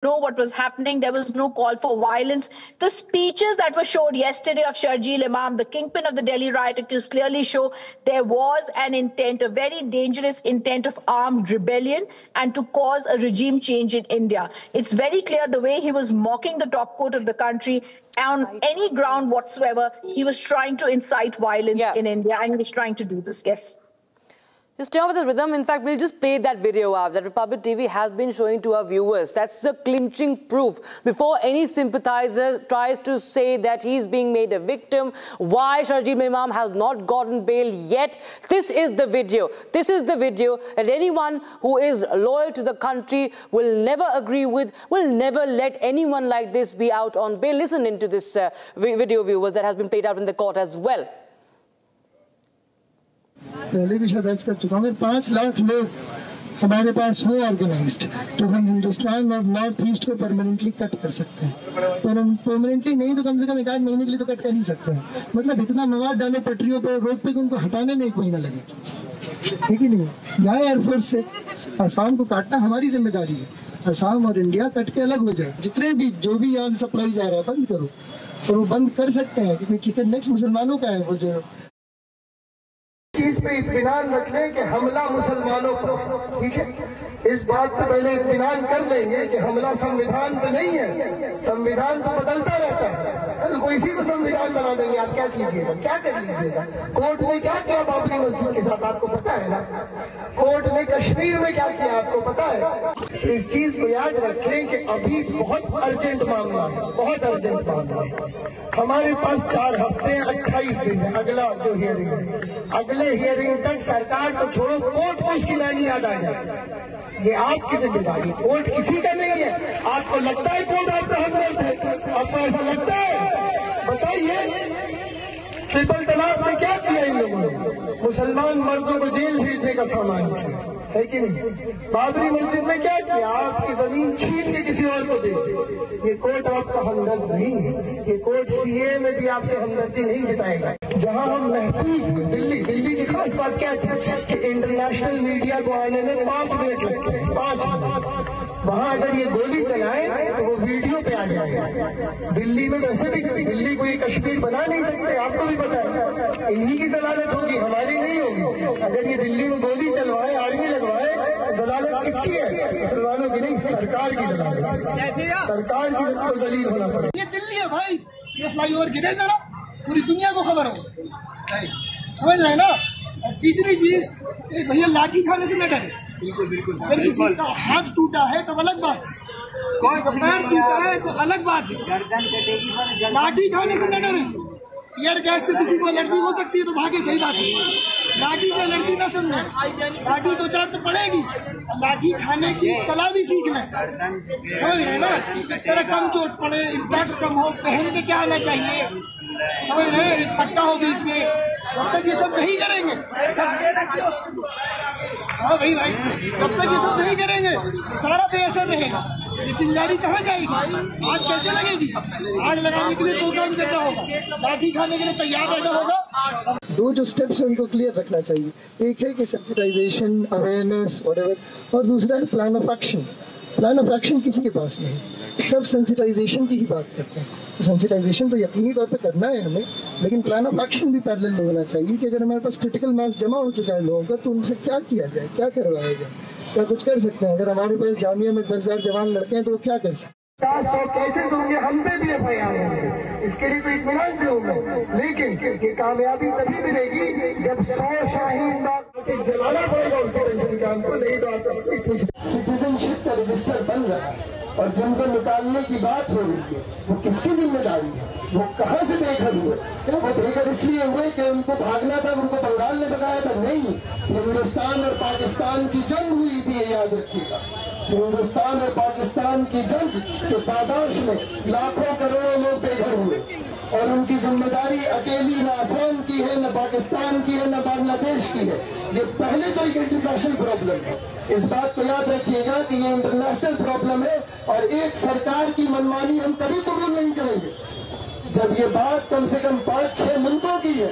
know what was happening. There was no call for violence. The speeches that were showed yesterday of Sharjeel Imam, the kingpin of the Delhi riot accused, clearly show there was an intent, a very dangerous intent of armed rebellion and to cause a regime change in India. It's very clear the way he was mocking the top court of the country on any ground whatsoever. He was trying to incite violence in India, and he was trying to do this. Yes. Just stay on with the rhythm. In fact, we'll just play that video out that Republic TV has been showing to our viewers. That's the clinching proof. Before any sympathizer tries to say that he's being made a victim, why Sharjeel Imam has not gotten bail yet, this is the video. This is the video that anyone who is loyal to the country will never agree with, will never let anyone like this be out on bail. Listen into this video, viewers, that has been played out in the court as well. पहले भी शायद दर्ज कर चुका हूँ। 5 लाख लोग हमारे पास हो ऑर्गेनाइज्ड तो हम हिंदुस्तान और नॉर्थ ईस्ट को परमानेंटली कट कर सकते हैं। परमानेंटली नहीं तो कम से कम 1 महीने के लिए तो कट कर ही सकते हैं। मतलब इतना मवाद डालो पटरियों पर, रोड पे, उनको हटाने में 1 महीना लगे, ठीक ही नहीं। जाए एयरफोर्स से असम को काटना हमारी जिम्मेदारी है। असम और इंडिया कट के अलग हो जाए। जितने भी जो भी यहाँ से सप्लाई जा रहा है बंद करो, और वो बंद कर सकते हैं क्योंकि चिकन नेक्स्ट मुसलमानों का है। वो जो चीज पे इत्मीनान रख लें कि हमला मुसलमानों पर, ठीक है, इस बात पे पहले इत्मीनान कर लेंगे कि हमला संविधान पे नहीं है। संविधान तो बदलता रहता है, कल को इसी को संविधान बना देंगे। आप क्या कीजिएगा, क्या कर लीजिएगा? कोर्ट ने क्या किया बाबरी मस्जिद के साथ आपको पता है ना? कोर्ट ने कश्मीर में क्या किया आपको पता है? इस चीज को याद रखें कि अभी बहुत अर्जेंट मामला है, बहुत अर्जेंट मामला है। हमारे पास 4 हफ्ते 28 दिन है अगला जो हियरिंग है। अगले हियरिंग तक सरकार को छोड़ो, कोर्ट को इसकी लाइन याद आ जाए। ये आपकी जिम्मेदारी, कोर्ट किसी का नहीं है। आपको लगता है कोर्ट आपका हमदर्द है? आपको ऐसा लगता है? बताइए, ट्रिपल तलाक में क्या किया इन लोगों ने? मुसलमान मर्दों को जेल भेजने का सामान किया है कि नहीं? बाबरी मस्जिद में क्या किया? आपकी जमीन छीन के किसी और को दे दी। ये कोर्ट आपका हमदर्द नहीं है। ये कोर्ट सीए में भी आपसे हमदर्दी नहीं जताएगा। जहां हम महफूज हैं, दिल्ली की खास बात क्या थी कि इंटरनेशनल मीडिया को आने में 5 मिनट लगते हैं, 5 मिनट। वहां अगर ये गोली चलाएं तो वो वीडियो पे आ जाएगा। दिल्ली में वैसे भी दिल्ली को ये कश्मीर बना नहीं सकते, आपको भी पता है। इन्हीं की जलालत होगी, हमारी नहीं होगी। अगर ये दिल्ली में गोली चलवाए, आर्मी लगवाए, तो जलालत किसकी है? मुसलमानों की नहीं, सरकार की जलालत। सरकार की जलील होना पड़ेगा। ये दिल्ली है भाई, ये फ्लाईओवर गिरे जरा, पूरी दुनिया को खबर हो, समझ रहे हैं ना? और तीसरी चीज, भैया लाठी खाने से न डरे। बिल्कुल। अगर किसी का हाथ टूटा है तो अलग बात है, किसी का पैर टूटा है तो अलग बात है। लाठी खाने से न डरे। एयर गैस से किसी को एलर्जी हो सकती है तो भागे, सही बात है। लाठी से एलर्जी ना समझे, लाठी 2-4 तो पड़ेगी, लाठी खाने की कला भी सीख लें, समझ रहे हैं ना? इस तरह कम चोट पड़े, इम्पैक्ट कम हो, पहन के क्या आना चाहिए, समझ रहे हैं? एक पट्टा हो बीच में। जब तक ये सब नहीं करेंगे, हाँ भाई, जब तक ये सब नहीं करेंगे सारा बेअसर रहेगा। ये चिंगारी कहाँ जाएगी? आग कैसे लगेगी? आग लगाने के लिए 2 काम करना होगा, लाठी खाने के लिए तैयार रहना होगा। 2 जो स्टेप्स हैं उनको क्लियर रखना चाहिए। एक है कि सेंसिटाइजेशन, अवेयरनेस, व्हाटएवर, और दूसरा है plan of action. Plan of action किसी के पास नहीं, सब सेंसिटाइजेशन की ही बात करते हैं। सेंसिटाइजेशन तो यकीनी तौर पे करना है हमें, लेकिन प्लान ऑफ एक्शन भी पैरेलल में होना चाहिए कि अगर हमारे पास क्रिटिकल मास जमा हो चुका है लोगों का तो उनसे क्या किया जाए, क्या करवाया जाए। क्या कुछ कर सकते हैं? अगर हमारे पास जामिया में 10,000 जवान लड़के हैं तो वो क्या कर सकते हैं? 100 केसेस होंगे, हम पे भी FIR होंगे, इसके लिए तो इत्मीनान से होंगे। लेकिन ये कामयाबी तभी मिलेगी जब 100 शाहीन बाग के जलाना पड़ेगा उसके टेंशन काम को, नहीं तो आप सिटीजनशिप का रजिस्टर बन रहा है और जिनको निकालने की बात हो रही है वो किसकी जिम्मेदारी है? वो कहाँ से बेघर हुए? क्या वो बेघर इसलिए हुए कि उनको भागना था, उनको बंगाल ने बताया था? नहीं, हिंदुस्तान और पाकिस्तान की जंग हुई थी, ये याद रखिएगा। हिंदुस्तान और पाकिस्तान की जंग के पादाश में लाखों करोड़ों लोग बेघर हुए और उनकी जिम्मेदारी अकेली न असम की है, न पाकिस्तान की है, न बांग्लादेश की है। ये पहले तो एक इंटरनेशनल प्रॉब्लम है। इस बात को याद रखिएगा कि ये इंटरनेशनल प्रॉब्लम है और एक सरकार की मनमानी हम कभी कबूल नहीं करेंगे। जब ये बात कम से कम 5-6 मुल्कों की है,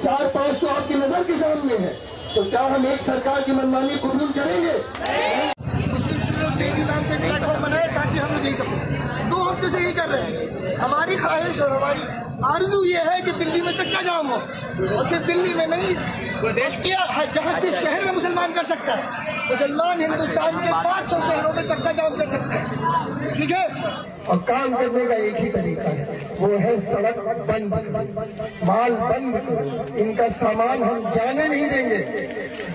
4-5 तो आपकी नजर के सामने है, तो क्या हम एक सरकार की मनमानी कबूल करेंगे? मुस्लिम स्टूडेंट से प्लेटफॉर्म बनाए ताकि हम लोग से ही कर रहे हैं। हमारी ख्वाहिश और हमारी आरज़ू ये है कि दिल्ली में चक्का जाम हो, और सिर्फ दिल्ली में नहीं, देश के जहाँ जिस शहर में मुसलमान कर सकता है, मुसलमान हिंदुस्तान के 500 शहरों में चक्का जाम कर सकते हैं। ठीक है, और काम करने का एक ही तरीका है, वो है सड़क बंद, माल बंद करो, इनका सामान हम जाने नहीं देंगे।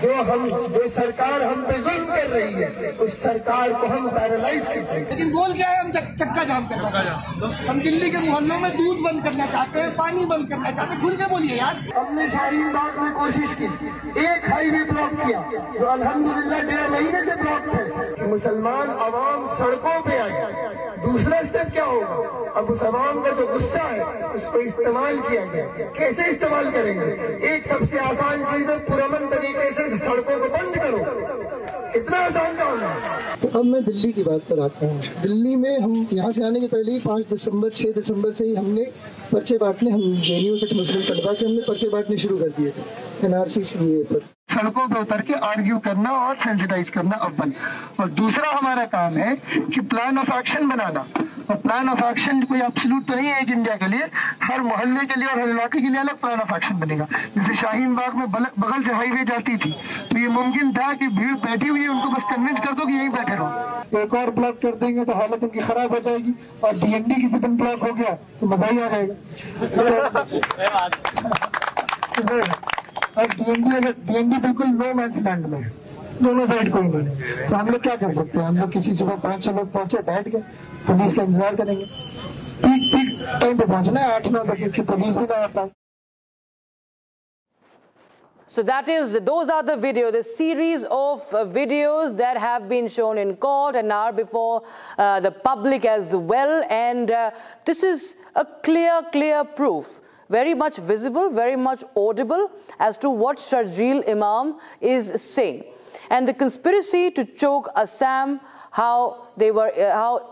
जो सरकार हम पे जुल्म कर रही है, उस सरकार को हम पैरालाइज कर देंगे। लेकिन गोल क्या है? हम चक्का जाम करना चाहते हैं। हम दिल्ली के मोहल्लों में दूध बंद करना चाहते हैं, पानी बंद करना चाहते हैं। खुल के बोलिए यार। हमने शाहीन बाग में कोशिश की, एक हाईवे ब्लॉक किया जो अल्हम्दुलिल्लाह 1.5 महीने से ब्लॉक थे। मुसलमान अवाम सड़कों पे आई। दूसरा स्टेप क्या होगा? अब उस अवाम का जो गुस्सा है उसको इस्तेमाल किया जाए। कैसे इस्तेमाल करेंगे? एक सबसे आसान चीज है, पुरअमन तरीके से सड़कों को बंद करो। इतना आसान काम है। तो अब मैं दिल्ली की बात पर आता हूँ। दिल्ली में हम यहाँ से आने के पहले ही 5 दिसंबर 6 दिसंबर से ही हमने पर्चे बांटने, हम जेएनयू के मुस्लिम तलबा के हमने पर्चे बांटने शुरू कर दिए थे NRC CAA पर। सड़कों पर उतर के आर्ग्यू करना और सेंसिटाइज करना अव्वल, और दूसरा हमारा काम है कि प्लान ऑफ एक्शन बनाना। और प्लान ऑफ एक्शन कोई एब्सोल्यूट तो नहीं है एक इंडिया के लिए, हर मोहल्ले के लिए और हर इलाके के लिए अलग प्लान ऑफ एक्शन बनेगा। जैसे शाहीन बाग में बगल से हाईवे जाती थी, तो ये मुमकिन था कि भीड़ बैठी हुई है, उनको बस कन्विंस कर दो कि यहीं बैठे रहो। एक और ब्लॉक कर देंगे तो हालत उनकी खराब हो जाएगी, और DND किसी दिन ब्लॉक हो गया तो मजा ही आ जाएगा। और DND बिल्कुल नो मैंस लैंड में, दोनों साइड कोई नहीं। तो हम लोग क्या कर सकते हैं? हम लोग किसी सुबह 5-6 लोग पहुंचे, बैठ गए, पुलिस का इंतजार करेंगे। पीक टाइम पे पहुंचना है, 8-9 बजे की पुलिस भी ना आता। So those are the videos, the series of videos that have been shown in court and are before the public as well. And this is a clear proof, very much visible, very much audible as to what Sharjeel Imam is saying. And the conspiracy to choke Assam, how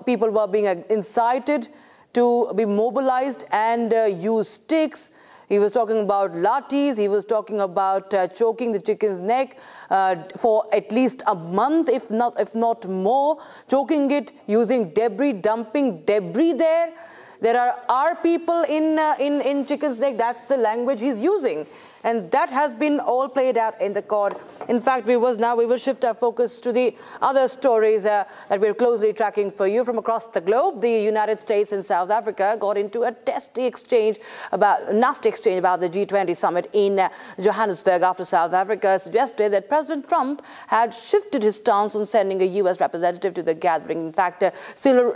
people were being incited to be mobilized and use sticks. He was talking about lathis, he was talking about choking the chicken's neck for at least a month, if not more, choking it using debris, dumping debris there. There are people in chicken's neck, that's the language he's using. And that has been all played out in the court. In fact, we will shift our focus to the other stories that we're closely tracking for you from across the globe. The United States and South Africa got into a nasty exchange about the G20 summit in Johannesburg after South Africa suggested that President Trump had shifted his stance on sending a US representative to the gathering. In fact, Cyril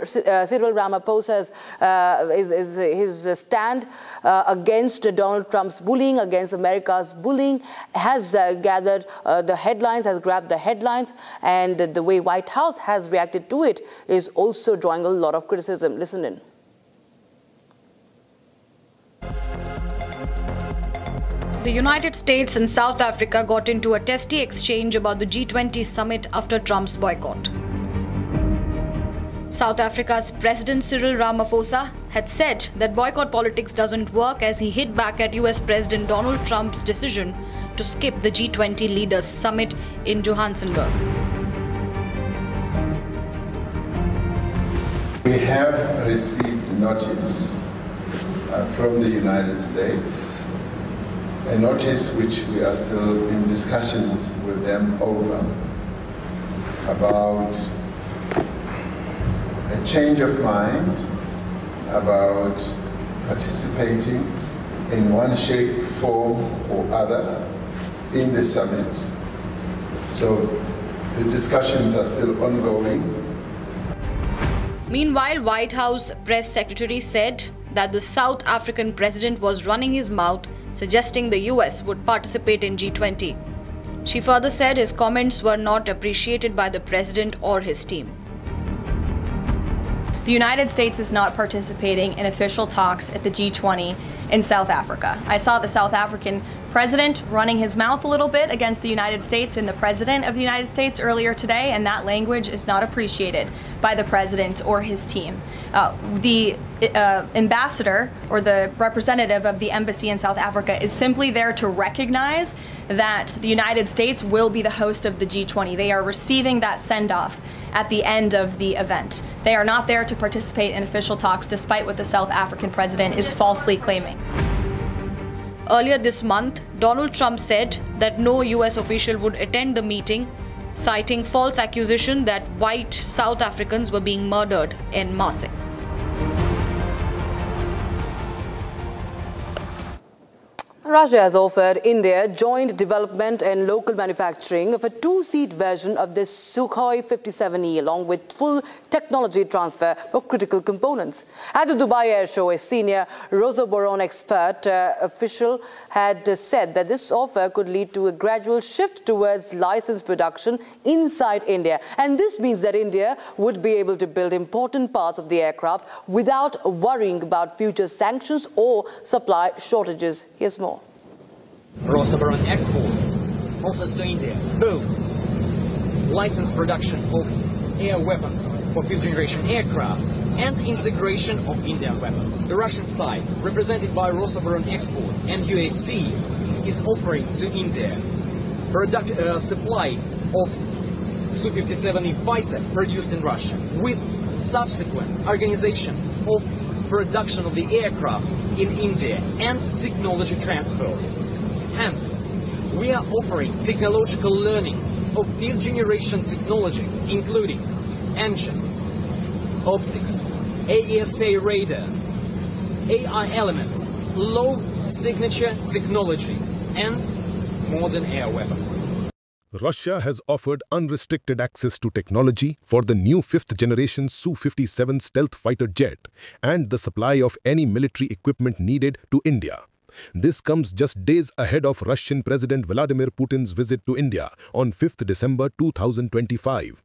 Ramaphosa's his stand against Donald Trump's bullying, against America's bullying, has gathered the headlines, has grabbed the headlines, and the way White House has reacted to it is also drawing a lot of criticism. Listen in. The United States and South Africa got into a testy exchange about the G20 summit after Trump's boycott. South Africa's President Cyril Ramaphosa had said that boycott politics doesn't work, as he hit back at US President Donald Trump's decision to skip the G20 leaders summit in Johannesburg. We have received notice from the United States, a notice which we are still in discussions with them over, about a change of mind about participating in one shape, form or other in the summit. So the discussions are still ongoing. Meanwhile, White House press secretary said that the South African president was running his mouth, suggesting the US would participate in G20. She further said his comments were not appreciated by the president or his team. The United States is not participating in official talks at the G20 in South Africa. I saw the South African president running his mouth a little bit against the United States and the president of the United States earlier today, and that language is not appreciated by the president or his team. The ambassador or the representative of the embassy in South Africa is simply there to recognize that the United States will be the host of the G20. They are receiving that send-off at the end of the event. They are not there to participate in official talks, despite what the South African president is falsely claiming. Earlier this month, Donald Trump said that no US official would attend the meeting, citing false accusation that white South Africans were being murdered en masse. Russia has offered India joint development and local manufacturing of a two-seat version of this Sukhoi 57E, along with full technology transfer for critical components. At the Dubai Air Show, a senior Rosoboron expert official had said that this offer could lead to a gradual shift towards licensed production inside India. And this means that India would be able to build important parts of the aircraft without worrying about future sanctions or supply shortages. Here's more. Rosoboron Export offers to India both licensed production of air weapons for future generation aircraft and integration of Indian weapons. The Russian side, represented by Rosoboron Export and UAC, is offering to India supply of Su-57E fighter produced in Russia, with subsequent organization of production of the aircraft in India and technology transfer. Hence, we are offering technological learning of fifth generation technologies, including engines, optics, AESA radar, AI elements, low signature technologies, and modern air weapons. Russia has offered unrestricted access to technology for the new fifth-generation Su-57 stealth fighter jet and the supply of any military equipment needed to India. This comes just days ahead of Russian President Vladimir Putin's visit to India on 5th December 2025.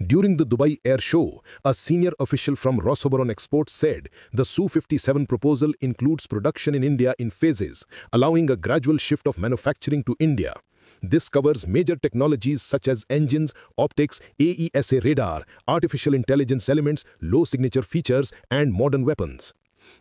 During the Dubai Air Show, a senior official from Rosoboron Export said the Su-57 proposal includes production in India in phases, allowing a gradual shift of manufacturing to India. This covers major technologies such as engines, optics, AESA radar, artificial intelligence elements, low signature features, and modern weapons.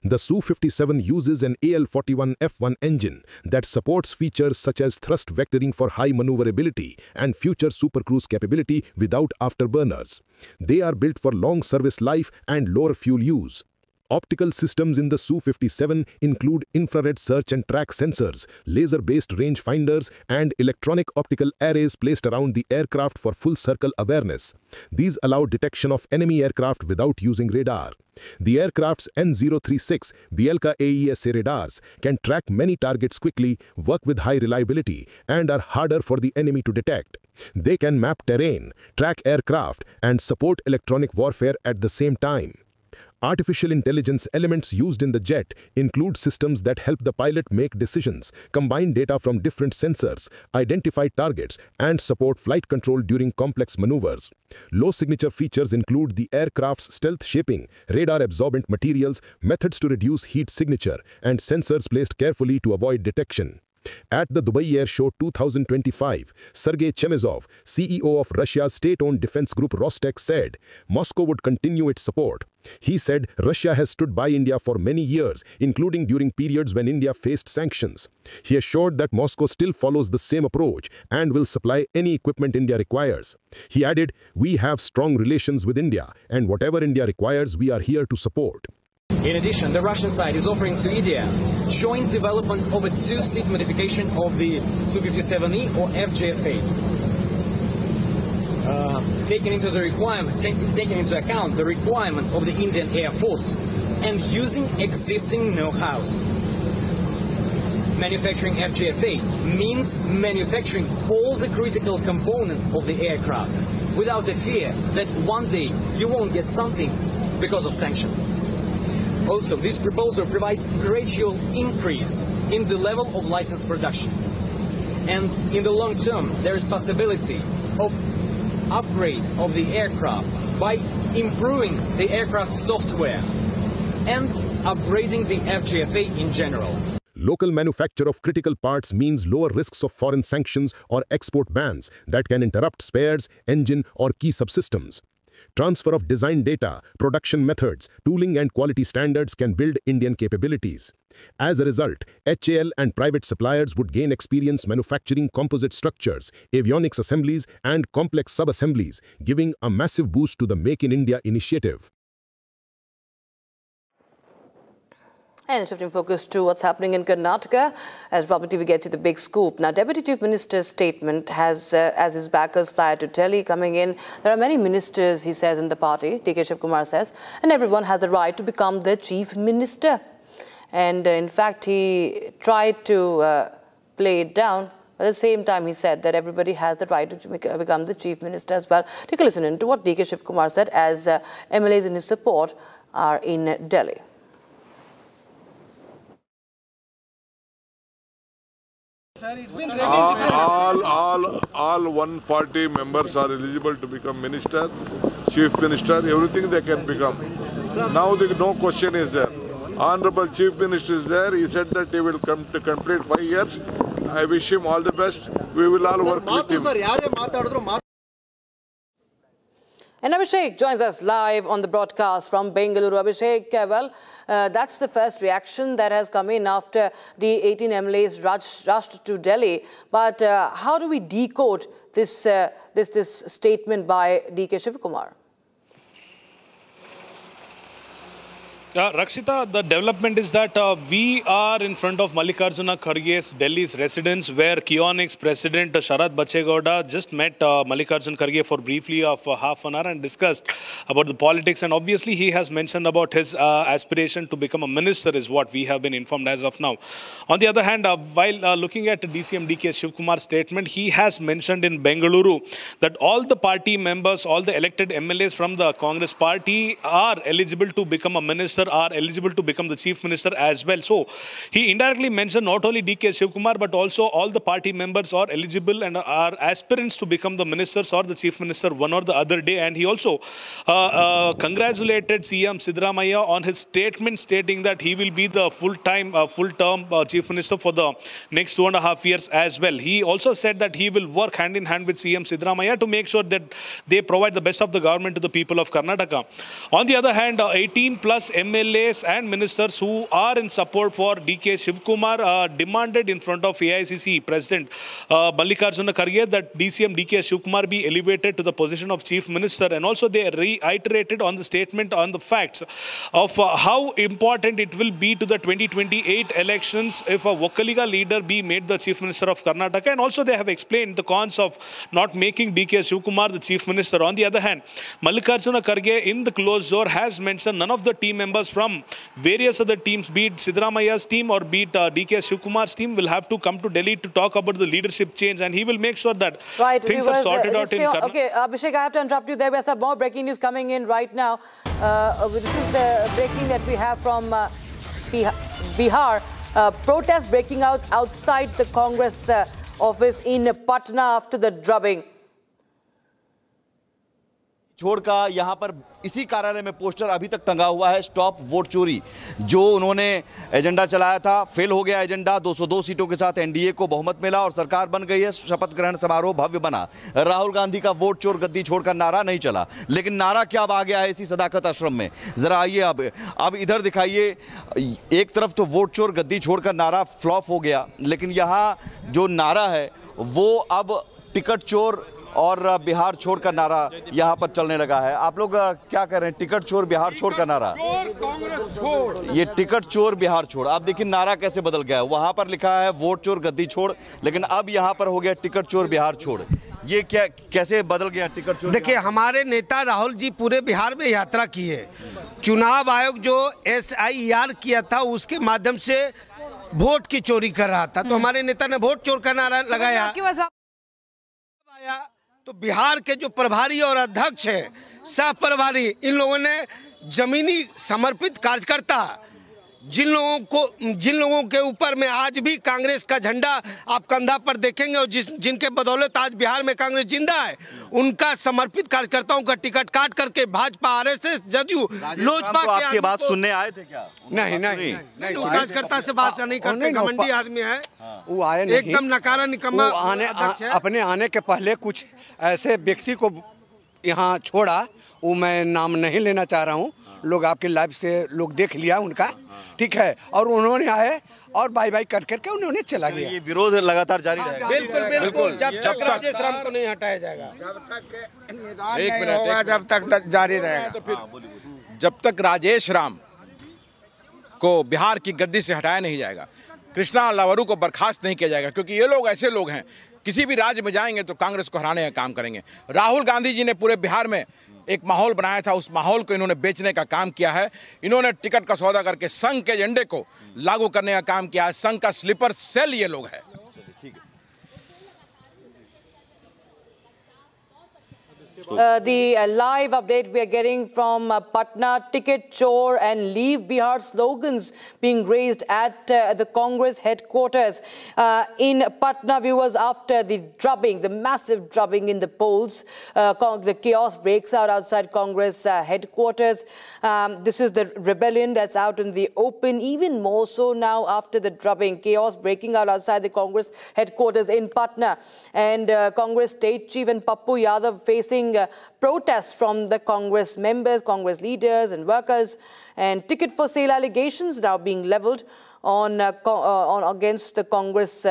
The Su-57 uses an AL-41F1 engine that supports features such as thrust vectoring for high maneuverability and future supercruise capability without afterburners. They are built for long service life and lower fuel use. Optical systems in the Su-57 include infrared search and track sensors, laser-based rangefinders, and electronic optical arrays placed around the aircraft for full circle awareness. These allow detection of enemy aircraft without using radar. The aircraft's N036 Bielka AESA radars can track many targets quickly, work with high reliability, and are harder for the enemy to detect. They can map terrain, track aircraft, and support electronic warfare at the same time. Artificial intelligence elements used in the jet include systems that help the pilot make decisions, combine data from different sensors, identify targets, and support flight control during complex maneuvers. Low-signature features include the aircraft's stealth shaping, radar-absorbent materials, methods to reduce heat signature, and sensors placed carefully to avoid detection. At the Dubai Air Show 2025, Sergei Chemezov, CEO of Russia's state-owned defense group Rostec, said Moscow would continue its support. He said Russia has stood by India for many years, including during periods when India faced sanctions. He assured that Moscow still follows the same approach and will supply any equipment India requires. He added, "We have strong relations with India, and whatever India requires, we are here to support." In addition, the Russian side is offering to India joint development of a two-seat modification of the Su-57E or FJFA. Taking into account the requirements of the Indian Air Force and using existing know-hows. Manufacturing FJFA means manufacturing all the critical components of the aircraft without the fear that one day you won't get something because of sanctions. Also, this proposal provides gradual increase in the level of licensed production. And in the long term, there is possibility of upgrade of the aircraft by improving the aircraft software and upgrading the FJFA in general. Local manufacture of critical parts means lower risks of foreign sanctions or export bans that can interrupt spares, engine, or key subsystems. Transfer of design data, production methods, tooling and quality standards can build Indian capabilities. As a result, HAL and private suppliers would gain experience manufacturing composite structures, avionics assemblies, and complex sub-assemblies, giving a massive boost to the Make in India initiative. And shifting focus to what's happening in Karnataka, as Republic TV gets you the big scoop. Now, Deputy Chief Minister's statement has, as his backers fly to Delhi coming in, there are many ministers, he says, in the party, DK Shivkumar says, and everyone has the right to become the Chief Minister. And in fact, he tried to play it down, but at the same time, he said that everybody has the right to become the Chief Minister as well. Take a listen to what DK Shivkumar said as MLAs in his support are in Delhi. All one party members are eligible to become minister, chief minister, everything they can become. Now no question is there. Honorable Chief Minister is there. He said that he will come to complete 5 years. I wish him all the best. We will all work with him. And Abhishek joins us live on the broadcast from Bengaluru. Abhishek, well, that's the first reaction that has come in after the 18 MLAs rushed to Delhi. But how do we decode this statement by DK Shivkumar? Rakshita, the development is that we are in front of Mallikarjuna Kharge's Delhi's residence, where Kionics President Sharath Bachegowda just met Mallikarjuna Kharge for briefly of half an hour and discussed about the politics. And obviously, he has mentioned about his aspiration to become a minister is what we have been informed as of now. On the other hand, while looking at DCM DK Shivkumar's statement, he has mentioned in Bengaluru that all the party members, all the elected MLAs from the Congress party are eligible to become a minister, are eligible to become the chief minister as well. So he indirectly mentioned not only DK Shivkumar but also all the party members are eligible and are aspirants to become the ministers or the chief minister one or the other day. And he also congratulated CM Siddaramaiah on his statement stating that he will be the full-term chief minister for the next 2.5 years as well. He also said that he will work hand in hand with CM Siddaramaiah to make sure that they provide the best of the government to the people of Karnataka. On the other hand, 18 plus MLAs and ministers who are in support for DK Shivkumar demanded in front of AICC President Mallikarjuna Kharge that DCM DK Shivkumar be elevated to the position of Chief Minister. And also they reiterated on the statement on the facts of how important it will be to the 2028 elections if a Vokkaliga leader be made the Chief Minister of Karnataka. And also they have explained the cons of not making DK Shivkumar the Chief Minister. On the other hand, Mallikarjuna Kharge in the closed door has mentioned none of the team members from various other teams, be it Siddaramaiah's team or be it DK Shivkumar's team, will have to come to Delhi to talk about the leadership change, and he will make sure that things are sorted out in Karnataka. Okay, Abhishek, I have to interrupt you there. There's some more breaking news coming in right now. This is the breaking that we have from Bihar. Protests breaking out outside the Congress office in Patna after the drubbing. छोड़कर यहाँ पर इसी कार्यालय में poster अभी तक टंगा हुआ है, स्टॉप वोट चोरी। जो उन्होंने एजेंडा चलाया था, फेल हो गया एजेंडा। 202 सीटों के साथ एनडीए को बहुमत मिला और सरकार बन गई है। शपथ ग्रहण समारोह भव्य बना। राहुल गांधी का वोट चोर गद्दी छोड़कर नारा नहीं चला, लेकिन नारा क्या अब आ गया है इसी सदाकत आश्रम में। जरा आइए अब इधर दिखाइए। एक तरफ तो वोट चोर गद्दी छोड़कर नारा फ्लॉप हो गया, लेकिन यहाँ जो नारा है वो अब टिकट चोर और बिहार छोड़ का नारा यहाँ पर चलने लगा है। आप लोग क्या कर रहे हैं? टिकट चोर बिहार छोड़ का नारा, ये टिकट चोर बिहार छोड़। आप देखिए नारा कैसे बदल गया है। वहाँ पर लिखा है वोट चोर गद्दी छोड़, लेकिन अब यहाँ पर हो गया टिकट चोर बिहार छोड़। ये क्या कैसे बदल गया टिकट चोर? देखिए, हमारे नेता राहुल जी पूरे बिहार में यात्रा की है। चुनाव आयोग जो SIR किया था उसके माध्यम से वोट की चोरी कर रहा था, तो हमारे नेता ने वोट चोर का नारा लगाया। तो बिहार के जो प्रभारी और अध्यक्ष हैं, सह प्रभारी, इन लोगों ने जमीनी समर्पित कार्यकर्ता जिन लोगों के ऊपर में आज भी कांग्रेस का झंडा आप कंधा पर देखेंगे और जिनके बदौलत आज बिहार में कांग्रेस जिंदा है, उनका समर्पित कार्यकर्ताओं का टिकट काट करके भाजपा, आरएसएस, जदयू, लोजपा के आपकी बात सुनने आए थे क्या? नहीं, कार्यकर्ता से बात नहीं करते, घमंडी आदमी है वो आए नहीं, एकदम नकारा निकम्मा। अपने आने के पहले कुछ ऐसे व्यक्ति को यहाँ छोड़ा, वो मैं नाम नहीं लेना चाह रहा हूँ, लोग आपके लाइव से लोग देख लिया उनका, ठीक है, और उन्होंने आए और बाय बाय कर करके उन्होंने चला गया। ये विरोध लगातार जारी रहेगा। बिल्कुल जब तक राजेश राम को नहीं हटाया जाएगा, जब तक जारी रहेगा। तो फिर जब तक राजेश राम को बिहार की गद्दी से हटाया नहीं जाएगा, कृष्णा लावरू को बर्खास्त नहीं किया जाएगा, क्योंकि ये लोग ऐसे लोग हैं किसी भी राज्य में जाएंगे तो कांग्रेस को हराने का काम करेंगे। राहुल गांधी जी ने पूरे बिहार में एक माहौल बनाया था, उस माहौल को इन्होंने बेचने का काम किया है। इन्होंने टिकट का सौदा करके संघ के एजेंडे को लागू करने का काम किया है। संघ का स्लीपर सेल ये लोग है। The live update we are getting from Patna, ticket chore and leave Bihar slogans being raised at the Congress headquarters in Patna. Viewers, after the drubbing, the massive drubbing in the polls, the chaos breaks out outside Congress headquarters. This is the rebellion that's out in the open, even more so now after the drubbing. Chaos breaking out outside the Congress headquarters in Patna. And Congress State Chief and Pappu Yadav facing protests from the Congress members, Congress leaders and workers, and ticket for sale allegations now being leveled on against the Congress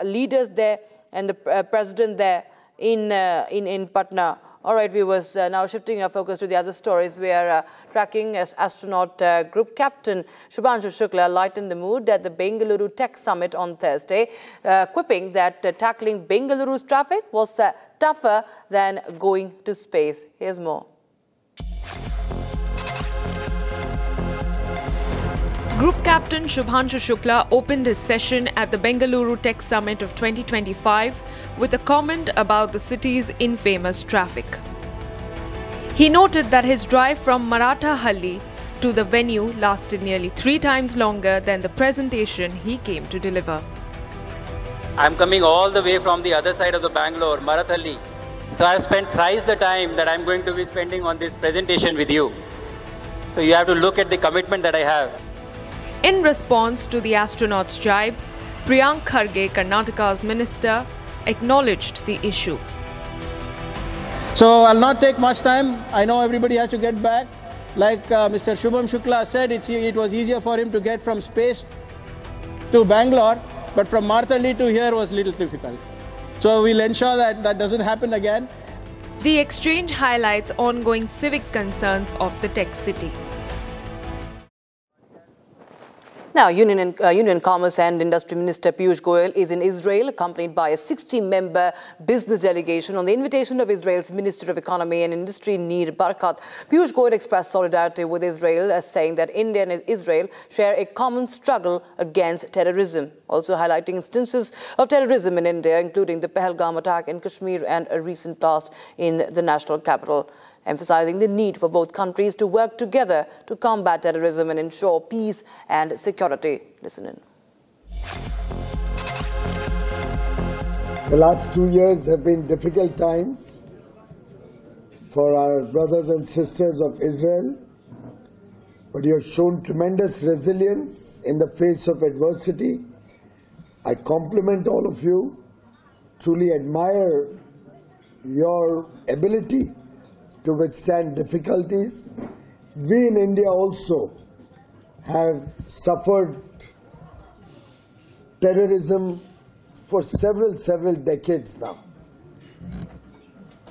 leaders there and the president there in Patna. All right, viewers, now shifting our focus to the other stories. We are tracking as astronaut group captain Shubhanshu Shukla lightened the mood at the Bengaluru Tech Summit on Thursday, quipping that tackling Bengaluru's traffic was tougher than going to space. Here's more. Group Captain Shubhanshu Shukla opened his session at the Bengaluru Tech Summit of 2025 with a comment about the city's infamous traffic. He noted that his drive from Marathahalli to the venue lasted nearly 3 times longer than the presentation he came to deliver. I'm coming all the way from the other side of the Bangalore, Marathahalli. So I've spent thrice the time that I'm going to be spending on this presentation with you. So you have to look at the commitment that I have. In response to the astronauts' jibe, Priyank Kharge, Karnataka's minister, acknowledged the issue. So I'll not take much time. I know everybody has to get back. Like Mr. Shubham Shukla said, it was easier for him to get from space to Bangalore, but from Marathahalli to here was a little difficult. So we'll ensure that that doesn't happen again. The exchange highlights ongoing civic concerns of the tech city. Now, Union Commerce and Industry Minister Piyush Goyal is in Israel, accompanied by a 60-member business delegation on the invitation of Israel's Minister of Economy and Industry, Nir Barkat. Piyush Goyal expressed solidarity with Israel, saying that India and Israel share a common struggle against terrorism, also highlighting instances of terrorism in India, including the Pahalgam attack in Kashmir and a recent blast in the national capital, emphasizing the need for both countries to work together to combat terrorism and ensure peace and security. Listen in. The last 2 years have been difficult times for our brothers and sisters of Israel, but you have shown tremendous resilience in the face of adversity. I compliment all of you, truly admire your ability to withstand difficulties. We in India also have suffered terrorism for several decades now.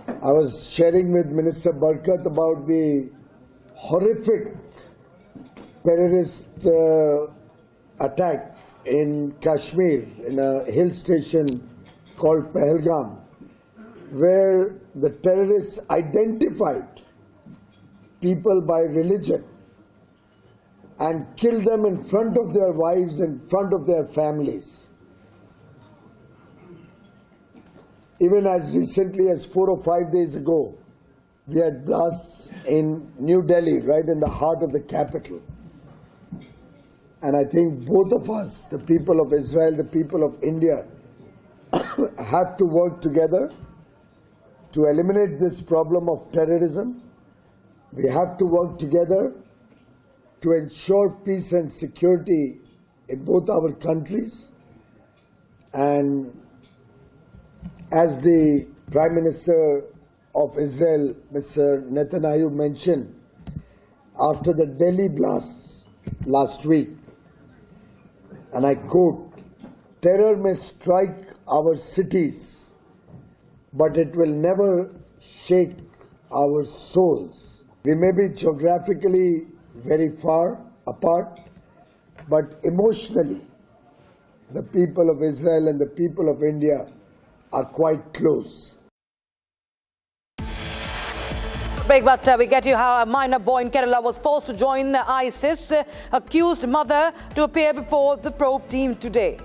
I was sharing with Minister Barkat about the horrific terrorist attack in Kashmir, in a hill station called Pahalgam, where the terrorists identified people by religion and killed them in front of their wives, in front of their families. Even as recently as 4 or 5 days ago, we had blasts in New Delhi, right in the heart of the capital. And I think both of us, the people of Israel, the people of India, have to work together to eliminate this problem of terrorism. We have to work together to ensure peace and security in both our countries. And as the Prime Minister of Israel, Mr. Netanyahu, mentioned, after the Delhi blasts last week, and I quote, "Terror may strike our cities, but it will never shake our souls." We may be geographically very far apart, but emotionally, the people of Israel and the people of India are quite close. Break, but we get you how a minor boy in Kerala was forced to join the ISIS, accused mother to appear before the probe team today.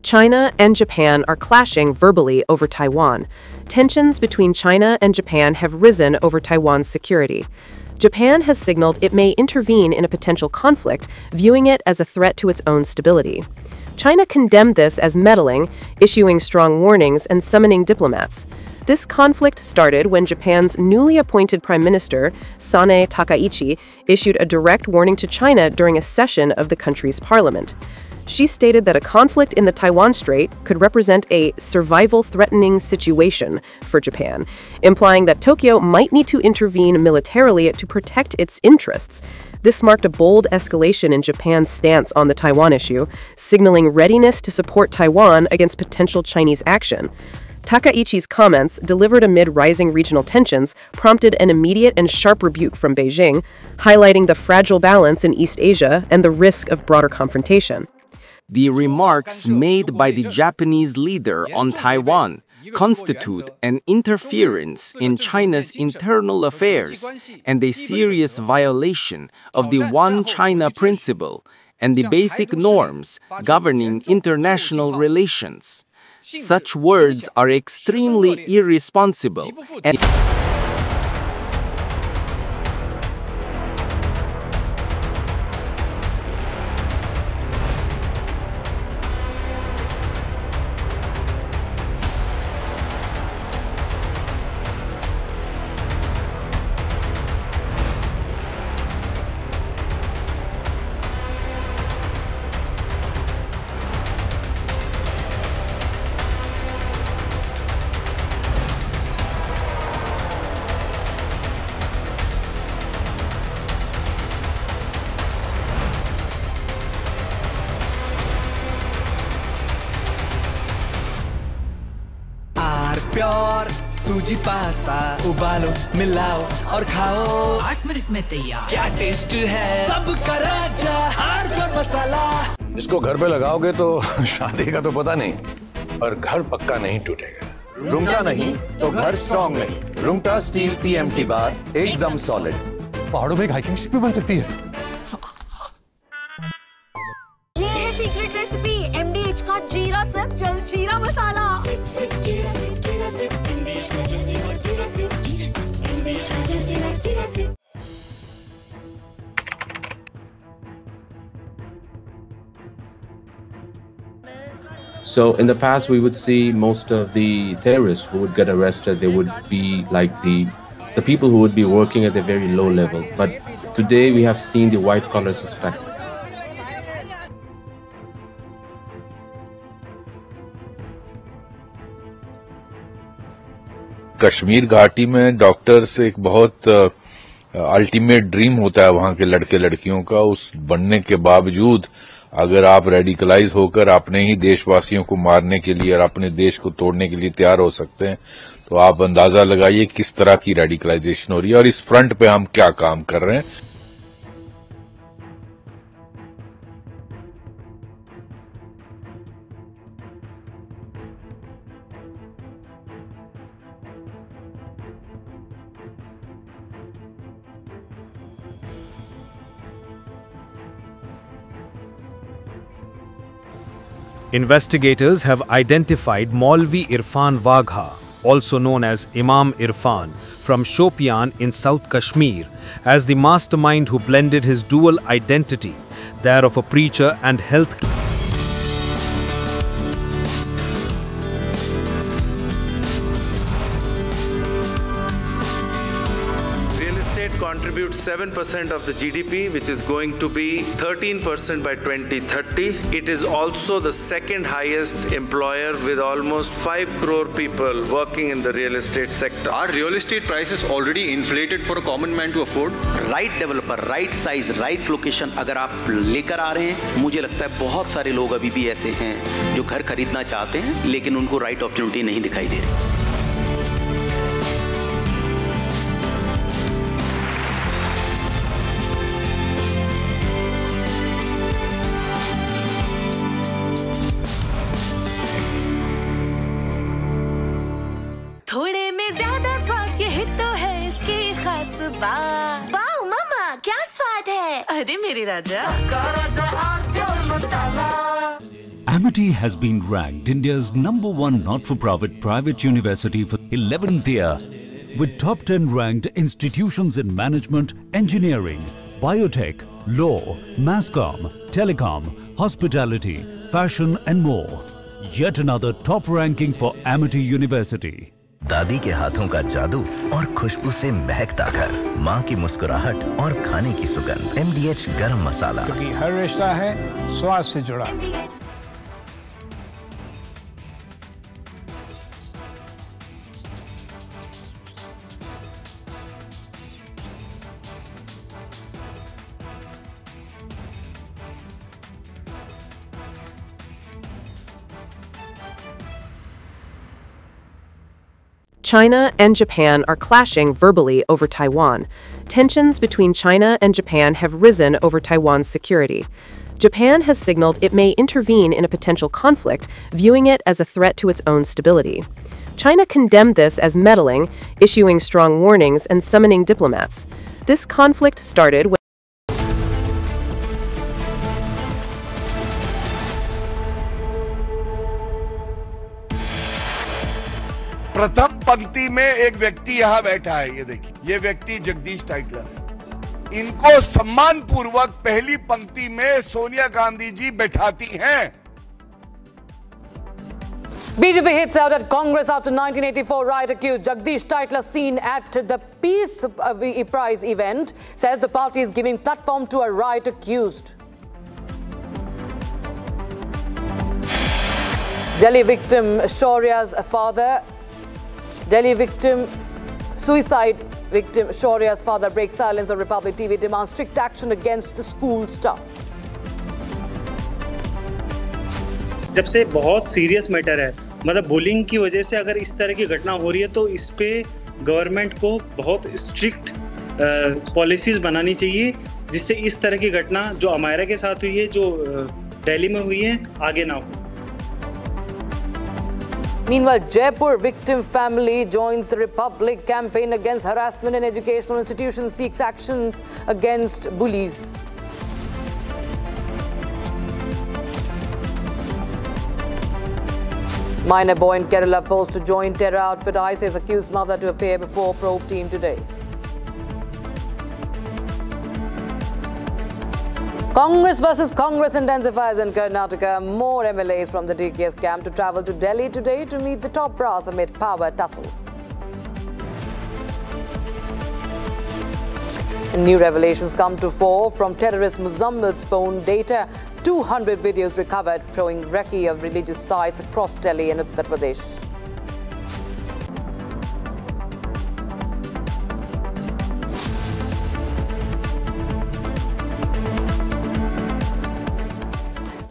China and Japan are clashing verbally over Taiwan. Tensions between China and Japan have risen over Taiwan's security. Japan has signaled it may intervene in a potential conflict, viewing it as a threat to its own stability. China condemned this as meddling, issuing strong warnings and summoning diplomats. This conflict started when Japan's newly appointed Prime Minister, Sanae Takaichi, issued a direct warning to China during a session of the country's parliament. She stated that a conflict in the Taiwan Strait could represent a survival-threatening situation for Japan, implying that Tokyo might need to intervene militarily to protect its interests. This marked a bold escalation in Japan's stance on the Taiwan issue, signaling readiness to support Taiwan against potential Chinese action. Takaichi's comments, delivered amid rising regional tensions, prompted an immediate and sharp rebuke from Beijing, highlighting the fragile balance in East Asia and the risk of broader confrontation. The remarks made by the Japanese leader on Taiwan constitute an interference in China's internal affairs and a serious violation of the One China principle and the basic norms governing international relations. Such words are extremely irresponsible and pure sooji pasta उबालो मिलाओ और खाओ 8 minute में तैयार क्या taste है सबका राजा हार्डकोर मसाला इसको घर पे लगाओगे तो शादी का तो पता नहीं पर घर पक्का नहीं टूटेगा रुंगटा नहीं तो घर स्ट्रॉन्ग नहीं रुंगटा स्टील TMT बार एकदम सॉलिड पहाड़ों में एक हाइकिंग स्टिक भी बन सकती है ये है सीक्रेट रेसिपी MDH का जीरा sip jal jeera masala SIP jeera sip MDH का जल जीरा सिप MDH का jal jeera SIP So in the past, we would see most of the terrorists who would get arrested, they would be like the people who would be working at a very low level. But today we have seen the white-collar suspect. Kashmir घाटी में doctors एक बहुत ultimate dream होता है वहां के लड़के लड़कियों का उस बनने के बावजूद अगर आप रेडिकलाइज होकर अपने ही देशवासियों को मारने के लिए और अपने देश को तोड़ने के लिए तैयार हो सकते हैं तो आप अंदाजा लगाइए किस तरह की रेडिकलाइजेशन हो रही है और इस फ्रंट पे हम क्या काम कर रहे हैं Investigators have identified Maulvi Irfan Wagha, also known as Imam Irfan, from Shopian in South Kashmir as the mastermind who blended his dual identity, that of a preacher and health. Contributes 7% of the GDP, which is going to be 13% by 2030. It is also the second highest employer with almost 5 crore people working in the real estate sector. Are real estate prices already inflated for a common man to afford? Right developer, right size, right location अगर आप लेकर आ रहे हैं, मुझे लगता है बहुत सारे लोग अभी भी ऐसे हैं जो घर खरीदना चाहते हैं लेकिन उनको राइट अपॉर्चुनिटी नहीं दिखाई दे रही। थोड़े में ज्यादा स्वाद यही तो है इसकी खास बात। वाओ मामा क्या स्वाद है? अरे मेरे राजा। Amity has been ranked India's #1 not-for-profit private university for 11th year, with top 10 ranked institutions in management, engineering, biotech, law, masscom, telecom, hospitality, fashion and more. Yet another top ranking for Amity University. दादी के हाथों का जादू और खुशबू से महकता घर, माँ की मुस्कुराहट और खाने की सुगंध। MDH गरम मसाला, क्योंकि हर रिश्ता है स्वाद से जुड़ा। China and Japan are clashing verbally over Taiwan. Tensions between China and Japan have risen over Taiwan's security. Japan has signaled it may intervene in a potential conflict, viewing it as a threat to its own stability. China condemned this as meddling, issuing strong warnings and summoning diplomats. This conflict started when प्रथम पंक्ति में एक व्यक्ति यहाँ बैठा है, ये देखिए, ये व्यक्ति जगदीश टाइटलर है। इनको सम्मान पूर्वक पहली पंक्ति में सोनिया गांधी जी बैठाती हैं। BJP hits out at Congress after 1984 riot accused Jagdish Tytler seen at the Peace Prize event, says the party is giving platform to a riot accused. Delhi victim Shaurya's father suicide victim Shaurya's father breaks silence on Republic TV, demands strict action against the school staff. जब से बहुत serious matter है, मतलब bullying की वजह से अगर इस तरह की घटना हो रही है तो इस पे गवर्नमेंट को बहुत स्ट्रिक्ट पॉलिसीज बनानी चाहिए जिससे इस तरह की घटना जो अमायरा के साथ हुई है, जो दिल्ली में हुई है, आगे ना हो। Meanwhile, Jaipur victim family joins the Republic campaign against harassment in educational institutions, seeks actions against bullies. Minor boy in Kerala forced to join terror outfit ISIS, accused mother to appear before probe team today. Congress versus Congress intensifies in Karnataka. More MLAs from the DKS camp to travel to Delhi today to meet the top brass amid power tussle. New revelations come to fore from terrorist Muzammil's phone data. 200 videos recovered showing recce of religious sites across Delhi and Uttar Pradesh.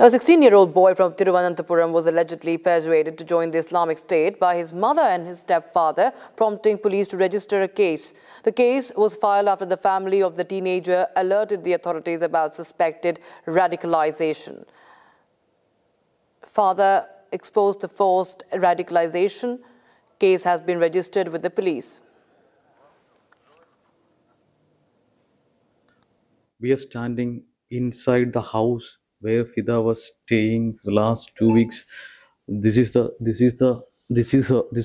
A 16-year-old boy from Thiruvananthapuram was allegedly persuaded to join the Islamic State by his mother and his stepfather, prompting police to register a case. The case was filed after the family of the teenager alerted the authorities about suspected radicalization. Father exposed the forced radicalization. Case has been registered with the police. We are standing inside the house where Fida was staying for the last 2 weeks. This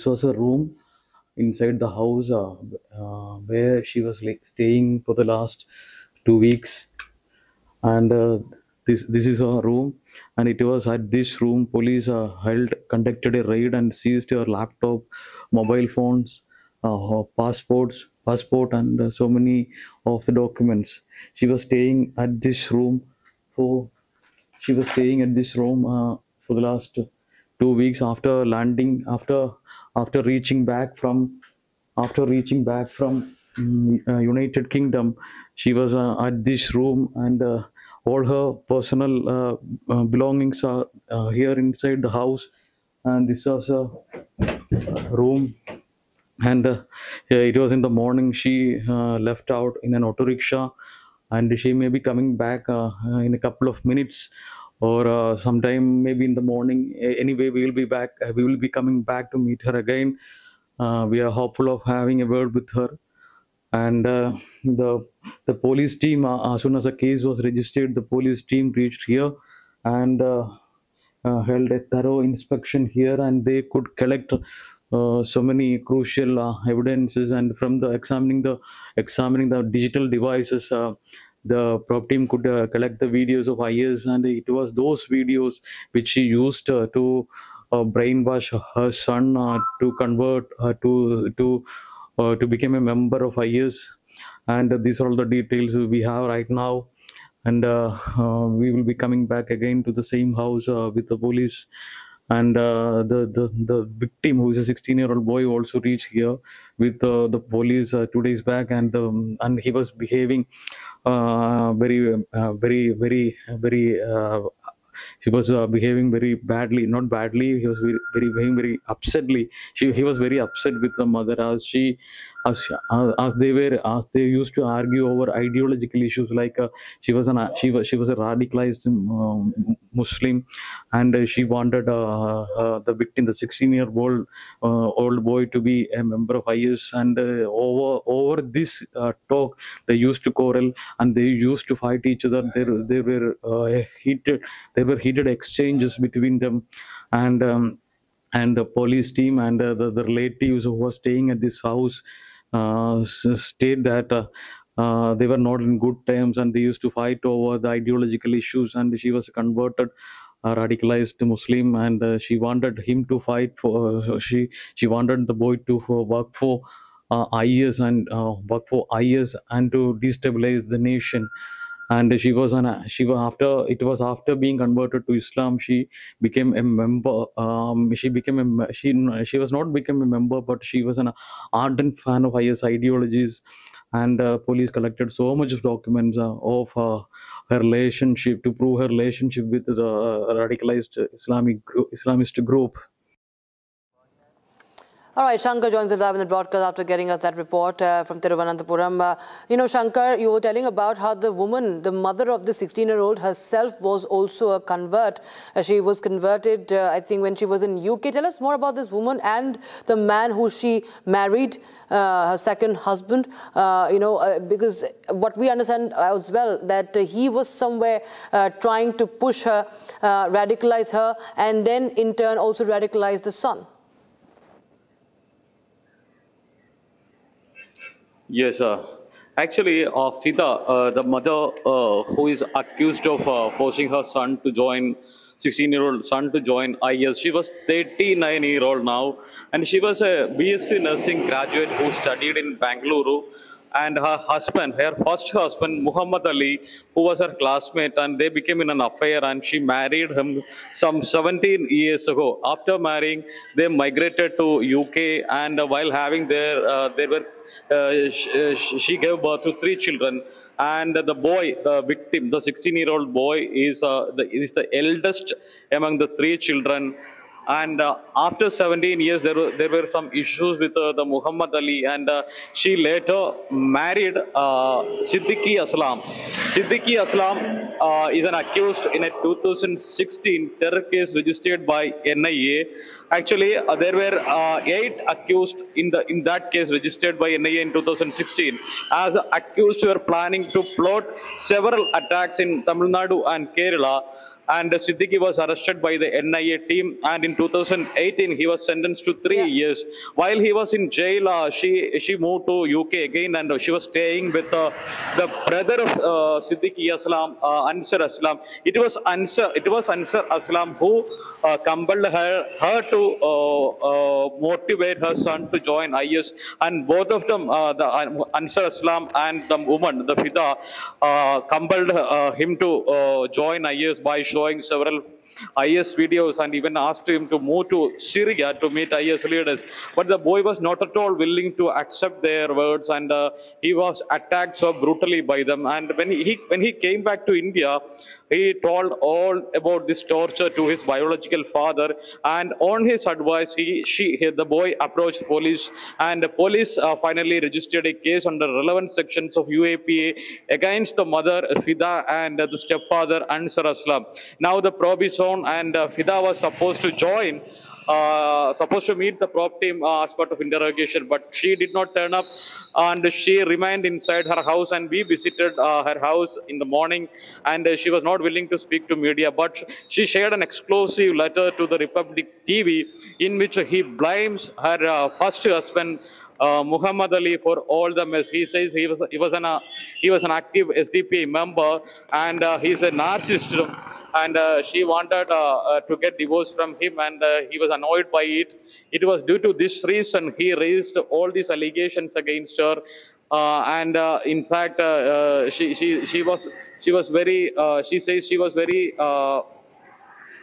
was a room inside the house where she was staying for the last 2 weeks. And this is her room, and it was at this room police conducted a raid and seized her laptop, mobile phones, her passport, and so many of the documents. She was staying at this room for for the last 2 weeks after landing, after reaching back from United Kingdom. She was at this room, and all her personal belongings are here inside the house. And this was a room, and yeah, it was in the morning. She left out in an auto rickshaw, and she may be coming back in a couple of minutes, or sometime maybe in the morning. Anyway, we will be back. We will be coming back to meet her again. We are hopeful of having a word with her. And the police team, as soon as the case was registered, the police team reached here and held a thorough inspection here, and they could collect so many crucial evidences. And from the examining the digital devices, the prop team could collect the videos of IS, and it was those videos which she used to brainwash her son to convert to become a member of IS. And these are all the details we have right now. And we will be coming back again to the same house with the police. And the victim, who is a 16-year-old boy, also reached here with the police 2 days back, and he was behaving very he was behaving very badly, not badly. He was behaving very upsetly. He was very upset with the mother, as they used to argue over ideological issues, like she was a radicalized Muslim, and she wanted the victim, the 16-year-old old boy, to be a member of IS. And over this talk, they used to quarrel, and they used to fight each other. There were heated exchanges between them. And the police team and the relatives who were staying at this house state that they were not in good terms, and they used to fight over the ideological issues. And she was converted a radicalized Muslim, and she wanted him to fight for she wanted the boy to work for IS and to destabilize the nation. And she was after being converted to Islam, she became a member. She was not become a member, but she was an ardent fan of IS ideologies. And police collected so much of documents of her relationship, to prove her relationship with the radicalized Islamist group. All right, Shankar joins us live in the broadcast after getting us that report from Thiruvananthapuram. Shankar, you were telling about how the woman, the mother of the 16-year-old herself, was also a convert. She was converted, I think, when she was in UK. Tell us more about this woman and the man who she married, her second husband. Because what we understand as well, that he was somewhere trying to push her, radicalize her, and then in turn also radicalize the son. Yes, actually, Fida, the mother who is accused of forcing her son to join, 16-year-old son to join IS, she was 39-year-old now, and she was a BSc nursing graduate who studied in Bangalore. And her first husband, Muhammad Ali, who was her classmate, and they became in an affair, and she married him some 17 years ago. After marrying, they migrated to UK, and while having she gave birth to 3 children. And the boy, the victim, the 16-year-old boy, is the eldest among the 3 children. And after 17 years, there were some issues with the Muhammad Ali, and she later married Siddiqui Aslam. Siddiqui Aslam is an accused in a 2016 terror case registered by NIA. Actually, there were 8 accused in that case registered by NIA in 2016. As accused were planning to plot several attacks in Tamil Nadu and Kerala. and Siddiqui was arrested by the NIA team, and in 2018 he was sentenced to 3 years. While he was in jail, she moved to UK again, and she was staying with the brother of Siddiqui Aslam, Ansar Aslam. It was Ansar Aslam who compelled her to motivate her son to join IS, and both of them, the Ansar Aslam and the woman, the Fida, compelled him to join IS by showing several IS videos, and even asked him to move to Syria to meet IS leaders. But the boy was not at all willing to accept their words, and he was attacked so brutally by them. And when he came back to India, he told all about this torture to his biological father, and on his advice, the boy approached police, and the police finally registered a case under relevant sections of UAPA against the mother Fida and the stepfather Ansar Aslam. Now the probe is on, and Fida was supposed to join. Supposed to meet the prop team as part of interrogation, but she did not turn up, and she remained inside her house, and we visited her house in the morning, and she was not willing to speak to media, but she shared an exclusive letter to the Republic TV in which he blames her first husband, Muhammad Ali, for all the mess. He says he was an active SDP member, and he's a narcissist, and she wanted to get divorced from him, and he was annoyed by it. It was due to this reason he raised all these allegations against her, and in fact she was very she says she was very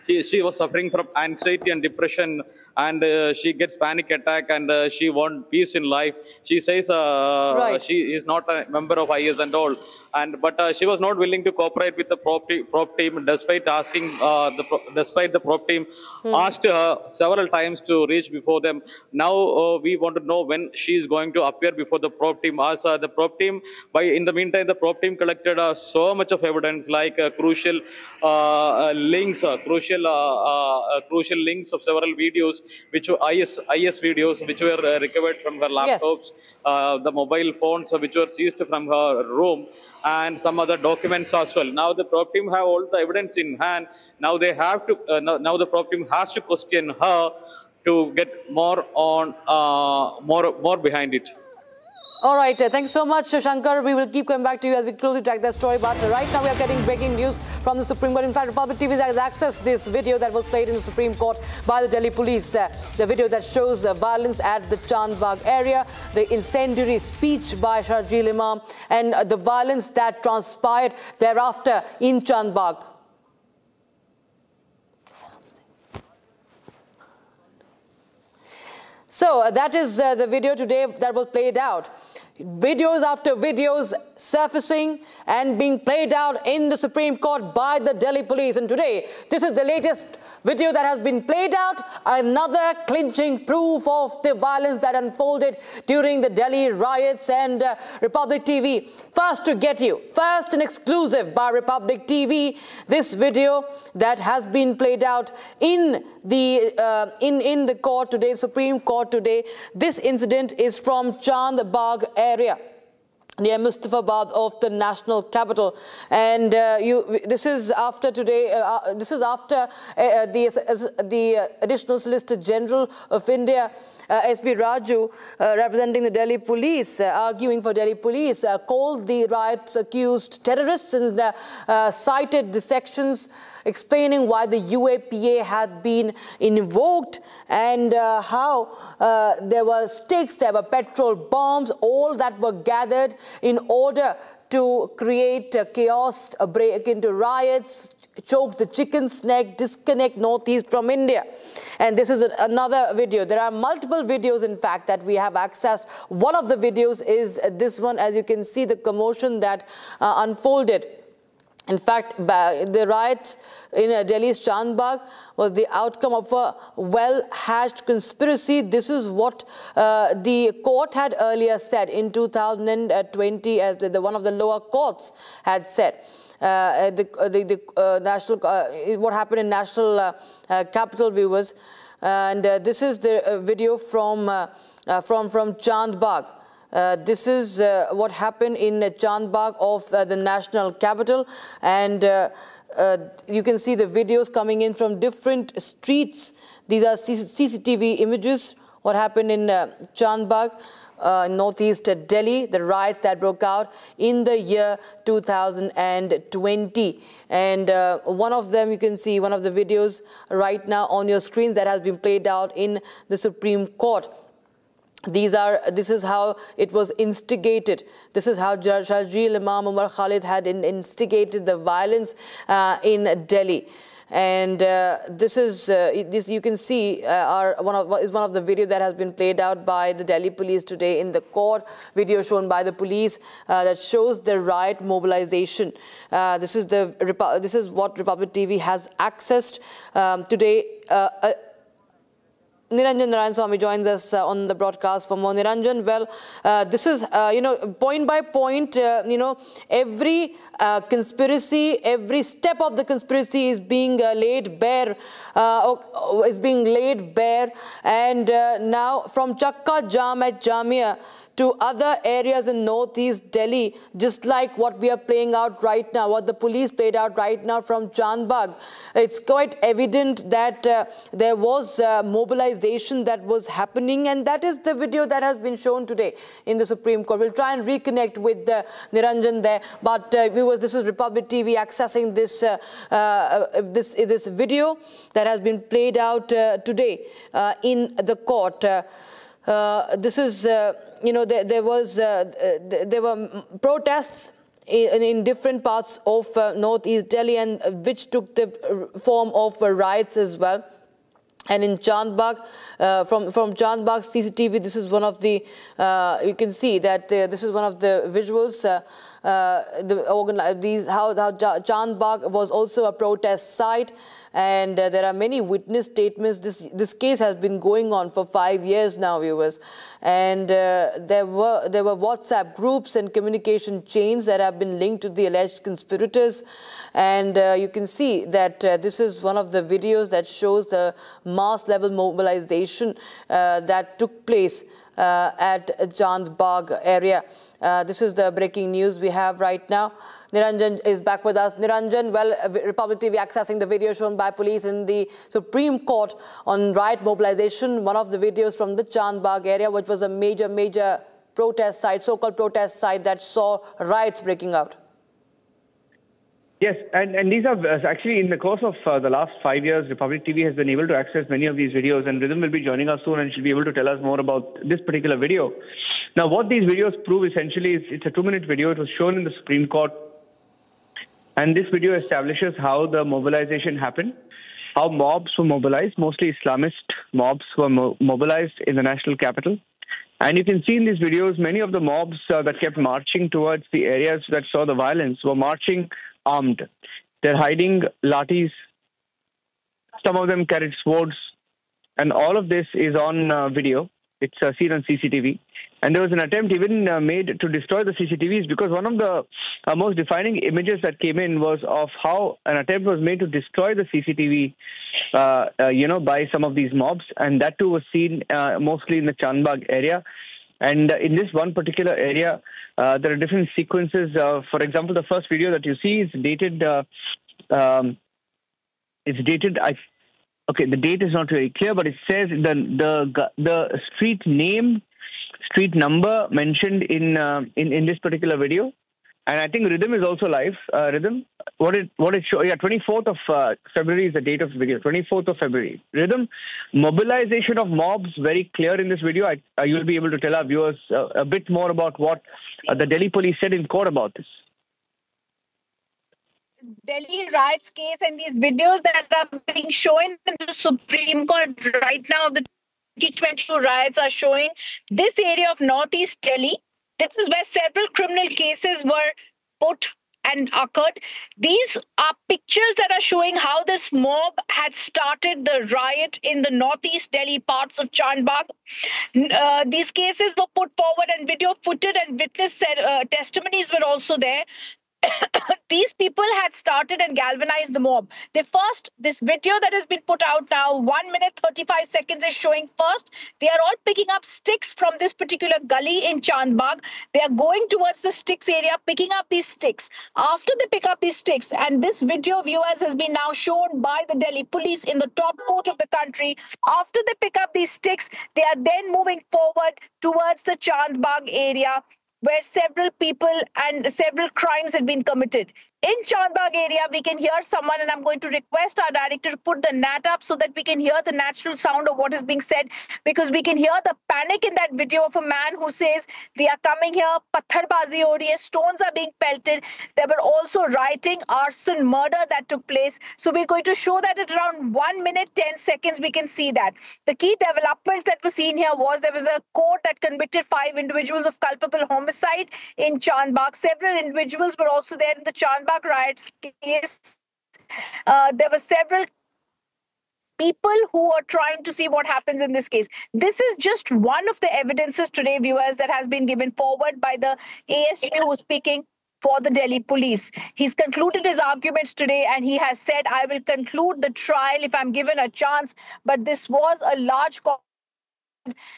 she was suffering from anxiety and depression, and she gets panic attack, and she wants peace in life. She says she is not a member of IS and all, but she was not willing to cooperate with the prop team, despite asking despite the prop team asked her several times to reach before them. Now we want to know when she is going to appear before the prop team. As the prop team, in the meantime, the prop team collected so much of evidence, like crucial links, crucial links of several videos, which were IS videos, which were recovered from her laptops, the mobile phones which were seized from her room, and some other documents as well. Now the prop team have all the evidence in hand. Now they have to. Now the prop team has to question her to get more on more behind it. All right, thanks so much, Shankar. We will keep coming back to you as we closely track that story. But right now we are getting breaking news from the Supreme Court. In fact, Republic TV has accessed this video that was played in the Supreme Court by the Delhi police. The video that shows violence at the Chandbagh area, the incendiary speech by Sharjeel Imam, and the violence that transpired thereafter in Chandbagh. So that is the video today that was played out. Videos after videos surfacing and being played out in the Supreme Court by the Delhi police. And today, this is the latest video that has been played out. Another clinching proof of the violence that unfolded during the Delhi riots, and Republic TV. First to get you, first and exclusive by Republic TV, this video that has been played out in the court today, Supreme Court today. This incident is from Chandbagh area, near Mustafabad of the national capital, and this is after today. This is after the Additional Solicitor General of India, S.B. Raju, representing the Delhi police, arguing for Delhi police, called the riots accused terrorists, and cited the sections explaining why the UAPA had been invoked, and how there were sticks, there were petrol bombs, all that were gathered in order to create chaos, a break into riots, choke the chicken's neck, disconnect Northeast from India. And this is another video. There are multiple videos, in fact, that we have accessed. One of the videos is this one. As you can see, the commotion that unfolded. In fact, the riots in Delhi's Chandbagh was the outcome of a well-hatched conspiracy. This is what the court had earlier said in 2020, as one of the lower courts had said. What happened in national capital, viewers, and this is the video from Chandbagh. This is what happened in Chandbagh of the national capital, and you can see the videos coming in from different streets. These are CCTV images. What happened in Chandbagh, northeast Delhi, the riots that broke out in the year 2020. And one of them, you can see one of the videos right now on your screens that has been played out in the Supreme Court. This is how it was instigated. This is how Sharjeel, Imam, Umar Khalid had instigated the violence in Delhi. And this you can see is one of the videos that has been played out by the Delhi police today in the court. Video shown by the police that shows the riot mobilization. This is what Republic TV has accessed today. Niranjan Narayan Swamy joins us on the broadcast for more. Niranjan, well, this is, point by point, every conspiracy, every step of the conspiracy is being laid bare, and now from Chakka Jam at Jamia to other areas in northeast Delhi, just like what we are playing out right now, what the police played out right now from Chandbagh. It's quite evident that there was mobilization that was happening, and that is the video that has been shown today in the Supreme Court. We'll try and reconnect with Niranjan there, but viewers, this is Republic TV accessing this this video that has been played out today in the court. This is, there were protests in different parts of northeast Delhi, and which took the form of riots as well. And in Chandbagh, from Chandbagh CCTV, this is one of the, you can see that this is one of the visuals. How Chandbagh was also a protest site, and there are many witness statements. This case has been going on for 5 years now, viewers, and there were WhatsApp groups and communication chains that have been linked to the alleged conspirators, and you can see that this is one of the videos that shows the mass level mobilization that took place at Chandbagh area. This is the breaking news we have right now. Niranjan is back with us. Niranjan, well, Republic TV accessing the video shown by police in the Supreme Court on riot mobilization. One of the videos from the Chandbagh area, which was a major protest site, so-called protest site that saw riots breaking out. Yes, and these are actually in the course of the last 5 years, Republic TV has been able to access many of these videos, and Rhythm will be joining us soon and she'll be able to tell us more about this particular video. Now, what these videos prove essentially is it's a 2-minute video. It was shown in the Supreme Court, and this video establishes how the mobilization happened, how mobs were mobilized, mostly Islamist mobs were mobilized in the national capital. And you can see in these videos, many of the mobs that kept marching towards the areas that saw the violence were marching armed. They're hiding lathis. Some of them carried swords. And all of this is on video. It's seen on CCTV. And there was an attempt even made to destroy the CCTVs, because one of the most defining images that came in was of how an attempt was made to destroy the CCTV, by some of these mobs. And that too was seen mostly in the Chandbagh area. And in this one particular area, there are different sequences. For example, the first video that you see is dated. Okay, the date is not very clear, but it says the street name, street number mentioned in this particular video. And I think Rhythm is also live. Rhythm, what it show? Yeah, 24th of February is the date of the video. 24th of February. Rhythm, mobilization of mobs very clear in this video. You'll be able to tell our viewers a bit more about what the Delhi police said in court about this. Delhi riots case and these videos that are being shown in the Supreme Court right now of the 2022 riots are showing this area of northeast Delhi. This is where several criminal cases were put and occurred. These are pictures that are showing how this mob had started the riot in the northeast Delhi parts of Chandbagh. These cases were put forward and video footage and witness testimonies were also there. these people had started and galvanized the mob. This video that has been put out now, 1 minute 35 seconds, is showing first they are all picking up sticks from this particular gully in Chandbagh. They are going towards the sticks area, picking up these sticks. After they pick up these sticks, and this video, viewers, has been now shown by the Delhi police in the top court of the country. After they pick up these sticks, they are then moving forward towards the Chandbagh area, where several people and several crimes had been committed. In Chandbagh area, we can hear someone, and I'm going to request our director to put the nat up so that we can hear the natural sound of what is being said, because we can hear the panic in that video of a man who says, they are coming here, patharbazi ho rahi hai, stones are being pelted. There were also rioting, arson, murder that took place. So we're going to show that at around 1 minute, 10 seconds, we can see that. The key developments that were seen here was there was a court that convicted 5 individuals of culpable homicide in Chandbagh. Several individuals were also there in the Chandbagh riots case. There were several people who are trying to see what happens in this case. This is just one of the evidences today, viewers, that has been given forward by the ASG who was speaking for the Delhi police. He's concluded his arguments today, and he has said, I will conclude the trial if I'm given a chance. But this was a large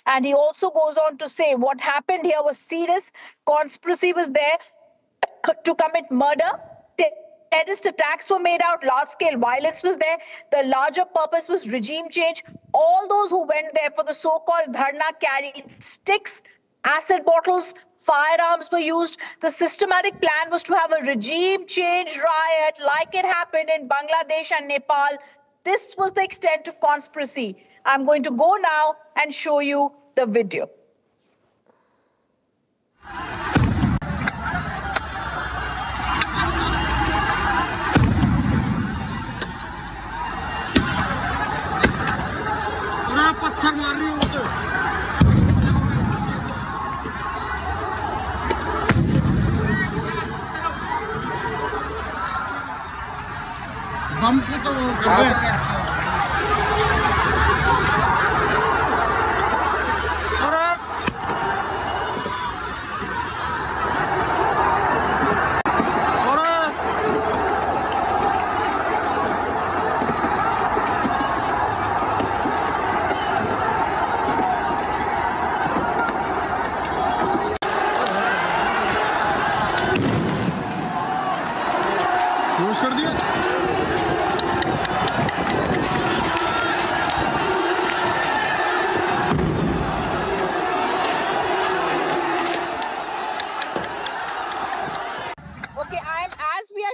and he also goes on to say what happened here was serious. Conspiracy was there to commit murder. Terrorist attacks were made out. Large-scale violence was there. The larger purpose was regime change. All those who went there for the so-called dharna carried sticks, acid bottles, firearms were used. The systematic plan was to have a regime change riot like it happened in Bangladesh and Nepal. This was the extent of conspiracy. I'm going to go now and show you the video. पत्थर मार रही हूँ उधर बम पे तो वो कर रहे हैं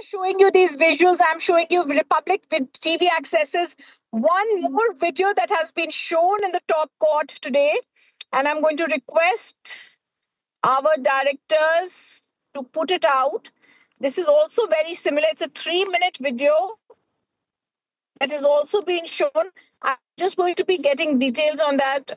Showing you these visuals, I'm showing you Republic with TV accesses. One more video that has been shown in the top court today, and I'm going to request our directors to put it out. This is also very similar. It's a 3-minute video that is also being shown. I'm just going to be getting details on that.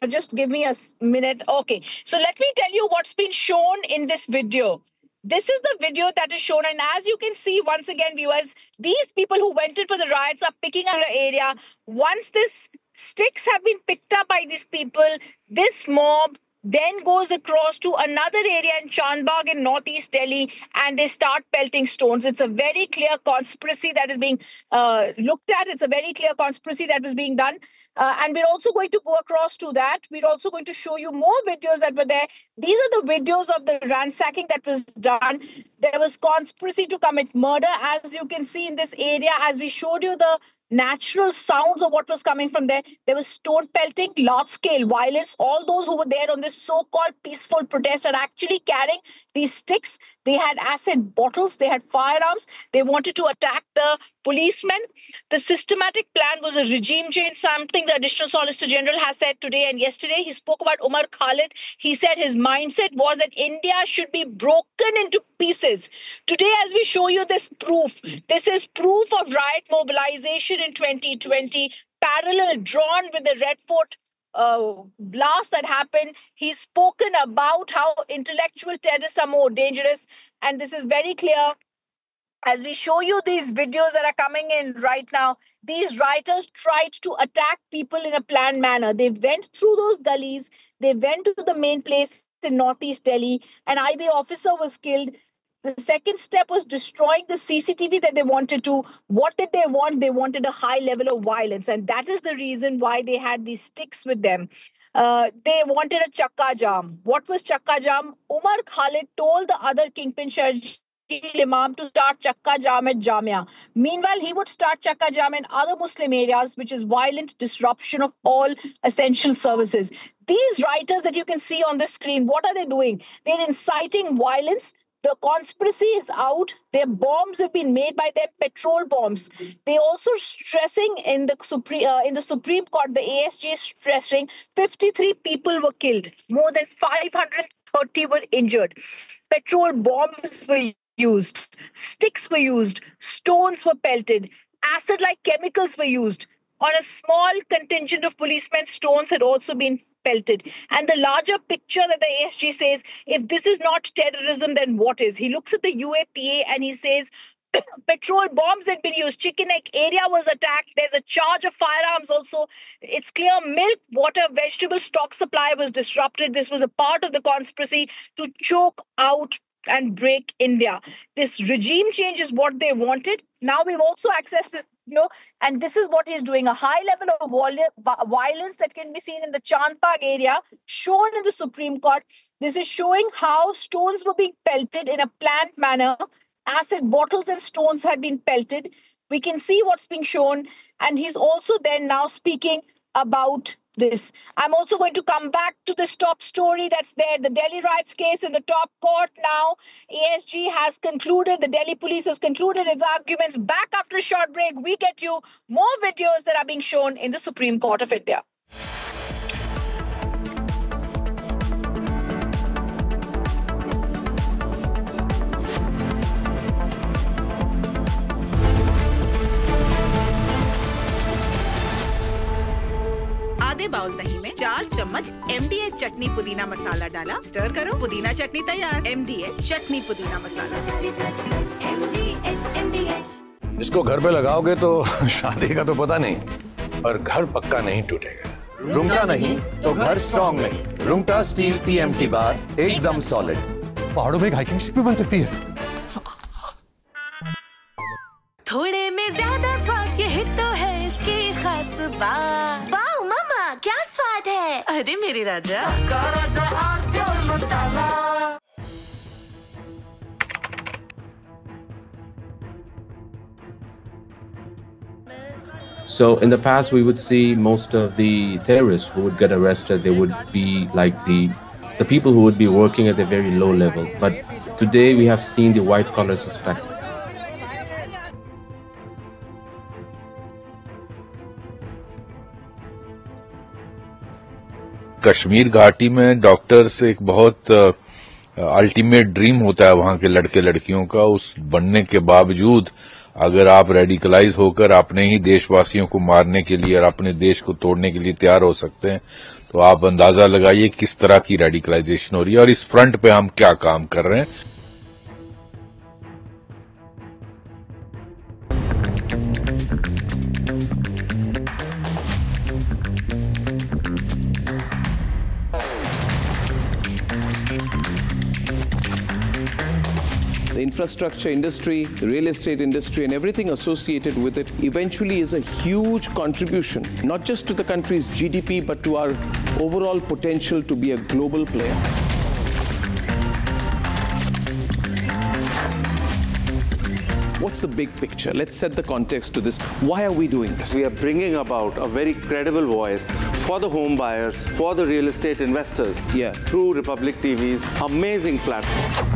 Just give me a minute. Okay, so let me tell you what's been shown in this video. This is the video that is shown, and as you can see, once again, viewers, these people who went in for the riots are picking up the area. Once these sticks have been picked up by these people, this mob then goes across to another area in Chandbagh in northeast Delhi, and they start pelting stones. It's a very clear conspiracy that is being looked at. It's a very clear conspiracy that was being done. And we're also going to go across to that. We're also going to show you more videos that were there. These are the videos of the ransacking that was done. There was conspiracy to commit murder, as you can see in this area, as we showed you the natural sounds of what was coming from there. There was stone pelting, large-scale violence. All those who were there on this so-called peaceful protest are actually carrying these sticks. They had acid bottles. They had firearms. They wanted to attack the policemen. The systematic plan was a regime change, something the Additional Solicitor General has said today and yesterday. He spoke about Umar Khalid. He said his mindset was that India should be broken into pieces. Today, as we show you this proof, this is proof of riot mobilization in 2020, parallel drawn with the Red Fort blast that happened. He's spoken about how intellectual terrorists are more dangerous, and this is very clear. As we show you these videos that are coming in right now, these rioters tried to attack people in a planned manner. They went through those gullies, they went to the main place in northeast Delhi. An IB officer was killed. The second step was destroying the CCTV that they wanted to. What did they want? They wanted a high level of violence. And that is the reason why they had these sticks with them. They wanted a chakka jam. What was chakka jam? Umar Khalid told the other kingpin Sharjeel Imam to start chakka jam at Jamia. Meanwhile, he would start chakka jam in other Muslim areas, which is violent disruption of all essential services. These writers that you can see on the screen, what are they doing? They're inciting violence. The conspiracy is out. Their bombs have been made by them, petrol bombs. They also stressing in the Supreme Court, the ASG is stressing 53 people were killed. More than 530 were injured. Petrol bombs were used. Sticks were used. Stones were pelted. Acid-like chemicals were used. On a small contingent of policemen, stones had also been pelted. And the larger picture that the ASG says, if this is not terrorism, then what is? He looks at the UAPA and he says, petrol bombs had been used. Chicken Neck area was attacked. There's a charge of firearms also. It's clear milk, water, vegetable stock supply was disrupted. This was a part of the conspiracy to choke out and break India. This regime change is what they wanted. Now we've also accessed this, and this is what he's doing. A high level of violence that can be seen in the Chandpag area, shown in the Supreme Court. This is showing how stones were being pelted in a planned manner. Acid bottles and stones had been pelted. We can see what's being shown. And he's also then now speaking about this. I'm also going to come back to this top story that's there, the Delhi riots case in the top court now. ASG has concluded, the Delhi police has concluded its arguments. Back after a short break, we get you more videos that are being shown in the Supreme Court of India. आधे bowl दही में 4 चम्मच MDH चटनी पुदीना मसाला डाला, stir करो, पुदीना चटनी तैयार। MDH चटनी पुदीना मसाला। इसको घर पे लगाओगे तो शादी का तो पता नहीं, पर घर पक्का नहीं टूटेगा। रुंगटा नहीं तो घर स्ट्रॉन्ग नहीं। रुंगटा स्टील TMT बार एकदम सॉलिड। पहाड़ों में एक हाइकिंग स्टिक भी बन सकती है। थोड़े में ज्यादा स्वाद, यही तो है इसकी खास बात। वाओ मामा, क्या स्वाद है? अरे मेरे राजा, राजा और pure masala. So in the past, we would see most of the terrorists who would get arrested, they would be like the people who would be working at a very low level. But today we have seen the white collar suspect. Kashmir घाटी में doctors एक बहुत ultimate dream होता है वहां के लड़के लड़कियों का। उस बनने के बावजूद अगर आप रेडिकलाइज होकर अपने ही देशवासियों को मारने के लिए और अपने देश को तोड़ने के लिए तैयार हो सकते हैं, तो आप अंदाजा लगाइए किस तरह की रेडिकलाइजेशन हो रही है और इस फ्रंट पे हम क्या काम कर रहे हैं। The infrastructure industry, the real estate industry, and everything associated with it eventually is a huge contribution, not just to the country's GDP, but to our overall potential to be a global player. What's the big picture? Let's set the context to this. Why are we doing this? We are bringing about a very credible voice for the home buyers, for the real estate investors, through Republic TV's amazing platform.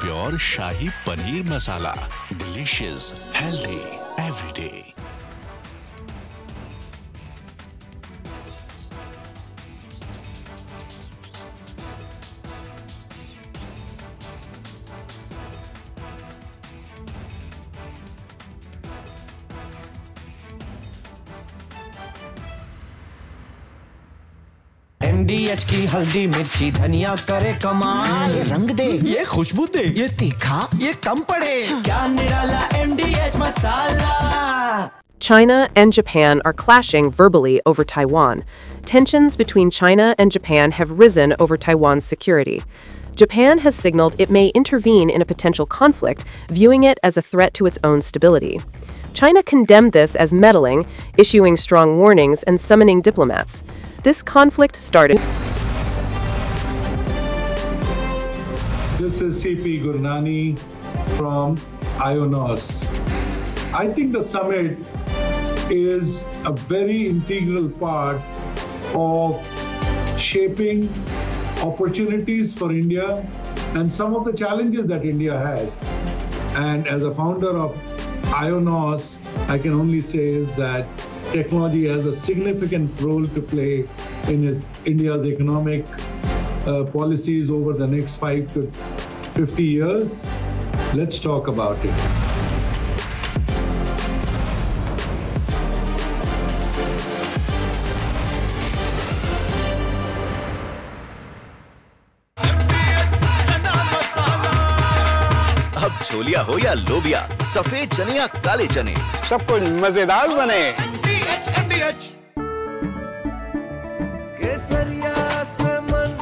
Pure Shahi Paneer Masala. Delicious, healthy, every day. MDH की हल्दी मिर्ची धनिया करे कमाल, ये रंग दे, ये खुशबू दे, ये तीखा, ये कम पड़े, क्या निराला MDH masala. China and Japan are clashing verbally over Taiwan. Tensions between China and Japan have risen over Taiwan's security. Japan has signaled it may intervene in a potential conflict, viewing it as a threat to its own stability. China condemned this as meddling, issuing strong warnings and summoning diplomats. This conflict started. This is CP Gurnani from IONOS. I think the summit is a very integral part of shaping opportunities for India and some of the challenges that India has. And as a founder of IONOS, I can only say is that technology has a significant role to play in India's economic policies over the next 5 to 50 years. Let's talk about it. Chholiya हो या लोबिया, सफेद चने या काले चने, सब कुछ मजेदार बने। केसरिया से मन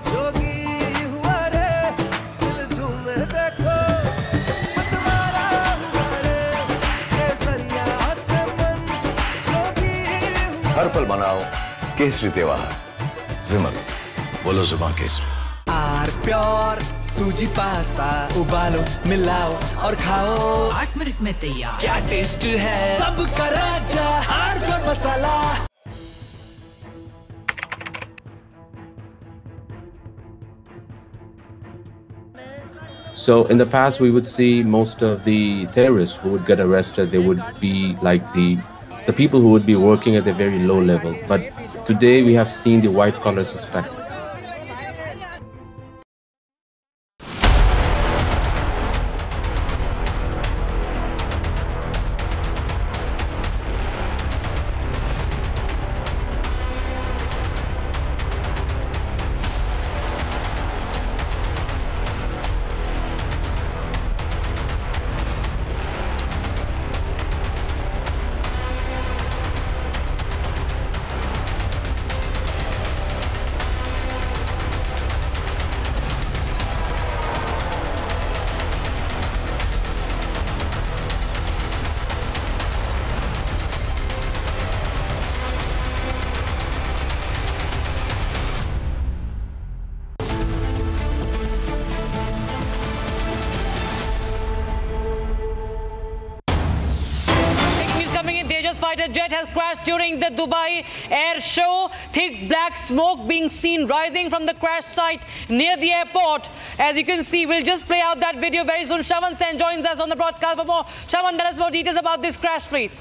जोगी हुआ रे, दिल झूमे देखो मतवारा हुआ रे, केसरिया से मन जोगी हुआ। हर पल मनाओ केसरी त्योहार। विमल, बोलो जुबान Kesari. Are pure sooji pasta उबालो मिलाओ और खाओ 8 मिनट में तैयार। क्या टेस्ट है सबका राजा hardcore masala. So in the past, we would see most of the terrorists who would get arrested, they would be like the people who would be working at a very low level. But today we have seen the white collar suspect. Fighter jet has crashed during the Dubai air show. Thick black smoke being seen rising from the crash site near the airport. As you can see, we'll just play out that video very soon. Shravan Sen joins us on the broadcast for more. Shravan, tell us more details about this crash, please.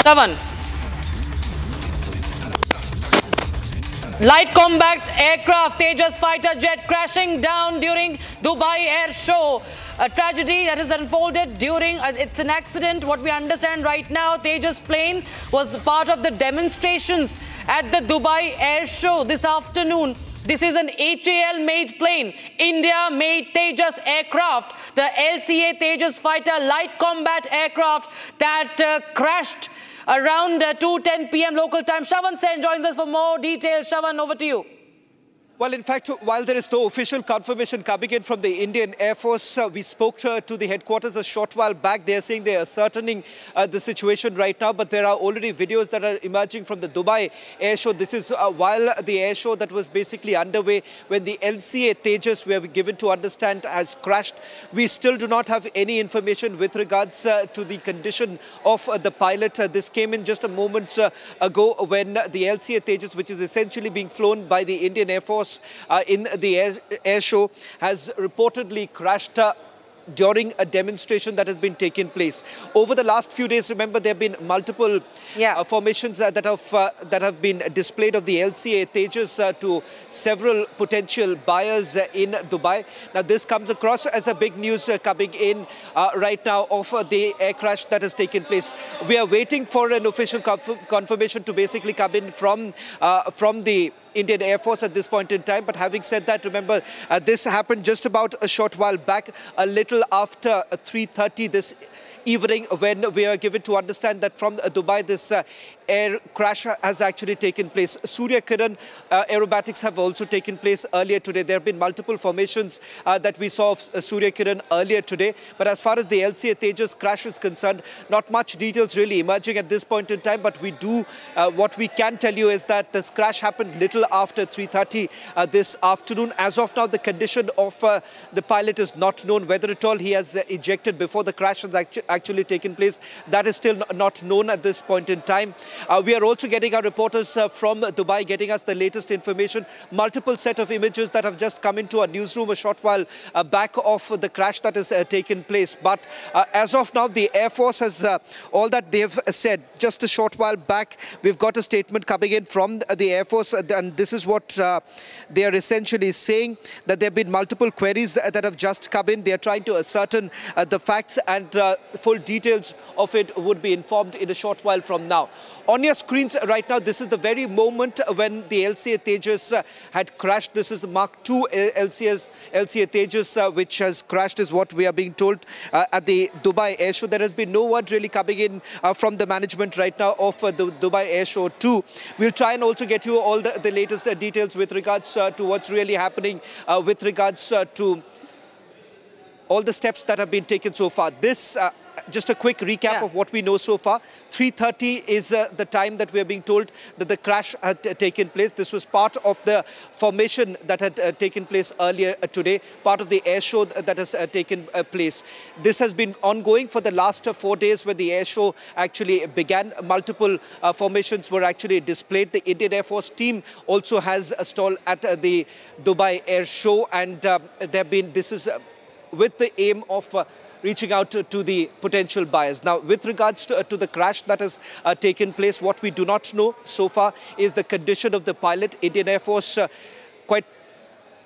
Shravan. Light combat aircraft Tejas fighter jet crashing down during Dubai air show. A tragedy that has unfolded during, it's an accident. What we understand right now, Tejas plane was part of the demonstrations at the Dubai air show this afternoon. This is an HAL made plane, India made Tejas aircraft, the LCA Tejas fighter light combat aircraft that crashed around 2:10 p.m. local time. Shravan Sen joins us for more details. Shravan, over to you. Well, in fact, while there is no official confirmation coming in from the Indian Air Force, we spoke to the headquarters a short while back. They're saying they're ascertaining the situation right now, but there are already videos that are emerging from the Dubai air show. This is while the air show that was basically underway when the LCA Tejas, we have given to understand, has crashed. We still do not have any information with regards to the condition of the pilot. This came in just a moment ago when the LCA Tejas, which is essentially being flown by the Indian Air Force in the air show, has reportedly crashed during a demonstration that has been taking place. Over the last few days, remember, there have been multiple formations that have been displayed of the LCA Tejas to several potential buyers in Dubai. Now, this comes across as a big news coming in right now of the air crash that has taken place. We are waiting for an official confirmation to basically come in from the Indian Air Force at this point in time. But having said that, remember, this happened just about a short while back, a little after 3:30 this evening, when we are given to understand that from Dubai this air crash has actually taken place. Surya Kiran aerobatics have also taken place earlier today. There have been multiple formations that we saw of Surya Kiran earlier today. But as far as the LCA Tejas crash is concerned, not much details really emerging at this point in time. But we do, what we can tell you is that this crash happened little after 3:30 this afternoon. As of now, the condition of the pilot is not known. Whether at all he has ejected before the crash has actually taken place, that is still not known at this point in time. We are also getting our reporters from Dubai getting us the latest information. Multiple set of images that have just come into our newsroom a short while back of the crash that has taken place. But as of now, the Air Force has all that they've said. Just a short while back, we've got a statement coming in from the Air Force, and this is what they are essentially saying, that there have been multiple queries that have just come in. They are trying to ascertain the facts, and full details of it would be informed in a short while from now. On your screens right now, this is the very moment when the LCA Tejas had crashed. This is the Mark II LCA Tejas which has crashed, is what we are being told at the Dubai Air Show. There has been no word really coming in from the management right now of the Dubai Air Show 2. We'll try and also get you all the latest details with regards to what's really happening with regards to all the steps that have been taken so far. This just a quick recap of what we know so far. 3:30 is the time that we are being told that the crash had taken place. This was part of the formation that had taken place earlier today, part of the air show that has taken place. This has been ongoing for the last 4 days when the air show actually began. Multiple formations were actually displayed. The Indian Air Force team also has a stall at the Dubai Air Show, and this is with the aim of reaching out to the potential buyers. Now, with regards to the crash that has taken place, what we do not know so far is the condition of the pilot. Indian Air Force quite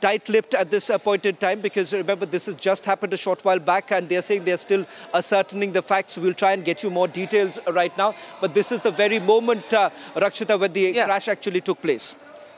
tight-lipped at this point in time, because remember, this has just happened a short while back, and they're saying they're still ascertaining the facts. We'll try and get you more details right now. But this is the very moment, Rakshita, when the crash actually took place.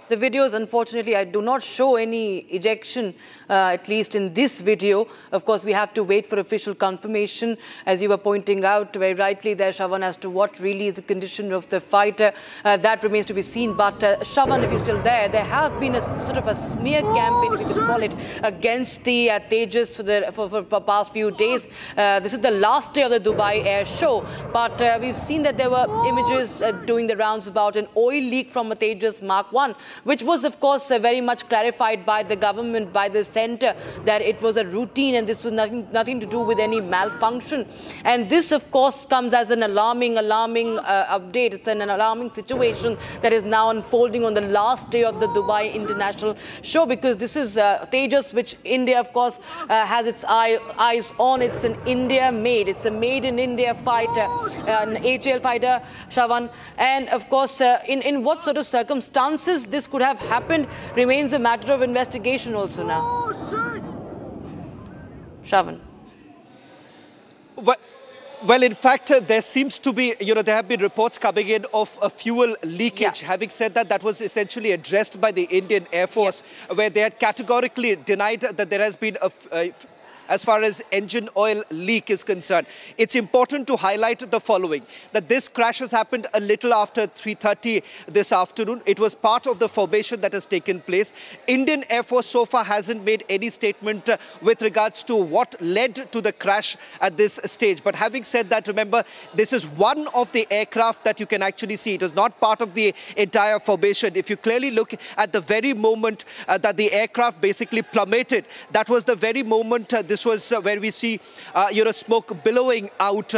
The videos, unfortunately, I do not show any ejection, at least in this video. Of course, we have to wait for official confirmation, as you were pointing out very rightly there, Shravan, as to what really is the condition of the fighter. That remains to be seen. But Shravan, if you're still there have been a sort of a smear campaign, if you could call it, against the Tejas for the past few days. This is the last day of the Dubai Air Show, but we've seen that there were images doing the rounds about an oil leak from a Tejas Mark I, which was, of course, very much clarified by the government, by the centre, that it was a routine and this was nothing to do with any malfunction. And this, of course, comes as an alarming update. It's an alarming situation that is now unfolding on the last day of the Dubai International Show, because this is Tejas, which India, of course, has its eyes on. It's an India-made. It's a made-in-India fighter, an HAL fighter, Shravan. And, of course, in what sort of circumstances this could have happened remains a matter of investigation also now. Shravan. Well, in fact, there seems to be, there have been reports coming in of a fuel leakage. Having said that, that was essentially addressed by the Indian Air Force, where they had categorically denied that there has been as far as engine oil leak is concerned. It's important to highlight the following, that this crash has happened a little after 3:30 this afternoon. It was part of the formation that has taken place. Indian Air Force so far hasn't made any statement with regards to what led to the crash at this stage. But having said that, remember, this is one of the aircraft that you can actually see. It is not part of the entire formation. If you clearly look at the very moment that the aircraft basically plummeted, that was the very moment this was where we see, smoke billowing out.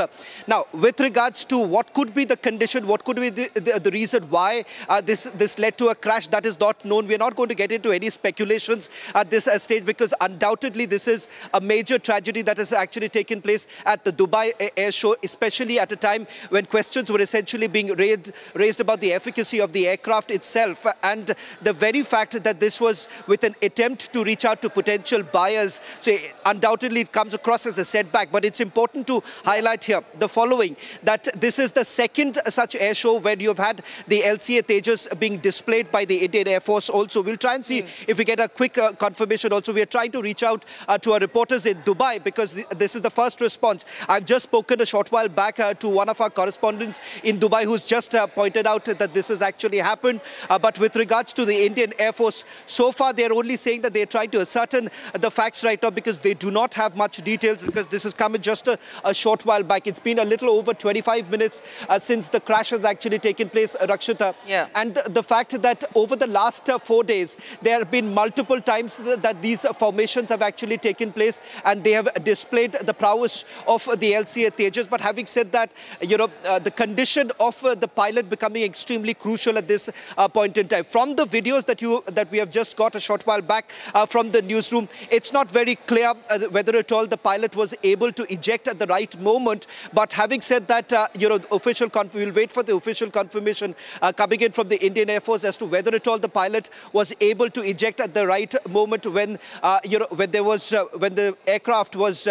Now, with regards to what could be the condition, what could be the reason why this led to a crash, that is not known. We are not going to get into any speculations at this stage, because undoubtedly this is a major tragedy that has actually taken place at the Dubai Air Show, especially at a time when questions were essentially being raised about the efficacy of the aircraft itself, and the very fact that this was with an attempt to reach out to potential buyers. So undoubtedly it comes across as a setback, but it's important to highlight here the following, that this is the second such air show where you've had the LCA Tejas being displayed by the Indian Air Force also. We'll try and see if we get a quick confirmation also. We are trying to reach out to our reporters in Dubai, because this is the first response. I've just spoken a short while back to one of our correspondents in Dubai who's just pointed out that this has actually happened. But with regards to the Indian Air Force, so far they're only saying that they're trying to ascertain the facts right now, because they do not have much details, because this has come in just a short while back. It's been a little over 25 minutes since the crash has actually taken place, Rakshita. Yeah. And the fact that over the last 4 days, there have been multiple times that these formations have actually taken place, and they have displayed the prowess of the LCA Tejas. But having said that, the condition of the pilot becoming extremely crucial at this point in time. From the videos that we have just got a short while back from the newsroom, it's not very clear whether at all the pilot was able to eject at the right moment. But having said that, we'll wait for the official confirmation coming in from the Indian Air Force as to whether at all the pilot was able to eject at the right moment when the aircraft was,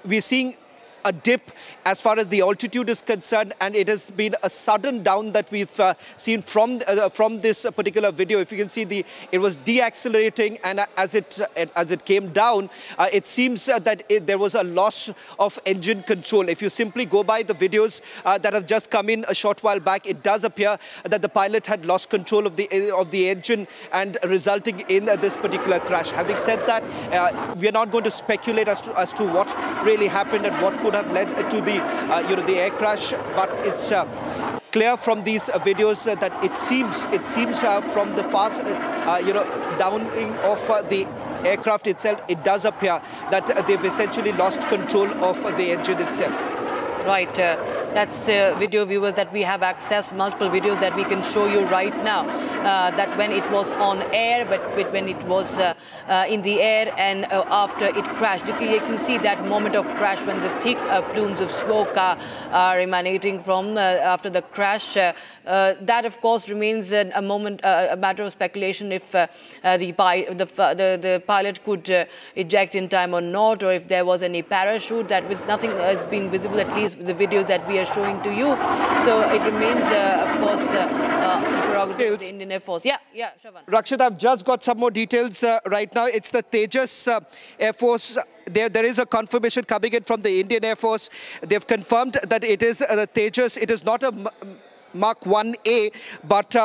we're seeing a dip as far as the altitude is concerned, and it has been a sudden down that we've seen from this particular video. If you can see, it was deaccelerating, and as it came down, it seems that there was a loss of engine control. If you simply go by the videos that have just come in a short while back, it does appear that the pilot had lost control of the engine, and resulting in this particular crash. Having said that, we are not going to speculate as to what really happened and what could have led to the air crash, but it's clear from these videos that it seems from the fast downing of the aircraft itself, it does appear that they've essentially lost control of the engine itself. Right, that's video viewers that we have accessed, multiple videos that we can show you right now, that when it was on air, but when it was in the air and after it crashed. You can see that moment of crash when the thick plumes of smoke are emanating from after the crash. That, of course, remains a matter of speculation if the pilot could eject in time or not, or if there was any parachute. That was nothing has been visible, at least the videos that we are showing to you. So it remains, of course, the prerogative of the Indian Air Force. Yeah, Shravan. Rakshit, I've just got some more details right now. It's the Tejas Air Force. There is a confirmation coming in from the Indian Air Force. They've confirmed that it is the Tejas. It is not a Mark 1A, but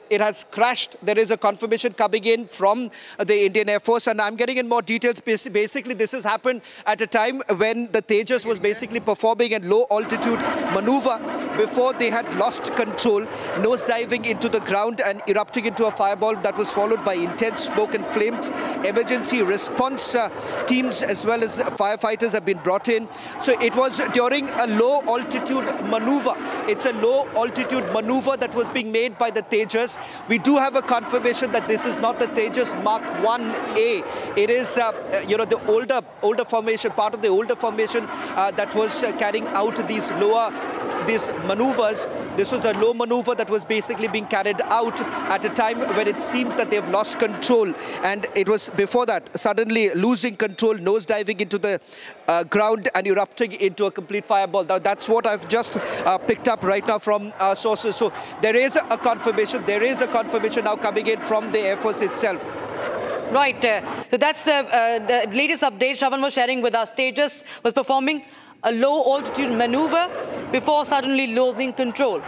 it has crashed. There is a confirmation coming in from the Indian Air Force, and I'm getting in more details. Basically, this has happened at a time when the Tejas was basically performing a low-altitude maneuver before they had lost control, nosediving into the ground and erupting into a fireball that was followed by intense smoke and flames. Emergency response teams as well as firefighters have been brought in. So it was during a low-altitude maneuver. It's a low-altitude maneuver that was being made by the Tejas. We do have a confirmation that this is not the Tejas Mark 1A. It is, the older formation, part of the older formation that was carrying out these maneuvers. This was the low maneuver that was basically being carried out at a time when it seems that they've lost control. And it was before that, suddenly losing control, nosediving into the ground and erupting into a complete fireball. Now, that's what I've just picked up right now from sources. So there is a confirmation. There is a confirmation now coming in from the Air Force itself. Right. So that's the latest update Shravan was sharing with us. Tejas was performing a low-altitude maneuver before suddenly losing control.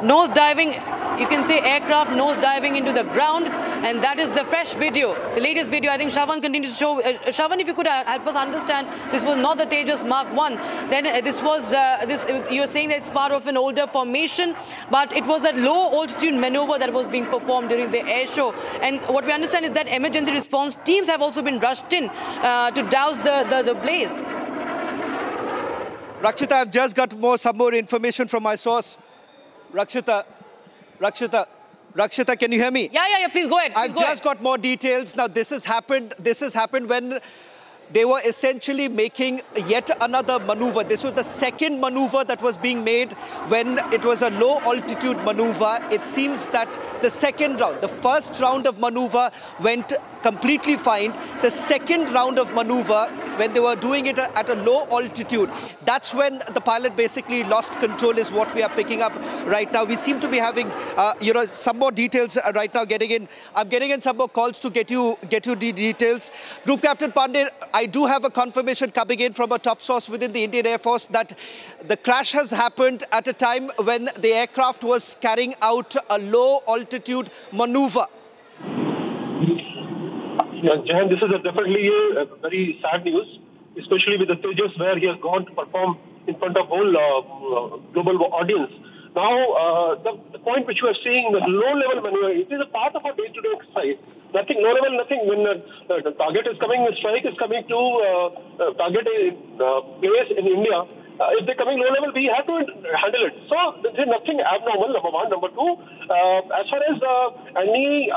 Nose diving You can see aircraft nose diving into the ground, and that is the fresh video, the latest video. I think Shravan continues to show. Shravan, if you could help us understand, this was not the Tejas Mark 1. Then this was, you're saying that it's part of an older formation, but it was a low altitude maneuver that was being performed during the air show. And what we understand is that emergency response teams have also been rushed in to douse the blaze. Rakshita, I've just got some more information from my source. Rakshita, can you hear me? Yeah, please go ahead. I've just got more details. Now, this has happened when they were essentially making yet another maneuver. This was the second maneuver that was being made when it was a low altitude maneuver. It seems that the second round, the first round of maneuver went completely fine. The second round of maneuver, when they were doing it at a low altitude, that's when the pilot basically lost control, is what we are picking up right now. We seem to be having, some more details right now getting in. I'm getting in some more calls to get you the details. Group Captain Pandey, I do have a confirmation coming in from a top source within the Indian Air Force that the crash has happened at a time when the aircraft was carrying out a low altitude maneuver. Yeah, Jahan, this is definitely a very sad news, especially with the Tejas where he has gone to perform in front of whole global audience. Now, the point which you are seeing, the low-level maneuver, it is a part of our day-to-day exercise. Nothing, low-level, nothing. When the target is coming, the strike is coming to target a place in India. If they're coming low-level, we have to handle it. So, there is nothing abnormal, number one. Number two, as far as any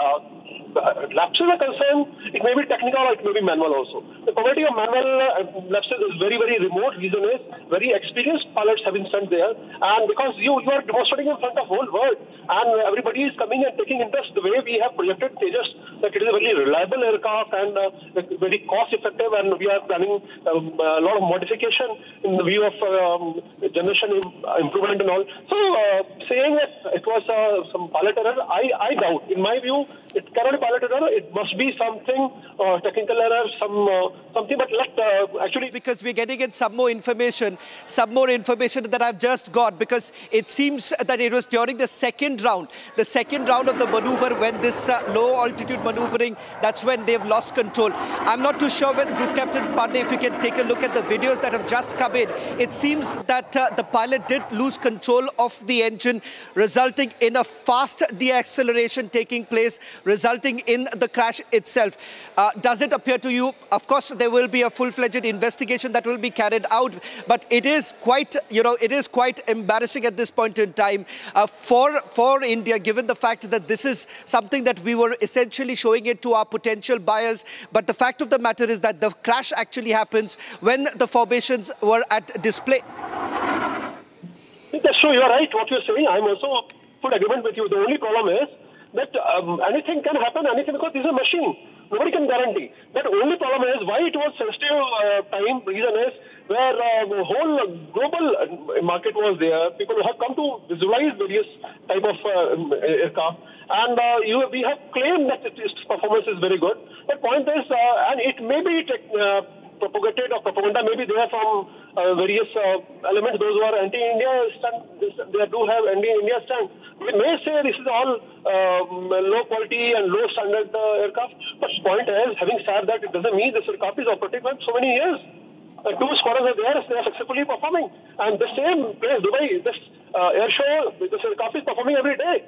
lapses are concerned, it may be technical or it may be manual also. The probability of manual lapses is very, very remote. Reason is very experienced pilots have been sent there, and because you are demonstrating in front of the whole world, and everybody is coming and taking interest the way we have projected Tejas, that it is a very reliable aircraft and very cost-effective, and we are planning a lot of modification in the view of generation improvement and all. So, saying that it was some pilot error, I doubt. In my view, it cannot be pilot error. It must be something technical error, something. But actually, because we're getting in some more information that I've just got, because it seems that it was during the second round of the maneuver when this low altitude maneuvering, that's when they've lost control. I'm not too sure when Group Captain Pandey, if you can take a look at the videos that have just come in. It seems that the pilot did lose control of the engine, resulting in a fast deacceleration taking place, resulting in the crash itself. Does it appear to you? Of course, there will be a full-fledged investigation that will be carried out, but it is quite, it is quite embarrassing at this point in time for India, given the fact that this is something that we were essentially showing it to our potential buyers. But the fact of the matter is that the crash actually happens when the formations were at display. That's true. You are right. What you're saying, I'm also full agreement with you. The only problem is that anything can happen, because this is a machine. Nobody can guarantee. But the only problem is why it was sensitive time. Reason is where the whole global market was there. People have come to visualize various type of aircraft, and we have claimed that its performance is very good. But point is, and it may be propagated or propaganda may be there from various elements, those who are anti-India stand, they do have anti-India stand. We may say this is all low quality and low standard aircraft, but point is, having said that, it doesn't mean this aircraft is operating for so many years. Two squadrons are there, they are successfully performing. And the same place, Dubai, this air show, this aircraft is performing every day.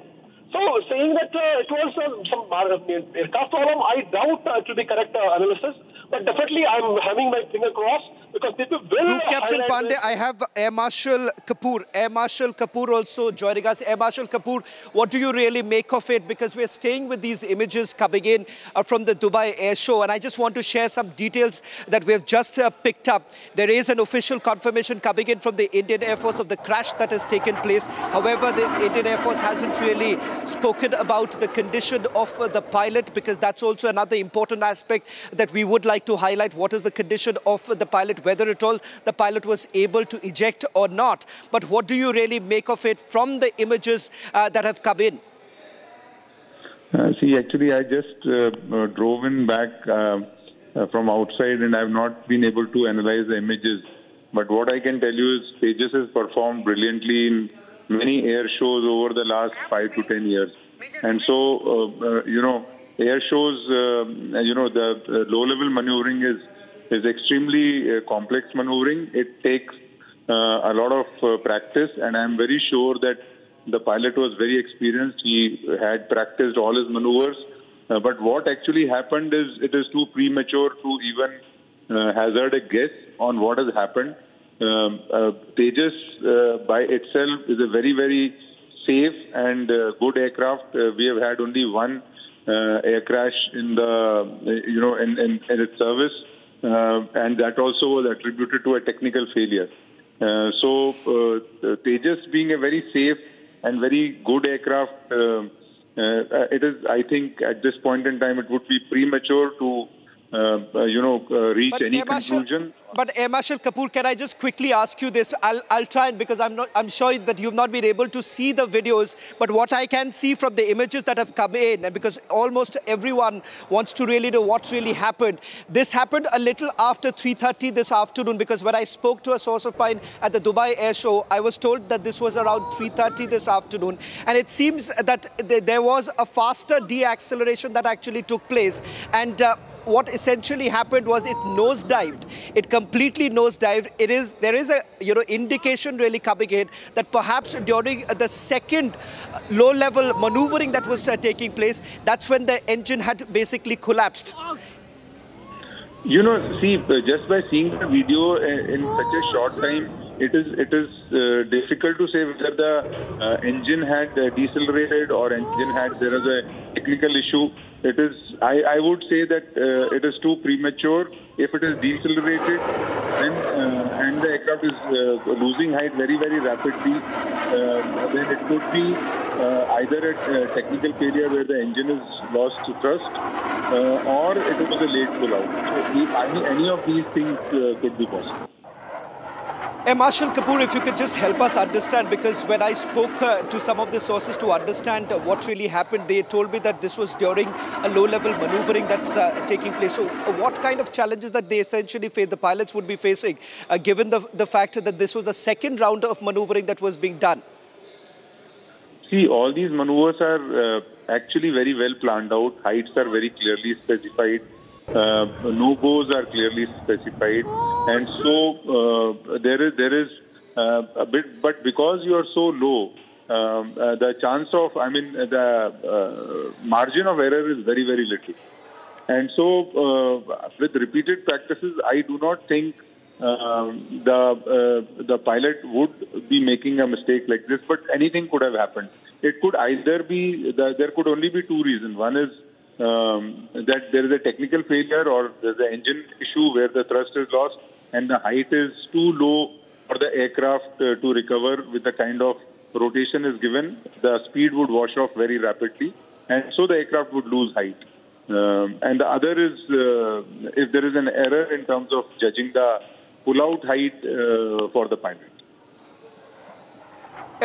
So, saying that it was some aircraft problem, I doubt it will be correct analysis. But definitely, I'm having my finger crossed, because people will. Group Captain Pandey, I have Air Marshal Kapoor. Air Marshal Kapoor also joining us. Air Marshal Kapoor, what do you really make of it? Because we're staying with these images coming in from the Dubai Air Show, and I just want to share some details that we've just picked up. There is an official confirmation coming in from the Indian Air Force of the crash that has taken place. However, the Indian Air Force hasn't really spoken about the condition of the pilot, because that's also another important aspect that we would like to highlight. What is the condition of the pilot, whether at all the pilot was able to eject or not. But what do you really make of it from the images that have come in? See, actually, I just drove in back from outside, and I've not been able to analyze the images. But what I can tell you is Tejas has performed brilliantly in many air shows over the last 5 to 10 years. And so, air shows, the low-level maneuvering is extremely complex maneuvering. It takes a lot of practice, and I'm very sure that the pilot was very experienced. He had practiced all his maneuvers. But what actually happened is it is too premature to even hazard a guess on what has happened. Tejas by itself is a very, very safe and good aircraft. We have had only one air crash in in its service, and that also was attributed to a technical failure. So Tejas being a very safe and very good aircraft, it is, I think, at this point in time, it would be premature to reach any conclusion. But Marshal Kapoor, can I just quickly ask you this? I'll try, and because I'm sure that you've not been able to see the videos, but what I can see from the images that have come in, and because almost everyone wants to really know what really happened. This happened a little after 3:30 this afternoon, because when I spoke to a source of mine at the Dubai Air Show, I was told that this was around 3:30 this afternoon, and it seems that there was a faster deacceleration that actually took place, and what essentially happened was it nosedived. It completely nosedived. There is a indication really coming in that perhaps during the second low-level maneuvering that was taking place, that's when the engine had basically collapsed. See, just by seeing the video in such a short time, it is difficult to say whether the engine had decelerated or there is a technical issue. I would say that it is too premature. If it is decelerated, then and the aircraft is losing height very, very rapidly, then it could be either a technical failure where the engine is lost thrust, or it was a late pull-out. So any of these things could be possible. Marshal Kapoor, if you could just help us understand, because when I spoke to some of the sources to understand what really happened, they told me that this was during a low-level maneuvering that's taking place. So what kind of challenges that they essentially face, the pilots would be facing, given the fact that this was the second round of maneuvering that was being done? See, all these maneuvers are actually very well planned out. Heights are very clearly specified. No-goes are clearly specified, and so there is a bit, but because you are so low, the chance of, the margin of error is very, very little. And so with repeated practices, I do not think the pilot would be making a mistake like this, but anything could have happened. It could either be, there could only be two reasons. One is that there is a technical failure, or there's an engine issue where the thrust is lost and the height is too low for the aircraft to recover with the kind of rotation is given. The speed would wash off very rapidly, and so the aircraft would lose height. And the other is if there is an error in terms of judging the pull-out height for the pilot.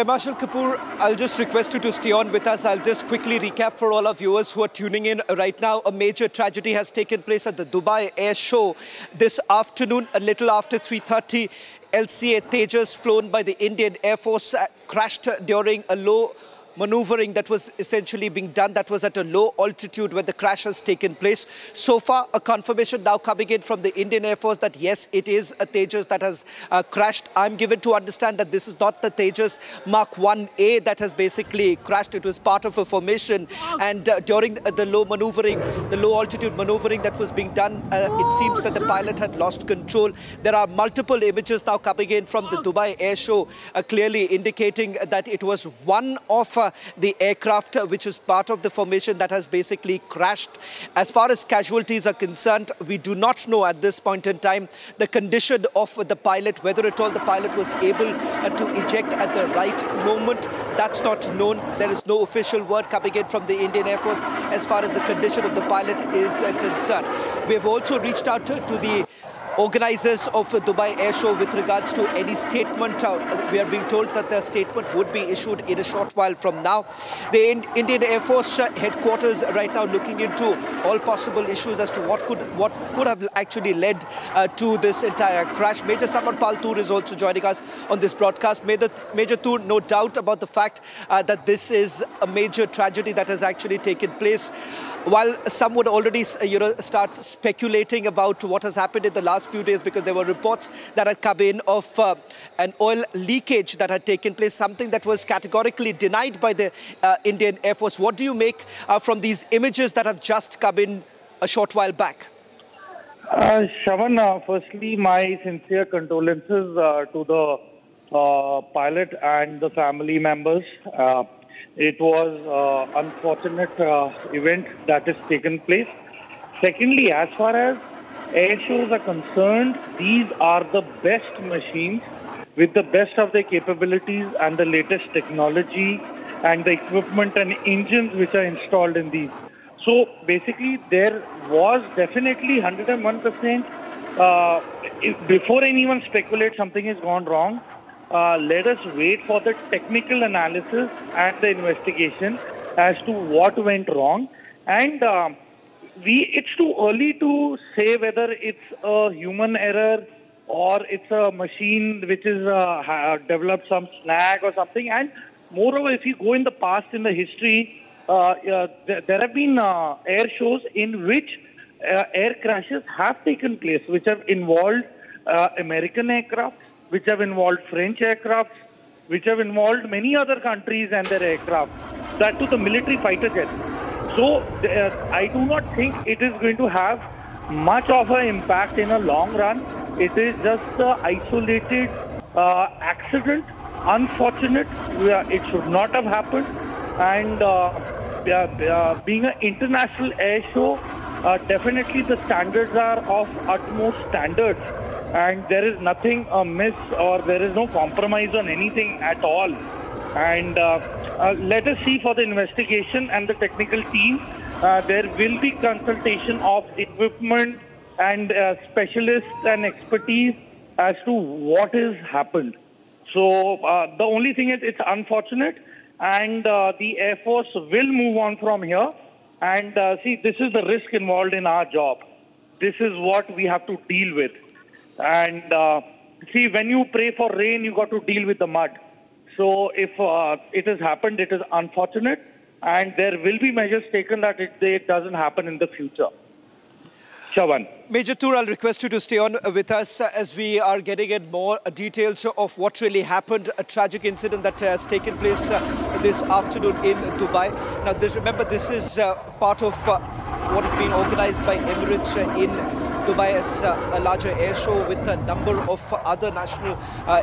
Marshal Kapoor, I'll just request you to stay on with us. I'll just quickly recap for all our viewers who are tuning in right now. A major tragedy has taken place at the Dubai Air Show this afternoon, a little after 3:30. LCA Tejas, flown by the Indian Air Force, crashed during a low maneuvering that was essentially being done. That was at a low altitude where the crash has taken place. So far, a confirmation now coming in from the Indian Air Force that yes, it is a Tejas that has crashed. I'm given to understand that this is not the Tejas Mark 1A that has basically crashed. It was part of a formation, and during the low maneuvering, the low altitude maneuvering that was being done, it seems that the pilot had lost control. There are multiple images now coming in from the Dubai Air Show, clearly indicating that it was one of the aircraft which is part of the formation that has basically crashed. As far as casualties are concerned, we do not know at this point in time the condition of the pilot, whether at all the pilot was able to eject at the right moment. That's not known. There is no official word coming in from the Indian Air Force as far as the condition of the pilot is concerned. We have also reached out to the organizers of Dubai Air Show with regards to any statement. We are being told that the statement would be issued in a short while from now. The Indian Air Force headquarters right now looking into all possible issues as to what could have actually led to this entire crash. Major Samarpal Toor is also joining us on this broadcast. Major Toor, no doubt about the fact that this is a major tragedy that has actually taken place. While some would already, start speculating about what has happened in the last few days, because there were reports that had come in of an oil leakage that had taken place, something that was categorically denied by the Indian Air Force. What do you make from these images that have just come in a short while back? Shravan, firstly, my sincere condolences to the pilot and the family members. It was an unfortunate event that has taken place. Secondly, as far as air shows are concerned, these are the best machines with the best of their capabilities and the latest technology and the equipment and engines which are installed in these. So basically, there was definitely 101%. Before anyone speculates something has gone wrong, let us wait for the technical analysis and the investigation as to what went wrong. And it's too early to say whether it's a human error or it's a machine which is developed some snag or something. And moreover, if you go in the past, in the history, there have been air shows in which air crashes have taken place, which have involved American aircraft, which have involved French aircraft, which have involved many other countries and their aircraft, that to the military fighter jets. So I do not think it is going to have much of an impact in a long run. It is just an isolated accident, unfortunate. It should not have happened. And being an international air show, definitely the standards are of utmost standards. And there is nothing amiss or there is no compromise on anything at all. And let us see for the investigation and the technical team. There will be consultation of equipment and specialists and expertise as to what has happened. So the only thing is it's unfortunate, and the Air Force will move on from here. And see, this is the risk involved in our job. This is what we have to deal with. And see, when you pray for rain, you got to deal with the mud. So if it has happened, it is unfortunate, and there will be measures taken that it doesn't happen in the future. Shravan. Major Toor, I'll request you to stay on with us as we are getting in more details of what really happened, a tragic incident that has taken place this afternoon in Dubai. Now, remember, this is part of what is being organized by Emirates in Dubai as a larger air show with a number of other national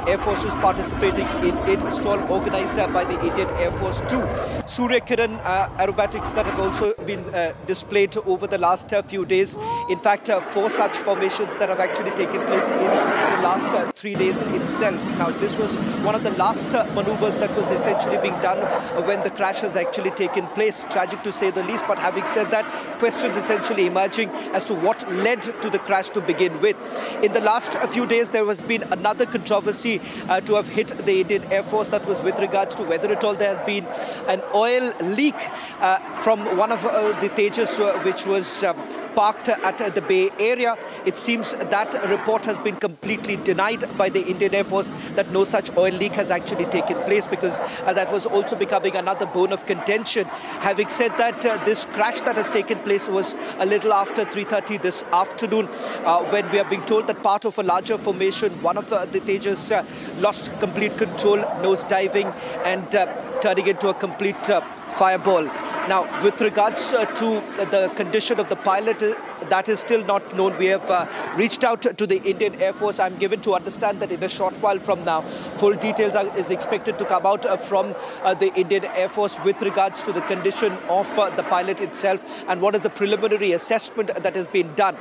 air forces participating in it. A stall organized by the Indian Air Force too. Surya Kiran aerobatics that have also been displayed over the last few days. In fact, 4 such formations that have actually taken place in the last 3 days itself. Now, this was one of the last maneuvers that was essentially being done when the crash has actually taken place. Tragic to say the least, but having said that, questions essentially emerging as to what led to the crash to begin with. In the last few days, there has been another controversy to have hit the Indian Air Force. That was with regards to whether at all there has been an oil leak from one of the Tejas which was parked at the Bay Area. It seems that report has been completely denied by the Indian Air Force, that no such oil leak has actually taken place, because that was also becoming another bone of contention. Having said that, this crash that has taken place was a little after 3:30 this afternoon, when we are being told that part of a larger formation, one of the Tejas lost complete control, nose diving and turning into a complete fireball. Now, with regards to the condition of the pilot, that is still not known. We have reached out to the Indian Air Force. I'm given to understand that in a short while from now, full details is expected to come out from the Indian Air Force with regards to the condition of the pilot itself and what is the preliminary assessment that has been done.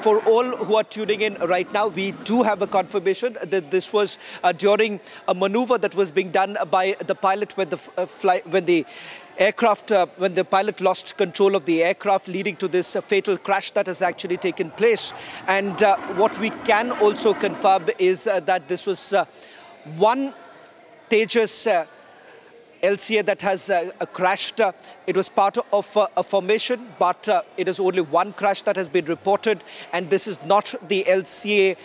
For all who are tuning in right now, we do have a confirmation that this was during a maneuver that was being done by the pilot when the pilot lost control of the aircraft, leading to this fatal crash that has actually taken place. And what we can also confirm is that this was one Tejas LCA that has crashed. It was part of a formation, but it is only one crash that has been reported. And this is not the LCA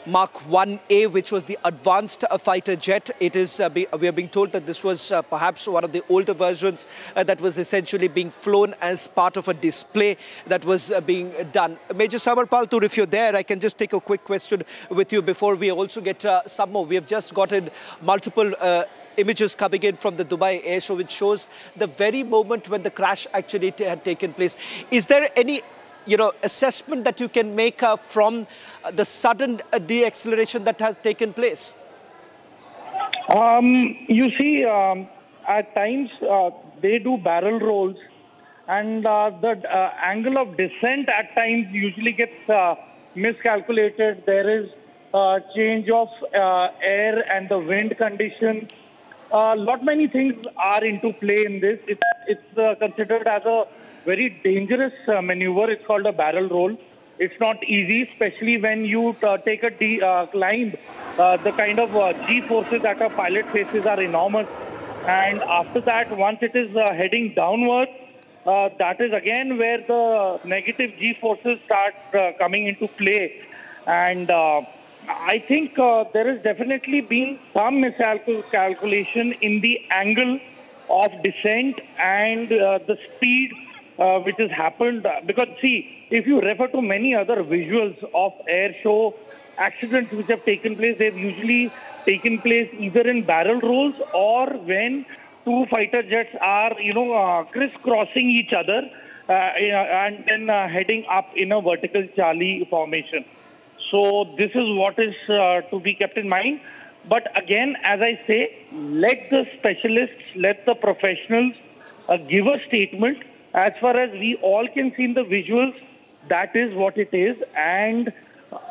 Mark 1A, which was the advanced fighter jet. It is, we are being told that this was perhaps one of the older versions that was essentially being flown as part of a display that was being done. Major Samarpal, if you're there, I can just take a quick question with you before we also get some more. We have just gotten multiple images coming in from the Dubai Air Show, which shows the very moment when the crash actually had taken place. Is there any assessment that you can make from the sudden deacceleration that has taken place? You see, at times they do barrel rolls, and the angle of descent at times usually gets miscalculated. There is change of air and the wind conditions. Many things are into play in this. It's considered as a very dangerous maneuver. It's called a barrel roll. It's not easy, especially when you take a climb. The kind of G-forces that a pilot faces are enormous. And after that, once it is heading downward, that is again where the negative G-forces start coming into play. And I think there has definitely been some miscalculation in the angle of descent and the speed which has happened. Because see, if you refer to many other visuals of air show accidents which have taken place, they've usually taken place either in barrel rolls or when two fighter jets are, crisscrossing each other and then heading up in a vertical Charlie formation. So this is what is to be kept in mind. But again, as I say, let the specialists, let the professionals give a statement. As far as we all can see in the visuals, that is what it is. And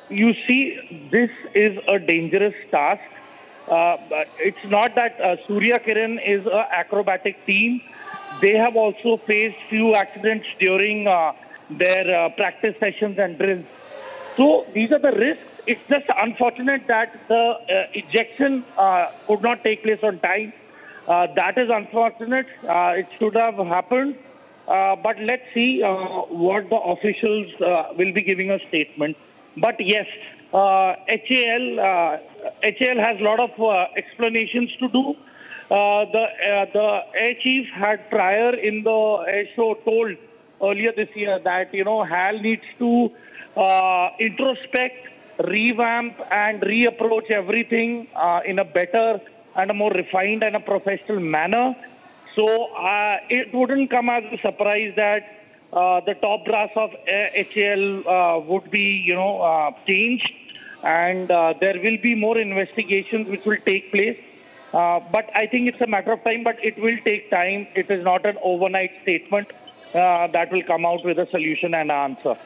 you see, this is a dangerous task. It's not that Surya Kiran is an acrobatic team. They have also faced few accidents during their practice sessions and drills. So these are the risks. It's just unfortunate that the ejection could not take place on time. That is unfortunate. It should have happened. But let's see what the officials will be giving a statement. But yes, HAL has a lot of explanations to do. The air chief had prior in the air show told earlier this year that, HAL needs to introspect, revamp and reapproach everything in a better and a more refined and a professional manner. So it wouldn't come as a surprise that the top brass of HAL would be, changed, and there will be more investigations which will take place. But I think it's a matter of time, but it will take time. It is not an overnight statement that will come out with a solution and answer.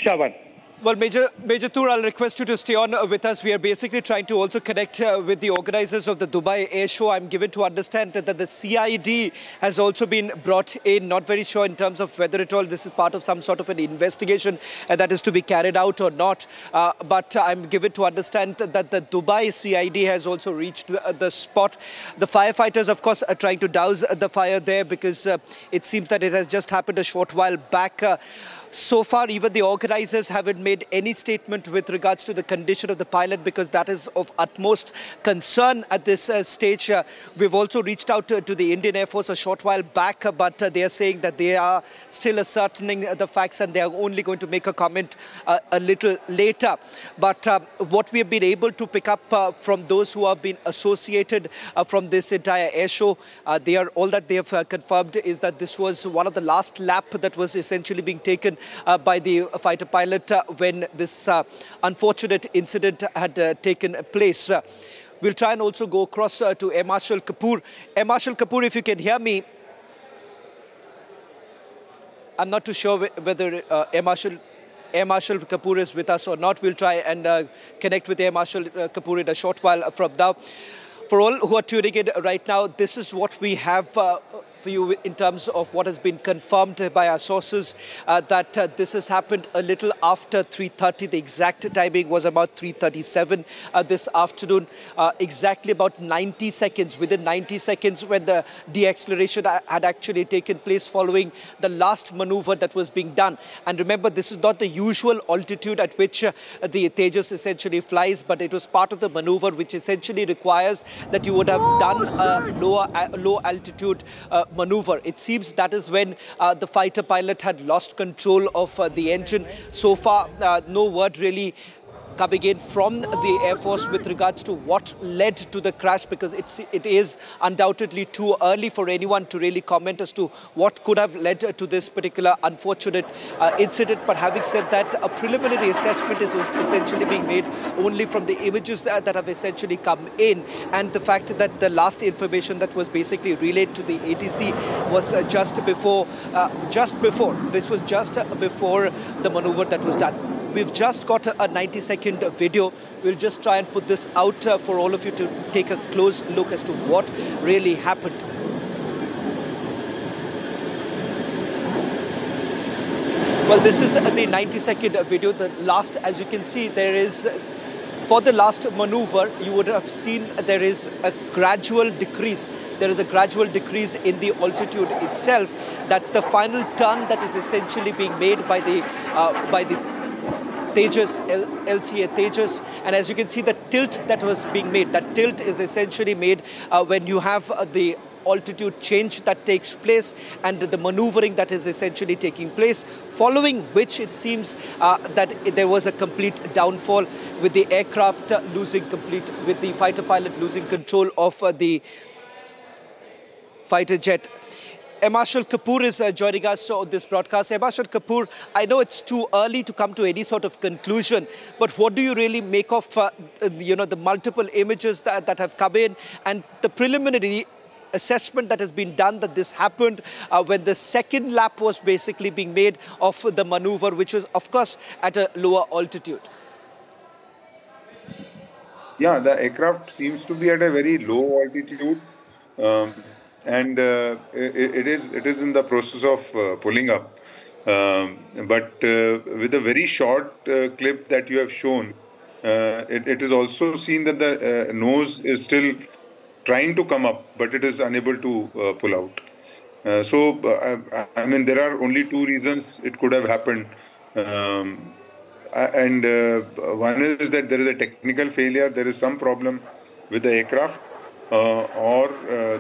Shaban. Well, Major Tur, I'll request you to stay on with us. We are basically trying to also connect with the organizers of the Dubai Air Show. I'm given to understand that the CID has also been brought in. Not very sure in terms of whether at all this is part of some sort of an investigation that is to be carried out or not. But I'm given to understand that the Dubai CID has also reached the spot. The firefighters, of course, are trying to douse the fire there because it seems that it has just happened a short while back. So far, even the organizers haven't made any statement with regards to the condition of the pilot because that is of utmost concern at this stage. We've also reached out to the Indian Air Force a short while back, but they are saying that they are still ascertaining the facts and they are only going to make a comment a little later. But what we have been able to pick up from those who have been associated from this entire air show, all that they have confirmed is that this was one of the last lap that was essentially being taken by the fighter pilot when this unfortunate incident had taken place. We'll try and also go across to Air Marshal Kapoor. Air Marshal Kapoor, if you can hear me. I'm not too sure whether Air Marshal Kapoor is with us or not. We'll try and connect with Air Marshal Kapoor in a short while from now. For all who are tuning in right now, this is what we have for you in terms of what has been confirmed by our sources, that this has happened a little after 3:30. The exact timing was about 3:37 this afternoon. Exactly about 90 seconds, within 90 seconds when the deacceleration had actually taken place following the last maneuver that was being done. And remember, this is not the usual altitude at which the Tejas essentially flies, but it was part of the maneuver which essentially requires that you would have done a low altitude maneuver. It seems that is when the fighter pilot had lost control of the engine. So far, no word really coming in from the Air Force with regards to what led to the crash, because it is undoubtedly too early for anyone to really comment as to what could have led to this particular unfortunate incident. But having said that, a preliminary assessment is essentially being made only from the images that have essentially come in, and the fact that the last information that was basically relayed to the ATC was just before the maneuver that was done. We've just got a 90-second video. We'll just try and put this out for all of you to take a close look as to what really happened. Well, this is the 90-second video. The last, as you can see, there is, for the last maneuver, you would have seen there is a gradual decrease. There is a gradual decrease in the altitude itself. That's the final turn that is essentially being made by the Tejas, LCA Tejas. And as you can see, the tilt that was being made, that tilt is essentially made when you have the altitude change that takes place and the maneuvering that is essentially taking place, following which it seems that there was a complete downfall with the aircraft with the fighter pilot losing control of the fighter jet. Marshal Kapoor is joining us on this broadcast. Marshal Kapoor, I know it's too early to come to any sort of conclusion, but what do you really make of the multiple images that have come in and the preliminary assessment that has been done that this happened when the second lap was basically being made of the maneuver, which was, of course, at a lower altitude? Yeah, the aircraft seems to be at a very low altitude. And it is in the process of pulling up. But with a very short clip that you have shown, it is also seen that the nose is still trying to come up, but it is unable to pull out. I mean, there are only two reasons it could have happened. One is that there is a technical failure, there is some problem with the aircraft, or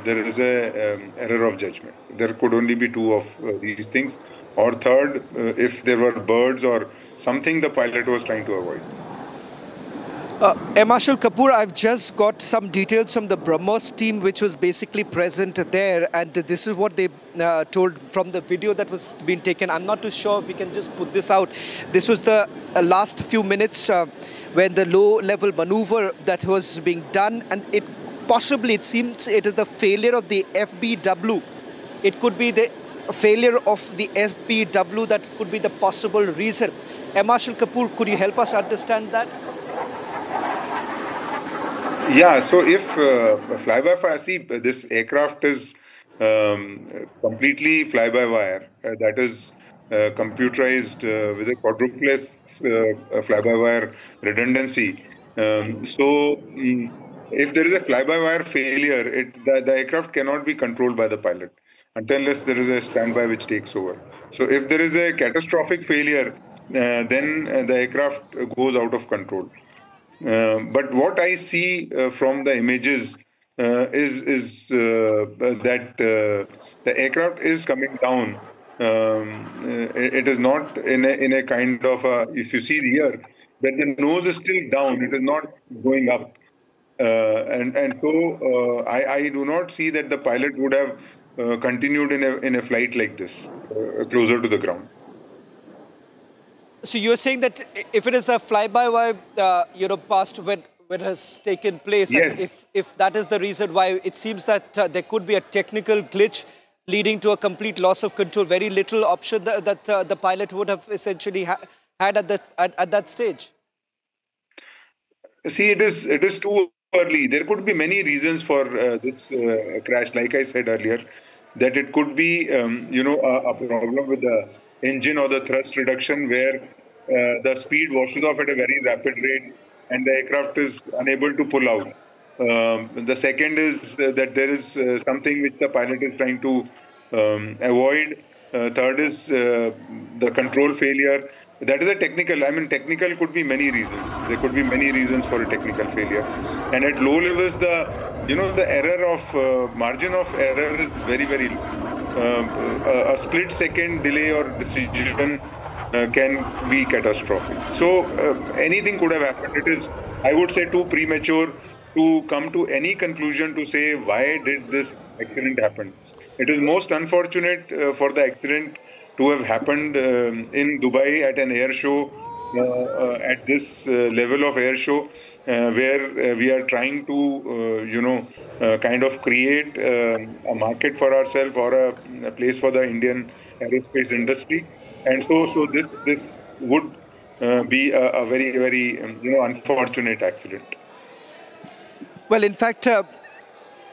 there is a error of judgment. There could only be two of these things. Or third, if there were birds or something the pilot was trying to avoid. Marshal Kapoor, I've just got some details from the BrahMos team which was basically present there, and this is what they told from the video that was being taken. I'm not too sure if we can just put this out. This was the last few minutes when the low-level maneuver that was being done, and it seems it is the failure of the FBW. It could be the failure of the FBW that could be the possible reason. Marshal Kapoor, could you help us understand that? Yeah, so if fly-by-wire, see, this aircraft is completely fly-by-wire. That is computerized with a quadrupless fly-by-wire redundancy. If there is a fly-by-wire failure, the aircraft cannot be controlled by the pilot unless there is a standby which takes over. So if there is a catastrophic failure, then the aircraft goes out of control. But what I see from the images is that the aircraft is coming down. It is not in a kind of if you see here, that the nose is still down. It is not going up. I do not see that the pilot would have continued in a flight like this, closer to the ground. So you're saying that if it is a fly-by-wire, past when has taken place, yes. And if that is the reason why it seems that there could be a technical glitch leading to a complete loss of control, very little option that the pilot would have essentially had at that stage. See, it is too early. There could be many reasons for this crash. Like I said earlier, that it could be, a problem with the engine or the thrust reduction where the speed washes off at a very rapid rate and the aircraft is unable to pull out. The second is that there is something which the pilot is trying to avoid. Third is the control failure. That is a technical. Technical could be many reasons. There could be many reasons for a technical failure. And at low levels, the error of margin of error is very, very low. A split second delay or decision can be catastrophic. So anything could have happened. It is, I would say, too premature to come to any conclusion to say why did this accident happen. It is most unfortunate for the accident to have happened in Dubai at an air show, at this level of air show, where we are trying to, kind of create a market for ourselves or a place for the Indian aerospace industry. And so this would be a very, very, unfortunate accident. Well, in fact,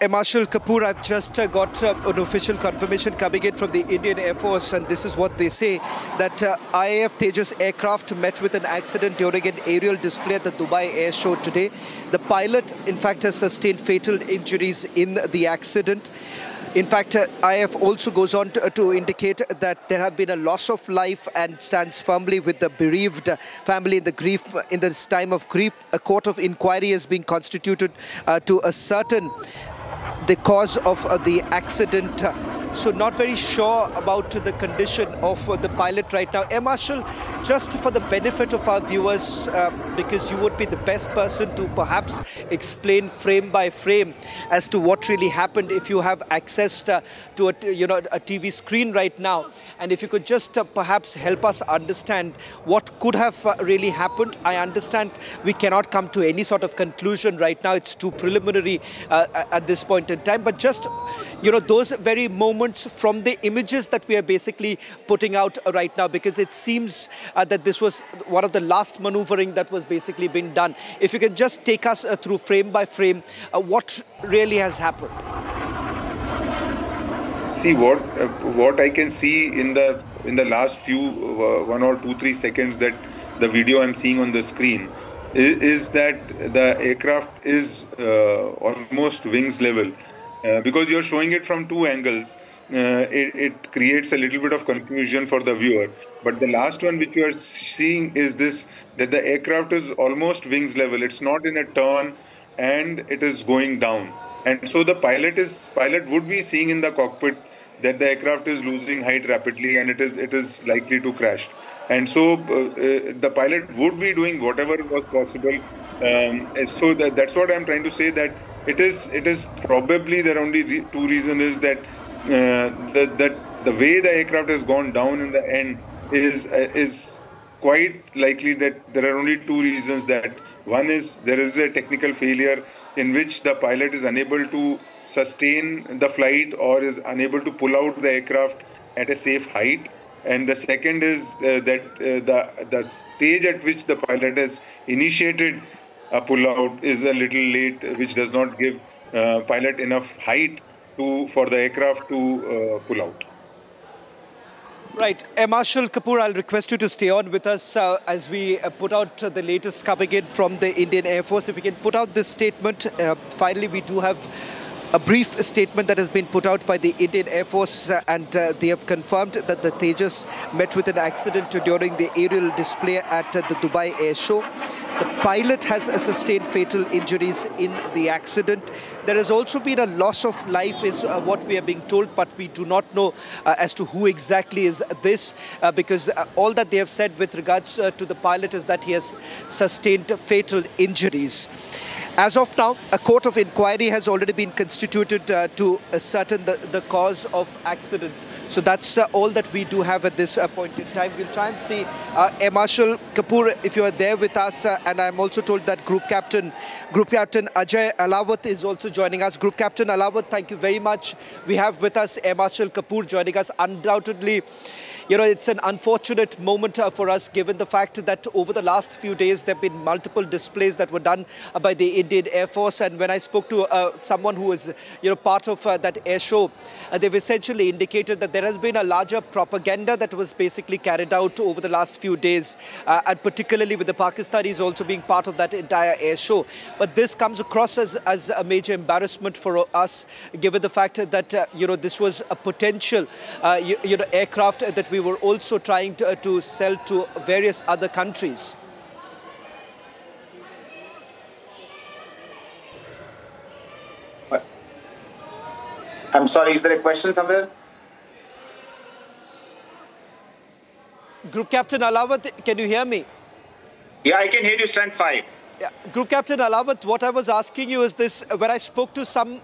Marshal Kapoor, I've just got an official confirmation coming in from the Indian Air Force, and this is what they say, that IAF Tejas aircraft met with an accident during an aerial display at the Dubai Air Show today. The pilot, in fact, has sustained fatal injuries in the accident. In fact, IAF also goes on to indicate that there have been a loss of life and stands firmly with the bereaved family in the grief. In this time of grief, a court of inquiry is being constituted to ascertain the cause of the accident. So not very sure about the condition of the pilot right now. Marshal, just for the benefit of our viewers, because you would be the best person to perhaps explain frame by frame as to what really happened, if you have access to a TV screen right now, and if you could just perhaps help us understand what could have really happened. I understand we cannot come to any sort of conclusion right now. It's too preliminary at this point in time, but just those very moments from the images that we are basically putting out right now, because it seems that this was one of the last maneuvering that was basically being done. If you can just take us through frame by frame what really has happened. See, what I can see in the last few 1 or 2, 3 seconds that the video I'm seeing on the screen is that the aircraft is almost wings level. Because you're showing it from two angles, it creates a little bit of confusion for the viewer. But the last one which you are seeing is this, that the aircraft is almost wings level. It's not in a turn and it is going down. And so the pilot would be seeing in the cockpit that the aircraft is losing height rapidly and it is likely to crash. And so the pilot would be doing whatever was possible. So that's what I'm trying to say, that it is probably there are only two reasons, is that the way the aircraft has gone down in the end is quite likely that there are only two reasons. That one is there is a technical failure in which the pilot is unable to sustain the flight or is unable to pull out the aircraft at a safe height. And the second is that the stage at which the pilot has initiated a pull-out is a little late, which does not give pilot enough height for the aircraft to pull out. Right. Marshal Kapoor, I'll request you to stay on with us as we put out the latest coming in from the Indian Air Force. If we can put out this statement. Finally, we do have a brief statement that has been put out by the Indian Air Force, and they have confirmed that the Tejas met with an accident during the aerial display at the Dubai Air Show. The pilot has sustained fatal injuries in the accident. There has also been a loss of life is what we are being told, but we do not know as to who exactly is this, because all that they have said with regards to the pilot is that he has sustained fatal injuries. As of now, a court of inquiry has already been constituted to ascertain the cause of accident. So that's all that we do have at this point in time. We'll try and see Marshal Kapoor, if you are there with us, and I'm also told that Group Captain Ajay Alawat is also joining us. Group Captain Alawat, thank you very much. We have with us Marshal Kapoor joining us. Undoubtedly, it's an unfortunate moment for us, given the fact that over the last few days there have been multiple displays that were done by the Indian Air Force. And when I spoke to someone who is part of that air show, they've essentially indicated that there has been a larger propaganda that was basically carried out over the last few days, and particularly with the Pakistanis also being part of that entire air show. But this comes across as a major embarrassment for us, given the fact that this was a potential aircraft that we were also trying to sell to various other countries. I'm sorry, is there a question somewhere? Group Captain Alawat, can you hear me? Yeah, I can hear you, stand 5. Yeah. Group Captain Alawat, what I was asking you is this: when I spoke to some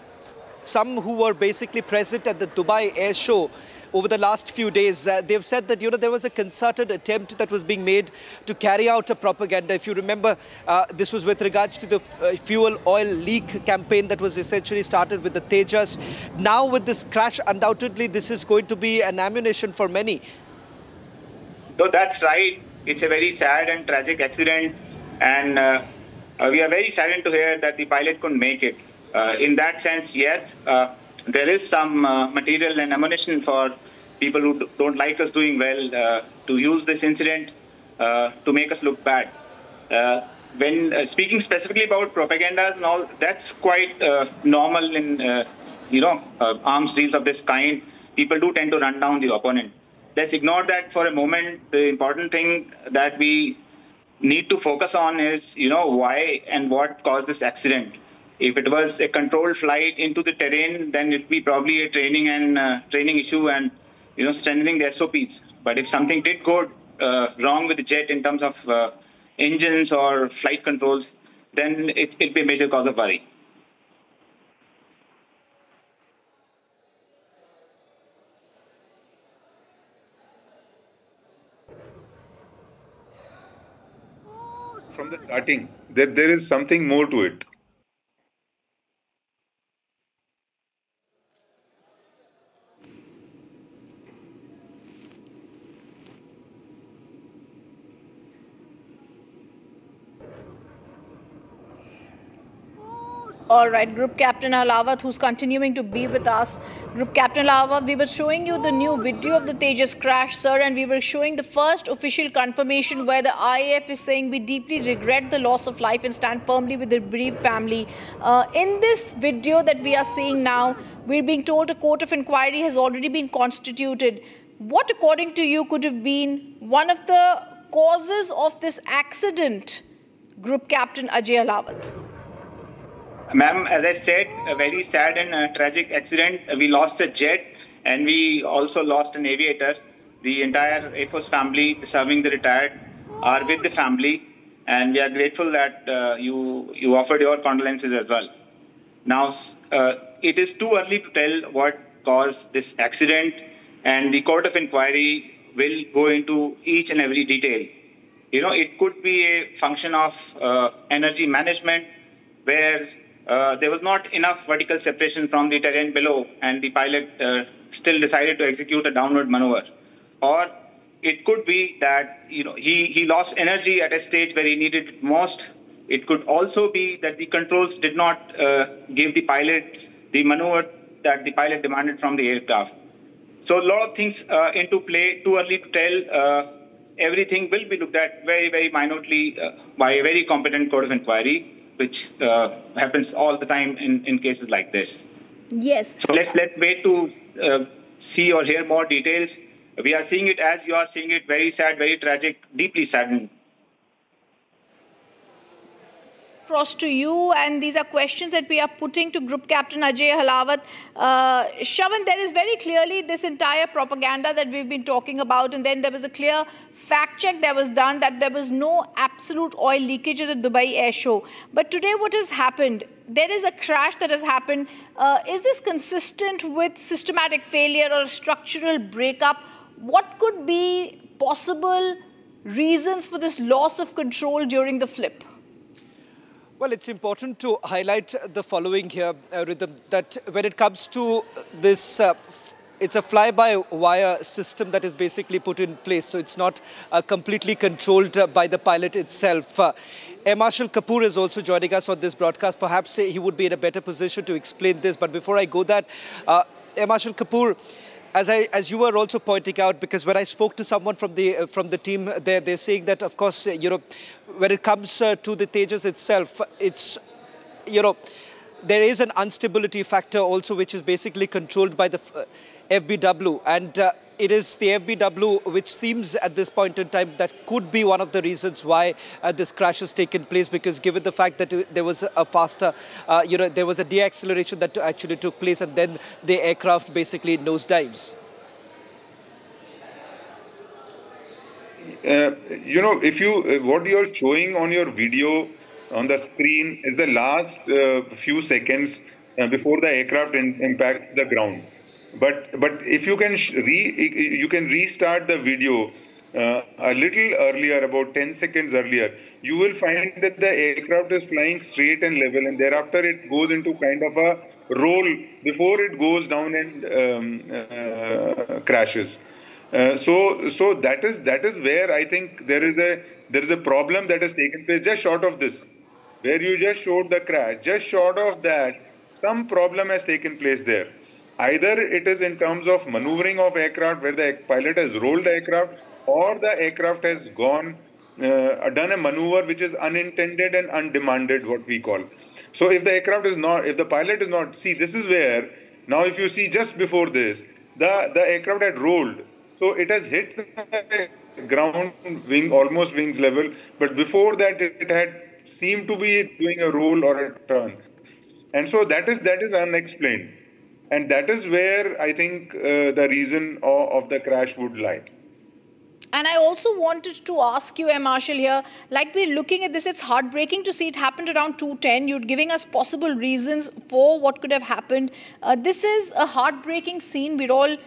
who were basically present at the Dubai Air Show over the last few days, they've said that there was a concerted attempt that was being made to carry out a propaganda. If you remember, this was with regards to the fuel oil leak campaign that was essentially started with the Tejas. Now with this crash, undoubtedly this is going to be an ammunition for many. No, that's right. It's a very sad and tragic accident, and we are very saddened to hear that the pilot couldn't make it. In that sense, yes, there is some material and ammunition for people who don't like us doing well to use this incident to make us look bad. When speaking specifically about propagandas and all, that's quite normal in arms deals of this kind. People do tend to run down the opponent. Let's ignore that for a moment. The important thing that we need to focus on is, why and what caused this accident. If it was a controlled flight into the terrain, then it'd be probably a training issue and strengthening the SOPs. But if something did go wrong with the jet in terms of engines or flight controls, then it'd be a major cause of worry. From the starting, there is something more to it. All right, Group Captain Alawat, who's continuing to be with us. Group Captain Alawat, we were showing you the new video of the Tejas crash, sir, and we were showing the first official confirmation where the IAF is saying we deeply regret the loss of life and stand firmly with the bereaved family. In this video that we are seeing now, we're being told a court of inquiry has already been constituted. What, according to you, could have been one of the causes of this accident, Group Captain Ajay Alawat? Ma'am, as I said, a very sad and tragic accident. We lost a jet and we also lost an aviator. The entire Air Force family serving the retired are with the family, and we are grateful that you offered your condolences as well. Now, it is too early to tell what caused this accident, and the court of inquiry will go into each and every detail. It could be a function of energy management, where there was not enough vertical separation from the terrain below, and the pilot still decided to execute a downward maneuver. Or it could be that he lost energy at a stage where he needed it most. It could also be that the controls did not give the pilot the maneuver that the pilot demanded from the aircraft. So a lot of things into play. Too early to tell. Everything will be looked at very, very minutely by a very competent court of inquiry, which happens all the time in cases like this. Yes. So let's wait to see or hear more details. We are seeing it as you are seeing it, very sad, very tragic, deeply saddened. Across to you, and these are questions that we are putting to Group Captain Ajay Alawat. Shravan, there is very clearly this entire propaganda that we've been talking about, and then there was a clear fact check that was done that there was no absolute oil leakage at the Dubai Air Show. But today what has happened? There is a crash that has happened. Is this consistent with systematic failure or structural breakup? What could be possible reasons for this loss of control during the flip? Well, it's important to highlight the following here, Rhythm, that when it comes to this it's a fly-by-wire system that is basically put in place, so it's not completely controlled by the pilot itself. Air Marshal Kapoor is also joining us on this broadcast. Perhaps he would be in a better position to explain this. But before I go that, Air Marshal Kapoor, as you were also pointing out, because when I spoke to someone from the team, they're saying that, of course, when it comes to the Tejas itself, it's, there is an instability factor also, which is basically controlled by the FBW, and it is the FBW which seems at this point in time that could be one of the reasons why this crash has taken place, because given the fact that there was a faster, there was a deacceleration that actually took place, and then the aircraft basically nosedives. If you, what you're showing on your video on the screen is the last few seconds before the aircraft impacts the ground. But if you can you can restart the video a little earlier, about 10 seconds earlier, you will find that the aircraft is flying straight and level, and thereafter it goes into kind of a roll before it goes down and crashes. So that is where I think there is a problem that has taken place just short of this, where you just showed the crash. Just short of that, some problem has taken place there. Either it is in terms of maneuvering of aircraft, where the pilot has rolled the aircraft, or the aircraft has done a maneuver which is unintended and undemanded, what we call. So if the aircraft is not, if the pilot is not, see, this is where, now if you see just before this, the aircraft had rolled. So it has hit the ground wing, almost wings level, but before that it had seemed to be doing a roll or a turn. And so that is unexplained. And that is where I think the reason of the crash would lie. And I also wanted to ask you, Air Marshal, here, like we're looking at this, it's heartbreaking to see it happened around 2:10. You're giving us possible reasons for what could have happened. This is a heartbreaking scene. We're all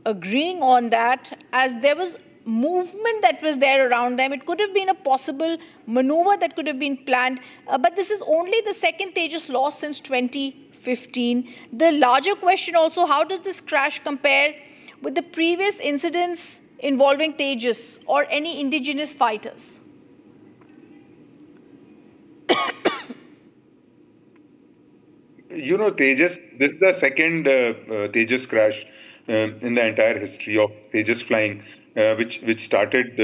agreeing on that, as there was movement that was there around them. It could have been a possible maneuver that could have been planned. But this is only the second Tejas loss since 2015. The larger question also, how does this crash compare with the previous incidents involving Tejas or any indigenous fighters? Tejas, this is the second Tejas crash in the entire history of Tejas flying, which started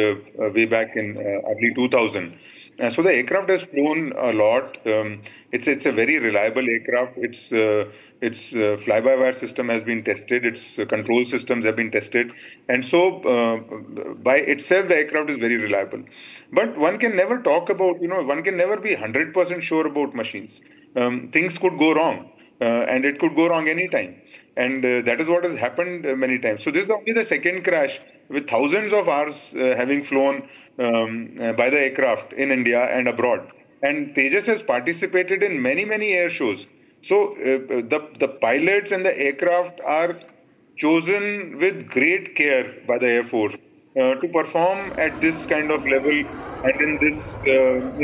way back in early 2000. So the aircraft has flown a lot. It's a very reliable aircraft. Its fly-by-wire system has been tested. Its control systems have been tested, and so by itself the aircraft is very reliable. But one can never talk about, one can never be 100% sure about machines. Things could go wrong. And it could go wrong anytime. And that is what has happened many times. So this is only the second crash with thousands of hours having flown by the aircraft in India and abroad. And Tejas has participated in many, many air shows. So the pilots and the aircraft are chosen with great care by the Air Force to perform at this kind of level and in this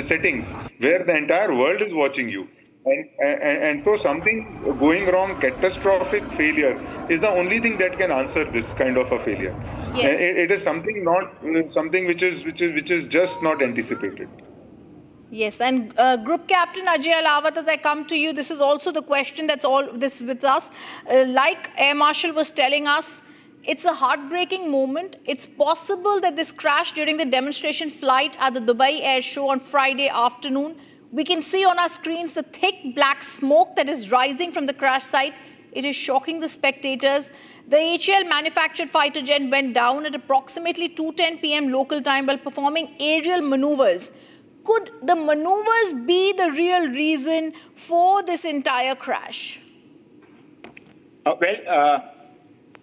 settings where the entire world is watching you. And so something going wrong, catastrophic failure, is the only thing that can answer this kind of a failure. Yes. It is something which is just not anticipated. Yes, and Group Captain Ajay Halawat, as I come to you, this is also the question that's all this with us. Like Air Marshal was telling us, it's a heartbreaking moment. It's possible that this crash during the demonstration flight at the Dubai Air Show on Friday afternoon. We can see on our screens the thick black smoke that is rising from the crash site. It is shocking the spectators. The HAL manufactured fighter jet went down at approximately 2:10 p.m. local time while performing aerial maneuvers. Could the maneuvers be the real reason for this entire crash?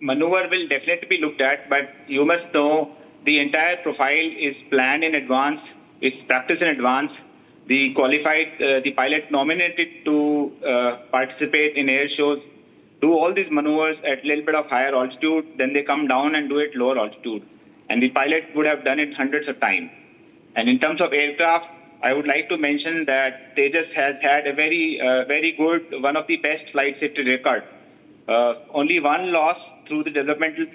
Maneuver will definitely be looked at, but you must know the entire profile is planned in advance, is practiced in advance. The pilot nominated to participate in air shows, do all these maneuvers at a little bit of higher altitude, then they come down and do it lower altitude. And the pilot would have done it hundreds of times. And in terms of aircraft, I would like to mention that Tejas has had a very good, one of the best flight safety record. Only one loss through the developmental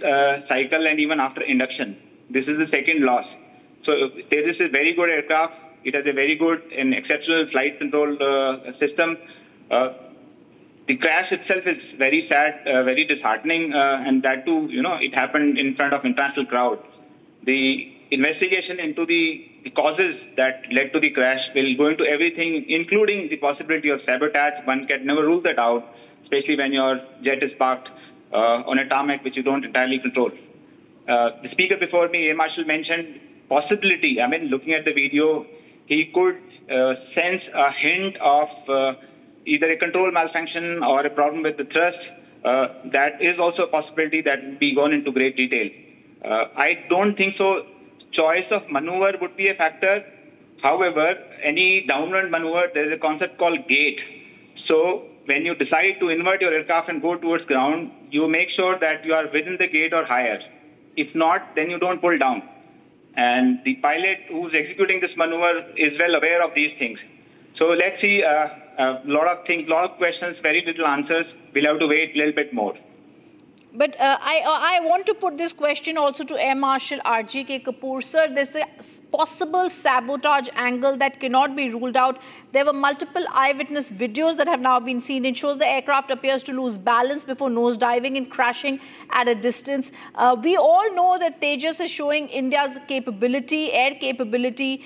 cycle and even after induction. This is the second loss. So Tejas is a very good aircraft. It has a very good and exceptional flight control system. The crash itself is very sad, very disheartening, and that too, it happened in front of international crowd. The investigation into the causes that led to the crash will go into everything, including the possibility of sabotage. One can never rule that out, especially when your jet is parked on a tarmac which you don't entirely control. The speaker before me, Air Marshal, mentioned possibility. I mean, looking at the video, he could sense a hint of either a control malfunction or a problem with the thrust. That is also a possibility that will be gone into great detail. I don't think so. Choice of maneuver would be a factor. However, any downward maneuver, there is a concept called gate. So when you decide to invert your aircraft and go towards ground, you make sure that you are within the gate or higher. If not, then you don't pull down. And the pilot who's executing this maneuver is well aware of these things. So let's see, a lot of things, lot of questions, very little answers. We'll have to wait a little bit more. But I want to put this question also to Air Marshal R.G.K. Kapoor. Sir, there's a possible sabotage angle that cannot be ruled out. There were multiple eyewitness videos that have now been seen. It shows the aircraft appears to lose balance before nosediving and crashing at a distance. We all know that Tejas is showing India's capability, air capability.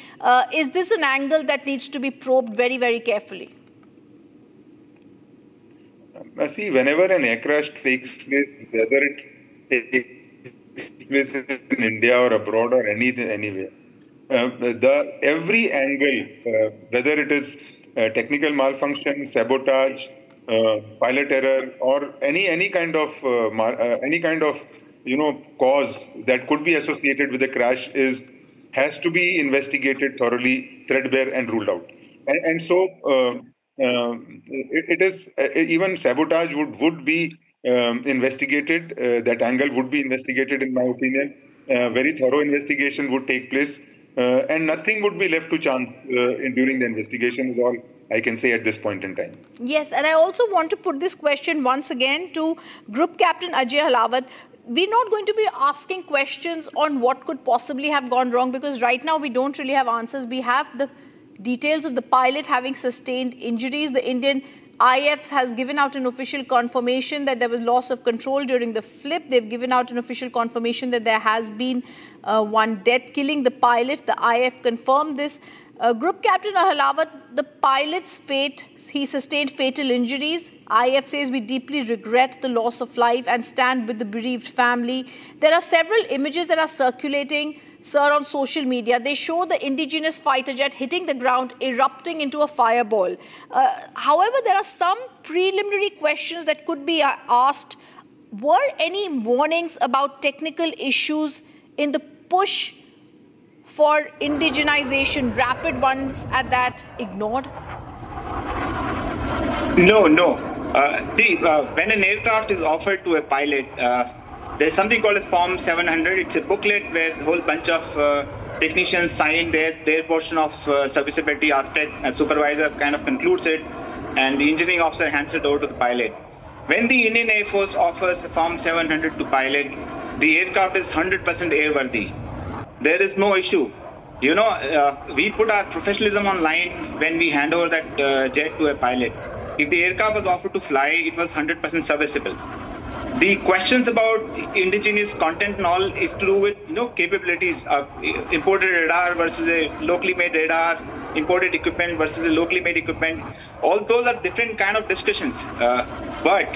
Is this an angle that needs to be probed very, very carefully? See, whenever an air crash takes place, whether it takes place in India or abroad or anywhere, every angle, whether it is technical malfunction, sabotage, pilot error, or any kind of cause that could be associated with the crash has to be investigated thoroughly, threadbare, and ruled out. And so. It is even sabotage would be investigated. That angle would be investigated, in my opinion. Very thorough investigation would take place, and nothing would be left to chance during the investigation. Is all I can say at this point in time. Yes, and I also want to put this question once again to Group Captain Ajay Halawat. We're not going to be asking questions on what could possibly have gone wrong, because right now we don't really have answers. We have the details of the pilot having sustained injuries. The Indian IF has given out an official confirmation that there was loss of control during the flip. They've given out an official confirmation that there has been one death, killing the pilot. The IF confirmed this. Group Captain Halawat, the pilot's fate, he sustained fatal injuries. IF says we deeply regret the loss of life and stand with the bereaved family. There are several images that are circulating, sir, on social media. They show the indigenous fighter jet hitting the ground, erupting into a fireball. However, there are some preliminary questions that could be asked. Were any warnings about technical issues in the push for indigenization, rapid ones at that, ignored? No. See, when an aircraft is offered to a pilot, there's something called as Form 700. It's a booklet where a whole bunch of technicians sign their portion of serviceability aspect, and supervisor kind of concludes it, and the engineering officer hands it over to the pilot. When the Indian Air Force offers Form 700 to pilot, the aircraft is 100% airworthy. There is no issue. We put our professionalism online when we hand over that jet to a pilot. If the aircraft was offered to fly, it was 100% serviceable. The questions about indigenous content and all is to do with capabilities of imported radar versus a locally made radar, imported equipment versus a locally made equipment. All those are different kind of discussions. But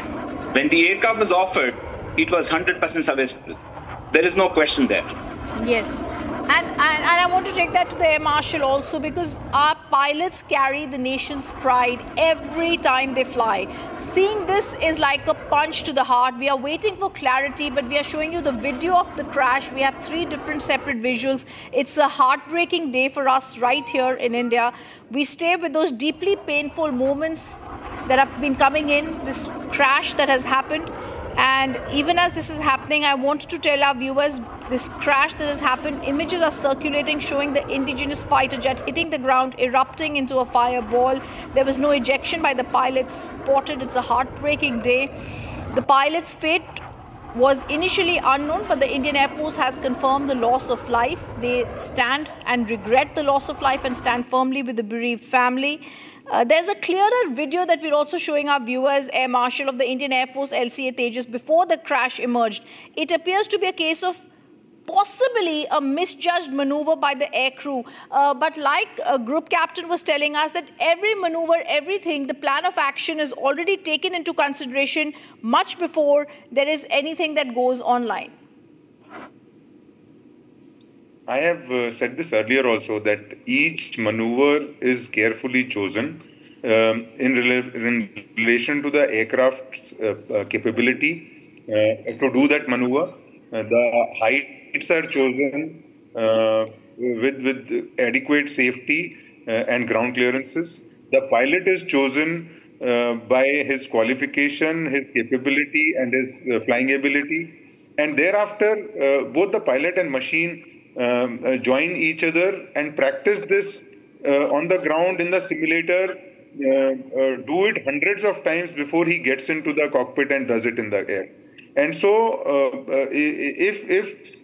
when the aircraft was offered, it was 100% serviceable. There is no question there. Yes. And I want to take that to the Air Marshal also, because our pilots carry the nation's pride every time they fly. Seeing this is like a punch to the heart. We are waiting for clarity, but we are showing you the video of the crash. We have 3 different separate visuals. It's a heartbreaking day for us right here in India. We stay with those deeply painful moments that have been coming in, this crash that has happened. And even as this is happening, I want to tell our viewers, this crash that has happened, images are circulating showing the indigenous fighter jet hitting the ground, erupting into a fireball. There was no ejection by the pilots spotted. It's a heartbreaking day. The pilot's fate was initially unknown, but the Indian Air Force has confirmed the loss of life. They stand and regret the loss of life and stand firmly with the bereaved family. There's a clearer video that we're also showing our viewers. Air Marshal of the Indian Air Force LCA Tejas before the crash emerged. It appears to be a case of possibly a misjudged maneuver by the air crew. But like Group Captain was telling us, that every maneuver, everything, the plan of action is already taken into consideration much before there is anything that goes online. I have said this earlier also, that each maneuver is carefully chosen in relation to the aircraft's capability to do that maneuver. The heights are chosen with adequate safety and ground clearances. The pilot is chosen by his qualification, his capability, and his flying ability. And thereafter, both the pilot and machine join each other and practice this on the ground in the simulator, do it hundreds of times before he gets into the cockpit and does it in the air. And so if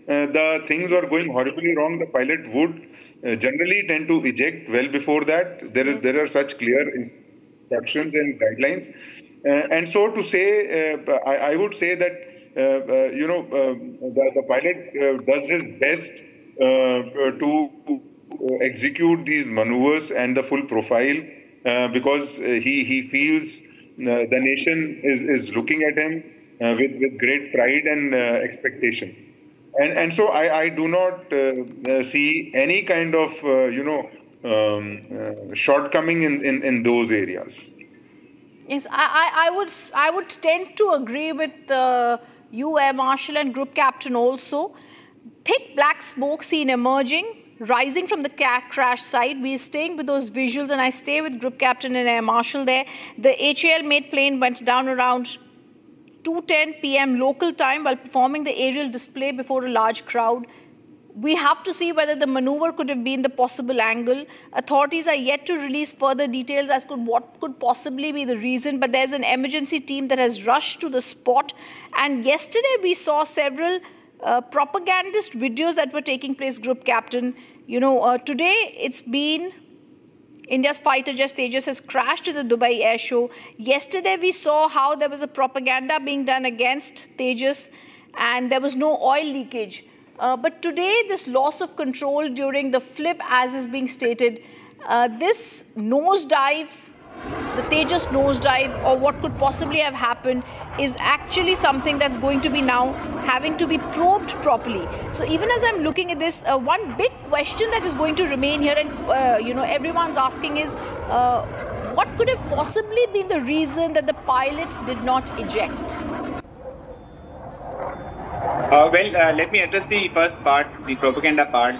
the things are going horribly wrong, the pilot would generally tend to eject well before that. There are such clear instructions and guidelines. And so to say, I would say that, the pilot does his best to execute these maneuvers and the full profile because he feels the nation is looking at him with great pride and expectation. And so I do not see any kind of, shortcoming in those areas. Yes, I would tend to agree with you, Air Marshal, and Group Captain also. Thick black smoke seen emerging, rising from the crash site. We're staying with those visuals, and I stay with Group Captain and Air Marshal there. The HAL-made plane went down around 2:10 p.m. local time while performing the aerial display before a large crowd. We have to see whether the maneuver could have been the possible angle. Authorities are yet to release further details as to what could possibly be the reason, but there's an emergency team that has rushed to the spot. And yesterday we saw several propagandist videos that were taking place, Group Captain. Today it's been India's fighter jet Tejas has crashed in the Dubai Air Show. Yesterday we saw how there was a propaganda being done against Tejas and there was no oil leakage. But today this loss of control during the flip, as is being stated, this nosedive, the Tejas nosedive, or what could possibly have happened, is actually something that's going to be now having to be probed properly. So even as I'm looking at this, one big question that is going to remain here, and everyone's asking is, what could have possibly been the reason that the pilots did not eject? Let me address the first part, the propaganda part.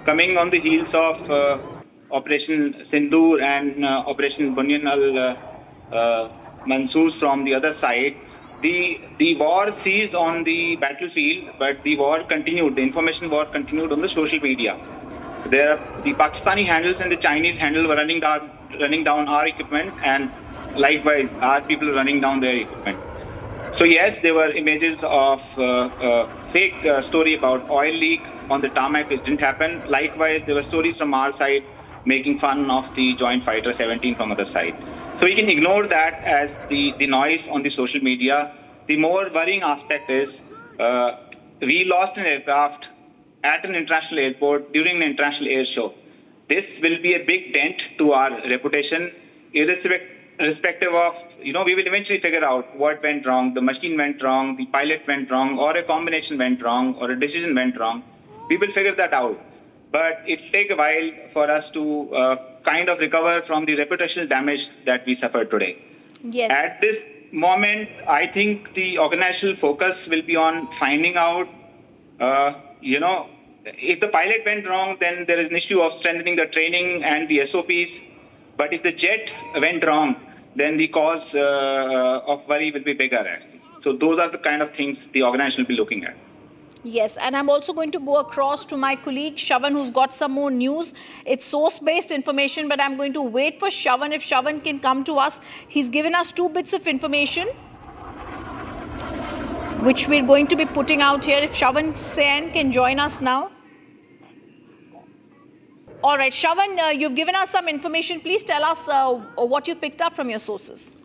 Coming on the heels of Operation Sindoor and Operation Bunyan al-Mansoors from the other side, the war ceased on the battlefield, but the war continued. The information war continued on the social media. The Pakistani handles and the Chinese handle were running down our equipment, and likewise our people running down their equipment. So yes, there were images of fake story about oil leak on the tarmac, which didn't happen. Likewise, there were stories from our side making fun of the Joint Fighter 17 from other side. So we can ignore that as the noise on the social media. The more worrying aspect is we lost an aircraft at an international airport during an international air show. This will be a big dent to our reputation, irrespective of, we will eventually figure out what went wrong. The machine went wrong, the pilot went wrong, or a combination went wrong, or a decision went wrong. We will figure that out. But it'll take a while for us to kind of recover from the reputational damage that we suffered today. Yes. At this moment, I think the organizational focus will be on finding out, if the pilot went wrong, then there is an issue of strengthening the training and the SOPs. But if the jet went wrong, then the cause of worry will be bigger, actually. So those are the kind of things the organization will be looking at. Yes, and I'm also going to go across to my colleague Shavan, who's got some more news. It's source-based information, but I'm going to wait for Shavan. If Shavan can come to us, he's given us 2 bits of information. which we're going to be putting out here. If Shravan Sen can join us now. All right, Shravan, you've given us some information. Please tell us what you picked up from your sources.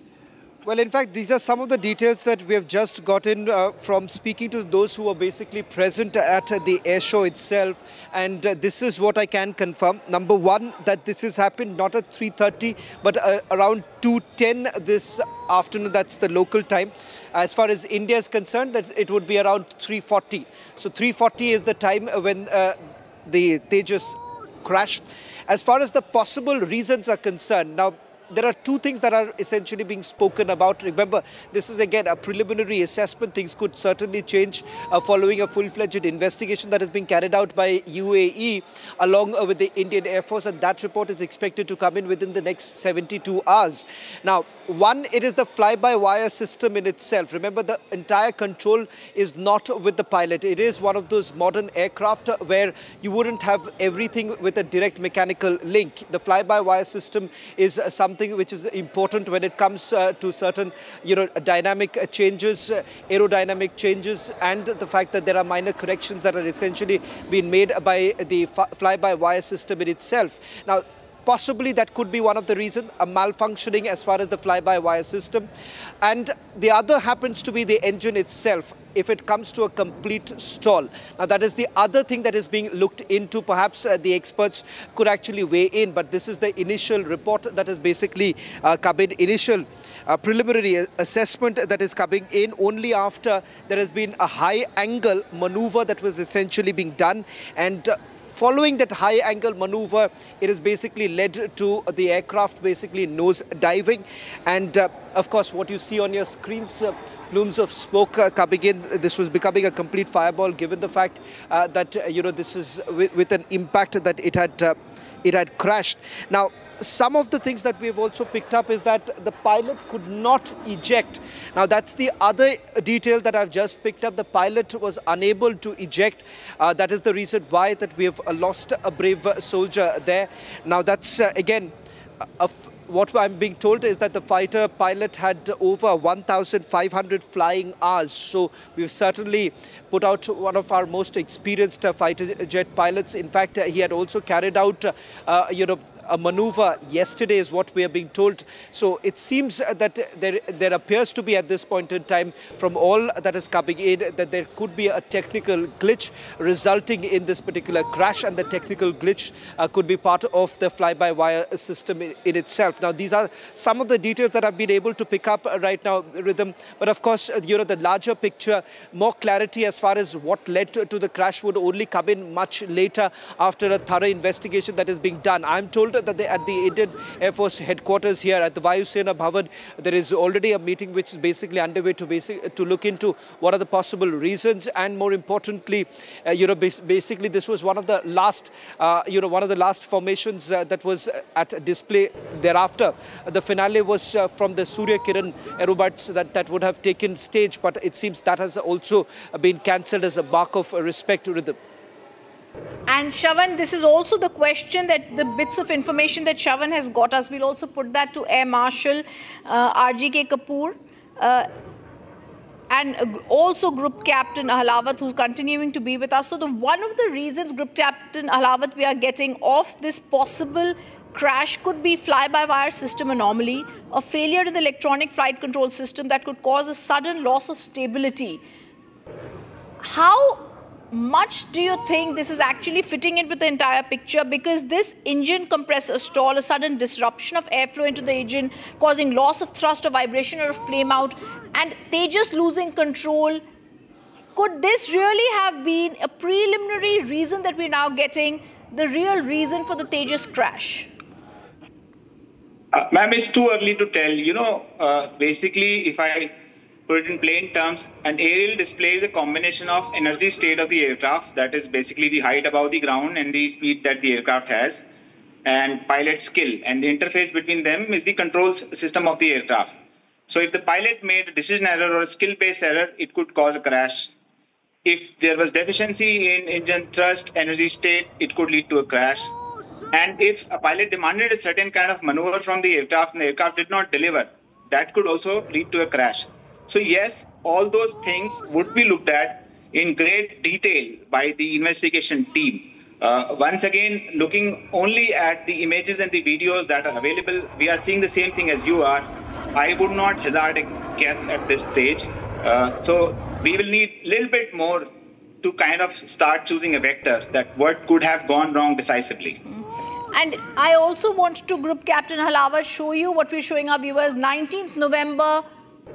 Well, in fact, these are some of the details that we have just gotten from speaking to those who were basically present at the air show itself. And this is what I can confirm. Number one, that this has happened not at 3:30, but around 2:10 this afternoon. That's the local time. As far as India is concerned, that it would be around 3:40. So 3:40 is the time when the Tejas crashed. As far as the possible reasons are concerned, now, there are two things that are essentially being spoken about. Remember, this is again a preliminary assessment. Things could certainly change following a full-fledged investigation that is being carried out by UAE along with the Indian Air Force, and that report is expected to come in within the next 72 hours. Now, one, it is the fly-by-wire system in itself. Remember, the entire control is not with the pilot. It is one of those modern aircraft where you wouldn't have everything with a direct mechanical link. The fly-by-wire system is something which is important when it comes to certain, dynamic changes, aerodynamic changes, and the fact that there are minor corrections that are essentially being made by the fly-by-wire system in itself. Now, possibly that could be one of the reasons, a malfunctioning as far as the fly-by-wire system. And the other happens to be the engine itself, if it comes to a complete stall. Now, that is the other thing that is being looked into. Perhaps the experts could actually weigh in, but this is the initial report that has basically come in, initial preliminary assessment that is coming in only after there has been a high-angle maneuver that was essentially being done. And following that high-angle maneuver, it has basically led to the aircraft basically nose diving. And of course, what you see on your screens, plumes of smoke coming in. This was becoming a complete fireball, given the fact that this is with an impact that it had crashed. Now, some of the things that we have also picked up is that the pilot could not eject. Now, that's the other detail that I've just picked up. The pilot was unable to eject. That is the reason why that we have lost a brave soldier there. Now, that's again, what I'm being told is that the fighter pilot had over 1,500 flying hours. So we've certainly put out one of our most experienced fighter jet pilots. In fact, he had also carried out, a maneuver yesterday is what we are being told. So it seems that there appears to be at this point in time, from all that is coming in, that there could be a technical glitch resulting in this particular crash, and the technical glitch could be part of the fly-by-wire system in itself. Now, these are some of the details that I've been able to pick up right now, Rhythm. But of course, the larger picture, more clarity as far as what led to the crash would only come in much later after a thorough investigation that is being done. I'm told that at the Indian Air Force headquarters here at the Vayu Sena Bhavan, there is already a meeting which is basically underway to look into what are the possible reasons, and more importantly, basically this was one of the last, formations that was at display. Thereafter, the finale was from the Surya Kiran aerobats that would have taken stage, but it seems that has also been cancelled as a mark of respect to Rhythm. And Shravan, this is also the question, that the bits of information that Shravan has got us, we'll also put that to Air Marshal RGK Kapoor and also Group Captain Ahlawat, who's continuing to be with us. So one of the reasons, Group Captain Ahlawat, we are getting off this possible crash could be fly-by-wire system anomaly, a failure in the electronic flight control system that could cause a sudden loss of stability. How much do you think this is actually fitting in with the entire picture? Because this engine compressor stall, a sudden disruption of airflow into the engine, causing loss of thrust or vibration or a flame out, and Tejas losing control, could this really have been a preliminary reason that we're now getting the real reason for the Tejas crash? Ma'am, it's too early to tell. Basically, if I put it in plain terms, an aerial display is a combination of energy state of the aircraft, that is basically the height above the ground and the speed that the aircraft has, and pilot skill. And the interface between them is the control system of the aircraft. So if the pilot made a decision error or a skill-based error, it could cause a crash. If there was deficiency in engine thrust, energy state, it could lead to a crash. And if a pilot demanded a certain kind of maneuver from the aircraft and the aircraft did not deliver, that could also lead to a crash. So yes, all those things would be looked at in great detail by the investigation team. Once again, looking only at the images and the videos that are available, we are seeing the same thing as you are. I would not hazard a guess at this stage. So we will need a little bit more to kind of start choosing a vector that what could have gone wrong decisively. And I also want to, Group Captain Halawat, show you what we're showing our viewers. 19th November,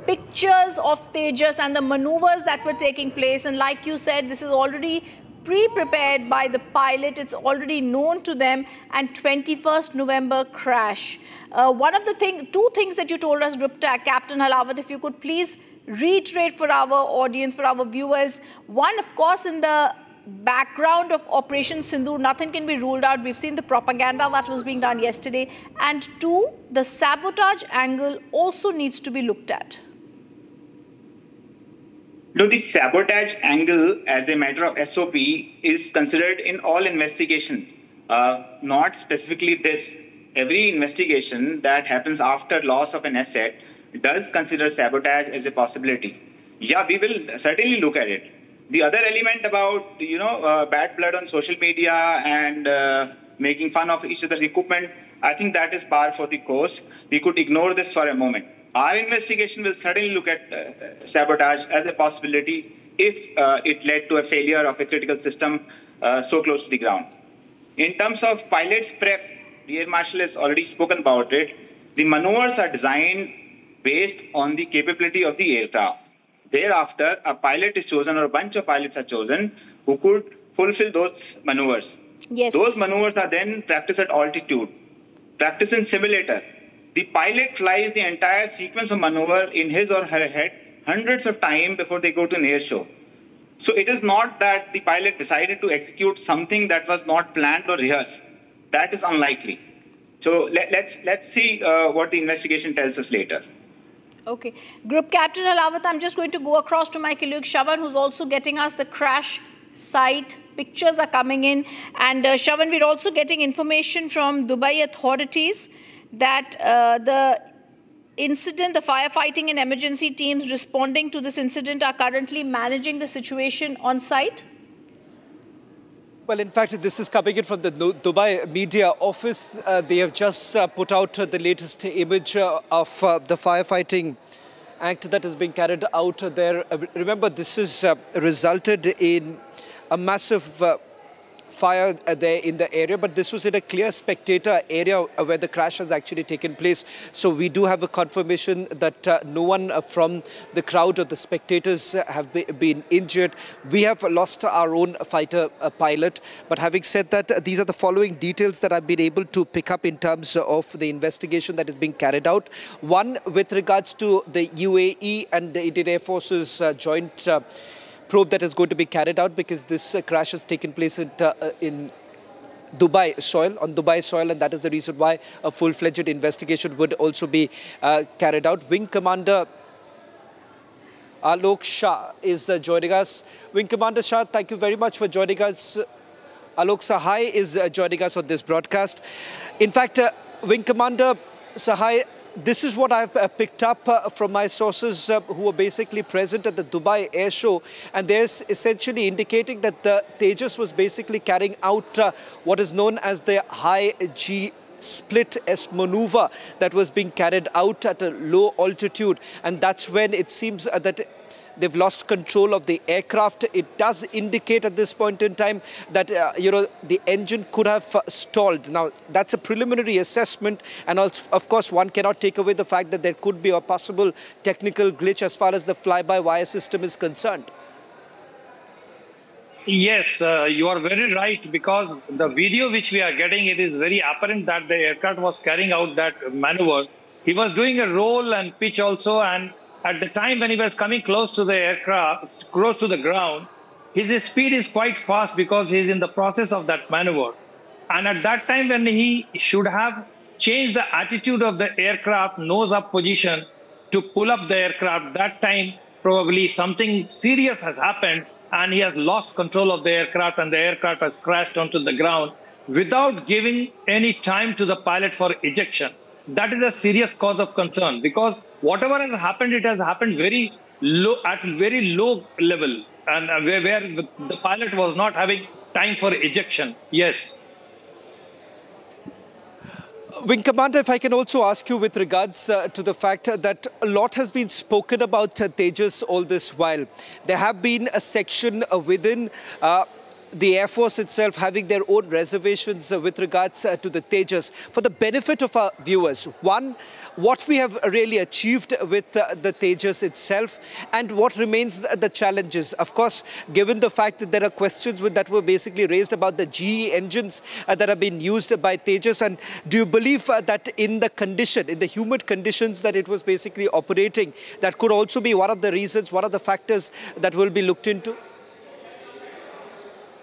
pictures of Tejas and the maneuvers that were taking place. And like you said, this is already pre-prepared by the pilot. It's already known to them. And 21st November crash. One of the two things that you told us, Group Captain Halawat, if you could please reiterate for our audience, for our viewers. One, of course, in the background of Operation Sindoor, nothing can be ruled out. We've seen the propaganda that was being done yesterday. And two, the sabotage angle also needs to be looked at. No, the sabotage angle as a matter of SOP is considered in all investigation, not specifically this. Every investigation that happens after loss of an asset does consider sabotage as a possibility. Yeah, we will certainly look at it. The other element about, bad blood on social media and making fun of each other's equipment, I think that is par for the course. We could ignore this for a moment. Our investigation will certainly look at sabotage as a possibility if it led to a failure of a critical system so close to the ground. In terms of pilot's prep, the Air Marshal has already spoken about it. The maneuvers are designed based on the capability of the aircraft. Thereafter, a pilot is chosen or a bunch of pilots are chosen who could fulfill those maneuvers. Yes. Those maneuvers are then practiced at altitude, practiced in simulator. The pilot flies the entire sequence of maneuver in his or her head hundreds of times before they go to an air show. So it is not that the pilot decided to execute something that was not planned or rehearsed. That is unlikely. So let's see what the investigation tells us later. Okay. Group Captain Halawat, I'm just going to go across to my colleague Shavan, who's also getting us the crash site. Pictures are coming in. And Shavan, we're also getting information from Dubai authorities that the incident, the firefighting and emergency teams responding to this incident are currently managing the situation on site. Well, in fact, this is coming in from the Dubai media office. They have just put out the latest image of the firefighting act that is being carried out there. Remember, this has resulted in a massive fire there in the area, but this was in a clear spectator area where the crash has actually taken place. So we do have a confirmation that no one from the crowd or the spectators have been injured. We have lost our own fighter pilot. But having said that, these are the following details that I've been able to pick up in terms of the investigation that is being carried out. One, with regards to the UAE and the Indian Air Force's joint probe that is going to be carried out, because this crash has taken place in Dubai soil, and that is the reason why a full-fledged investigation would also be carried out. Wing Commander Alok Shah is joining us. Wing Commander Shah, thank you very much for joining us. Alok Sahai is joining us on this broadcast. In fact, Wing Commander Sahai, this is what I've picked up from my sources who are basically present at the Dubai Air Show, and they're essentially indicating that the Tejas was basically carrying out what is known as the high G split S maneuver that was being carried out at a low altitude, and that's when it seems that they've lost control of the aircraft. It does indicate at this point in time that, the engine could have stalled. Now, that's a preliminary assessment. And also, of course, one cannot take away the fact that there could be a possible technical glitch as far as the fly-by-wire system is concerned. Yes, you are very right, because the video which we are getting, it is very apparent that the aircraft was carrying out that maneuver. He was doing a roll and pitch also, and at the time when he was coming close to the aircraft, close to the ground, his speed is quite fast because he is in the process of that maneuver. And at that time when he should have changed the attitude of the aircraft, nose up position, to pull up the aircraft, that time probably something serious has happened and he has lost control of the aircraft, and the aircraft has crashed onto the ground without giving any time to the pilot for ejection. that is a serious cause of concern, because whatever has happened, it has happened very low, at very low level, and where the pilot was not having time for ejection. Yes. Wing Commander, if I can also ask you with regards to the fact that a lot has been spoken about Tejas all this while. There have been a section within the Air Force itself having their own reservations with regards to the Tejas. For the benefit of our viewers, one, what we have really achieved with the Tejas itself and what remains the challenges. Of course, given the fact that there are questions that were basically raised about the GE engines that have been used by Tejas, and do you believe that in the humid conditions that it was basically operating, that could also be one of the reasons, one of the factors that will be looked into?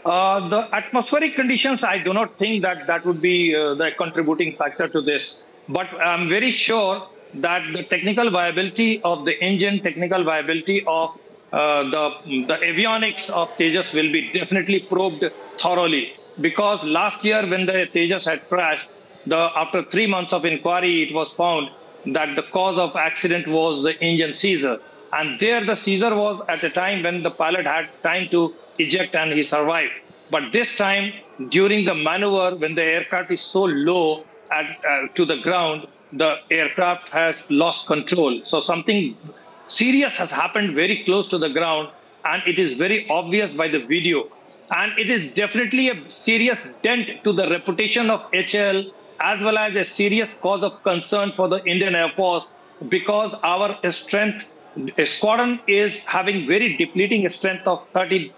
The atmospheric conditions, I do not think that would be the contributing factor to this. But I'm very sure that the technical viability of the engine, technical viability of the avionics of Tejas will be definitely probed thoroughly. Because last year when the Tejas had crashed, after 3 months of inquiry, it was found that the cause of accident was the engine seizure. And there the seizure was at a time when the pilot had time to eject and he survived. But this time, during the maneuver, when the aircraft is so low to the ground, the aircraft has lost control. So something serious has happened very close to the ground, and it is very obvious by the video. And it is definitely a serious dent to the reputation of HAL, as well as a serious cause of concern for the Indian Air Force, because our squadron is having very depleting strength of 32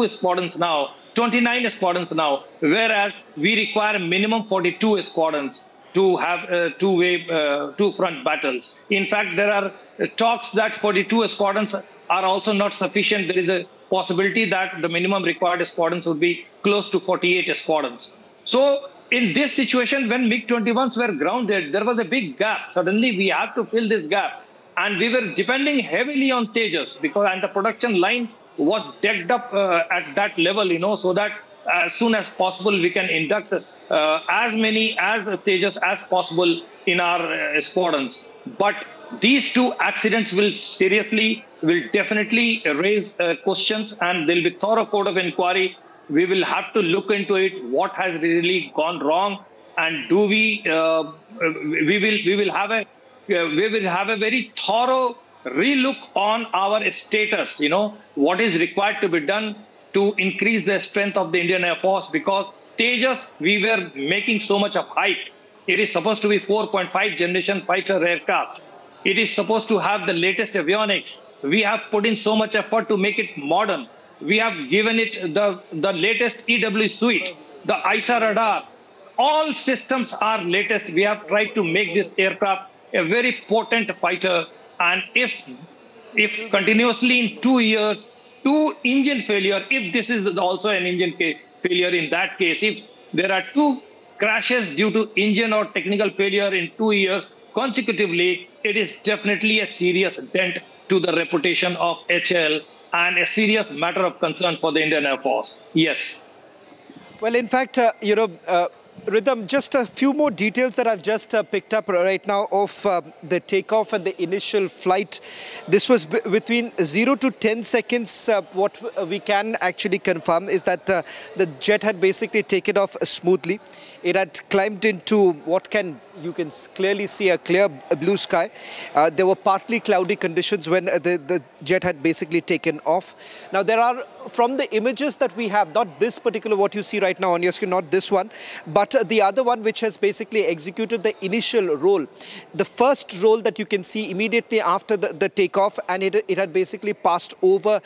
squadrons now, 29 squadrons now, whereas we require minimum 42 squadrons to have two-front battles. In fact, there are talks that 42 squadrons are also not sufficient. There is a possibility that the minimum required squadrons would be close to 48 squadrons. So in this situation, when MiG-21s were grounded, there was a big gap. Suddenly, we have to fill this gap. And we were depending heavily on Tejas, and the production line was decked up at that level, so that as soon as possible, we can induct as many as Tejas as possible in our squadrons. But these two accidents will definitely raise questions, and there will be thorough code of inquiry. We will have to look into it, what has really gone wrong, and do we will have a very thorough relook on our status, what is required to be done to increase the strength of the Indian Air Force, because Tejas, we were making so much of hype. It is supposed to be 4.5 generation fighter aircraft. It is supposed to have the latest avionics. We have put in so much effort to make it modern. We have given it the latest EW suite, the ISA radar. All systems are latest. We have tried to make this aircraft a very potent fighter. And if continuously in 2 years, 2 engine failure, if this is also an engine failure in that case, if there are 2 crashes due to engine or technical failure in 2 years consecutively, it is definitely a serious dent to the reputation of HAL and a serious matter of concern for the Indian Air Force. Yes. Well, in fact, Rhythm, just a few more details that I've just picked up right now of the takeoff and the initial flight. This was between 0 to 10 seconds. What we can actually confirm is that the jet had basically taken off smoothly. It had climbed into you can clearly see a clear blue sky. There were partly cloudy conditions when the jet had basically taken off. Now, there are, from the images that we have, not this particular what you see right now on your screen, not this one, but the other one which has basically executed the initial roll. The first roll that you can see immediately after the takeoff, and it had basically passed over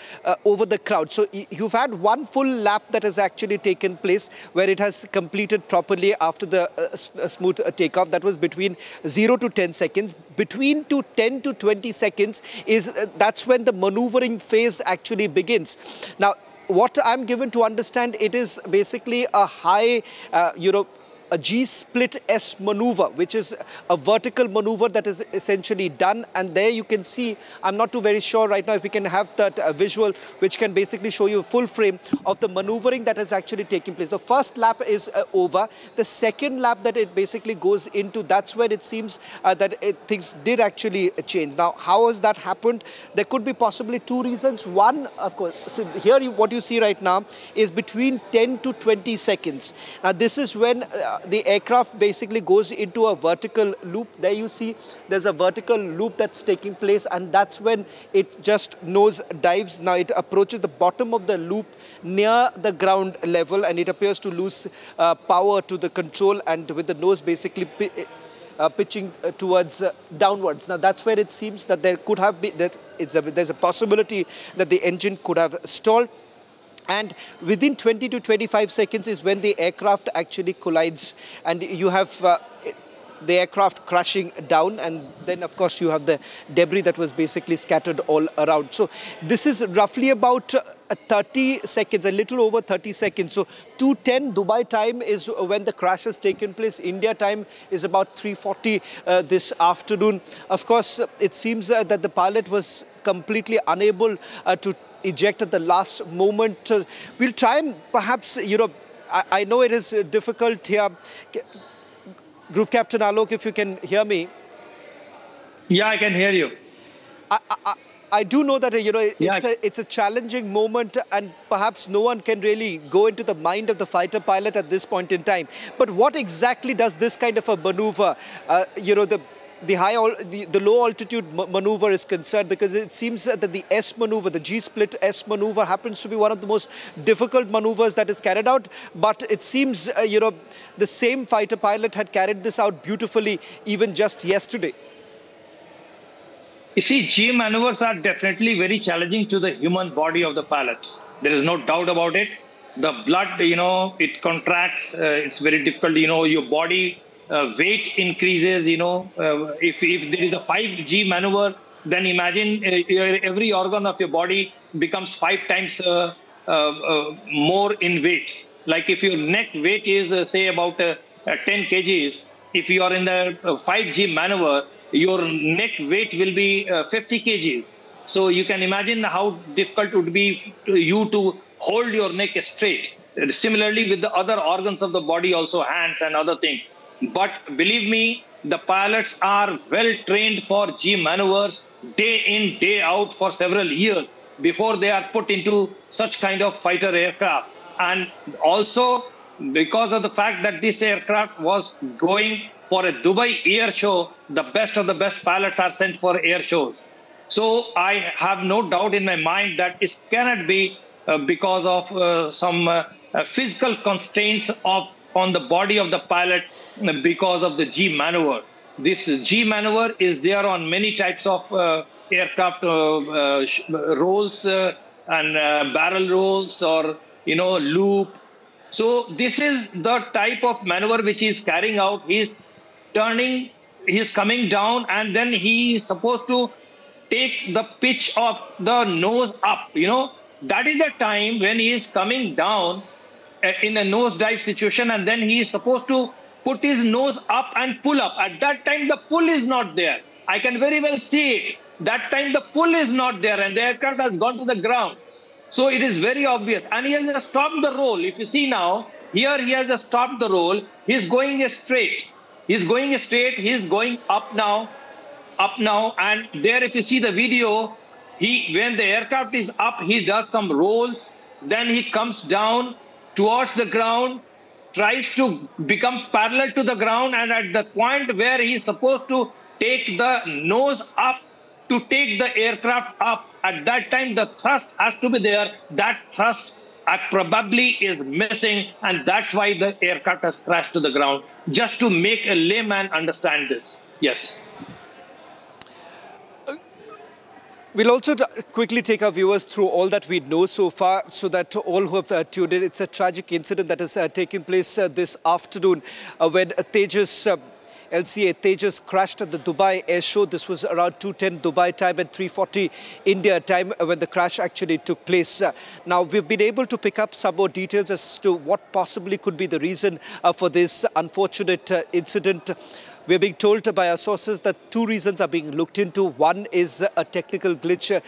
the crowd. So you've had one full lap that has actually taken place where it has completed properly after the smooth takeoff. That was between 0 to 10 seconds. Between 10 to 20 seconds that's when the maneuvering phase actually begins. Now, what I'm given to understand, it is basically a high, a G-split S maneuver, which is a vertical maneuver that is essentially done. And there you can see, I'm not too very sure right now if we can have that visual, which can basically show you a full frame of the maneuvering that is actually taking place. The first lap is over. The second lap that it basically goes into, that's where it seems that things did actually change. Now, how has that happened? There could be possibly two reasons. One, of course, so here what you see right now is between 10 to 20 seconds. Now, this is when the aircraft basically goes into a vertical loop. There you see there's a vertical loop that's taking place, and that's when it just nose dives. Now, it approaches the bottom of the loop near the ground level, and it appears to lose power to the control, and with the nose basically pitching towards downwards. Now, that's where it seems that there could have been, there's a possibility that the engine could have stalled. And within 20 to 25 seconds is when the aircraft actually collides, and you have the aircraft crashing down, and then of course you have the debris that was basically scattered all around. So this is roughly about 30 seconds, a little over 30 seconds. So 2:10 Dubai time is when the crash has taken place. India time is about 3:40 this afternoon. Of course, it seems that the pilot was completely unable to eject at the last moment. We'll try and perhaps, I know it is difficult here. Group Captain Alok, if you can hear me. Yeah, I can hear you. I do know that, it's a challenging moment, and perhaps no one can really go into the mind of the fighter pilot at this point in time. But what exactly does this kind of a maneuver, the low altitude maneuver is concerned, because it seems that the S maneuver, the G-split S maneuver, happens to be one of the most difficult maneuvers that is carried out. But it seems, the same fighter pilot had carried this out beautifully even just yesterday. You see, G maneuvers are definitely very challenging to the human body of the pilot. There is no doubt about it. The blood, it contracts. It's very difficult. Your body weight increases. If there is a 5G maneuver, then imagine every organ of your body becomes 5 times more in weight. Like if your neck weight is, say, about 10 kgs, if you are in the 5G maneuver, your neck weight will be 50 kgs. So you can imagine how difficult it would be to you to hold your neck straight. Similarly, with the other organs of the body, also hands and other things. But believe me, the pilots are well trained for G maneuvers day in, day out for several years before they are put into such kind of fighter aircraft. And also, because of the fact that this aircraft was going for a Dubai air show, the best of the best pilots are sent for air shows. So I have no doubt in my mind that it cannot be because of some physical constraints on the body of the pilot because of the G maneuver. This G maneuver is there on many types of aircraft rolls and barrel rolls or, loop. So this is the type of maneuver which he is carrying out. He is turning, he is coming down, and then he is supposed to take the pitch of the nose up. That is the time when he is coming down in a nosedive situation, and then he is supposed to put his nose up and pull up. At that time, the pull is not there. I can very well see it. That time, the pull is not there, and the aircraft has gone to the ground. So it is very obvious. And he has stopped the roll. If you see now, here he has stopped the roll. He is going straight. He is going straight. He is going up now. And there, if you see the video, when the aircraft is up, he does some rolls. Then he comes down towards the ground, tries to become parallel to the ground, and at the point where he is supposed to take the nose up to take the aircraft up, at that time the thrust has to be there. That thrust probably is missing, and that's why the aircraft has crashed to the ground. Just to make a layman understand this. Yes. We'll also quickly take our viewers through all that we know so far, so that all who have tuned in, it's a tragic incident that has taken place this afternoon when Tejas LCA Tejas crashed at the Dubai Air Show. This was around 2:10 Dubai time and 3:40 India time when the crash actually took place. Now, we've been able to pick up some more details as to what possibly could be the reason for this unfortunate incident. We're being told by our sources that two reasons are being looked into. One is a technical glitch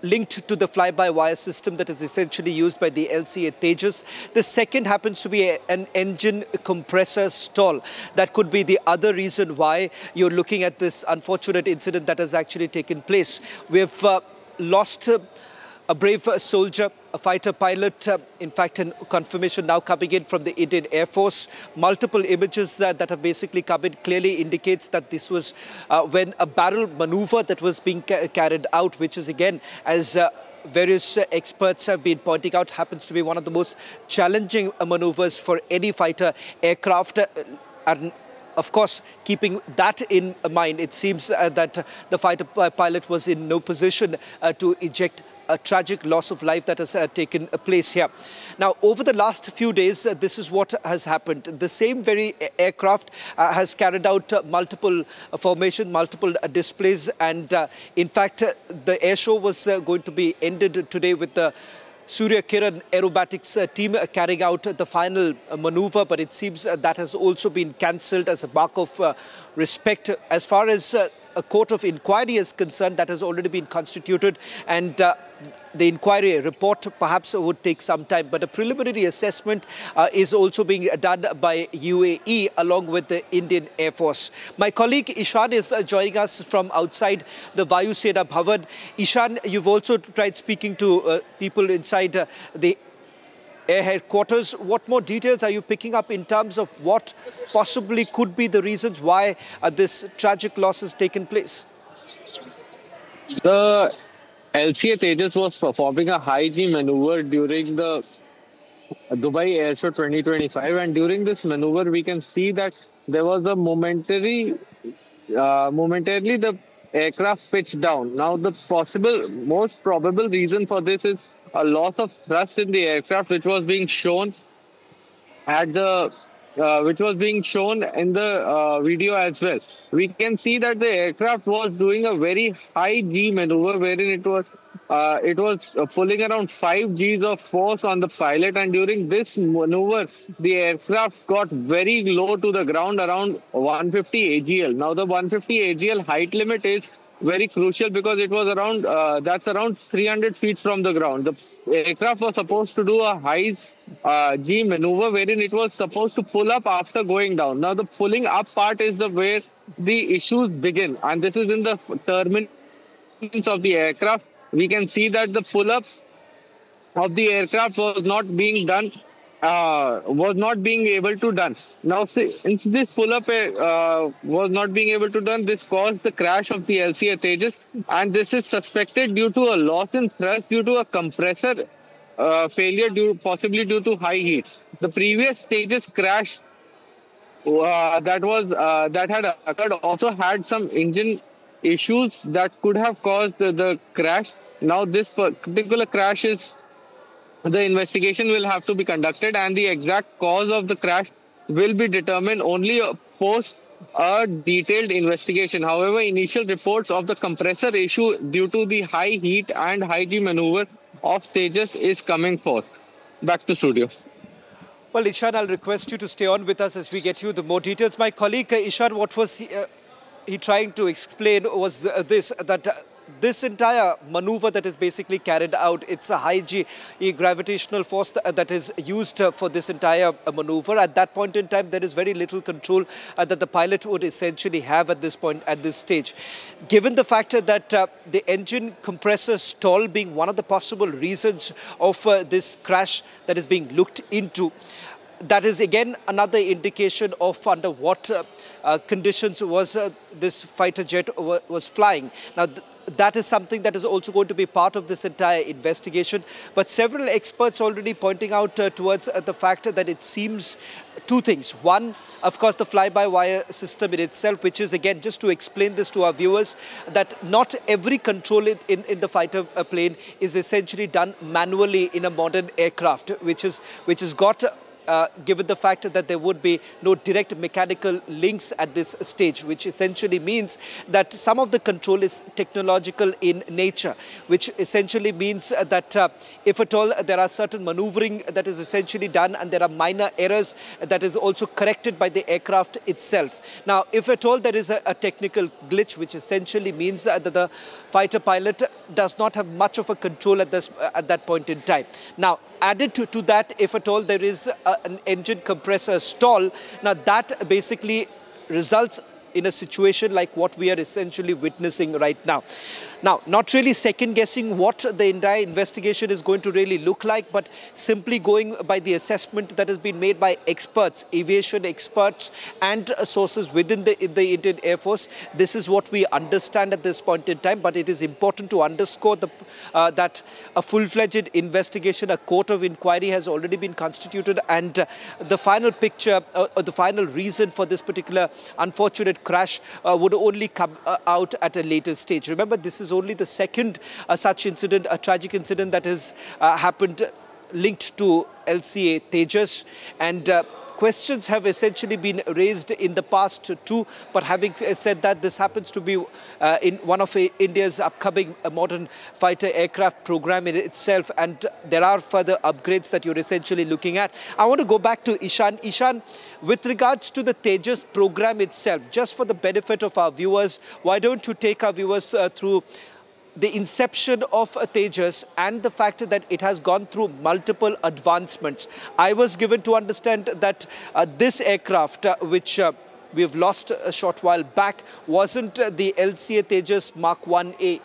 linked to the fly-by-wire system that is essentially used by the LCA Tejas. The second happens to be an engine compressor stall. That could be the other reason why you're looking at this unfortunate incident that has actually taken place. We've lost a brave soldier, a fighter pilot. In fact, a confirmation now coming in from the Indian Air Force. Multiple images that have basically come in clearly indicates that this was when a barrel maneuver that was being carried out, which is again, as various experts have been pointing out, happens to be one of the most challenging maneuvers for any fighter aircraft. And of course, keeping that in mind, it seems that the fighter pilot was in no position to eject a tragic loss of life that has taken place here. Now, over the last few days, this is what has happened. The same very aircraft has carried out multiple formations, multiple displays, and in fact, the air show was going to be ended today with the Surya Kiran aerobatics team carrying out the final maneuver, but it seems that has also been cancelled as a mark of respect. As far as a court of inquiry is concerned, that has already been constituted, and the inquiry report perhaps would take some time, but a preliminary assessment is also being done by UAE along with the Indian Air Force. My colleague Ishan is joining us from outside the Vayu Sena Bhavan. Ishan, you've also tried speaking to people inside the Air headquarters. What more details are you picking up in terms of what possibly could be the reasons why this tragic loss has taken place? The LCA Tejas was performing a high G maneuver during the Dubai Air Show 2025, and during this maneuver we can see that there was a momentarily the aircraft pitched down. Now the most probable reason for this is a loss of thrust in the aircraft, which was being shown in the video as well. We can see that the aircraft was doing a very high G maneuver, wherein it was pulling around 5 Gs of force on the pilot, and during this maneuver, the aircraft got very low to the ground, around 150 AGL. Now, the 150 AGL height limit is very crucial because it was around 300 feet from the ground. The aircraft was supposed to do a high G maneuver, wherein it was supposed to pull up after going down. Now, the pulling up part is where the issues begin, and this is in the terminals of the aircraft. We can see that the pull-up of the aircraft was not being able to done. Now, since this pull-up was not being able to done, this caused the crash of the LCA Tejas, and this is suspected due to a loss in thrust due to a compressor failure, possibly due to high heat. The previous Tejas crash that had occurred also had some engine issues that could have caused the crash. Now, this particular crash the investigation will have to be conducted, and the exact cause of the crash will be determined only post a detailed investigation. However, initial reports of the compressor issue due to the high heat and high G maneuver of Tejas is coming forth. Back to studio. Well, Ishan, I'll request you to stay on with us as we get you the more details. My colleague Ishan, what was he trying to explain was this entire maneuver that is basically carried out, it's a high G gravitational force that is used for this entire maneuver. At that point in time, there is very little control that the pilot would essentially have at this point, at this stage. Given the fact that the engine compressor stall being one of the possible reasons of this crash that is being looked into, that is again another indication of under what conditions was this fighter jet was flying. Now, that is something that is also going to be part of this entire investigation. But several experts already pointing out towards the fact that it seems two things. One, of course, the fly-by-wire system in itself, which is, again, just to explain this to our viewers, that not every control in the fighter plane is essentially done manually in a modern aircraft, which has got given the fact that there would be no direct mechanical links at this stage, which essentially means that some of the control is technological in nature, which essentially means that if at all there are certain maneuvering that is essentially done and there are minor errors that is also corrected by the aircraft itself. Now, if at all there is a technical glitch, which essentially means that the fighter pilot does not have much of a control at that point in time. Now, added to that, if at all there is an engine compressor stall, now that basically results in a situation like what we are essentially witnessing right now. Now, not really second guessing what the entire investigation is going to really look like, but simply going by the assessment that has been made by experts, aviation experts and sources within the Indian Air Force. This is what we understand at this point in time, but it is important to underscore that a full-fledged investigation, a court of inquiry has already been constituted, and the final picture, the final reason for this particular unfortunate crash would only come out at a later stage. Remember, this is only the second such incident, a tragic incident that has happened linked to LCA Tejas, and questions have essentially been raised in the past too. But having said that, this happens to be in one of India's upcoming modern fighter aircraft program in itself, and there are further upgrades that you're essentially looking at. I want to go back to Ishan. Ishan, with regards to the Tejas program itself, just for the benefit of our viewers, why don't you take our viewers through the inception of Tejas and the fact that it has gone through multiple advancements. I was given to understand that this aircraft, which we have lost a short while back, wasn't the LCA Tejas Mark 1A.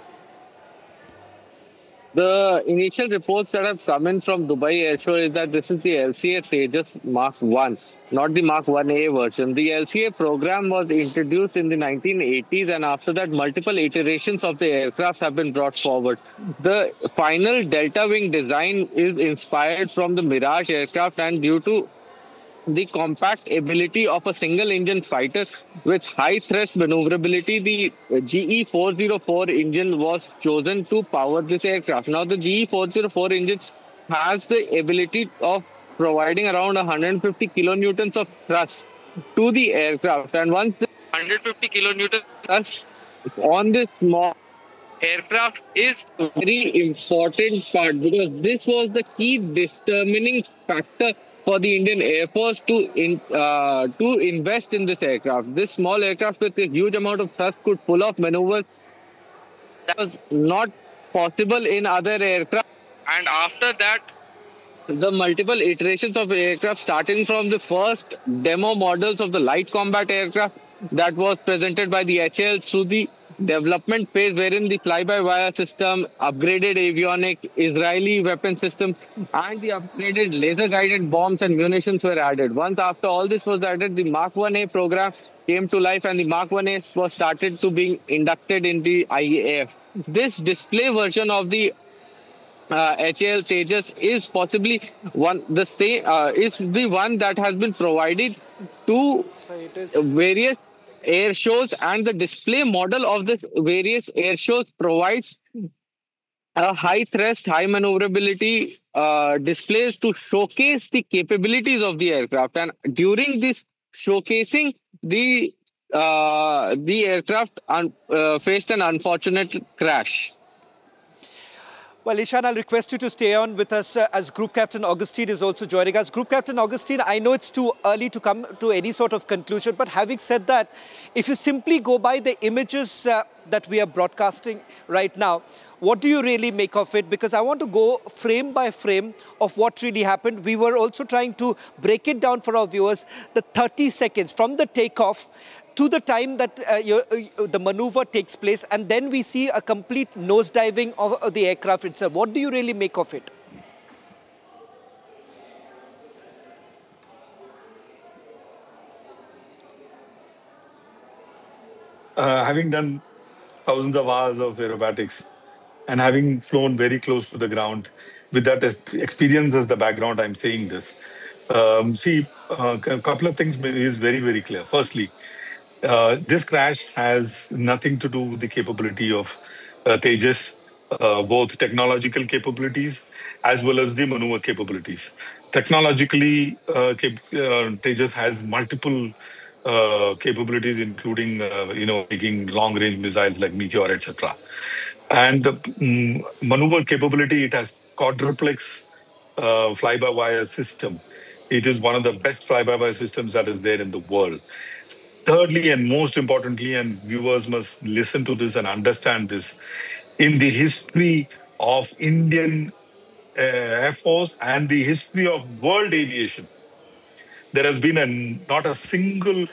The initial reports that have come in from Dubai Air Show is that this is the LCA Tejas Mark 1, not the Mark 1A version. The LCA program was introduced in the 1980s, and after that, multiple iterations of the aircraft have been brought forward. The final Delta Wing design is inspired from the Mirage aircraft, and due to the compact ability of a single-engine fighter with high thrust maneuverability, the GE404 engine was chosen to power this aircraft. Now, the GE404 engine has the ability of providing around 150 kilonewtons of thrust to the aircraft. And once the 150 kilonewtons thrust on this small aircraft is a very important part, because this was the key determining factor for the Indian Air Force to invest in this aircraft. This small aircraft with a huge amount of thrust could pull off maneuvers that was not possible in other aircraft. And after that, the multiple iterations of aircraft, starting from the first demo models of the light combat aircraft that was presented by the HAL, through the development phase wherein the fly-by-wire system, upgraded avionic, Israeli weapon systems, and the upgraded laser-guided bombs and munitions were added. Once after all this was added, the Mark 1A program came to life, and the Mark 1A was started to being inducted in the IAF. This display version of the HAL Tejas is possibly the one that has been provided to various air shows, and the display model of this various air shows provides a high thrust, high maneuverability displays to showcase the capabilities of the aircraft. And during this showcasing, the aircraft faced an unfortunate crash. Well, Ishan, I'll request you to stay on with us as Group Captain Augustine is also joining us. Group Captain Augustine, I know it's too early to come to any sort of conclusion, but having said that, if you simply go by the images that we are broadcasting right now, what do you really make of it? Because I want to go frame by frame of what really happened. We were also trying to break it down for our viewers, the 30 seconds from the takeoff to the time that the maneuver takes place, and then we see a complete nosediving of the aircraft itself. What do you really make of it? Having done thousands of hours of aerobatics and having flown very close to the ground, with that experience as the background, I'm saying this. A couple of things is very, very clear. Firstly, this crash has nothing to do with the capability of Tejas, both technological capabilities as well as the maneuver capabilities. Technologically, Tejas has multiple capabilities, including making long-range missiles like Meteor, etc. And maneuver capability, it has quadruplex fly-by-wire system. It is one of the best fly-by-wire systems that is there in the world. Thirdly, and most importantly, and viewers must listen to this and understand this, in the history of Indian Air Force and the history of world aviation, there has been not a single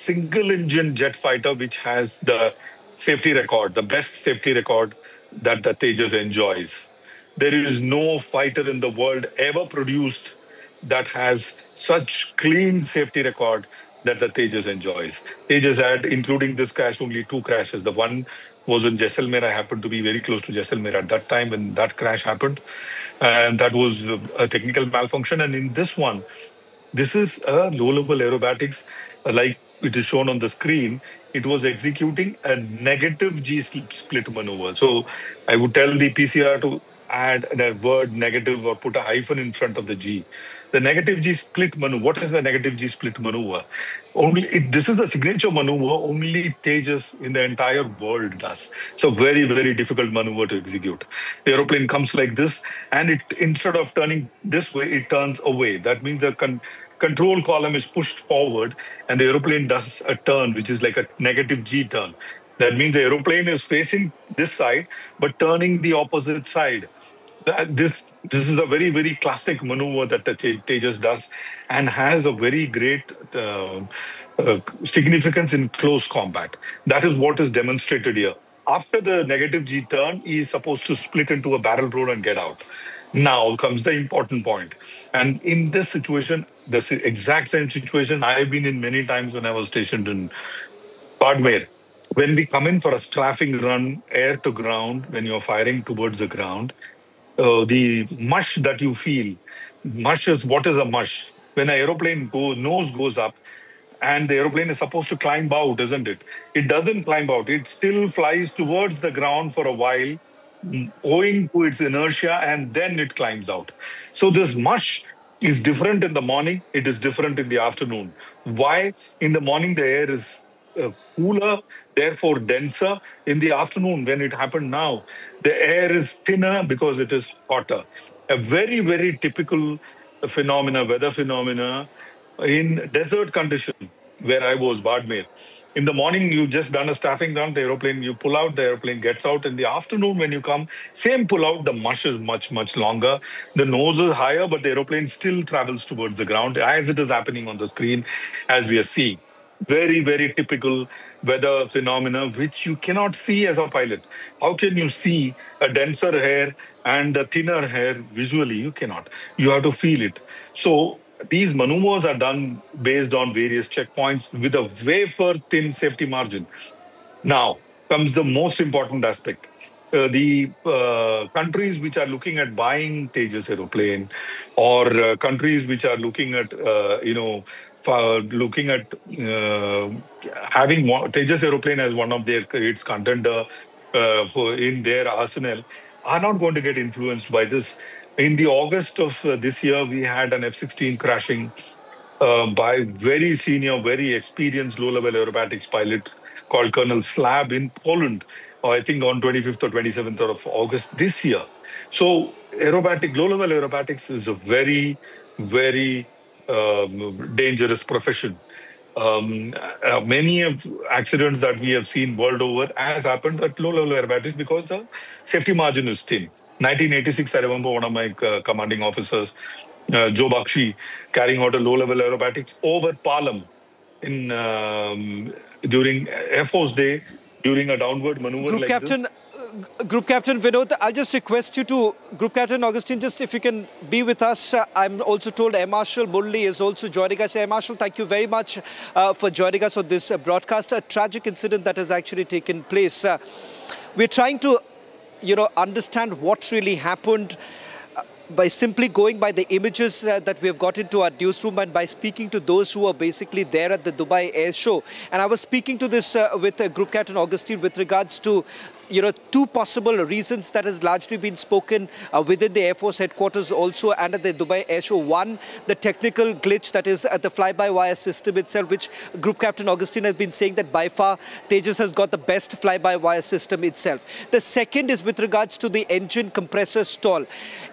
engine jet fighter which has the safety record, the best safety record that the Tejas enjoys. There is no fighter in the world ever produced that has such clean safety record that the Tejas enjoys. Tejas had, including this crash, only 2 crashes. The one was in Jaisalmer. I happened to be very close to Jaisalmer at that time when that crash happened. And that was a technical malfunction. And in this one, this is a low-level aerobatics, like it is shown on the screen. It was executing a negative G split maneuver. So I would tell the PCR to add the word negative or put a hyphen in front of the G. The negative G split maneuver. What is the negative G split maneuver? This is a signature maneuver only Tejas in the entire world does. It's a very, very difficult maneuver to execute. The aeroplane comes like this, and it, instead of turning this way, it turns away. That means the control column is pushed forward, and the aeroplane does a turn, which is like a negative G turn. That means the aeroplane is facing this side, but turning the opposite side. This is a very, very classic maneuver that the Tejas does, and has a very great significance in close combat. That is what is demonstrated here. After the negative G turn, he is supposed to split into a barrel roll and get out. Now comes the important point. And in this situation, this exact same situation I've been in many times when I was stationed in Badmer. When we come in for a strafing run, air to ground, when you're firing towards the ground, the mush that you feel, mush is, what is a mush? When an aeroplane nose goes up and the aeroplane is supposed to climb out, isn't it? It doesn't climb out. It still flies towards the ground for a while, owing to its inertia, and then it climbs out. So this mush is different in the morning. It is different in the afternoon. Why? In the morning, the air is cooler, therefore denser. In the afternoon, when it happened now, the air is thinner because it is hotter. A very, very typical weather phenomena in desert condition where I was, Badmer. In the morning, you just done a staffing run, the aeroplane, you pull out, the aeroplane gets out. In the afternoon, when you come, same pull out, the mush is much, much longer. The nose is higher, but the aeroplane still travels towards the ground, as it is happening on the screen, as we are seeing. Very, very typical weather phenomena, which you cannot see as a pilot. How can you see a denser hair and a thinner hair visually? You cannot. You have to feel it. So these maneuvers are done based on various checkpoints with a wafer-thin safety margin. Now comes the most important aspect. The countries which are looking at buying Tejas aeroplane, or countries which are looking at, having Tejas aeroplane as one of its contender in their arsenal, are not going to get influenced by this. In the August of this year, we had an F-16 crashing by very senior, very experienced low-level aerobatics pilot called Colonel Slab in Poland, I think on 25th or 27th of August this year. So low-level aerobatics is a very, very dangerous profession. Many of accidents that we have seen world over has happened at low-level aerobatics because the safety margin is thin. 1986, I remember one of my commanding officers, Joe Bakshi, carrying out a low-level aerobatics over Palam during Air Force Day, during a downward maneuver Group Captain Vinod, I'll just request you to, Group Captain Augustine, just if you can be with us. I'm also told Air Marshal Murli is also joining us. Air Marshal, thank you very much for joining us on this broadcast. A tragic incident that has actually taken place. We're trying to, understand what really happened by simply going by the images that we have got into our newsroom, and by speaking to those who are basically there at the Dubai Air Show. And I was speaking to this with Group Captain Augustine with regards to two possible reasons that has largely been spoken within the Air Force headquarters also and at the Dubai Air Show. One, the technical glitch that is at the fly-by-wire system itself, which Group Captain Augustine has been saying that by far Tejas has got the best fly-by-wire system itself. The second is with regards to the engine compressor stall.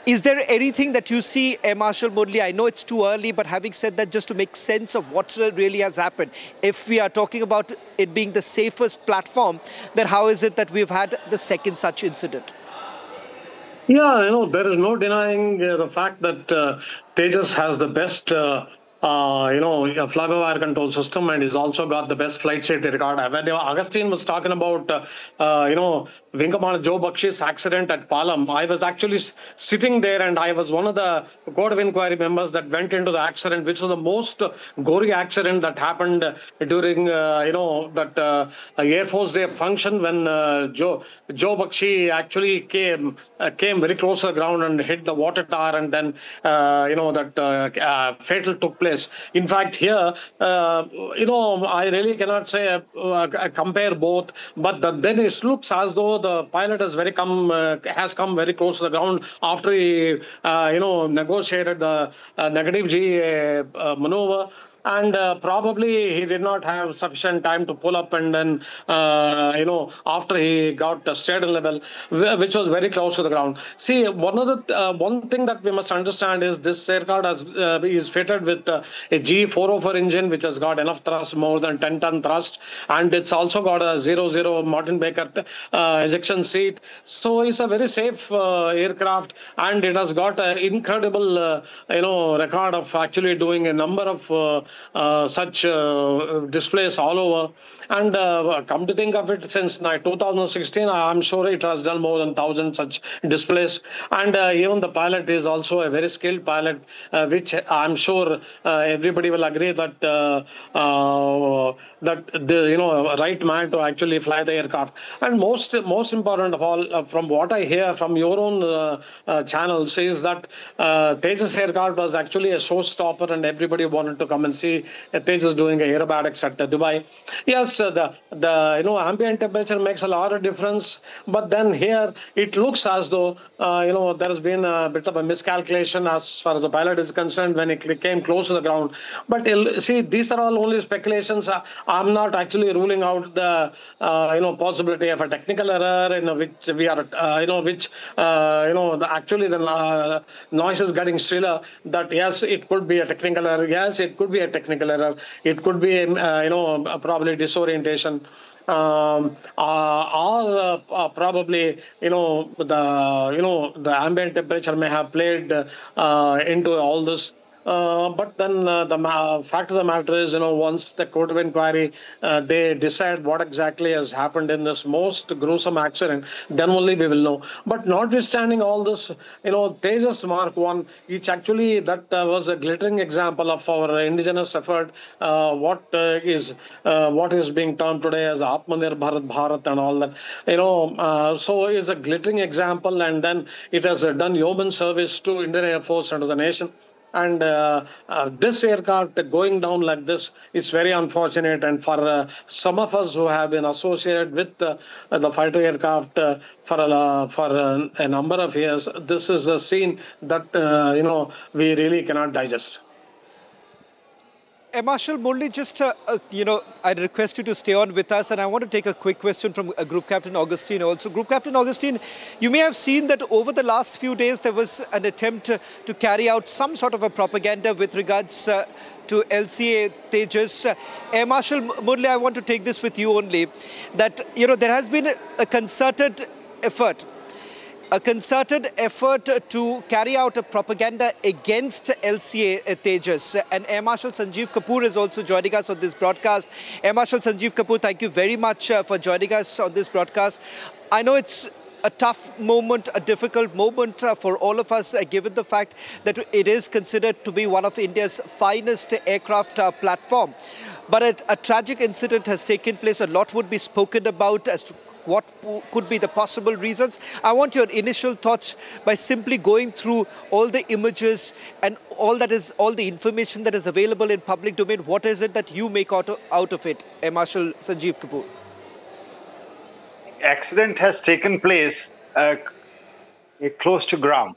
Is there anything that you see, Air Marshal Murli? I know it's too early, but having said that, just to make sense of what really has happened, if we are talking about it being the safest platform, then how is it that we've had the second such incident? Yeah, there is no denying the fact that Tejas has the best, fly-by-wire control system, and he's also got the best flight safety record. When Augustine was talking about, Wing Commander Joe Bakshi's accident at Palam, I was actually sitting there, and I was one of the Court of Inquiry members that went into the accident, which was the most gory accident that happened during, that Air Force Day function when Joe Bakshi actually came very close to the ground and hit the water tower, and then, that fatal took place. In fact, here, I really cannot say compare both, but then it looks as though the pilot has come very close to the ground after he, negotiated the negative G maneuver. And probably he did not have sufficient time to pull up, and then, after he got a steady level, which was very close to the ground. See, one thing that we must understand is this aircraft is fitted with a G404 engine, which has got enough thrust, more than 10-ton thrust, and it's also got a 00 Martin Baker ejection seat. So it's a very safe aircraft, and it has got an incredible, record of actually doing a number of such displays all over. And come to think of it, since 2016, I'm sure it has done more than 1,000 such displays. And even the pilot is also a very skilled pilot, which I'm sure everybody will agree that the right man to actually fly the aircraft. And most important of all, from what I hear from your own channels, is that Tejas aircraft was actually a showstopper, and everybody wanted to come and see Tejas doing aerobatics at Dubai. Yes, the ambient temperature makes a lot of difference, but then here it looks as though there has been a bit of a miscalculation as far as the pilot is concerned when it came close to the ground. But see, these are all only speculations. I'm not actually ruling out the possibility of a technical error in which we are actually the noise is getting stiller. That yes, it could be a technical error. Yes, it could be a technical error. It could be probably disorientation. Or probably the ambient temperature may have played into all this. But then the fact of the matter is, once the Court of Inquiry, they decide what exactly has happened in this most gruesome accident, then only we will know. But notwithstanding all this, Tejas Mark 1, which actually that was a glittering example of our indigenous effort, what is being termed today as Atmanirbhar Bharat and all that, so it's a glittering example, and then it has done yeoman service to Indian Air Force and to the nation. And this aircraft going down like this, it's very unfortunate. And for some of us who have been associated with the fighter aircraft for a number of years, this is a scene that we really cannot digest. Marshal Murli, just, I'd request you to stay on with us, and I want to take a quick question from Group Captain Augustine also. Group Captain Augustine, you may have seen that over the last few days there was an attempt to carry out some sort of a propaganda with regards to LCA Tejas. Marshal Murli, I want to take this with you only, that, there has been a concerted effort to carry out a propaganda against LCA Tejas. And Air Marshal Sanjeev Kapoor is also joining us on this broadcast. Air Marshal Sanjeev Kapoor, thank you very much for joining us on this broadcast. I know it's a tough moment, a difficult moment for all of us, given the fact that it is considered to be one of India's finest aircraft platform. But a tragic incident has taken place. A lot would be spoken about as to what could be the possible reasons. I want your initial thoughts by simply going through all the images and all the information that is available in public domain. What is it that you make out of it, Marshal Sanjeev Kapoor? accident has taken place close to ground.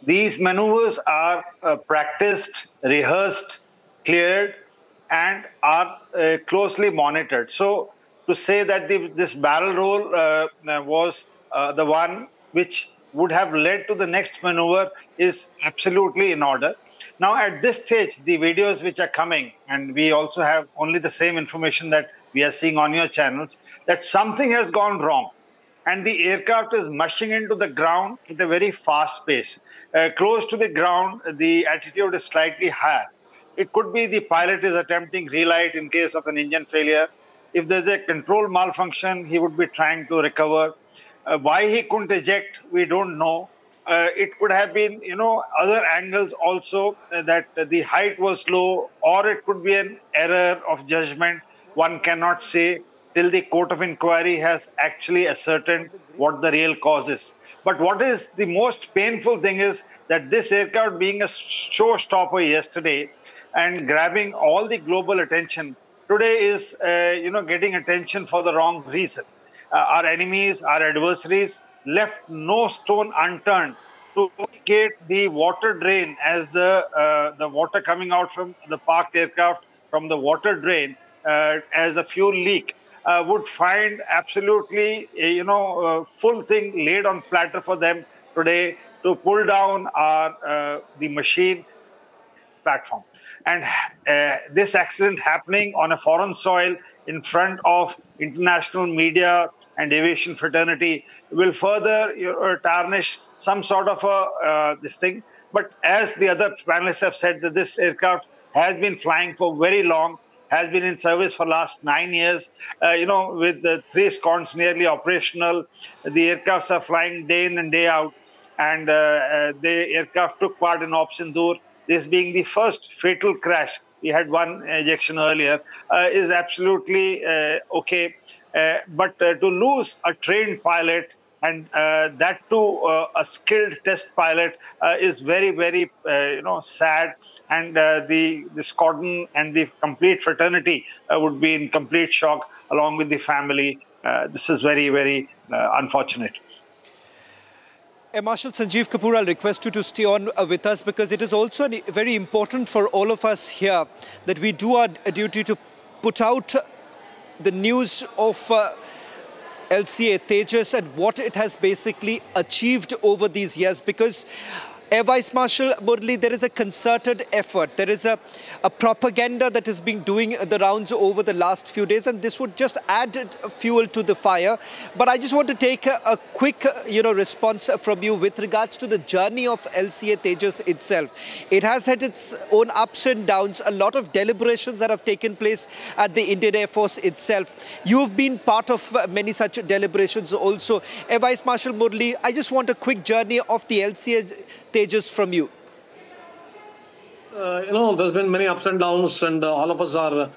These maneuvers are practiced, rehearsed, cleared, and are closely monitored. So to say that this barrel roll was the one which would have led to the next maneuver is absolutely in order. Now, at this stage, the videos which are coming, and we also have only the same information that we are seeing on your channels, that something has gone wrong and the aircraft is mushing into the ground at a very fast pace. Close to the ground, the altitude is slightly higher. It could be the pilot is attempting relight in case of an engine failure. If there's a control malfunction, he would be trying to recover. Why he couldn't eject, we don't know. It could have been, other angles also, that the height was low, or it could be an error of judgment. One cannot say till the court of inquiry has actually ascertained what the real cause is. But what is the most painful thing is that this aircraft, being a showstopper yesterday and grabbing all the global attention, today is, getting attention for the wrong reason. Our enemies, our adversaries left no stone unturned to indicate the water drain as the water coming out from the parked aircraft from the water drain as a fuel leak would find absolutely, full thing laid on platter for them today to pull down the machine platform. And this accident happening on a foreign soil in front of international media and aviation fraternity will further tarnish some sort of this thing. But as the other panelists have said, that this aircraft has been flying for very long, has been in service for last 9 years, with the 3 squadrons nearly operational. The aircrafts are flying day in and day out, and the aircraft took part in Operation Sindoor. This being the first fatal crash, we had one ejection earlier, is absolutely okay. But to lose a trained pilot, and that too a skilled test pilot, is very, very, sad. And the squadron and the complete fraternity would be in complete shock, along with the family. This is very, very unfortunate. Air Marshal Sanjeev Kapoor, I'll request you to stay on with us, because it is also very important for all of us here that we do our duty to put out the news of LCA Tejas and what it has basically achieved over these years, because Air Vice Marshal Murli, there is a concerted effort. There is a propaganda that has been doing the rounds over the last few days, and this would just add fuel to the fire. But I just want to take a quick, response from you with regards to the journey of LCA Tejas itself. It has had its own ups and downs, a lot of deliberations that have taken place at the Indian Air Force itself. You've been part of many such deliberations also. Air Vice Marshal Murli, I just want a quick journey of the LCA Tejas from you. There's been many ups and downs, and all of us are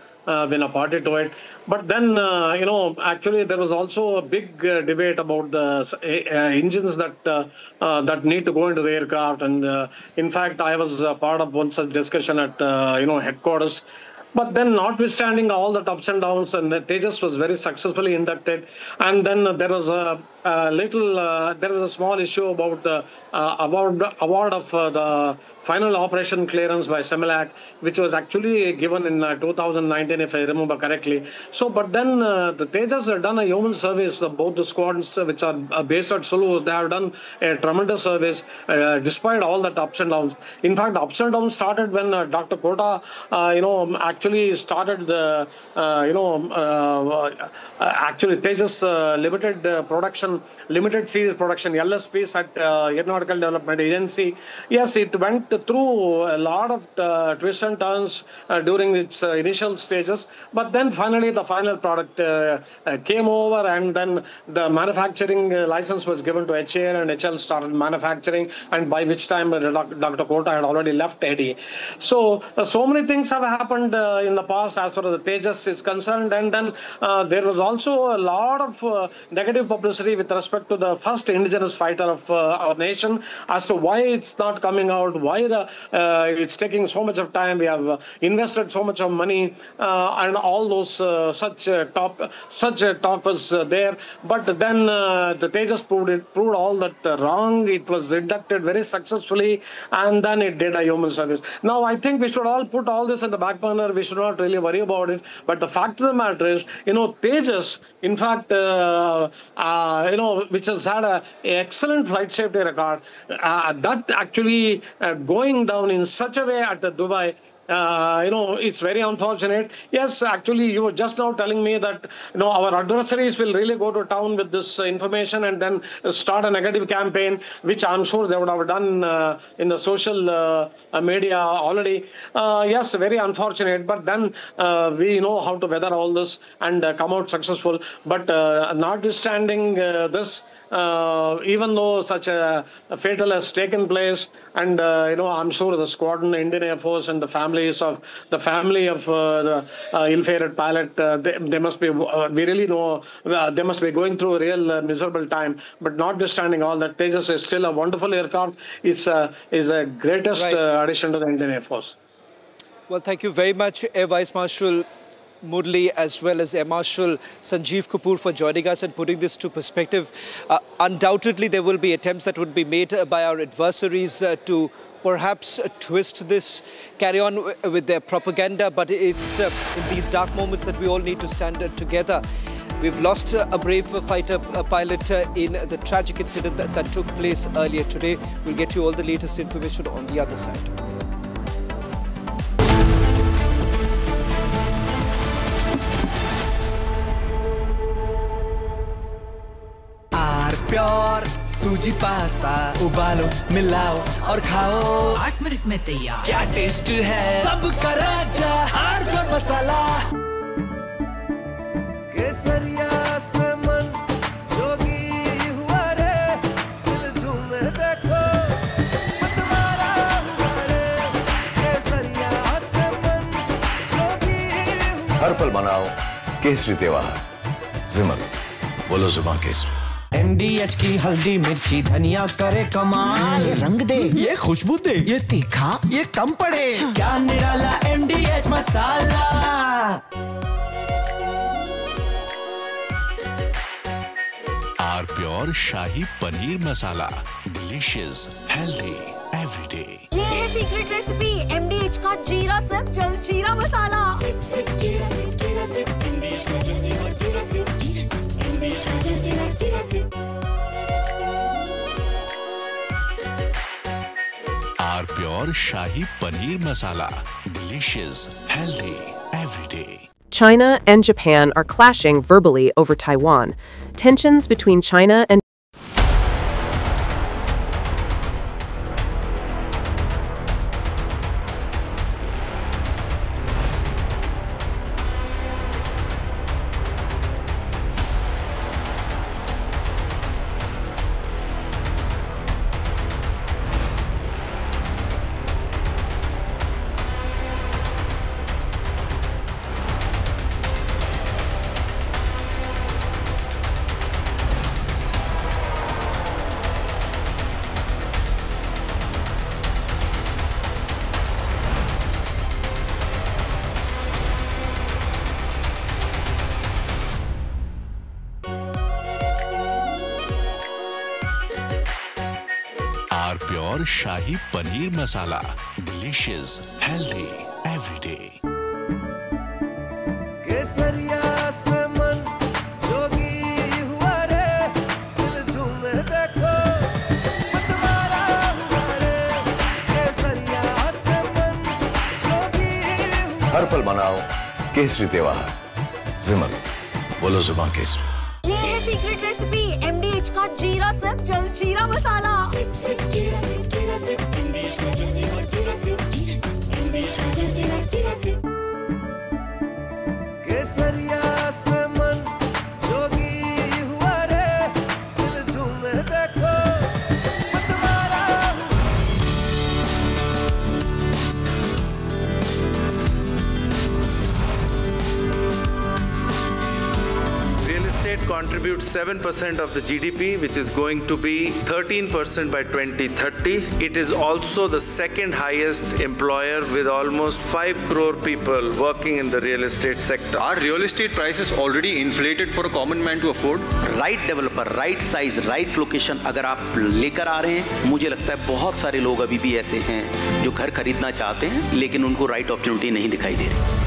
been a party to it. But then, actually there was also a big debate about the engines that need to go into the aircraft. And in fact, I was part of one such discussion at, headquarters. But then, notwithstanding all the ups and downs, and Tejas was very successfully inducted. And then there was a small issue about the award of the final operation clearance by Similac, which was actually given in 2019, if I remember correctly. So, but then the Tejas have done a yeoman service. Both the squadrons, which are based at Sulu, they have done a tremendous service despite all the ups and downs. In fact, the ups and downs started when Dr. Kota, actually started the, actually Tejas limited production, limited series production, LSPs at Aeronautical Development Agency. Yes, it went through a lot of twists and turns during its initial stages, but then finally the final product came over, and then the manufacturing license was given to HAL, and HAL started manufacturing, and by which time Dr. Kota had already left AD. So, so many things have happened in the past as far as the Tejas is concerned, and then there was also a lot of negative publicity with with respect to the first indigenous fighter of our nation as to why it's not coming out, why it's taking so much of time. We have invested so much of money and all those such talk was there. But then the Tejas proved all that wrong. It was inducted very successfully, and then it did a human service. Now I think we should all put all this in the back burner. We should not really worry about it. But the fact of the matter is, Tejas, in fact, which has had an excellent flight safety record, that actually going down in such a way at the Dubai, it's very unfortunate. Yes, actually, you were just now telling me that, our adversaries will really go to town with this information and then start a negative campaign, which I'm sure they would have done in the social media already. Yes, very unfortunate. But then we know how to weather all this and come out successful. But notwithstanding this, even though such a fatal has taken place, and I'm sure the squadron, Indian Air Force, and the family of the ill-fated pilot, they must be. We really know they must be going through a real miserable time. But notwithstanding all that, Tejas is still a wonderful aircraft. Is a greatest addition to the Indian Air Force. Well, thank you very much, Air Vice Marshal Murli, as well as Air Marshal Sanjeev Kapoor, for joining us and putting this to perspective. Undoubtedly, there will be attempts that would be made by our adversaries to perhaps twist this, carry on with their propaganda. But it's in these dark moments that we all need to stand together. We've lost a brave fighter pilot in the tragic incident that took place earlier today. We'll get you all the latest information on the other side. Pure sooji pasta उबालो मिलाओ और खाओ 8 minute में तैयार क्या taste है सबका राजा हार्डकोर मसाला केसरिया से मन जोगी हुआ रे दिल झूमे देखो मतवारा हुआ रे केसरिया से मन जोगी हर पल मनाओ केसरी त्योहार विमल बोलो जुबान केसरी MDH की हल्दी मिर्ची धनिया करे कमाल ये रंग दे ये खुशबू दे ये तीखा ये कम पड़े क्या निराला MDH masala are pure shahi paneer masala delicious healthy everyday ये है सीक्रेट रेसिपी MDH का जीरा sip jal jeera masala sip sip jeera sip MDH का जल जीरा सिप MDH का jal jeera sip are pure shahi paneer masala delicious healthy everyday China and Japan are clashing verbally over Taiwan. Tensions between China and are pure shahi paneer masala delicious healthy everyday केसरिया से मन जोगी हुआ रे दिल झूमे देखो मतवारा हुआ रे केसरिया से मन जोगी हर पल मनाओ केसरी त्योहार विमल बोलो जुबान केसरी ये है सीक्रेट रेसिपी MDH का जीरा sip jal jeera masala sip sip jeera sip MDH का जल जीरा सिप MDH का जल जीरा सिप केसरिया से मन जोगी हुआ रे दिल झूमे देखो मतवारा Real estate contract contribute 7% of the GDP, which is going to be 13% by 2030. It is also the second highest employer with almost 5 crore people working in the real estate sector. Are real estate prices already inflated for a common man to afford? Right developer, right size, right location अगर आप लेकर आ रहे हैं, मुझे लगता है बहुत सारे लोग अभी भी ऐसे हैं जो घर खरीदना चाहते हैं लेकिन उनको राइट अपॉर्चुनिटी नहीं दिखाई दे रही।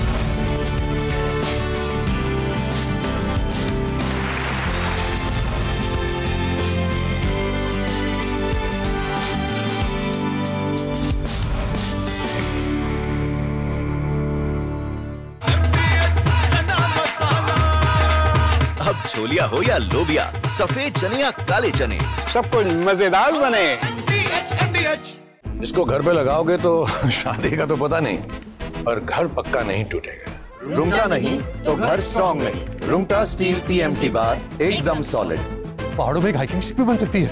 अब छोलिया हो या लोबिया, सफेद चने या काले चने, सब कुछ मजेदार बने। इसको घर पे लगाओगे तो शादी का तो पता नहीं, पर घर पक्का नहीं टूटेगा। रुंगटा नहीं तो घर स्ट्रॉन्ग नहीं। रुंगटा स्टील TMT बार एकदम सॉलिड। पहाड़ों में एक हाइकिंग स्टिक भी बन सकती है।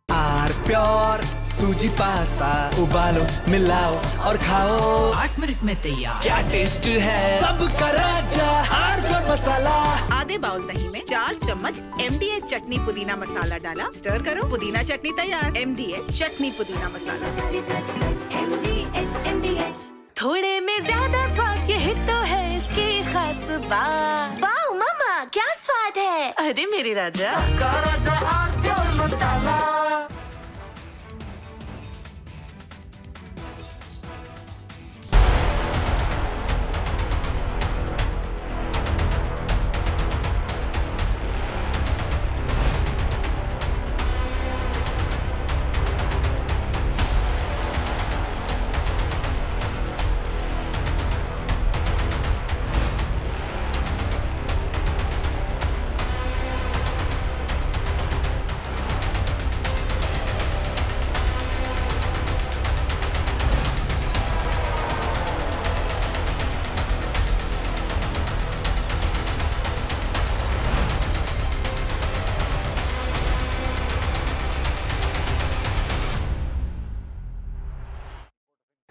आर प्योर सूजी पास्ता उबालो मिलाओ और खाओ 8 मिनट में तैयार। क्या टेस्ट है सबका राजा आर प्योर मसाला। आधे बाउल दही में 4 चम्मच MDH चटनी पुदीना मसाला डाला, स्टर करो, पुदीना चटनी तैयार। MDH चटनी पुदीना मसाला। थोड़े में ज्यादा स्वाद, यही तो है इसकी खास बात। वाओ मामा क्या स्वाद है। अरे मेरे राजा, सबका राजा आर प्योर मसाला।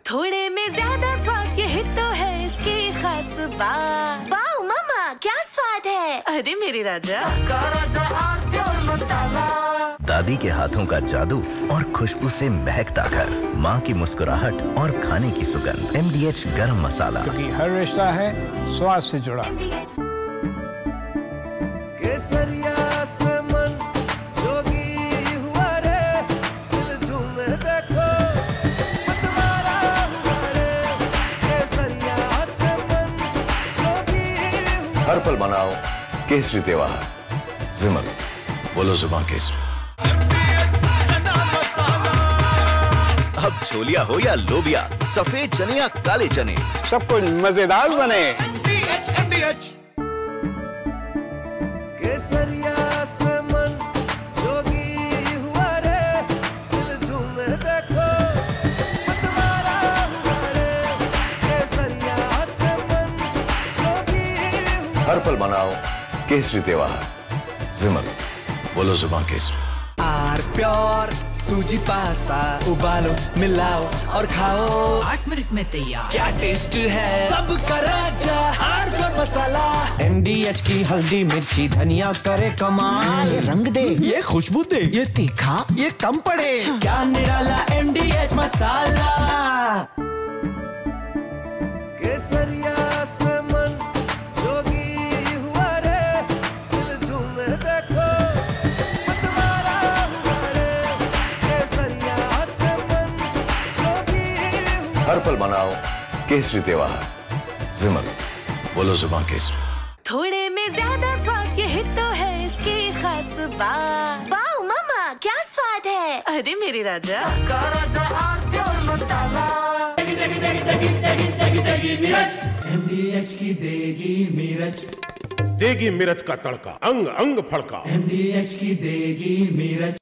थोड़े में ज्यादा स्वाद, यही तो है इसकी खास बात। वाओ मामा क्या स्वाद है। अरे मेरे राजा, सबका राजा आर प्योर मसाला। दादी के हाथों का जादू और खुशबू से महकता घर, माँ की मुस्कुराहट और खाने की सुगंध। MDH गरम मसाला, क्योंकि हर रिश्ता है स्वाद से जुड़ा। केसरिया से मन जोगी हुआ रे, दिल झूमे देखो मतवारा हुआ रे। केसरिया से मन जोगी हुआ। हर पल मनाओ केसरी त्योहार। विमल, बोलो जुबान केसरी। अब छोलिया हो या लोबिया, सफेद चने या काले चने, सब कुछ मजेदार बने। केसरिया से मन जोगी हुआ रे, दिल झूमे देखो मतवारा हुआ रे। केसरिया से मन जोगी हुआ। हर पल मनाओ केसरी त्योहार। विमल, बोलो जुबान Kesari. Are pure sooji pasta उबालो मिलाओ और खाओ 8 मिनट में तैयार। क्या टेस्ट है सबका राजा आर प्योर मसाला। MDH की हल्दी मिर्ची धनिया करे कमाल। ये रंग दे, ये खुशबू दे, ये तीखा, ये कम पड़े। क्या निराला MDH मसाला। केसरिया से मन जोगी हुआ रे, दिल झूमे देखो मतवारा हुआ रे। केसरिया से मन जोगी हुआ। हर पल मनाओ केसरी त्योहार। विमल, बोलो जुबान केसरी। थोड़े में ज्यादा स्वाद, यही तो है इसकी खास बात। वाओ मामा क्या स्वाद है। अरे मेरे राजा, सबका राजा आर प्योर मसाला। MDH की देगी मिर्च, देगी मिर्च का तड़का, अंग अंग फड़का। MDH की देगी मिर्च।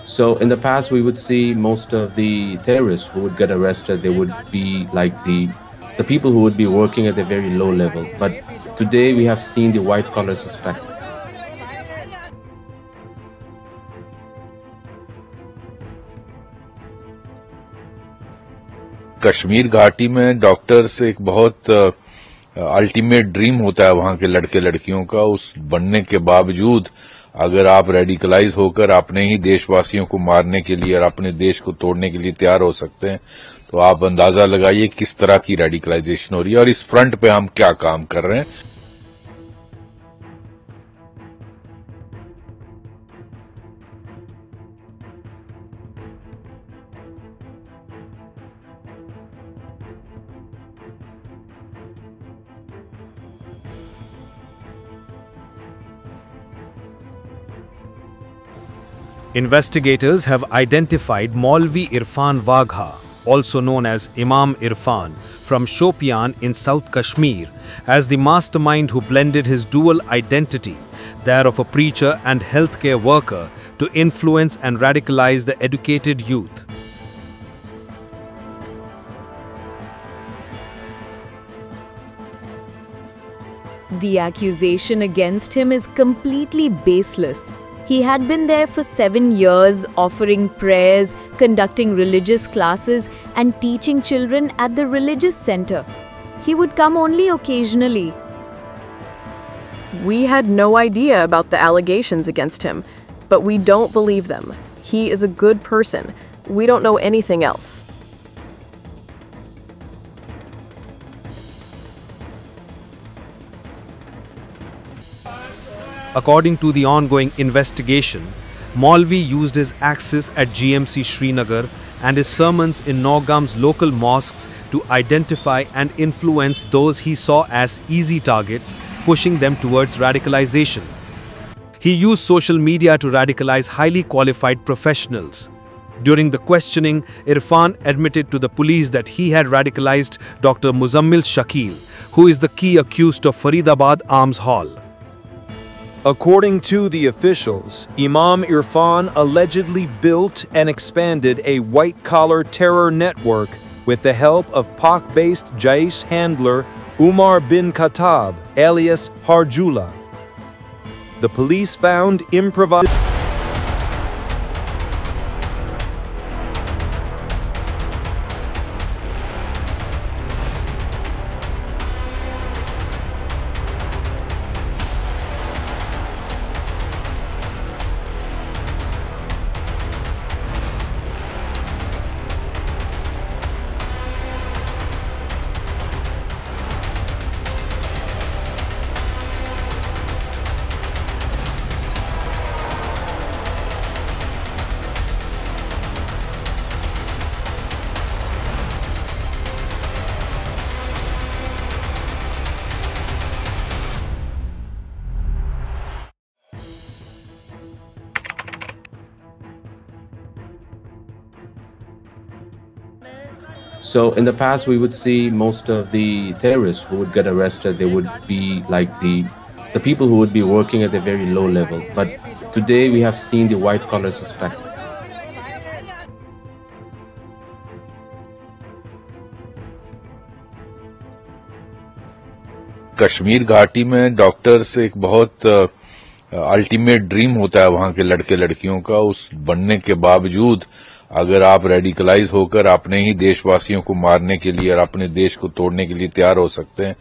So in the past, we would see most of the terrorists who would get arrested, they would be like the people who would be working at a very low level. But today we have seen the white collar suspect. Kashmir घाटी में doctors एक बहुत ultimate dream होता है वहां के लड़के लड़कियों का, उस बनने के बावजूद अगर आप रेडिकलाइज होकर अपने ही देशवासियों को मारने के लिए और अपने देश को तोड़ने के लिए तैयार हो सकते हैं, तो आप अंदाजा लगाइए किस तरह की रेडिकलाइजेशन हो रही है और इस फ्रंट पे हम क्या काम कर रहे हैं। Investigators have identified Maulvi Irfan Wagha, also known as Imam Irfan, from Shopian in South Kashmir, as the mastermind who blended his dual identity, that of a preacher and healthcare worker, to influence and radicalize the educated youth. The accusation against him is completely baseless. He had been there for 7 years, offering prayers, conducting religious classes, and teaching children at the religious center. He would come only occasionally. We had no idea about the allegations against him, but we don't believe them. He is a good person. We don't know anything else. According to the ongoing investigation, Maulvi used his access at GMC Srinagar and his sermons in Naugam's local mosques to identify and influence those he saw as easy targets, pushing them towards radicalization. He used social media to radicalize highly qualified professionals. During the questioning, Irfan admitted to the police that he had radicalized Dr. Muzammil Shakil, who is the key accused of Faridabad Arms Hall. According to the officials, Imam Irfan allegedly built and expanded a white-collar terror network with the help of Pak-based Jaish handler Umar bin Khattab, alias Harjula. The police found improvised So in the past, we would see most of the terrorists who would get arrested, they would be like the people who would be working at a very low level. But today we have seen the white collar suspect. Kashmir घाटी में doctors एक बहुत ultimate dream होता है वहां के लड़के लड़कियों का, उस बनने के बावजूद अगर आप रेडिकलाइज होकर अपने ही देशवासियों को मारने के लिए और अपने देश को तोड़ने के लिए तैयार हो सकते हैं,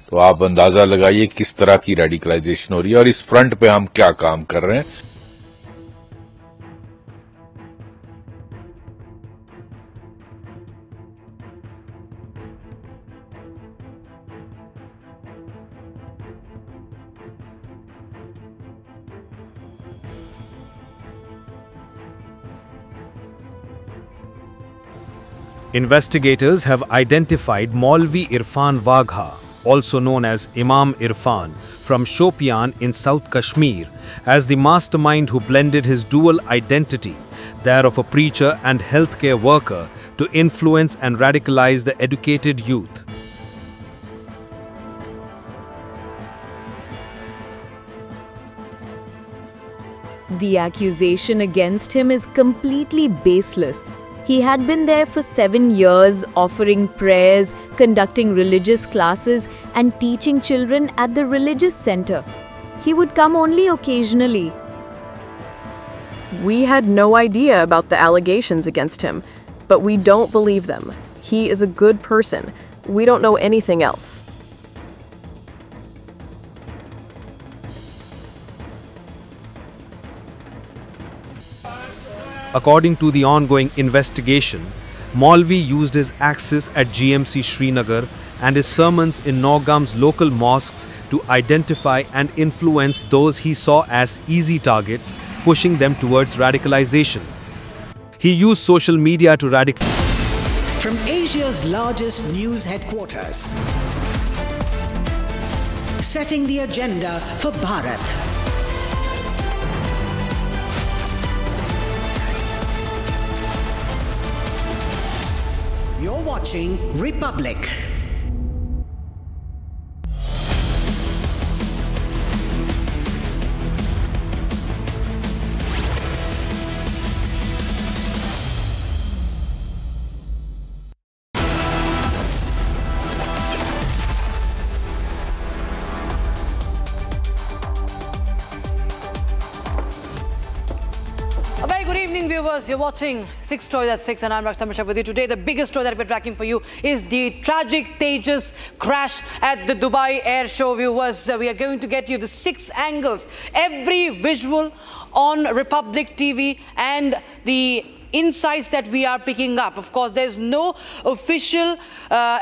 तो आप अंदाजा लगाइए किस तरह की रेडिकलाइजेशन हो रही है और इस फ्रंट पे हम क्या काम कर रहे हैं। Investigators have identified Maulvi Irfan Wagha, also known as Imam Irfan, from Shopian in South Kashmir, as the mastermind who blended his dual identity, that of a preacher and healthcare worker, to influence and radicalize the educated youth. The accusation against him is completely baseless. He had been there for 7 years, offering prayers, conducting religious classes, and teaching children at the religious center. He would come only occasionally. We had no idea about the allegations against him, but we don't believe them. He is a good person. We don't know anything else. According to the ongoing investigation, Maulvi used his access at GMC Srinagar and his sermons in Naugam's local mosques to identify and influence those he saw as easy targets, pushing them towards radicalization. He used social media to From Asia's largest news headquarters, setting the agenda for Bharat. You're watching Republic. Viewers, you're watching 6 Stories at 6 and I'm Rakshita Mishra with you today. The biggest story that we're tracking for you is the tragic Tejas crash at the Dubai Air Show. Viewers, we are going to get you the 6 angles, every visual on Republic TV and the insights that we are picking up. Of course, there's no official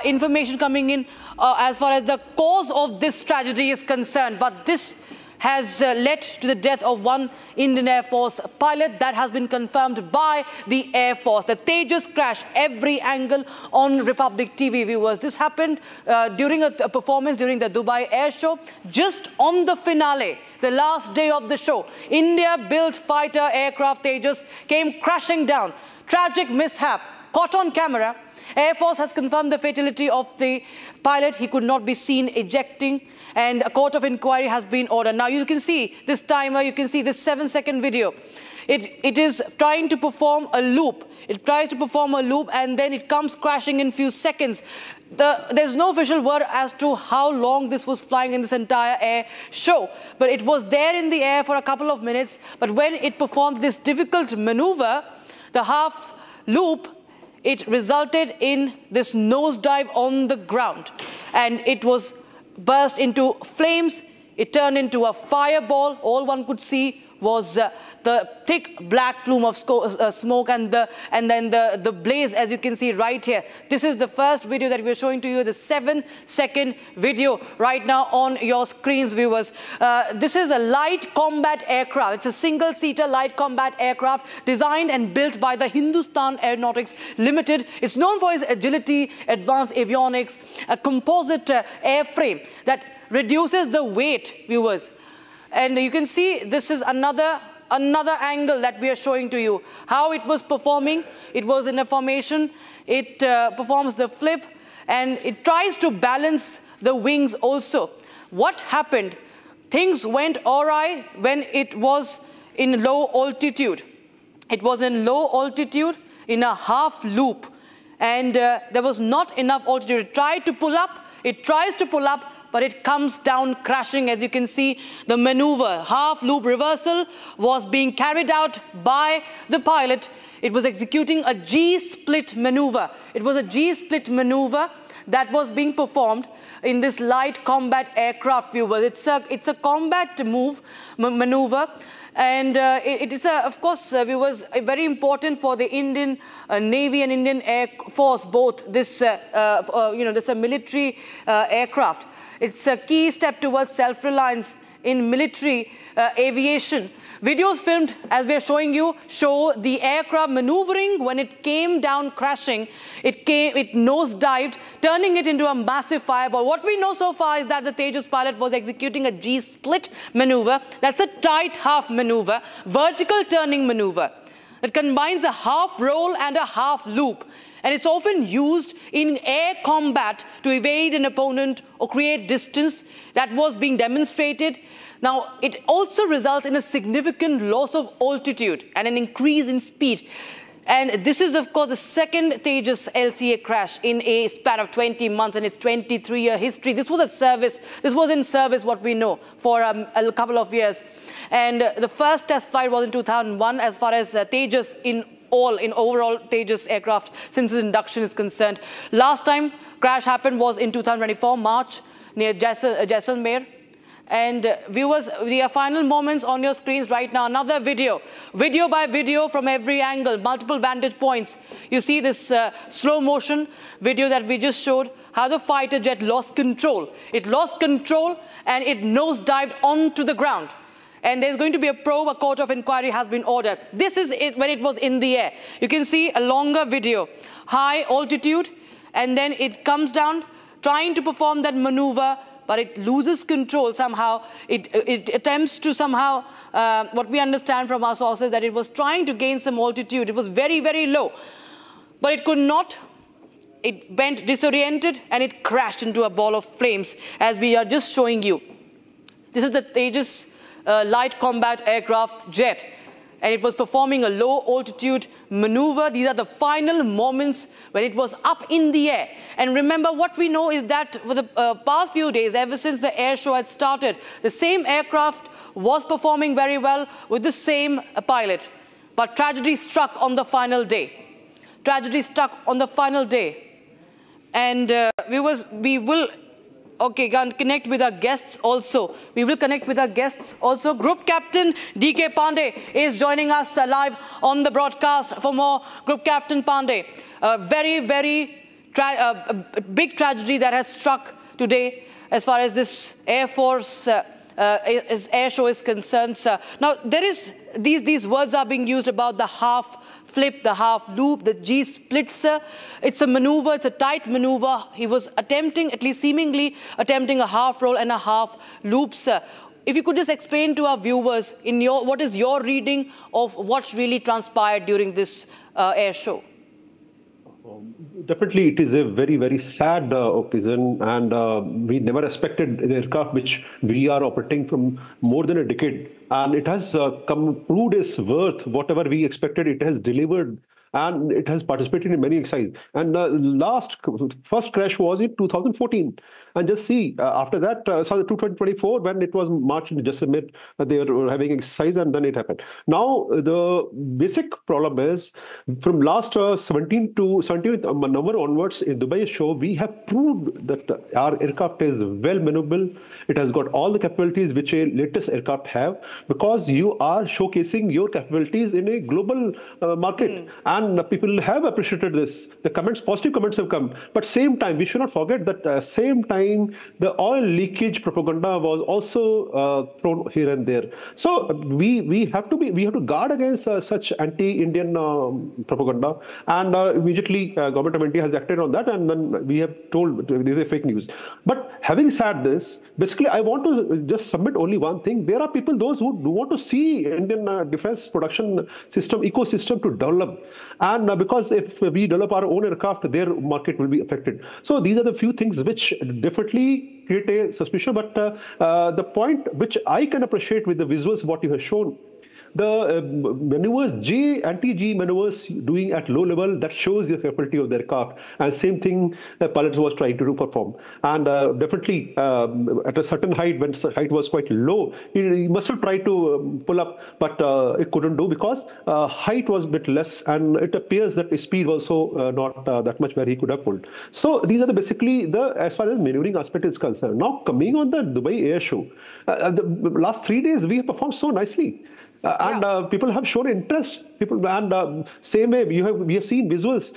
information coming in as far as the cause of this tragedy is concerned, but this has led to the death of one Indian Air Force pilot. That has been confirmed by the Air Force. The Tejas crash, every angle on Republic TV, viewers. This happened during a performance during the Dubai Air Show. Just on the finale, the last day of the show, India-built fighter aircraft Tejas came crashing down. Tragic mishap, caught on camera. Air Force has confirmed the fatality of the pilot. He could not be seen ejecting, and a court of inquiry has been ordered. Now you can see this timer, you can see this 7-second video. It is trying to perform a loop. It tries to perform a loop and then it comes crashing in few seconds. There's no official word as to how long this was flying in this entire air show, but it was there in the air for a couple of minutes. But when it performed this difficult maneuver, the half loop, it resulted in this nosedive on the ground, and it was burst into flames. It turned into a fireball. All one could see was the thick black plume of smoke and then the blaze, as you can see right here. This is the first video that we're showing to you, the 7-second video right now on your screens, viewers. This is a light combat aircraft. It's a single-seater light combat aircraft designed and built by the Hindustan Aeronautics Limited. It's known for its agility, advanced avionics, a composite airframe that reduces the weight, viewers. And you can see this is another angle that we are showing to you. How it was performing. It was in a formation. It performs the flip and it tries to balance the wings also. What happened? Things went awry when it was in low altitude. It was in low altitude in a half loop, and there was not enough altitude. It tried to pull up. It tries to pull up, but it comes down crashing. As you can see, the maneuver, half loop reversal, was being carried out by the pilot. It was executing a G-split maneuver. It was a G-split maneuver that was being performed in this light combat aircraft, viewers. It's a combat maneuver. And it is, of course, viewers, very important for the Indian Navy and Indian Air Force, both. This, this military aircraft. It's a key step towards self-reliance in military aviation. Videos filmed, as we are showing you, show the aircraft maneuvering. When it came down crashing, it nosedived, turning it into a massive fireball. What we know so far is that the Tejas pilot was executing a G-split maneuver. That's a tight half maneuver, vertical turning maneuver. It combines a half roll and a half loop. And it's often used in air combat to evade an opponent or create distance. That was being demonstrated. Now, it also results in a significant loss of altitude and an increase in speed. And this is, of course, the second Tejas LCA crash in a span of 20 months in its 23-year history. This was in service, what we know, for a couple of years. And the first test flight was in 2001, as far as Tejas in in overall Tejas aircraft since its induction is concerned. Last time crash happened was in 2024 March near Jaisalmer. And viewers, the final moments on your screens right now. Another video by video from every angle, multiple vantage points. You see this slow motion video that we just showed, how the fighter jet lost control. It lost control and it nosedived onto the ground. And there's going to be a probe, a court of inquiry has been ordered. This is it when it was in the air. You can see a longer video, high altitude, and then it comes down, trying to perform that maneuver, but it loses control somehow. It attempts to somehow, what we understand from our sources, that it was trying to gain some altitude. It was very, very low, but it could not. It went disoriented and it crashed into a ball of flames, as we are just showing you. This is the Tejas light combat aircraft jet, and it was performing a low altitude maneuver. These are the final moments when it was up in the air. And remember, what we know is that for the past few days, ever since the air show had started, the same aircraft was performing very well with the same pilot. But tragedy struck on the final day. Tragedy struck on the final day. And we will connect with our guests also. We will connect with our guests also. Group Captain D.K. Pandey is joining us live on the broadcast for more. Group Captain Pandey, a very, very big tragedy that has struck today as far as this Air Force air show is concerned. Now, there is these words are being used about the half flip, the half loop, the G-splits. It's a maneuver, it's a tight maneuver. He was attempting, at least seemingly, attempting a half roll and a half loop. If you could just explain to our viewers, what is your reading of what's really transpired during this air show? Definitely, it is a very, very sad occasion, and we never expected the aircraft which we are operating from more than a decade, and it has proved its worth. Whatever we expected, it has delivered, and it has participated in many exercises. And first crash was in 2014, and just see after that, 2024 when it was March in Jaisalmer, they were having exercise, and then it happened. Now the basic problem is from last 17 November onwards in Dubai show, we have proved that our aircraft is well maneuverable. It has got all the capabilities which a latest aircraft have, because you are showcasing your capabilities in a global market. And people have appreciated this. The comments, positive comments have come. But same time, we should not forget that same time, the oil leakage propaganda was also thrown here and there. So we have to guard against such anti-Indian propaganda. And immediately, government of India has acted on that, and then we have told this is fake news. But having said this, basically, I want to just submit only one thing. There are people, those who do want to see Indian defense production system, ecosystem to develop. And because if we develop our own aircraft, their market will be affected. So these are the few things which definitely create a suspicion. But the point which I can appreciate with the visuals, what you have shown, the maneuvers, anti-G maneuvers doing at low level, that shows the capability of the aircraft. And same thing the pilot was trying to perform. And definitely at a certain height, when the height was quite low, he must have tried to pull up, but it couldn't do because height was a bit less, and it appears that the speed was also not that much where he could have pulled. So these are basically as far as maneuvering aspect is concerned. Now coming on the Dubai Air Show, the last 3 days we have performed so nicely. And people have shown interest. Same way we have seen visuals.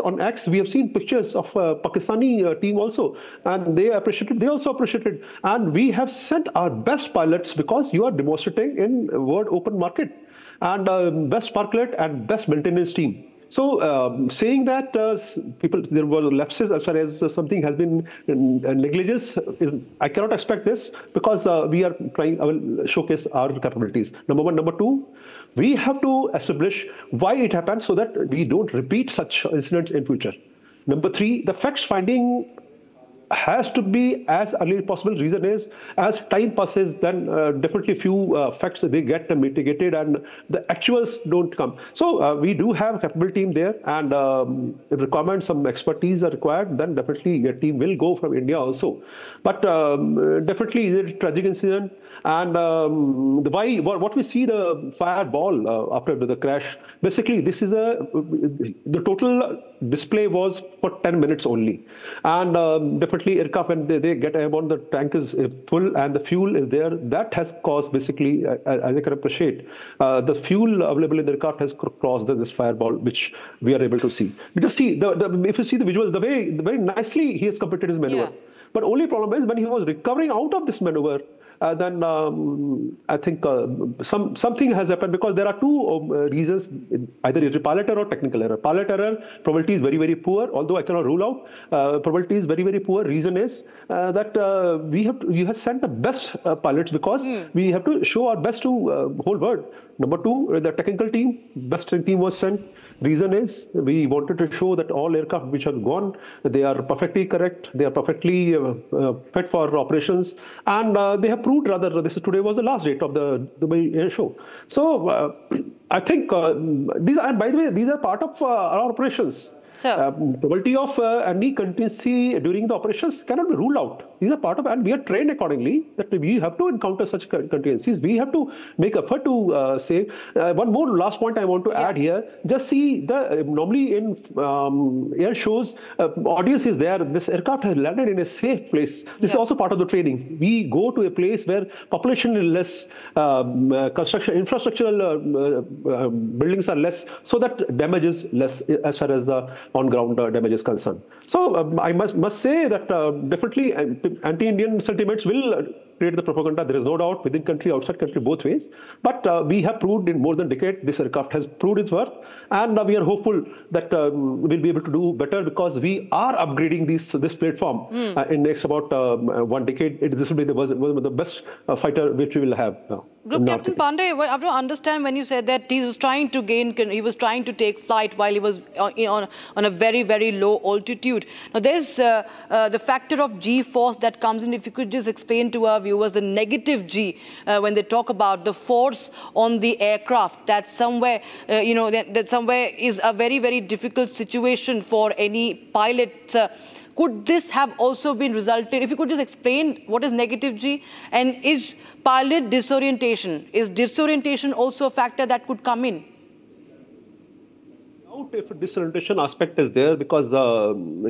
On X we have seen pictures of Pakistani team also, and they appreciated. They also appreciated, and we have sent our best pilots because you are demonstrating in world open market, and best pilot and best maintenance team. So saying that there were lapses as far as something has been negligence, I cannot expect this, because we are trying to showcase our capabilities. Number one. Number two, we have to establish why it happened so that we don't repeat such incidents in future. Number three, the facts finding has to be as early as possible. Reason is, as time passes, then definitely few facts they get mitigated and the actuals don't come. So we do have a capable team there, and if requirements, some expertise are required, then definitely a team will go from India also. But definitely it's a tragic incident, and what we see the fireball after the crash. Basically, this is the total display was for 10 minutes only, and definitely aircraft when they get airborne, the tank is full and the fuel is there. That has caused basically, as I can appreciate, the fuel available in the aircraft has crossed this fireball, which we are able to see. Because see, if you see the visuals, the very nicely he has completed his maneuver. Yeah. But only problem is when he was recovering out of this maneuver, then I think something has happened, because there are two reasons: either it's a pilot error or technical error. Pilot error probability is very, very poor, although I cannot rule out. Probability is very, very poor. Reason is that you have sent the best pilots, because we have to show our best to whole world. Number two, the technical team, best team was sent. Reason is we wanted to show that all aircraft which have gone, they are perfectly correct, they are perfectly fit for operations, and they have proved rather. Today was the last date of the Dubai Air Show. So I think these are, and by the way, these are part of our operations. Probability of any contingency during the operations cannot be ruled out. These are part of, and we are trained accordingly that we have to encounter such contingencies. We have to make effort to save. One more last point I want to add here. Just see the normally in air shows, audience is there. This aircraft has landed in a safe place. This is also part of the training. We go to a place where population is less, construction, infrastructural buildings are less, so that damage is less as far as the on-ground damage is concerned. So I must say that definitely anti-Indian sentiments will create the propaganda. There is no doubt, within country, outside country, both ways. But we have proved in more than a decade, this aircraft has proved its worth, and we are hopeful that we'll be able to do better, because we are upgrading this platform in next about 1 decade. This will be the best fighter which we will have now. Group Captain Pandey, I have to understand when you said that he was trying to take flight while he was on a very, very low altitude. Now there's the factor of G-force that comes in. If you could just explain to our viewers the negative G when they talk about the force on the aircraft, that somewhere, that somewhere is a very, very difficult situation for any pilot. Could this have also been resulted? If you could just explain what is negative G, and is pilot disorientation, is disorientation also a factor that could come in? If a disorientation aspect is there, because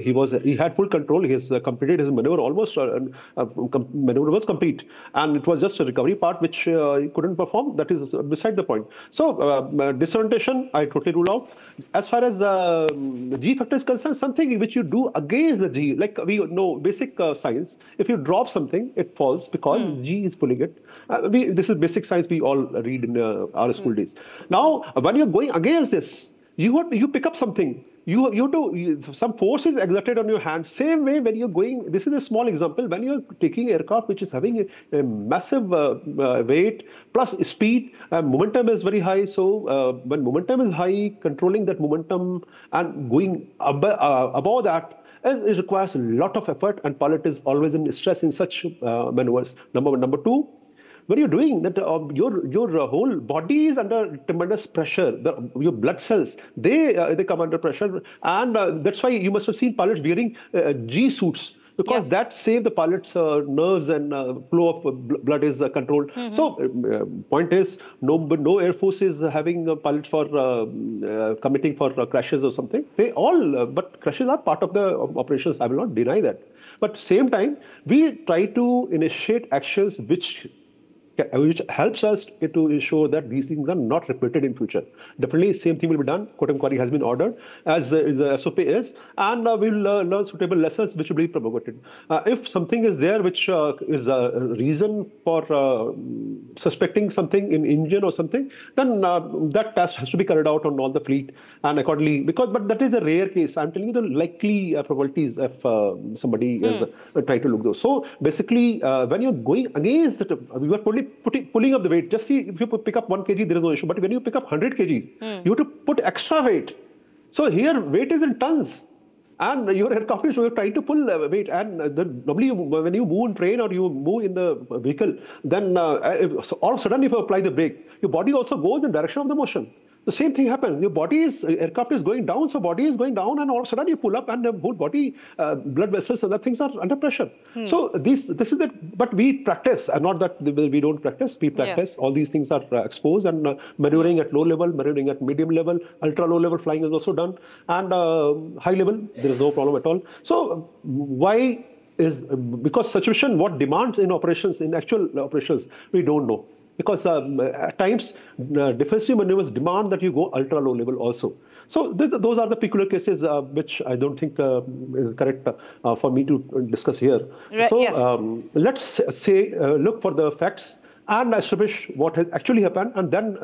he had full control, he has completed his maneuver almost, maneuver was complete, and it was just a recovery part which he couldn't perform. That is beside the point. So disorientation I totally rule out. As far as the G factor is concerned, something which you do against the G, like we know basic science, if you drop something, it falls because G is pulling it. This is basic science we all read in our school days. Now when you're going against this, you pick up something. You have to, some force is exerted on your hand. Same way when you're going, this is a small example, when you're taking aircraft which is having a massive weight plus speed, momentum is very high. So when momentum is high, controlling that momentum and going above that, it requires a lot of effort, and pilot is always in stress in such maneuvers. Number one. Number two, when you're doing that, your whole body is under tremendous pressure. Your blood cells, they come under pressure, and that's why you must have seen pilots wearing G suits, because that save the pilot's nerves, and flow of blood is controlled. So point is, no Air Force is having pilots for committing for crashes or something. They all, but crashes are part of the operations. I will not deny that. But same time, we try to initiate actions which helps us to ensure that these things are not repeated in future. Definitely, same thing will be done. Court inquiry has been ordered, as the SOP is, and we will learn suitable lessons which will be propagated. If something is there which is a reason for suspecting something in engine or something, then that test has to be carried out on all the fleet, and accordingly, but that is a rare case. I'm telling you the likely probabilities if somebody is trying to look those. So basically, when you're going against it, we were pulling up the weight. Just see, if you pick up 1 kg, there is no issue. But when you pick up 100 kgs, you have to put extra weight. So here, weight is in tons. And your aircraft is trying to pull weight, and normally when you move in train or you move in the vehicle, then all of a sudden if you apply the brake, your body also goes in the direction of the motion. The same thing happens. Your aircraft is going down, so body is going down, and all of a sudden you pull up, and the whole body, blood vessels and other things are under pressure. So this is it. But we practice, and not that we don't practice. We practice. All these things are exposed, and maneuvering at low level, maneuvering at medium level, ultra low level flying is also done, and high level there is no problem at all. So why is because situation what demands in operations, in actual operations, we don't know. Because at times, defensive maneuvers demand that you go ultra low level also. So those are the peculiar cases which I don't think is correct for me to discuss here. So let's say look for the facts and establish what has actually happened, and then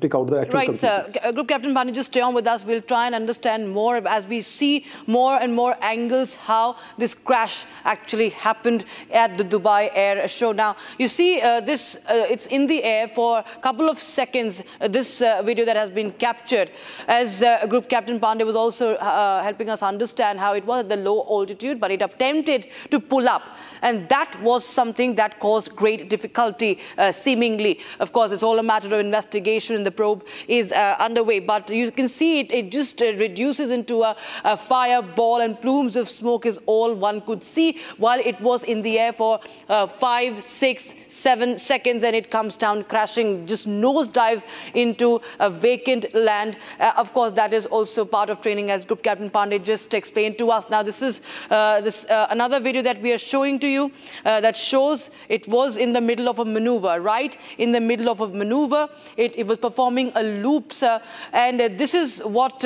take out the actual conclusions. Group Captain Pandey, just stay on with us. We'll try and understand more as we see more and more angles how this crash actually happened at the Dubai Air Show. Now, you see it's in the air for a couple of seconds, this video that has been captured, as Group Captain Pandey was also helping us understand how it was at the low altitude, but it attempted to pull up. And that was something that caused great difficulty, seemingly. Of course, it's all a matter of investigation and the probe is underway. But you can see it just reduces into a fireball, and plumes of smoke is all one could see while it was in the air for 5, 6, 7 seconds, and it comes down crashing, just nosedives into a vacant land. Of course, that is also part of training, as Group Captain Pandey just explained to us. Now, this is another video that we are showing to you that shows it was in the middle of a maneuver, right? In the middle of a maneuver, it was performing a loop, and this is what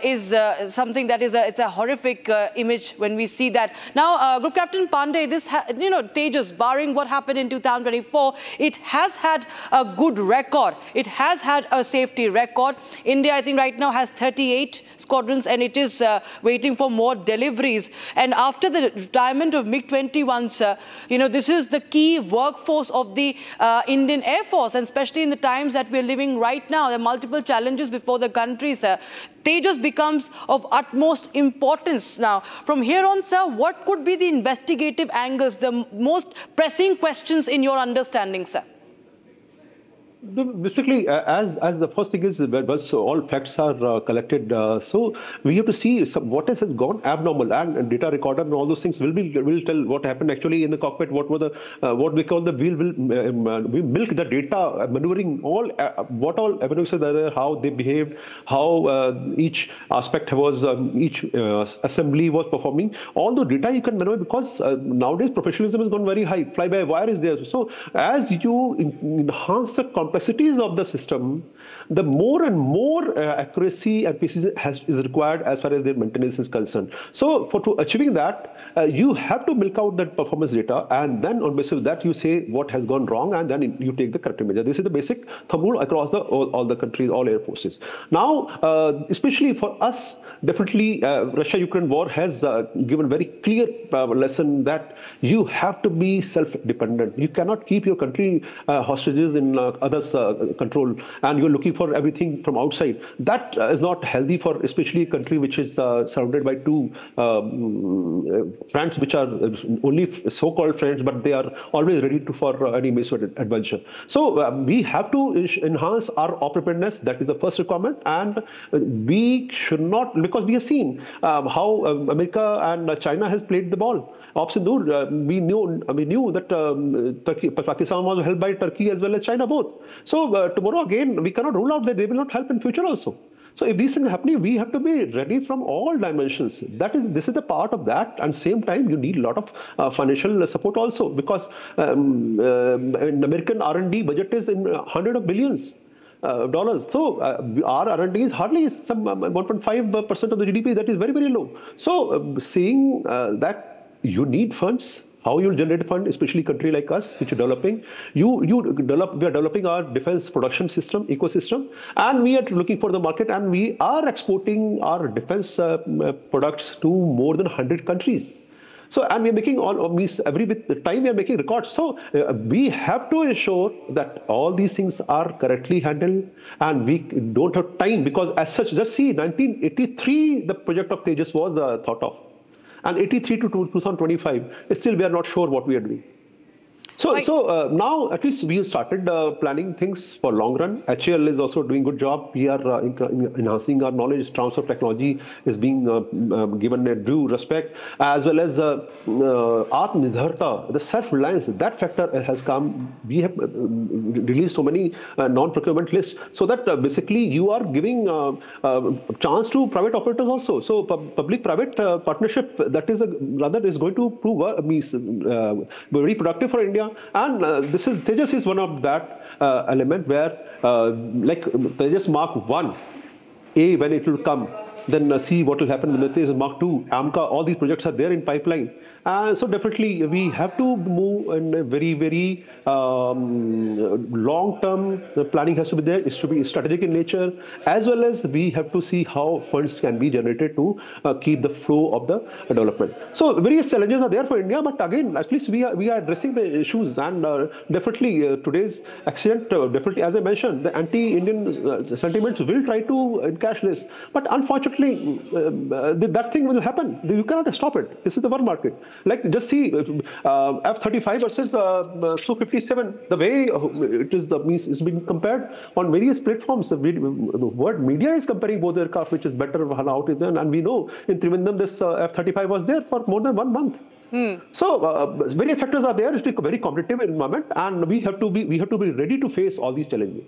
is something that is it's a horrific image when we see that. Now, Group Captain Pandey, this Tejas, barring what happened in 2024, it has had a good record. It has had a safety record. India, I think, right now has 38 squadrons, and it is waiting for more deliveries. And after the retirement of MiG-21, this is the key workforce of the Indian Air Force, and especially in the times that we're living right now, there are multiple challenges before the country, sir. Tejas becomes of utmost importance now. From here on, sir, what could be the investigative angles, the most pressing questions in your understanding, sir? Basically, as the first thing is, once all facts are collected, so we have to see what has gone abnormal, and data recorder and all those things will tell what happened actually in the cockpit. What were the what we call the we milk the data, maneuvering all what all avenues are there, how they behaved, how each aspect was, each assembly was performing. All the data you can maneuver, because nowadays professionalism has gone very high. Fly-by-wire is there. So as you enhance the complexities of the system, the more and more accuracy and precision is required as far as their maintenance is concerned. So for achieving that, you have to milk out that performance data, and then on basis of that you say what has gone wrong, and then you take the corrective measure. This is the basic thumb rule across all the countries, all air forces. Now, especially for us, definitely Russia-Ukraine war has given very clear lesson that you have to be self-dependent. You cannot keep your country hostages in others' control, and you're looking for everything from outside. That is not healthy for especially a country which is surrounded by two friends, which are only so-called friends, but they are always ready for any misadventure. So we have to enhance our preparedness. That is the first requirement, and we should not, because we have seen how America and China has played the ball. We knew that Pakistan was held by Turkey as well as China both. So tomorrow again, we cannot rule out that they will not help in future also. So if these things are happening, we have to be ready from all dimensions. This is the part of that, and same time you need a lot of financial support also, because an American R&D budget is in hundreds of billions. Dollars. So our R&D is hardly some 1.5% of the GDP. That is very, very low. So seeing that you need funds, how you'll generate fund, especially a country like us, which is developing. We are developing our defense production system, ecosystem, and we are looking for the market, and we are exporting our defense products to more than 100 countries. So, and we are making every time we are making records. So we have to ensure that all these things are correctly handled, and we don't have time, because as such, just see, 1983, the project of Tejas was thought of, and 83 to 2025, still we are not sure what we are doing. So, now at least we have started planning things for long run. HAL is also doing good job. We are enhancing our knowledge. Transfer of technology is being given a due respect, as well as Atmanirbharta, the self-reliance. That factor has come. We have released so many non-procurement lists, so that basically you are giving chance to private operators also. So public-private partnership, that is rather is going to prove very productive for India. And Tejas is one of that element where, like Tejas Mark 1A, when it will come, then see what will happen with the Tejas Mark 2, AMCA, all these projects are there in pipeline. So definitely we have to move in a very, very long-term planning has to be there. It should be strategic in nature, as well as we have to see how funds can be generated to keep the flow of the development. So various challenges are there for India, but again, at least we are addressing the issues, and definitely today's accident, definitely, as I mentioned, the anti-Indian sentiments will try to encash this, but unfortunately that thing will happen. You cannot stop it. This is the world market. Like, just see F-35 versus Su-57. The way it is being compared on various platforms. The world media is comparing both aircraft, which is better out is there, and we know in Trivandrum this F-35 was there for more than 1 month. So various factors are there. It's a very competitive environment, and we have to be ready to face all these challenges.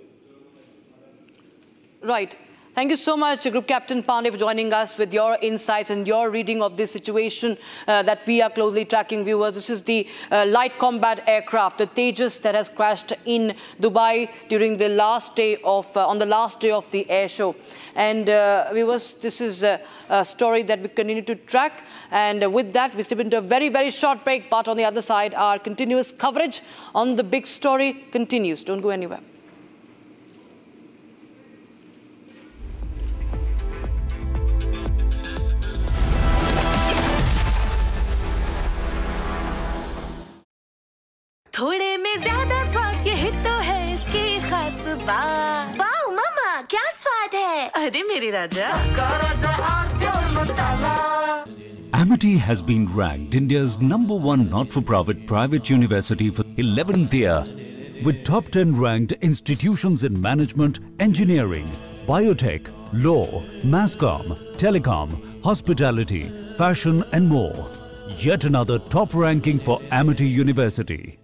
Right. Thank you so much, Group Captain Pandey, for joining us with your insights and your reading of this situation that we are closely tracking, viewers. This is the light combat aircraft, the Tejas, that has crashed in Dubai during the last day of on the last day of the air show. And viewers, this is a story that we continue to track. And with that, we step into a very, very short break. But on the other side, our continuous coverage on the big story continues. Don't go anywhere. थोड़े में ज्यादा स्वाद, यही तो है इसकी खास बात। वाओ मामा, क्या स्वाद है? अरे मेरे राजा, Amity has been ranked India's #1 not-for-profit private university for 11th year, with top 10 ranked institutions in management, engineering, biotech, law, mass-comm, telecom, hospitality, fashion and more. Yet another top ranking for Amity University.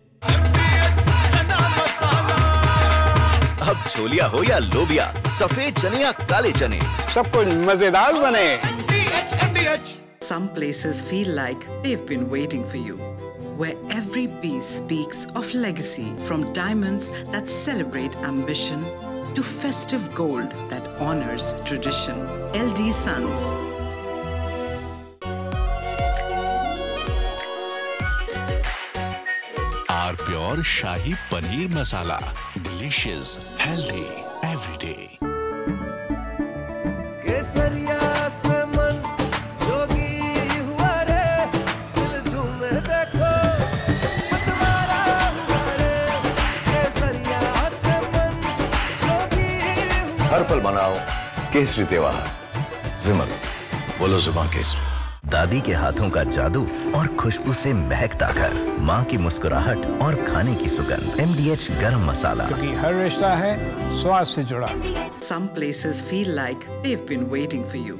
अब छोलिया हो या लोबिया, सफेद चने या काले चने, सब कुछ मजेदार बने। Some places feel like they've been waiting for you, where every piece speaks of legacy, from diamonds that celebrate ambition to festive gold that honors tradition. LD Sons. Our pure Shahi Paneer Masala. Delicious, healthy, every day. हर पल मनाओ केसरी त्योहार। विमल, बोलो जुबान केसरी। दादी के हाथों का जादू और खुशबू से महकता घर, माँ की मुस्कुराहट और खाने की सुगंध। MDH गरम मसाला, क्योंकि हर रिश्ता है स्वाद से जुड़ा। Some places feel like they've been waiting for you,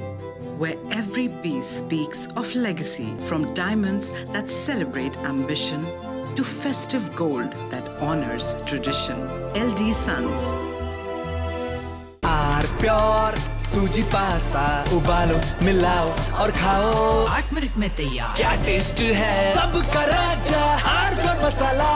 where every piece speaks of legacy, from diamonds that celebrate ambition to festive gold that honors tradition. LD Sons. Pure sooji pasta, उबालो, मिलाओ और खाओ। 8 मिनट में तैयार। क्या taste है, सबका राजा हार्डकोर मसाला।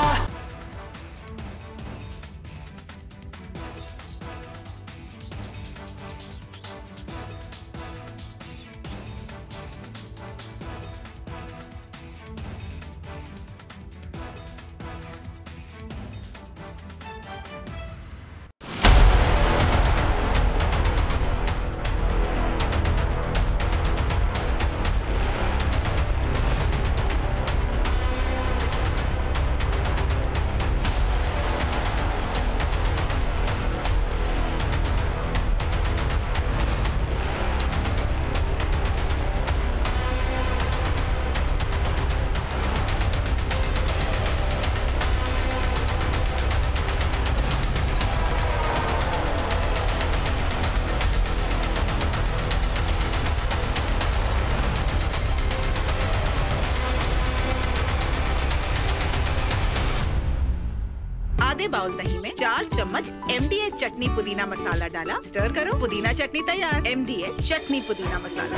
आधे बाउल दही में 4 चम्मच MDH चटनी पुदीना मसाला डाला, स्टर करो, पुदीना चटनी तैयार। MDH चटनी पुदीना मसाला।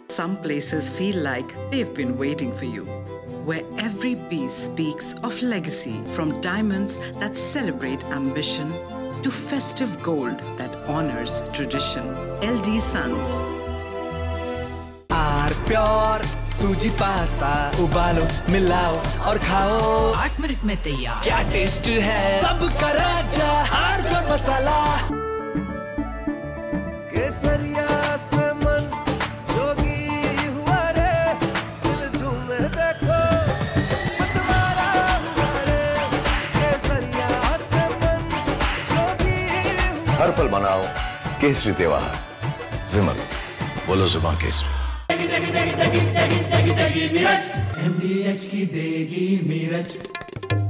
Some places feel like they've been waiting for you, where every piece speaks of legacy, from diamonds that celebrate ambition to festive gold that honors tradition. LD Sons. Pure sooji pasta उबालो, मिलाओ और खाओ, 8 minute में तैयार। क्या taste है, सबका राजा आर प्योर मसाला। केसरिया से मन जोगी हुआ रे, दिल झूमे देखो मतवारा हुआ रे। केसरिया से मन जोगी हुआ। हर पल मनाओ केसरी त्योहार। विमल, बोलो जुबान केसरी। MDH की देगी मिर्च,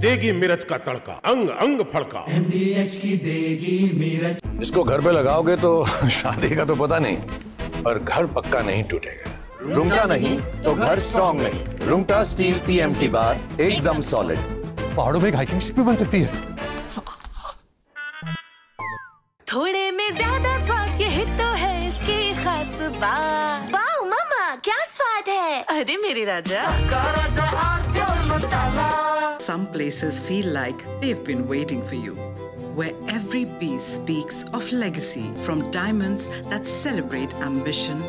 देगी मिर्च का तड़का, अंग अंग फड़का। MDH की देगी मिर्च। इसको घर पे लगाओगे तो शादी का तो पता नहीं, पर घर पक्का नहीं टूटेगा। रुंगटा नहीं तो घर स्ट्रॉन्ग नहीं। रुंगटा स्टील TMT बार एकदम सॉलिड। पहाड़ों में हाइकिंग स्टिक भी बन सकती है। थोड़े में ज्यादा स्वाद, यही तो है इसकी खास बात। वाओ मामा, क्या स्वाद है। अरे मेरे राजा। Some places feel like they've been waiting for you, where every piece speaks of legacy, from diamonds that celebrate ambition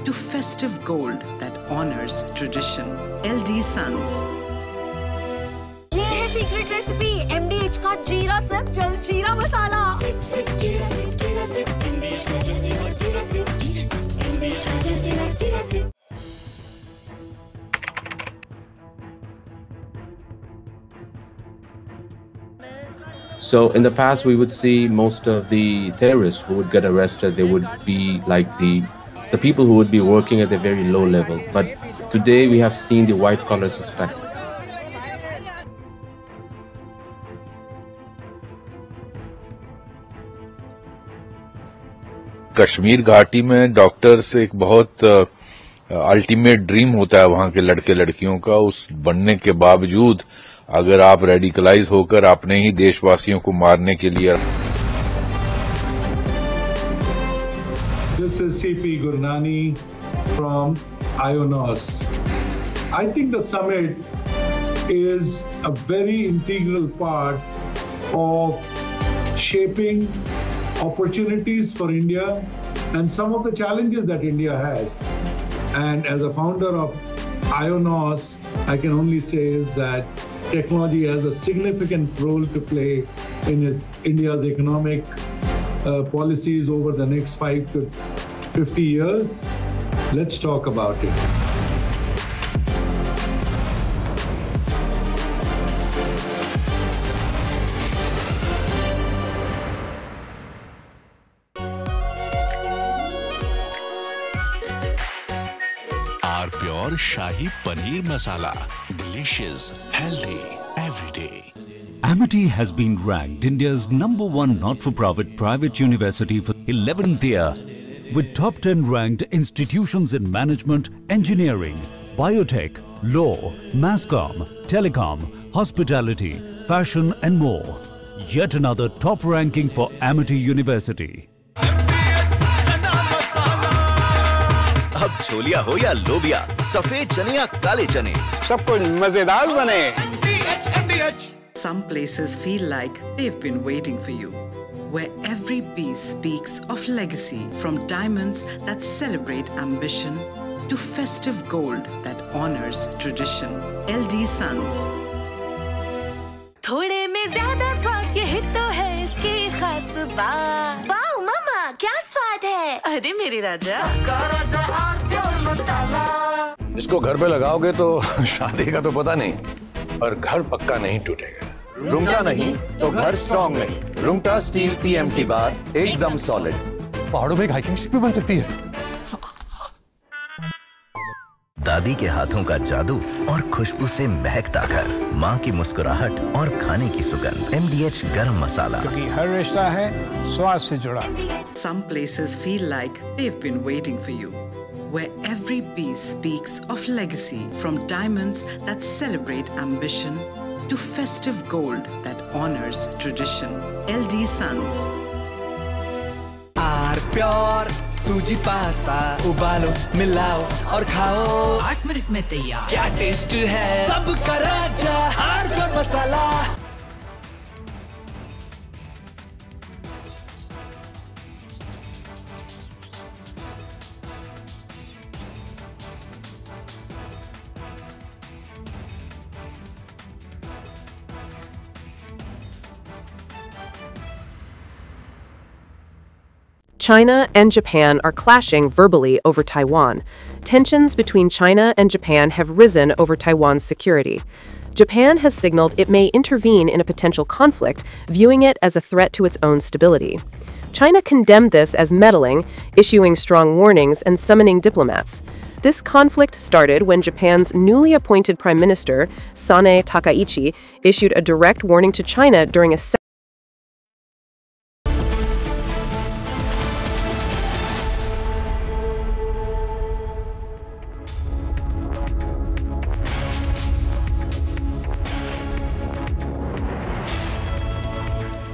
to festive gold that honors tradition. LD Sons. ये है सीक्रेट रेसिपी MDH का जीरा sip jal jeera masala. Sip sip jeera SIP jeera sip MDH का jal jeera sip MDH का jal jeera SIP. So in the past, we would see most of the terrorists who would get arrested, they would be like the people who would be working at a very low level. But today we have seen the white collar suspect. Kashmir घाटी में doctors एक बहुत ultimate dream होता है वहां के लड़के लड़कियों का। उस बनने के बावजूद अगर आप रेडिकलाइज होकर अपने ही देशवासियों को मारने के लिए। This is CP Gurnani from IONOS. I think the summit is a very integral part of shaping opportunities for India and some of the challenges that India has. And as a founder of IONOS, I can only say is that technology has a significant role to play in India's economic policies over the next 5 to 50 years. Let's talk about it. Pure shahi paneer masala, delicious, healthy, every day. Amity has been ranked India's #1 not-for-profit private university for 11th year, with top 10 ranked institutions in management, engineering, biotech, law, masscom, telecom, hospitality, fashion and more. Yet another top ranking for Amity University. अब छोलिया हो या लोबिया, सफेद चने या काले चने, सब कुछ मजेदार बने। Some places feel like they've been waiting for you, where every piece speaks of legacy, from diamonds that celebrate ambition to festive gold that honors tradition. LD Sons. थोड़े में ज्यादा स्वाद, यही तो है इसकी खास बात। वाओ मामा, क्या स्वाद है। अरे मेरे राजा। इसको घर पे लगाओगे तो शादी का तो पता नहीं, पर घर पक्का नहीं टूटेगा। रुंगटा नहीं तो घर स्ट्रॉन्ग नहीं। रुंगटा स्टील TMT बार एकदम सॉलिड। पहाड़ों में हाइकिंग स्टिक भी बन सकती है। दादी के हाथों का जादू और खुशबू से महकता घर, माँ की मुस्कुराहट और खाने की सुगंध। MDH गरम मसाला, क्योंकि हर रिश्ता है स्वाद से जुड़ा। Some places feel like they've been waiting for you, where every piece speaks of legacy, from diamonds that celebrate ambition to festive gold that honors tradition. LD Sons. Pure sooji pasta उबालो मिलाओ और खाओ 8 मिनट में तैयार। क्या taste है सबका राजा hardcore masala. China and Japan are clashing verbally over Taiwan. Tensions between China and Japan have risen over Taiwan's security. Japan has signaled it may intervene in a potential conflict, viewing it as a threat to its own stability. China condemned this as meddling, issuing strong warnings and summoning diplomats. This conflict started when Japan's newly appointed Prime Minister, Sanae Takaichi, issued a direct warning to China during a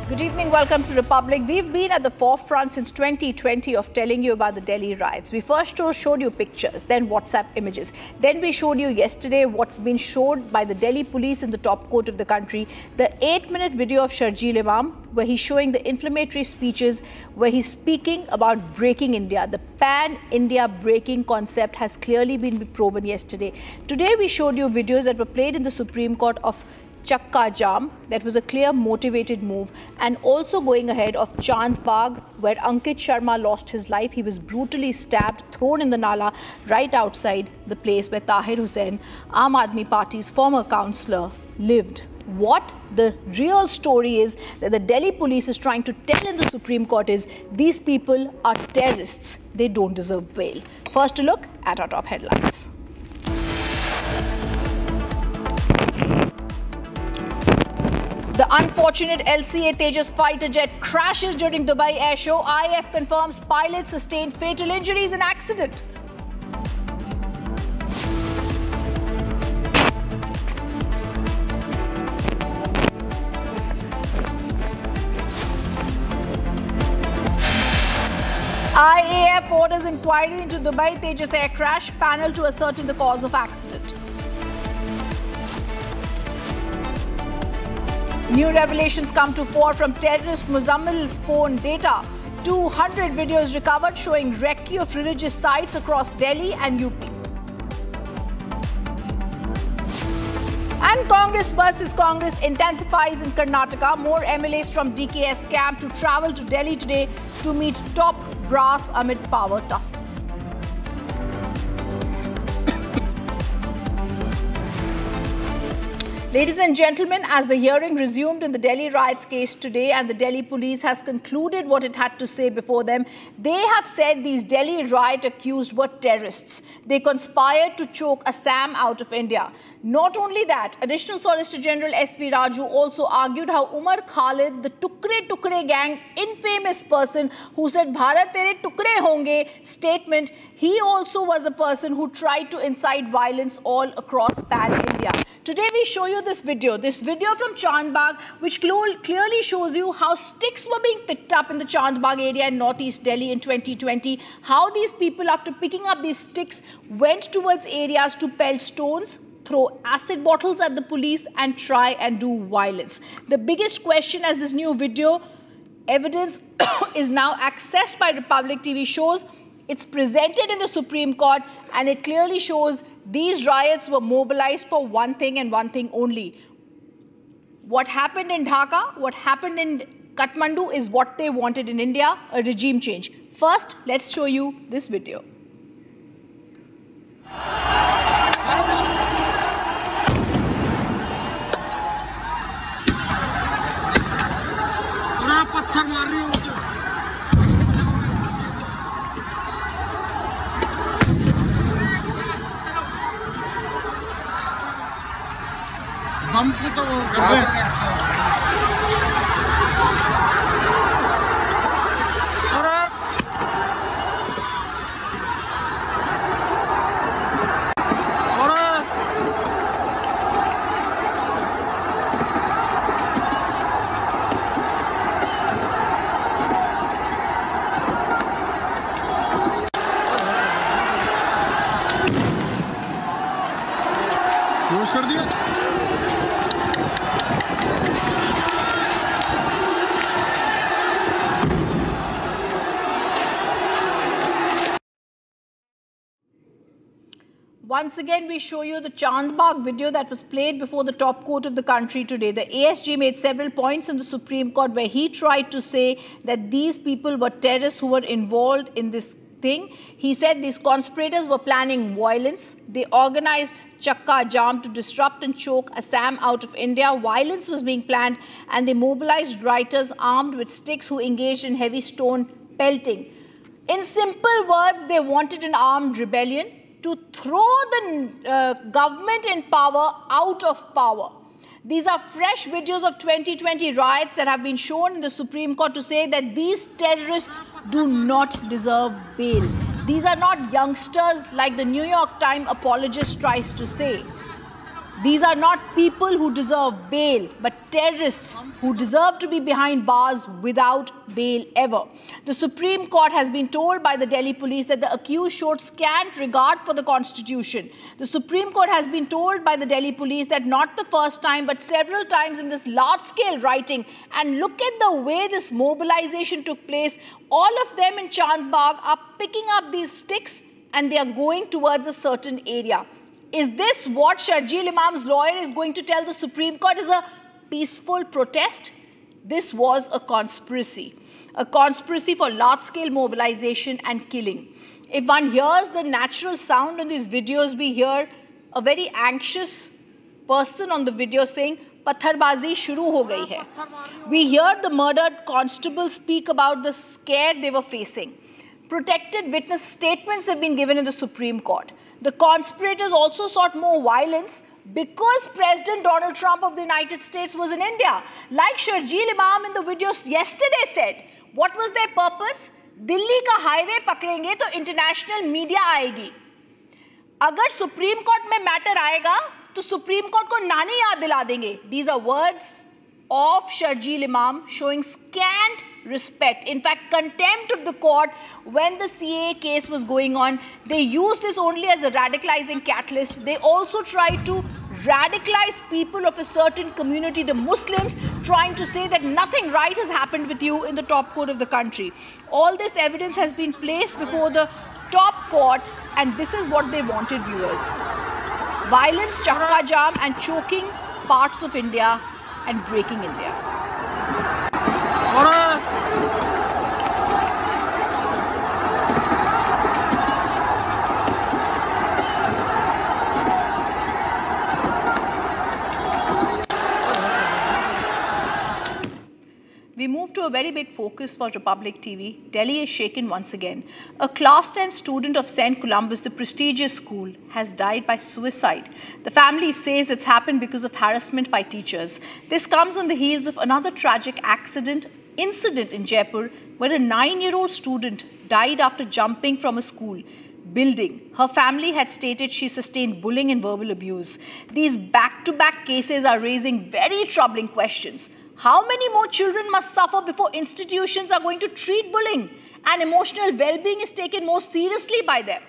Good evening, welcome to Republic. We've been at the forefront since 2020 of telling you about the Delhi riots. We first showed you pictures, then WhatsApp images. Then we showed you yesterday what's been showed by the Delhi police in the top court of the country. The 8-minute video of Sharjeel Imam, where he's showing the inflammatory speeches, where he's speaking about breaking India. The pan-India breaking concept has clearly been proven yesterday. Today we showed you videos that were played in the Supreme Court of Chakka Jam, that was a clear motivated move, and also going ahead of Chand Bagh, where Ankit Sharma lost his life. He was brutally stabbed, thrown in the Nala right outside the place where Tahir Hussain, Aam Aadmi Party's former councillor, lived. What the real story is that the Delhi police is trying to tell in the Supreme Court is these people are terrorists. They don't deserve bail. First, a look at our top headlines. The unfortunate LCA Tejas fighter jet crashes during Dubai Air Show. IAF confirms pilot sustained fatal injuries in accident. IAF orders inquiry into Dubai Tejas air crash panel to ascertain the cause of accident. New revelations come to fore from terrorist Muzammil's phone data. 200 videos recovered showing recce of religious sites across Delhi and UP. And Congress versus Congress intensifies in Karnataka. More MLAs from DKS camp to travel to Delhi today to meet top brass amid power tussle. Ladies and gentlemen, as the hearing resumed in the Delhi riots case today and the Delhi police has concluded what it had to say before them, they have said these Delhi riot accused were terrorists. They conspired to choke Assam out of India. Not only that, Additional Solicitor General S.V. Raju also argued how Umar Khalid, the Tukre gang infamous person who said Bharat tere tukre honge statement, he also was a person who tried to incite violence all across pan-India. Today we show you this video from Chand Bagh, which clearly shows you how sticks were being picked up in the Chand Bagh area in northeast Delhi in 2020, how these people, after picking up these sticks, went towards areas to pelt stones, throw acid bottles at the police and try and do violence. The biggest question, as this new video evidence is now accessed by Republic TV shows, it's presented in the Supreme Court and it clearly shows these riots were mobilized for one thing and one thing only. What happened in Dhaka, what happened in Kathmandu is what they wanted in India, a regime change. First, let's show you this video. पत्थर मार रही हूँ मुझे बम पे तो कर रहे close कर दिया। Once again, we show you the Chandbagh video that was played before the top court of the country today. The ASG made several points in the Supreme Court where he tried to say that these people were terrorists who were involved in this thing. He said these conspirators were planning violence. They organized Chakka Jam to disrupt and choke Assam out of India. Violence was being planned and they mobilized rioters armed with sticks who engaged in heavy stone pelting. In simple words, they wanted an armed rebellion to throw the government in power out of power. These are fresh videos of 2020 riots that have been shown in the Supreme Court to say that these terrorists do not deserve bail. These are not youngsters like the New York Times apologist tries to say. These are not people who deserve bail, but terrorists who deserve to be behind bars without bail ever. The Supreme Court has been told by the Delhi police that the accused showed scant regard for the Constitution. The Supreme Court has been told by the Delhi police that not the first time, but several times in this large-scale rioting, and look at the way this mobilization took place, all of them in Chandbagh are picking up these sticks and they are going towards a certain area. Is this what Sharjeel Imam's lawyer is going to tell the Supreme Court is a peaceful protest? This was a conspiracy for large-scale mobilization and killing. If one hears the natural sound in these videos, we hear a very anxious person on the video saying, "Patharbazi shuru ho gayi hai." We hear the murdered constable speak about the scare they were facing. Protected witness statements have been given in the Supreme Court. The conspirators also sought more violence because President Donald Trump of the United States was in India. Like Sharjeel Imam in the videos yesterday said, what was their purpose? Delhi ka highway pakdenge to international media aayegi. Agar Supreme Court mein matter aayega, to Supreme Court ko nani yaad dila denge. These are words of Sharjeel Imam showing scant respect, in fact contempt of the court when the CAA case was going on. They used this only as a radicalizing catalyst. They also tried to radicalize people of a certain community, the Muslims, trying to say that nothing right has happened with you in the top court of the country. All this evidence has been placed before the top court, and this is what they wanted, viewers. Violence, chakka jam and choking parts of India and breaking India. We move to a very big focus for Republic TV. Delhi is shaken once again. A class 10 student of St. Columbus, the prestigious school, has died by suicide. The family says it's happened because of harassment by teachers. This comes on the heels of another tragic incident in Jaipur, where a 9-year-old student died after jumping from a school building. Her family had stated she sustained bullying and verbal abuse. These back-to-back cases are raising very troubling questions. How many more children must suffer before institutions are going to treat bullying and emotional well-being is taken more seriously by them?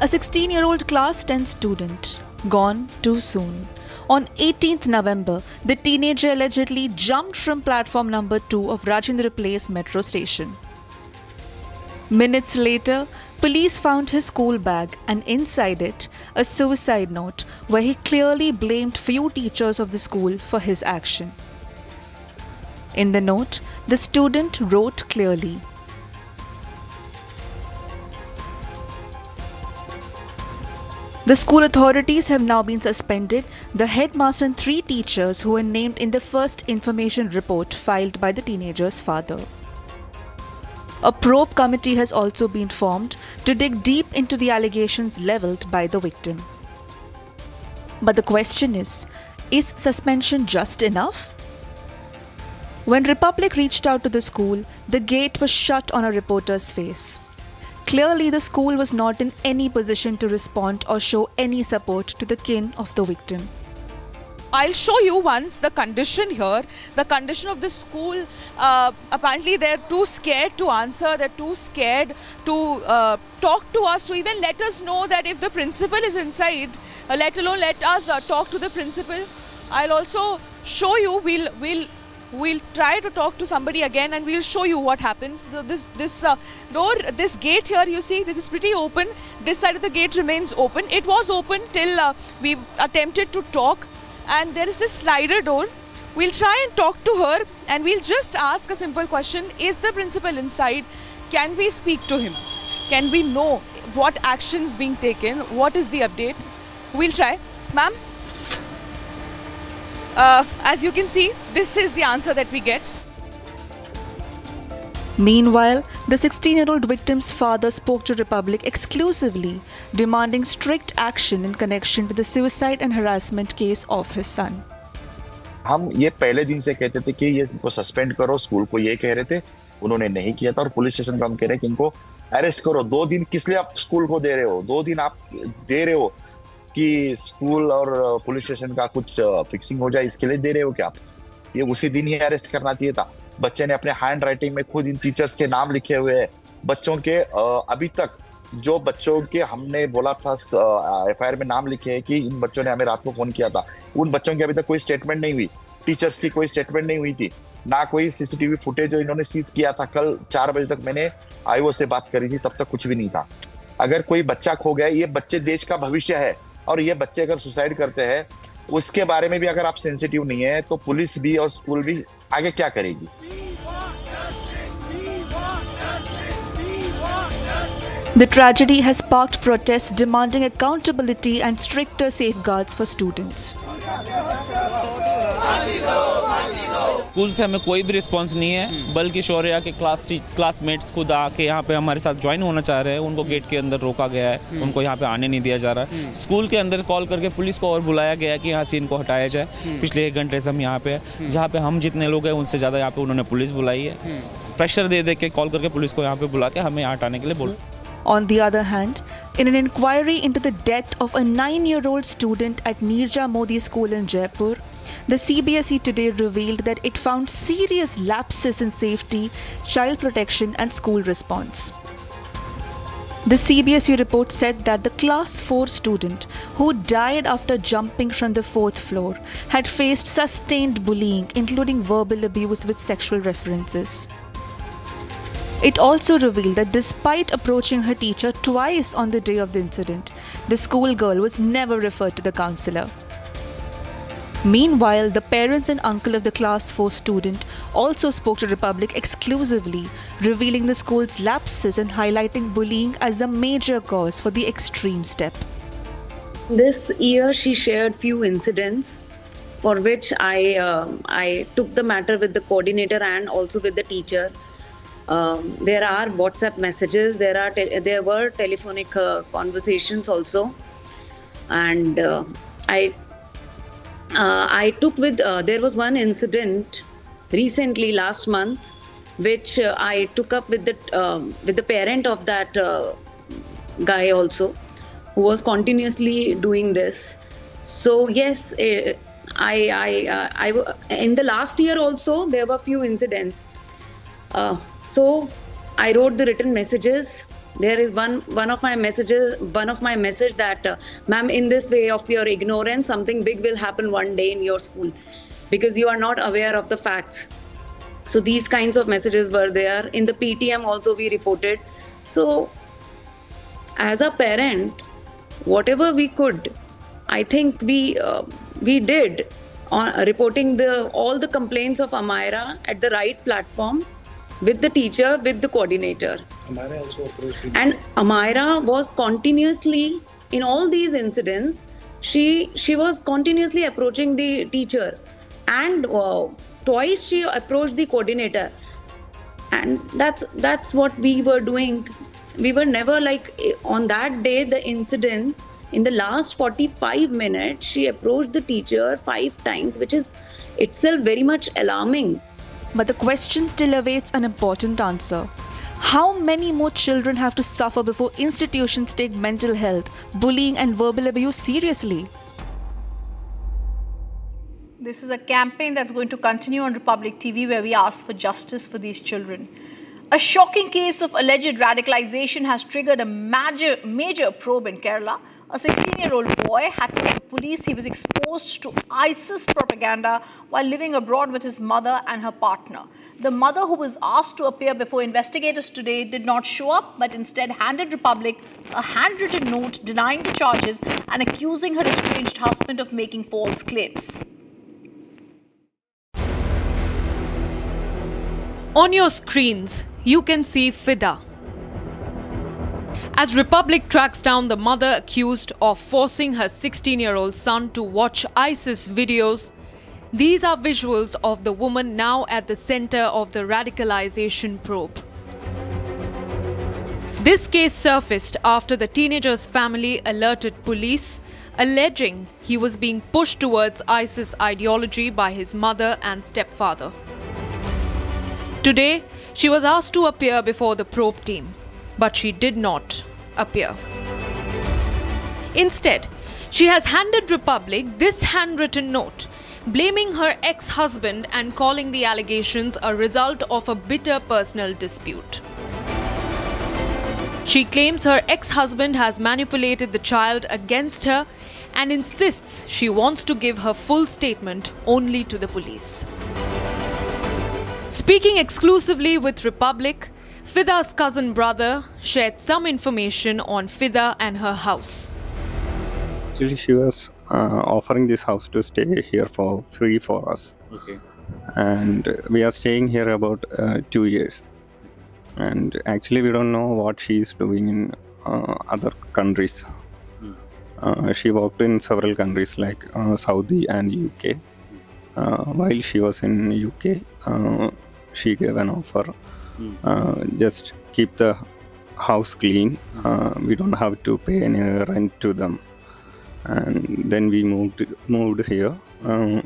A 16-year-old class 10 student gone too soon. On 18th November, the teenager allegedly jumped from platform number 2 of Rajendra Place metro station. Minutes later, police found his school bag and inside it, a suicide note where he clearly blamed few teachers of the school for his action. In the note, the student wrote clearly, "The school authorities have now been suspended, the headmaster and 3 teachers who were named in the first information report filed by the teenager's father. A probe committee has also been formed to dig deep into the allegations levelled by the victim." But the question is suspension just enough? When Republic reached out to the school, the gate was shut on a reporter's face. Clearly, the school was not in any position to respond or show any support to the kin of the victim. I'll show you once the condition here, the condition of the school. Apparently they're too scared to answer, they're too scared to talk to us, to even let us know that if the principal is inside, let alone let us talk to the principal. I'll also show you, we'll try to talk to somebody again and we'll show you what happens. This door, this gate here, you see, this is pretty open. This side of the gate remains open. It was open till we attempted to talk. And there is this slider door. We'll try and talk to her and we'll just ask a simple question. Is the principal inside? Can we speak to him? Can we know what actions being taken? What is the update? We'll try. Ma'am? As you can see, this is the answer that we get. Meanwhile, the 16-year-old victim's father spoke to Republic exclusively, demanding strict action in connection to the suicide and harassment case of his son. हम ये पहले दिन से कहते थे कि ये इनको सस्पेंड करो, स्कूल को ये कह रहे थे, उन्होंने नहीं किया था और पुलिस स्टेशन पे हम कह रहे हैं कि इनको अरेस्ट करो। 2 दिन किस लिए आप स्कूल को दे रहे हो? 2 दिन आप दे रहे हो कि स्कूल और पुलिस स्टेशन का कुछ फिक्सिंग हो जाए, इसके लिए दे रहे हो क्या आप? ये उसी दिन ही अरेस्ट करना चाहिए था। बच्चे ने अपने हैंड राइटिंग में खुद इन टीचर्स के नाम लिखे हुए हैं। बच्चों के अभी तक जो बच्चों के हमने बोला था एफआईआर में नाम लिखे हैं कि इन बच्चों ने हमें रात को फोन किया था, उन बच्चों की अभी तक कोई स्टेटमेंट नहीं हुई, टीचर्स की कोई स्टेटमेंट नहीं हुई थी, ना कोई सीसीटीवी फुटेज जो इन्होंने सीज किया था। कल 4 बजे तक मैंने आईओ से बात करी थी, तब तक कुछ भी नहीं था। अगर कोई बच्चा खो गया, ये बच्चे देश का भविष्य है और ये बच्चे अगर सुसाइड करते हैं उसके बारे में भी अगर आप सेंसिटिव नहीं है तो पुलिस भी और स्कूल भी आगे क्या करेगी? The tragedy has sparked protests demanding accountability and stricter safeguards for students. School से हमें कोई भी रिस्पांस नहीं है, बल्कि शौर्या के क्लासमेट्स खुद आके यहाँ पे हमारे साथ ज्वाइन होना चाह रहे हैं। उनको गेट के अंदर रोका गया है, उनको यहाँ पे आने नहीं दिया जा रहा है। स्कूल के अंदर कॉल करके पुलिस को और बुलाया गया कि यहाँ से इनको हटाया जाए। पिछले 1 घंटे से हम यहाँ पे हैं, जहाँ पे हम जितने लोग हैं उनसे ज़्यादा यहाँ पे उन्होंने पुलिस बुलाई है। प्रेशर दे के कॉल करके पुलिस को यहाँ पे बुला के हमें यहाँ हटाने के लिए बोला। On the other hand, in an inquiry into the death of a 9-year-old student at Nirja Modi School in Jaipur, the CBSE today revealed that it found serious lapses in safety, child protection and school response. The CBSE report said that the class 4 student who died after jumping from the 4th floor had faced sustained bullying, including verbal abuse with sexual references. It also revealed that despite approaching her teacher twice on the day of the incident, the schoolgirl was never referred to the counselor. Meanwhile, the parents and uncle of the class 4 student also spoke to Republic exclusively, revealing the school's lapses and highlighting bullying as a major cause for the extreme step. This year she shared few incidents for which I took the matter with the coordinator and also with the teacher. There are WhatsApp messages, there were telephonic conversations also, and I took with there was one incident recently last month which I took up with the parent of that guy also, who was continuously doing this. So yes, I in the last year also there were few incidents. So I wrote the written messages. There is one of my message that ma'am, in this way of your ignorance, something big will happen one day in your school because you are not aware of the facts. So these kinds of messages were there. In the PTM also we reported. So as a parent, whatever we could, I think we did on reporting all the complaints of Amira at the right platform, with the teacher, with the coordinator. Amira also approached you. And Amira was continuously, in all these incidents, she was continuously approaching the teacher. And twice she approached the coordinator. And that's what we were doing. We were never like, on that day, the incidents, in the last 45 minutes, she approached the teacher 5 times, which is itself very much alarming. But the question still awaits an important answer. How many more children have to suffer before institutions take mental health, bullying and verbal abuse seriously? This is a campaign that's going to continue on Republic TV, where we ask for justice for these children. A shocking case of alleged radicalization has triggered a major probe in Kerala. A 16-year-old boy had told the police he was exposed to ISIS propaganda while living abroad with his mother and her partner. The mother, who was asked to appear before investigators today, did not show up, but instead handed Republic a handwritten note denying the charges and accusing her estranged husband of making false claims. On your screens, you can see Fida. As Republic tracks down the mother accused of forcing her 16-year-old son to watch ISIS videos, these are visuals of the woman now at the center of the radicalization probe. This case surfaced after the teenager's family alerted police, alleging he was being pushed towards ISIS ideology by his mother and stepfather. Today, she was asked to appear before the probe team, but she did not appear. Instead, she has handed Republic this handwritten note, blaming her ex-husband and calling the allegations a result of a bitter personal dispute. She claims her ex-husband has manipulated the child against her and insists she wants to give her full statement only to the police. Speaking exclusively with Republic, Fida's cousin brother shared some information on Fida and her house. Actually, she was offering this house to stay here for free for us. Okay. And we are staying here about 2 years. And actually, we don't know what she is doing in other countries. She worked in several countries like Saudi and UK. While she was in UK, she gave an offer, just keep the house clean, we don't have to pay any rent to them. And then we moved here.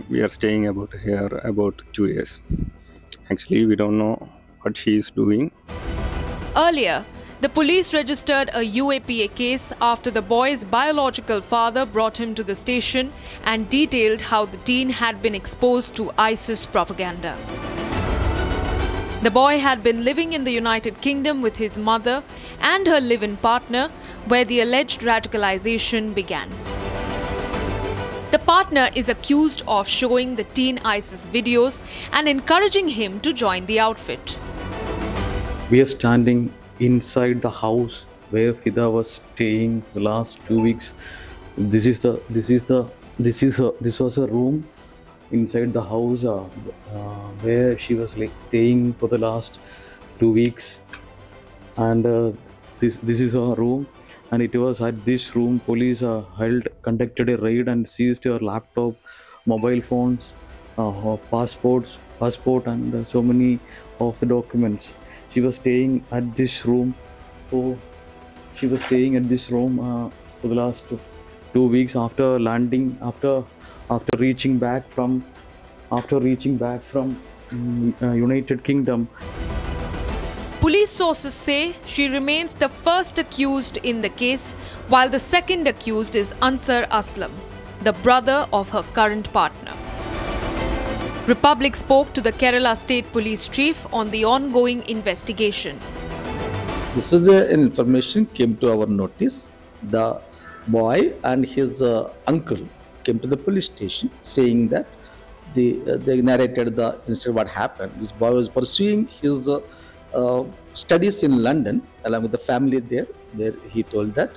We are staying here about 2 years. Actually, we don't know what she is doing. Earlier, the police registered a UAPA case after the boy's biological father brought him to the station and detailed how the teen had been exposed to ISIS propaganda. The boy had been living in the United Kingdom with his mother and her live-in partner, where the alleged radicalization began. The partner is accused of showing the teen ISIS videos and encouraging him to join the outfit. We are standing inside the house where Fida was staying the last 2 weeks. This was a room inside the house where she was staying for the last 2 weeks, and this is her room. And it was at this room police conducted a raid and seized her laptop, mobile phones, her passport, and so many of the documents. She was staying at this room. For the last 2 weeks after landing, after reaching back from United Kingdom. Police sources say she remains the first accused in the case, while the second accused is Ansar Aslam, the brother of her current partner. Republic spoke to the Kerala State Police Chief on the ongoing investigation. This is information came to our notice. The boy and his uncle came to the police station saying that they narrated the incident what happened. This boy was pursuing his studies in London along with the family there. There he told that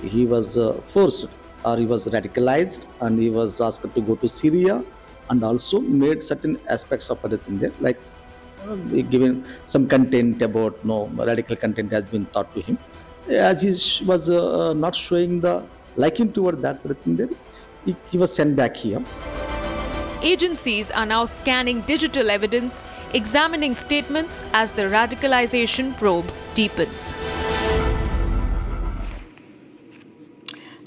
he was forced or he was radicalized and he was asked to go to Syria, and also made certain aspects of everything there, like given some content about radical content has been taught to him. As he was not showing the liking toward that everything there, he was sent back here. Agencies are now scanning digital evidence, examining statements as the radicalization probe deepens.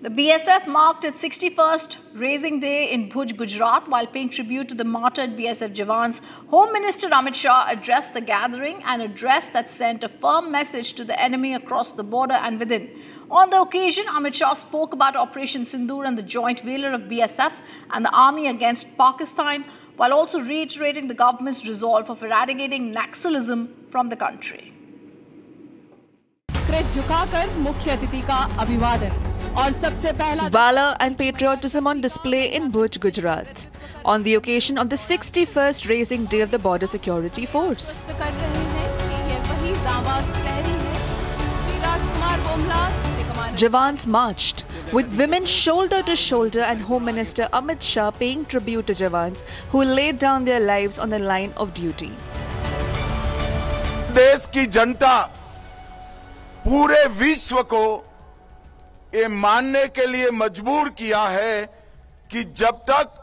The BSF marked its 61st Raising Day in Bhuj, Gujarat, while paying tribute to the martyred BSF Jawans. Home Minister Amit Shah addressed the gathering, an address that sent a firm message to the enemy across the border and within. On the occasion, Amit Shah spoke about Operation Sindoor and the joint valor of BSF and the army against Pakistan, while also reiterating the government's resolve of eradicating Naxalism from the country. झुकाकर मुख्य अतिथि का अभिवादन और सबसे पहला valor and patriotism on display in Bhuj, Gujarat, on the occasion of the 61st Raising Day of the Border Security Force. Jawans marched, with women shoulder to shoulder and Home Minister Amit Shah paying tribute to Jawans who laid down their lives on the line of duty. देश की जनता पूरे विश्व को ये मानने के लिए मजबूर किया है कि जब तक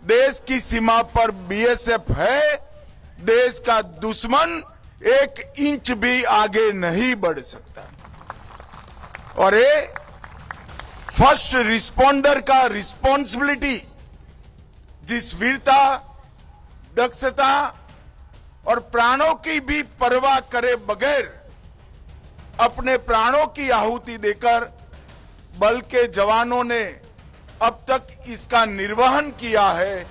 देश की सीमा पर बीएसएफ है, देश का दुश्मन 1 इंच भी आगे नहीं बढ़ सकता। और ये फर्स्ट रिस्पॉन्डर का रिस्पॉन्सिबिलिटी, जिस वीरता, दक्षता और प्राणों की भी परवाह करे बगैर अपने प्राणों की आहुति देकर बल के जवानों ने अब तक इसका निर्वहन किया है,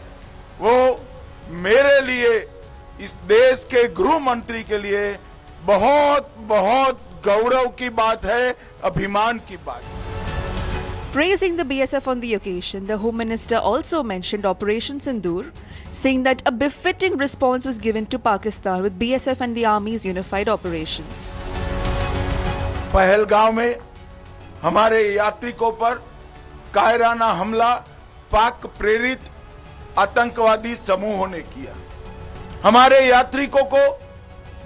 वो मेरे लिए, इस देश के गृह मंत्री के लिए बहुत बहुत गौरव की बात है, अभिमान की बात है। Praising the BSF on the occasion, the Home Minister also mentioned Operation Sindoor, saying that a befitting response was given to Pakistan with BSF and the Army's unified operations. Pahalgam में हमारे यात्रिकों पर कायराना हमला पाक प्रेरित आतंकवादी समूहों ने किया। हमारे यात्रिकों को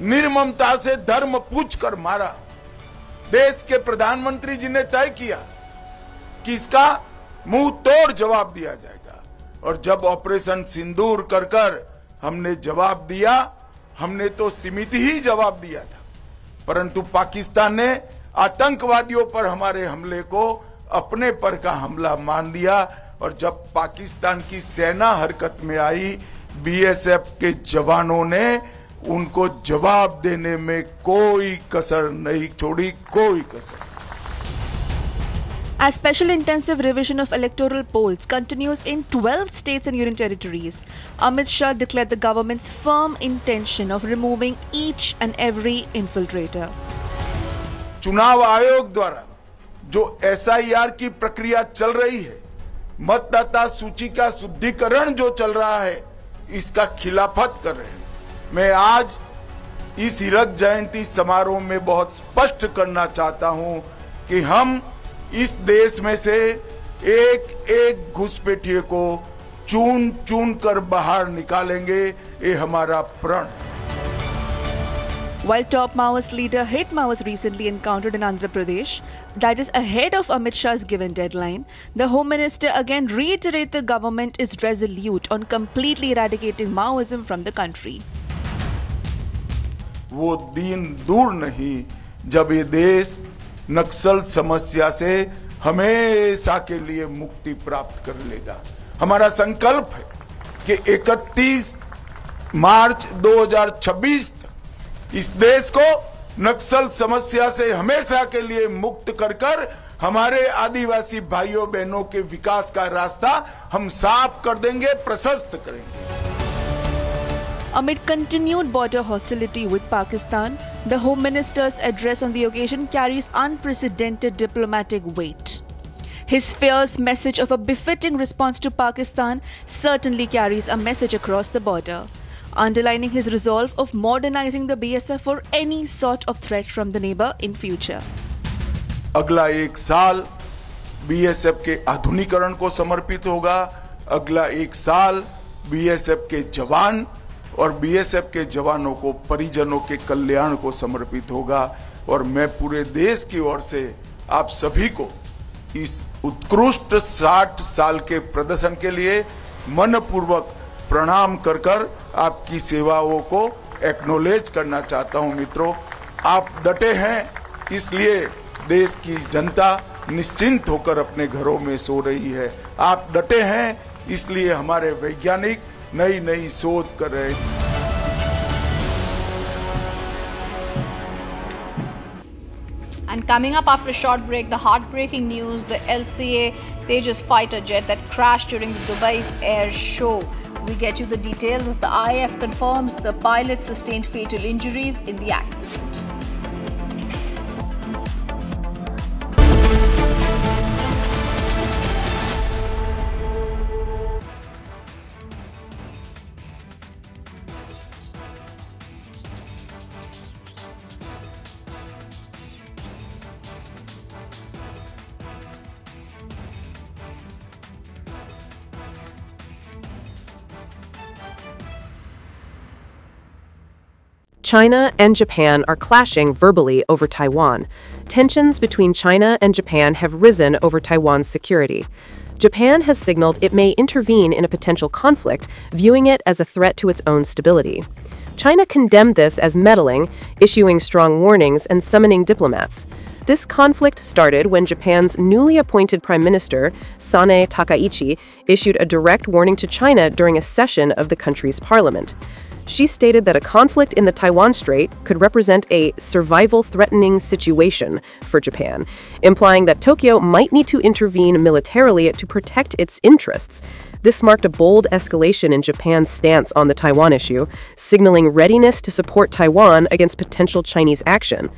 निर्ममता से धर्म पूछकर मारा। देश के प्रधानमंत्री जी ने तय किया कि इसका मुंह तोड़ जवाब दिया जाएगा, और जब ऑपरेशन सिंदूर कर हमने जवाब दिया, हमने तो सीमित ही जवाब दिया था, परंतु पाकिस्तान ने आतंकवादियों पर हमारे हमले को अपने पर का हमला मान दिया। और जब पाकिस्तान की सेना हरकत में आई, बीएसएफ के जवानों ने उनको जवाब देने में कोई कसर नहीं छोड़ी, कोई कसर। As special intensive revision of electoral polls continues in 12 states and union territories, Amit Shah declared the government's firm intention of removing each and every infiltrator. चुनाव आयोग द्वारा जो एसआईआर की प्रक्रिया चल रही है, मतदाता सूची का शुद्धिकरण जो चल रहा है, इसका खिलाफत कर रहे हैं। मैं आज इस हीरक जयंती समारोह में बहुत स्पष्ट करना चाहता हूं कि हम इस देश में से एक एक घुसपैठिए को चुन चुन कर बाहर निकालेंगे, ये हमारा प्रण है। While top Maoist leader hit Mao was recently encountered in Andhra Pradesh, that is ahead of Amit Shah's given deadline, the Home Minister again reiterated the government is resolute on completely eradicating Maoism from the country. वो दिन दूर नहीं जब ये देश नक्सल समस्या से हमेशा के लिए मुक्ति प्राप्त कर लेगा। हमारा संकल्प है कि 31 मार्च 2026 इस देश को नक्सल समस्या से हमेशा के लिए मुक्त कर हमारे आदिवासी भाइयों बहनों के विकास का रास्ता हम साफ कर देंगे, प्रशस्त करेंगे। Amid continued border hostility with Pakistan, the Home Minister's address on the occasion carries unprecedented diplomatic weight. His fierce message of a befitting response to Pakistan certainly carries a message across the border, underlining his resolve of modernizing the BSF for any sort of threat from the neighbor in future. अगला 1 साल BSF के आधुनिकीकरण को समर्पित होगा। अगला 1 साल BSF के जवान और बीएसएफ के जवानों को, परिजनों के कल्याण को समर्पित होगा। और मैं पूरे देश की ओर से आप सभी को इस उत्कृष्ट 60 साल के प्रदर्शन के लिए मनपूर्वक प्रणाम कर आपकी सेवाओं को एक्नॉलेज करना चाहता हूं। मित्रों, आप डटे हैं, इसलिए देश की जनता निश्चिंत होकर अपने घरों में सो रही है। आप डटे हैं, इसलिए हमारे वैज्ञानिक नई नई शोध कर रहे हैं। And And coming up after a short break, the heartbreaking news, the LCA Tejas fighter jet that crashed during the Dubai's air show. We get you the details as the IAF confirms the pilot sustained fatal injuries in the accident. China and Japan are clashing verbally over Taiwan. Tensions between China and Japan have risen over Taiwan's security. Japan has signaled it may intervene in a potential conflict, viewing it as a threat to its own stability. China condemned this as meddling, issuing strong warnings and summoning diplomats. This conflict started when Japan's newly appointed Prime Minister, Sanae Takaichi, issued a direct warning to China during a session of the country's parliament. She stated that a conflict in the Taiwan Strait could represent a survival-threatening situation for Japan, implying that Tokyo might need to intervene militarily to protect its interests. This marked a bold escalation in Japan's stance on the Taiwan issue, signaling readiness to support Taiwan against potential Chinese action.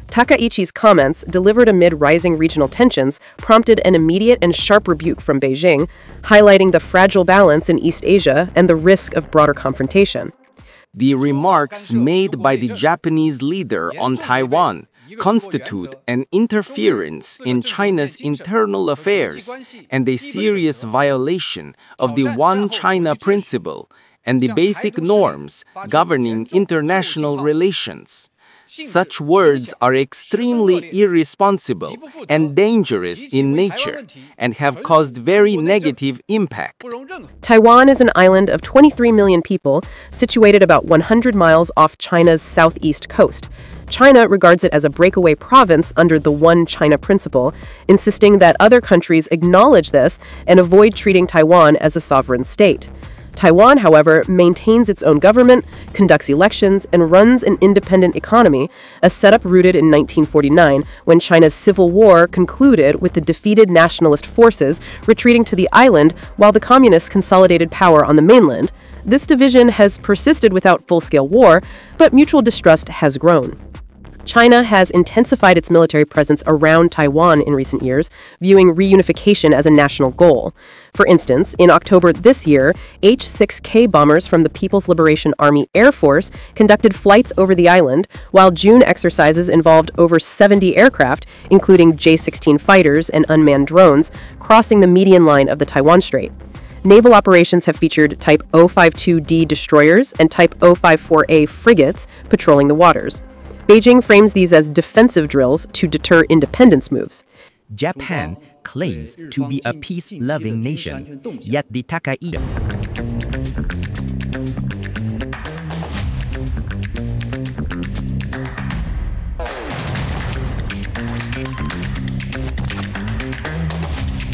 Takaichi's comments, delivered amid rising regional tensions, prompted an immediate and sharp rebuke from Beijing, highlighting the fragile balance in East Asia and the risk of broader confrontation. The remarks made by the Japanese leader on Taiwan constitute an interference in China's internal affairs and a serious violation of the One China principle and the basic norms governing international relations. Such words are extremely irresponsible and dangerous in nature and have caused very negative impact. Taiwan is an island of 23 million people, situated about 100 miles off China's southeast coast. China regards it as a breakaway province under the One China principle, insisting that other countries acknowledge this and avoid treating Taiwan as a sovereign state. Taiwan, however, maintains its own government, conducts elections, and runs an independent economy, a setup rooted in 1949 when China's civil war concluded with the defeated nationalist forces retreating to the island while the communists consolidated power on the mainland. This division has persisted without full-scale war, but mutual distrust has grown. China has intensified its military presence around Taiwan in recent years, viewing reunification as a national goal. For instance, in October this year, H-6K bombers from the People's Liberation Army Air Force conducted flights over the island, while June exercises involved over 70 aircraft, including J-16 fighters and unmanned drones, crossing the median line of the Taiwan Strait. Naval operations have featured Type 052D destroyers and Type 054A frigates patrolling the waters. Beijing frames these as defensive drills to deter independence moves. Japan claims to be a peace-loving nation, yet the Takaichi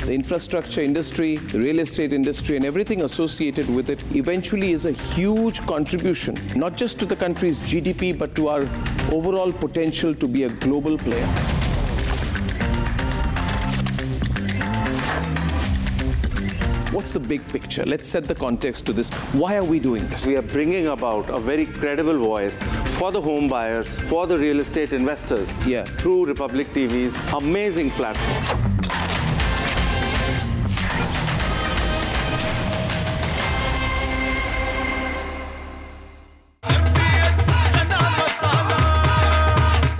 The infrastructure industry, the real estate industry, and everything associated with it eventually is a huge contribution, not just to the country's GDP, but to our overall potential to be a global player. What's the big picture? Let's set the context to this. Why are we doing this? We are bringing about a very credible voice for the home buyers, for the real estate investors, through Republic TV's amazing platform.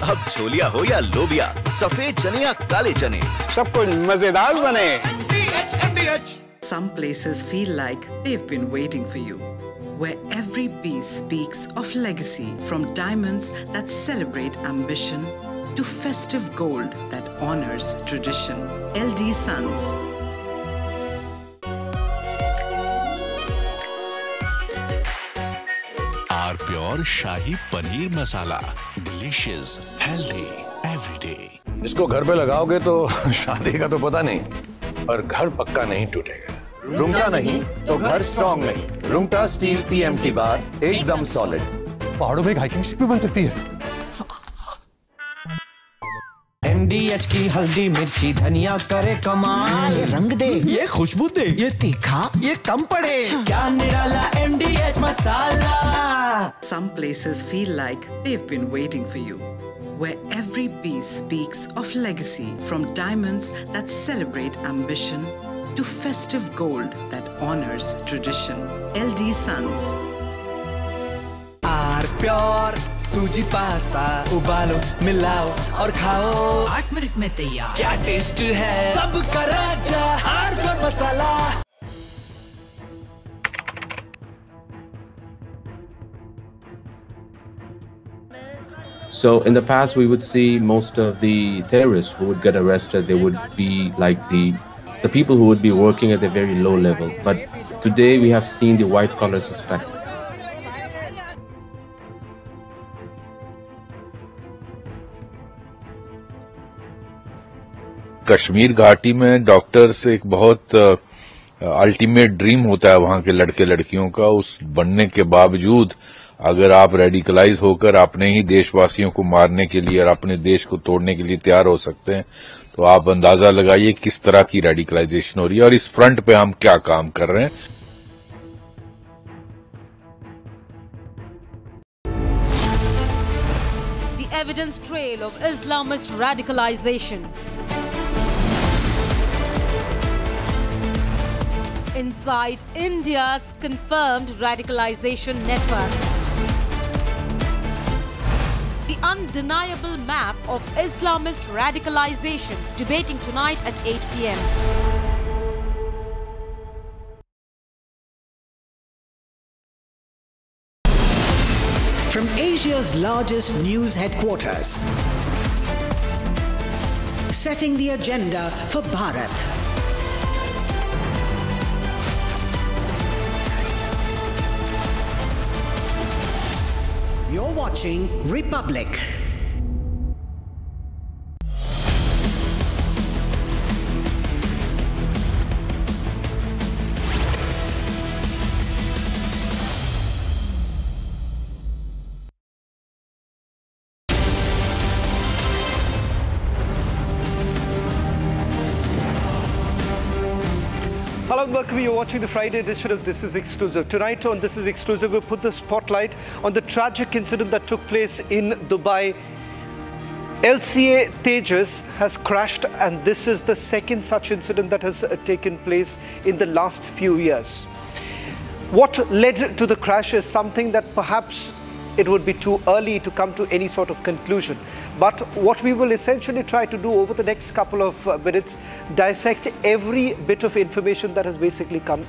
अब छोलिया हो या लोबिया, सफेद चने या काले चने, सब कुछ मजेदार बने। Some places feel like they've been waiting for you, where every piece speaks of legacy, from diamonds that celebrate ambition to festive gold that honors tradition. LD Sons. Our pure shahi paneer masala, delicious, healthy, every day. इसको घर पे लगाओगे तो शादी का तो पता नहीं, पर घर पक्का नहीं टूटेगा। रुंगटा नहीं तो घर स्ट्रॉन्ग नहीं। रुंगटा स्टील TMT बार एकदम सॉलिड। पहाड़ों में एक हाइकिंग शिप भी बन सकती है। MDH की हल्दी मिर्ची धनिया करे कमाल, ये रंग दे, ये खुशबू दे, ये तीखा, ये कम पड़े, क्या निराला MDH masala. Some places feel like they've been waiting for you, where every piece speaks of legacy, from diamonds that celebrate ambition to festive gold that honors tradition. LD Sons. Are pure sooji pasta उबालो मिलाओ और खाओ, 8 minute में तैयार. क्या taste है सबका राजा are pure masala. So in the past, we would see most of the terrorists who would get arrested, they would be like the people who would be working at a very low level. But today we have seen the white collar suspect. Kashmir घाटी में doctors एक बहुत ultimate dream होता है वहां के लड़के लड़कियों का. उस बनने के बावजूद अगर आप रेडिकलाइज होकर अपने ही देशवासियों को मारने के लिए और अपने देश को तोड़ने के लिए तैयार हो सकते हैं, तो आप अंदाजा लगाइए किस तरह की रेडिकलाइजेशन हो रही है और इस फ्रंट पे हम क्या काम कर रहे हैं. The evidence trail of Islamist radicalization. Inside India's confirmed radicalization networks. The undeniable map of Islamist radicalization, debating tonight at 8 p.m. From Asia's largest news headquarters, setting the agenda for Bharat. You're watching Republic. Hello and welcome. You're watching the Friday edition of This Is Exclusive. Tonight on This Is Exclusive, we'll put the spotlight on the tragic incident that took place in Dubai. LCA Tejas has crashed, and this is the second such incident that has taken place in the last few years. What led to the crash is something that perhaps it would be too early to come to any sort of conclusion. But what we will essentially try to do over the next couple of minutes, dissect every bit of information that has basically come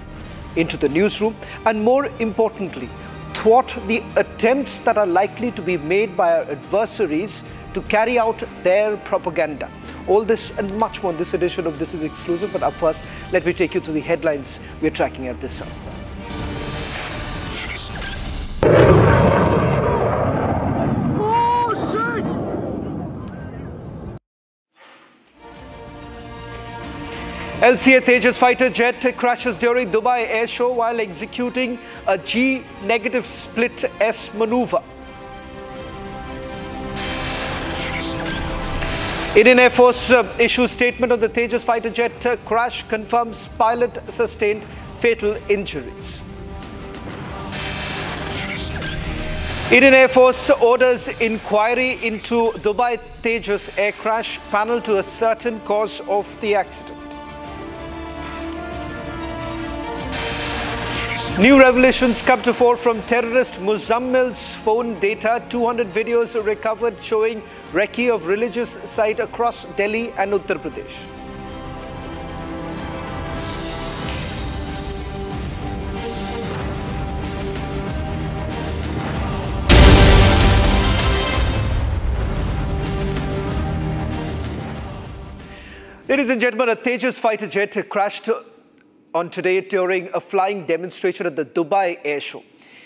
into the newsroom, and more importantly, thwart the attempts that are likely to be made by our adversaries to carry out their propaganda. All this and much more in this edition of This Is Exclusive. But up first, let me take you to the headlines we're tracking at this hour. LCA Tejas fighter jet crashes during Dubai air show while executing a G- split S maneuver. Indian Air Force issues statement on the Tejas fighter jet crash, confirms pilot sustained fatal injuries. Indian Air Force orders inquiry into Dubai Tejas air crash, panel to ascertain cause of the accident. New revelations come to fore from terrorist Muzammil's phone data. 200 videos are recovered showing recce of religious site across Delhi and Uttar Pradesh. Ladies and gentlemen, a Tejas fighter jet crashed on today during a flying demonstration at the Dubai Air Show,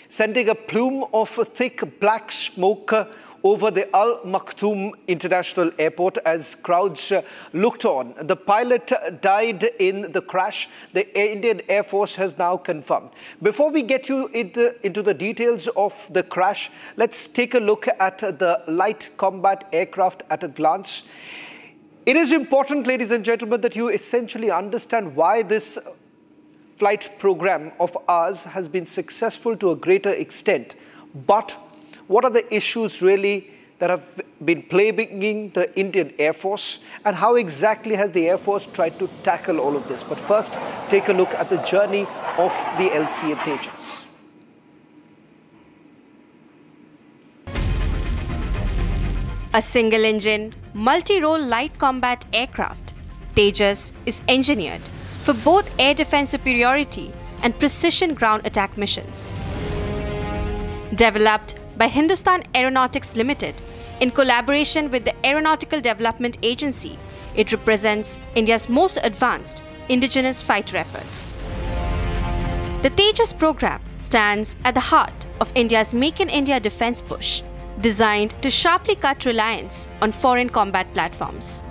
sending a plume of thick black smoke over the Al Maktoum International Airport as crowds looked on. The pilot died in the crash, the Indian Air Force has now confirmed. Before we get you into the details of the crash, let's take a look at the light combat aircraft at a glance. It is important, ladies and gentlemen, that you essentially understand why this flight program of ours has been successful to a greater extent. But what are the issues really that have been plaguing the Indian Air Force, and how exactly has the Air Force tried to tackle all of this? But first, take a look at the journey of the LCA Tejas. A single-engine, multi-role light combat aircraft, Tejas is engineered for both air defense superiority and precision ground attack missions. Developed by Hindustan Aeronautics Limited in collaboration with the Aeronautical Development Agency, it represents India's most advanced indigenous fighter efforts. The Tejas program stands at the heart of India's Make in India defense push, designed to sharply cut reliance on foreign combat platforms.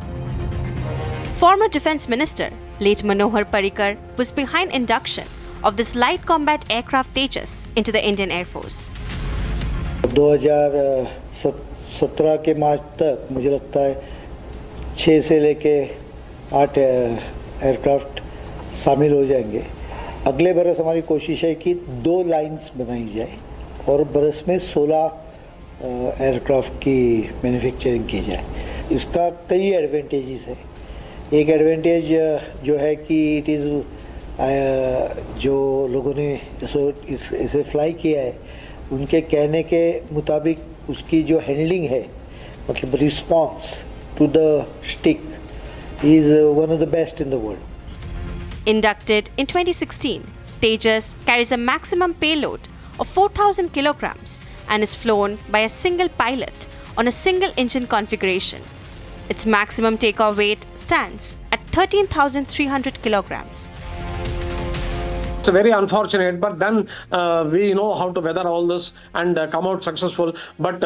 Former Defence Minister, late Manohar Parrikar, was behind induction of this light combat aircraft Tejas into the Indian Air Force. 2017 के मार्च तक मुझे लगता है 6 से लेके 8 aircraft शामिल हो जाएंगे। अगले बरस हमारी कोशिश है कि 2 लाइंस बनाई जाए और बरस में 16 एयरक्राफ्ट की मैन्युफैक्चरिंग की जाए। इसका कई एडवांटेजेस है। एक एडवांटेज जो है कि इट इज़ जो लोगों ने इसे फ्लाई किया है उनके कहने के मुताबिक उसकी जो हैंडलिंग है, मतलब response to the stick is one of the best in the world. Inducted in 2016, Tejas carries a maximum payload of 4,000 kilograms and is flown by a single pilot on a single engine configuration. Its maximum takeoff weight stands at 13,300 kilograms. It's very unfortunate, but then we know how to weather all this and come out successful. But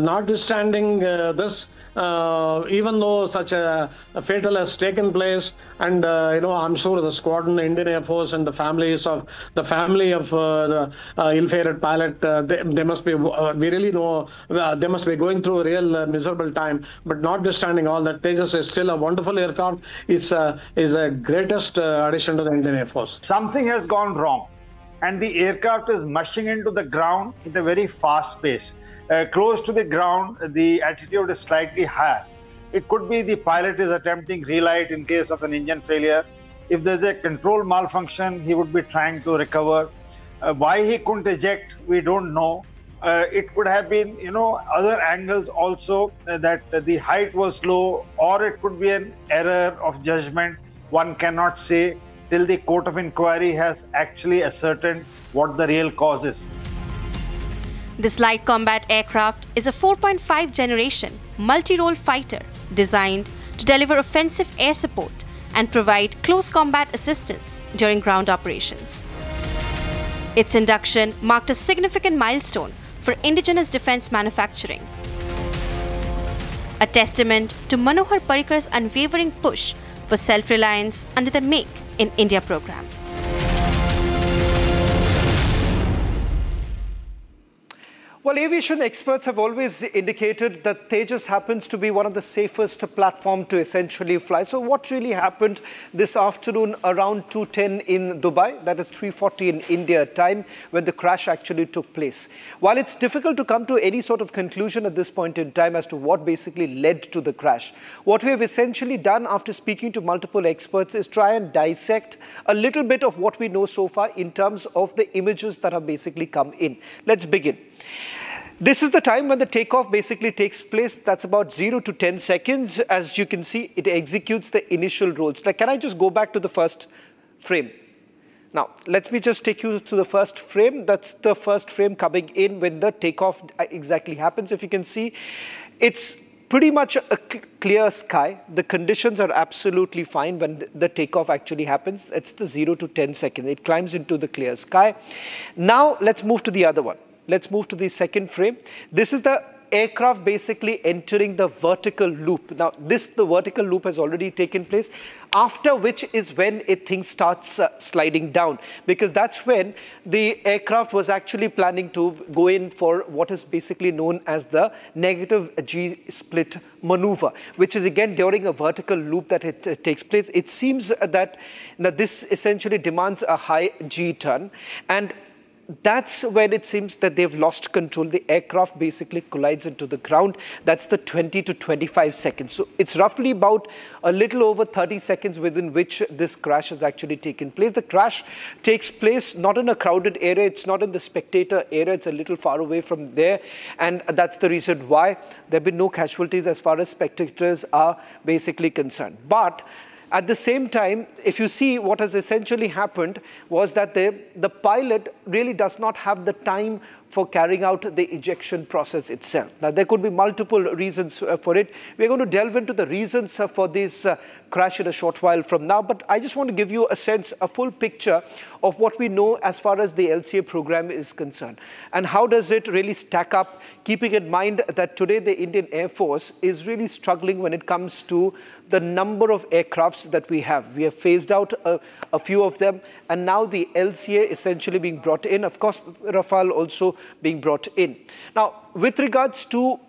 notwithstanding this, even though such a fatal has taken place, and I'm sure the squadron, Indian Air Force, and the family of the ill-fated pilot, they must be. We really know they must be going through a real miserable time. But notwithstanding all that, Tejas is still a wonderful aircraft. Is a greatest addition to the Indian Air Force. Something has gone wrong, and the aircraft is mushing into the ground at a very fast pace. Close to the ground, the altitude is slightly higher. It could be the pilot is attempting relight in case of an engine failure. If there's a control malfunction, he would be trying to recover. Why he couldn't eject, we don't know. It could have been, other angles also, that the height was low, or it could be an error of judgment. One cannot say till the court of inquiry has actually ascertained what the real cause is. This light combat aircraft is a 4.5 generation multi-role fighter designed to deliver offensive air support and provide close combat assistance during ground operations. Its induction marked a significant milestone for indigenous defense manufacturing, a testament to Manohar Parrikar's unwavering push for self-reliance under the Make in India program. Well, aviation experts have always indicated that Tejas happens to be one of the safest platforms to essentially fly. So what really happened this afternoon around 2:10 in Dubai, that is 3:40 in India time, when the crash actually took place? While it's difficult to come to any sort of conclusion at this point in time as to what basically led to the crash, what we have essentially done after speaking to multiple experts is try and dissect a little bit of what we know so far in terms of the images that have basically come in. Let's begin. This is the time when the takeoff basically takes place. That's about 0 to 10 seconds. As you can see, it executes the initial rolls. Like, can I just go back to the first frame? Now, let me just take you to the first frame. That's the first frame coming in when the takeoff exactly happens. If you can see, it's pretty much a clear sky. The conditions are absolutely fine when the takeoff actually happens. It's the 0 to 10 seconds. It climbs into the clear sky. Now, let's move to the other one. Let's move to the second frame. This is the aircraft basically entering the vertical loop. Now, the vertical loop has already taken place, after which is when thing starts sliding down, because that's when the aircraft was actually planning to go in for what is basically known as the negative G split maneuver, which is again during a vertical loop that it takes place. It seems that this essentially demands a high G turn, and that's when it seems that they've lost control. The aircraft basically collides into the ground. That's the 20 to 25 seconds. So it's roughly about a little over 30 seconds within which this crash has actually taken place. The crash takes place not in a crowded area. It's not in the spectator area. It's a little far away from there. And that's the reason why there have been no casualties as far as spectators are basically concerned. But at the same time, if you see what has essentially happened was that the pilot really does not have the time for carrying out the ejection process itself. Now, there could be multiple reasons for it. We're going to delve into the reasons for this crash in a short while from now, but I just want to give you a sense, a full picture of what we know as far as the LCA program is concerned. And how does it really stack up, keeping in mind that today the Indian Air Force is really struggling when it comes to the number of aircrafts that we have. We have phased out a few of them, and now the LCA essentially being brought in. Of course, Rafale also being brought in. Now, with regards to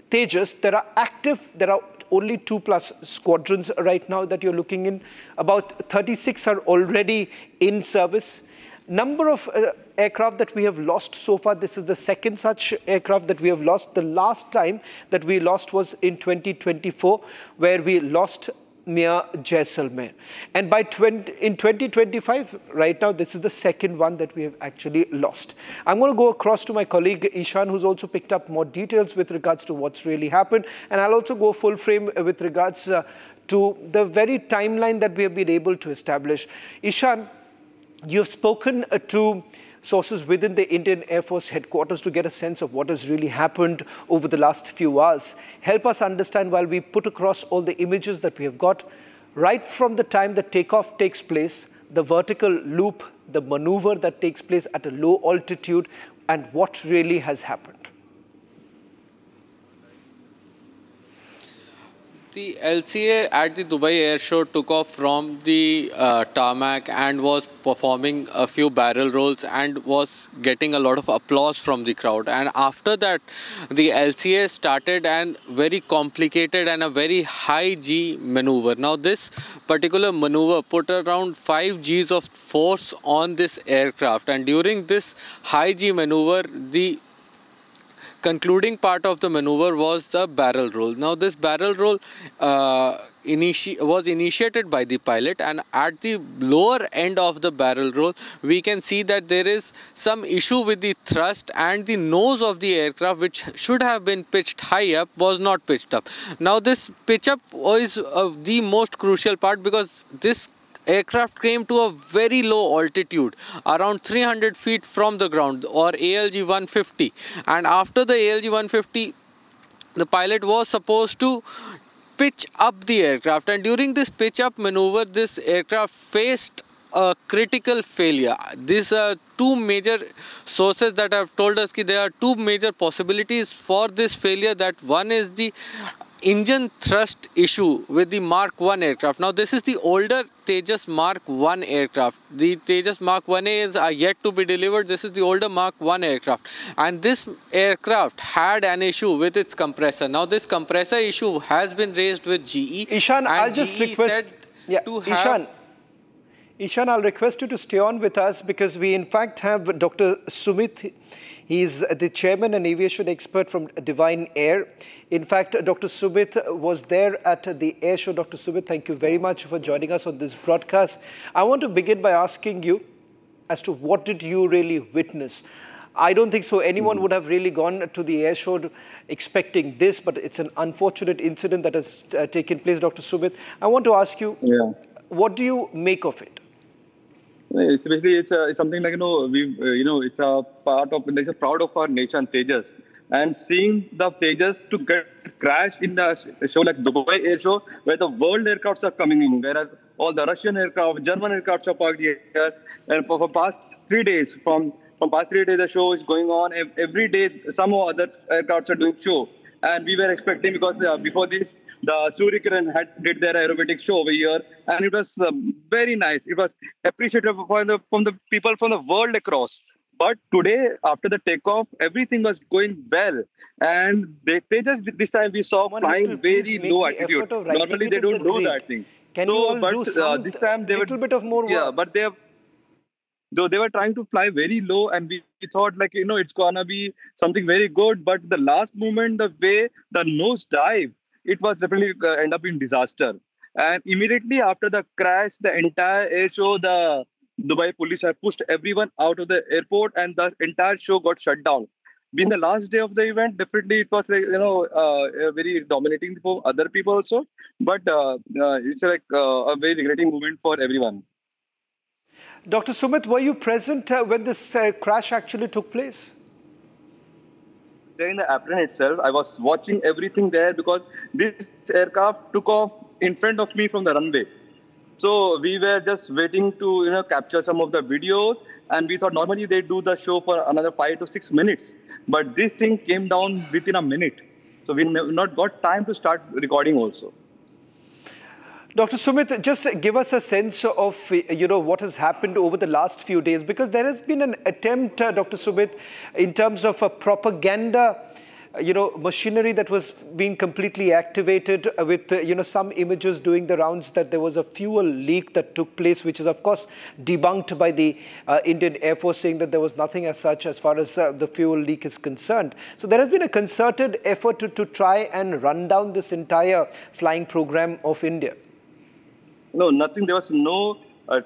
Tejas, there are only 2+ squadrons right now that you're looking in. About 36 are already in service. Number of aircraft that we have lost so far, this is the second such aircraft that we have lost. The last time that we lost was in 2024, where we lost near Jaisalmer. And in 2025, right now, this is the second one that we have actually lost. I'm going to go across to my colleague Ishan, who's also picked up more details with regards to what's really happened. And I'll also go full frame with regards to the very timeline that we have been able to establish. Ishan, you've spoken to sources within the Indian Air Force headquarters to get a sense of what has really happened over the last few hours. Help us understand, while we put across all the images that we have got, right from the time the takeoff takes place, the vertical loop, the maneuver that takes place at a low altitude, and what really has happened. The LCA at the Dubai Air Show took off from the tarmac and was performing a few barrel rolls and was getting a lot of applause from the crowd. And after that, the LCA started a very complicated and a very high G maneuver. Now, this particular maneuver put around 5 Gs of force on this aircraft. And during this high G maneuver, the concluding part of the maneuver was the barrel roll. Now, this barrel roll was initiated by the pilot, and at the lower end of the barrel roll, we can see that there is some issue with the thrust, and the nose of the aircraft, which should have been pitched high up, was not pitched up. Now, this pitch up is the most crucial part, because this aircraft came to a very low altitude, around 300 feet from the ground, or ALG 150. And after the ALG 150, the pilot was supposed to pitch up the aircraft. And during this pitch up maneuver, this aircraft faced a critical failure. These are two major sources that have told us that there are two major possibilities for this failure. That one is the engine thrust issue with the Mark 1 aircraft. Now, this is the older Tejas Mark 1 aircraft. The Tejas Mark 1A is yet to be delivered. This is the older Mark 1 aircraft. And this aircraft had an issue with its compressor. Now, this compressor issue has been raised with GE. Ishan, I'll just request... Ishan, I'll request you to stay on with us, because we in fact have Dr. Sumit. He's the chairman and aviation expert from Divine Air. In fact, Dr. Sumit was there at the air show. Dr. Sumit, thank you very much for joining us on this broadcast. I want to begin by asking you as to what did you really witness? I don't think so anyone would have really gone to the air show expecting this, but it's an unfortunate incident that has taken place. Dr. Sumit, I want to ask you, what do you make of it? It's basically it's something like it's a part of, it's a proud of our nation, Tejas, and seeing the Tejas to get crashed in the show like Dubai Air Show, where the world aircrafts are coming in, where all the Russian aircraft, German aircrafts are parked here, and for the past 3 days, from from past 3 days, the show is going on. Every day, some or other aircrafts are doing show. And we were expecting, because before this, the Surya did their aerobatic show over here, and it was very nice. It was appreciated from the people from the world across. But today, after the takeoff, everything was going well. And they just, this time we saw flying very low altitude. Normally, they don't do that thing. Can you all do this time they little bit of more work? Yeah, but they were trying to fly very low, and we thought like, it's gonna be something very good. But the last moment, the way the nose dive, it was definitely end up in disaster. And immediately after the crash, the entire air show, the Dubai police have pushed everyone out of the airport, and the entire show got shut down. Being the last day of the event, definitely it was like, very dominating for other people also. But it's like a very regretting moment for everyone. Dr. Sumit, were you present when this crash actually took place? There in the apron itself, I was watching everything there, because this aircraft took off in front of me from the runway. So we were just waiting to capture some of the videos, and we thought normally they do the show for another 5 to 6 minutes, but this thing came down within a minute. So we not got time to start recording also. Dr. Sumit, just give us a sense of what has happened over the last few days, because there has been an attempt, Dr. Sumit, in terms of a propaganda machinery that was being completely activated with, some images doing the rounds that there was a fuel leak that took place, which is, of course, debunked by the Indian Air Force, saying that there was nothing as such as far as the fuel leak is concerned. So there has been a concerted effort to try and run down this entire flying program of India. No, nothing. There was no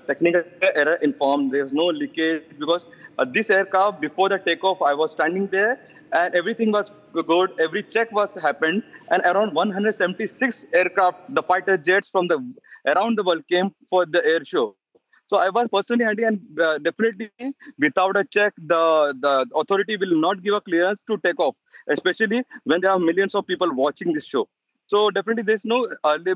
technical error informed. There was no leakage, because this aircraft, before the takeoff, I was standing there, and everything was good. Every check was happened, and around 176 aircraft, the fighter jets from around the world, came for the air show. So I was personally handy, and definitely without a check, the authority will not give a clearance to take off, especially when there are millions of people watching this show. So definitely there's no,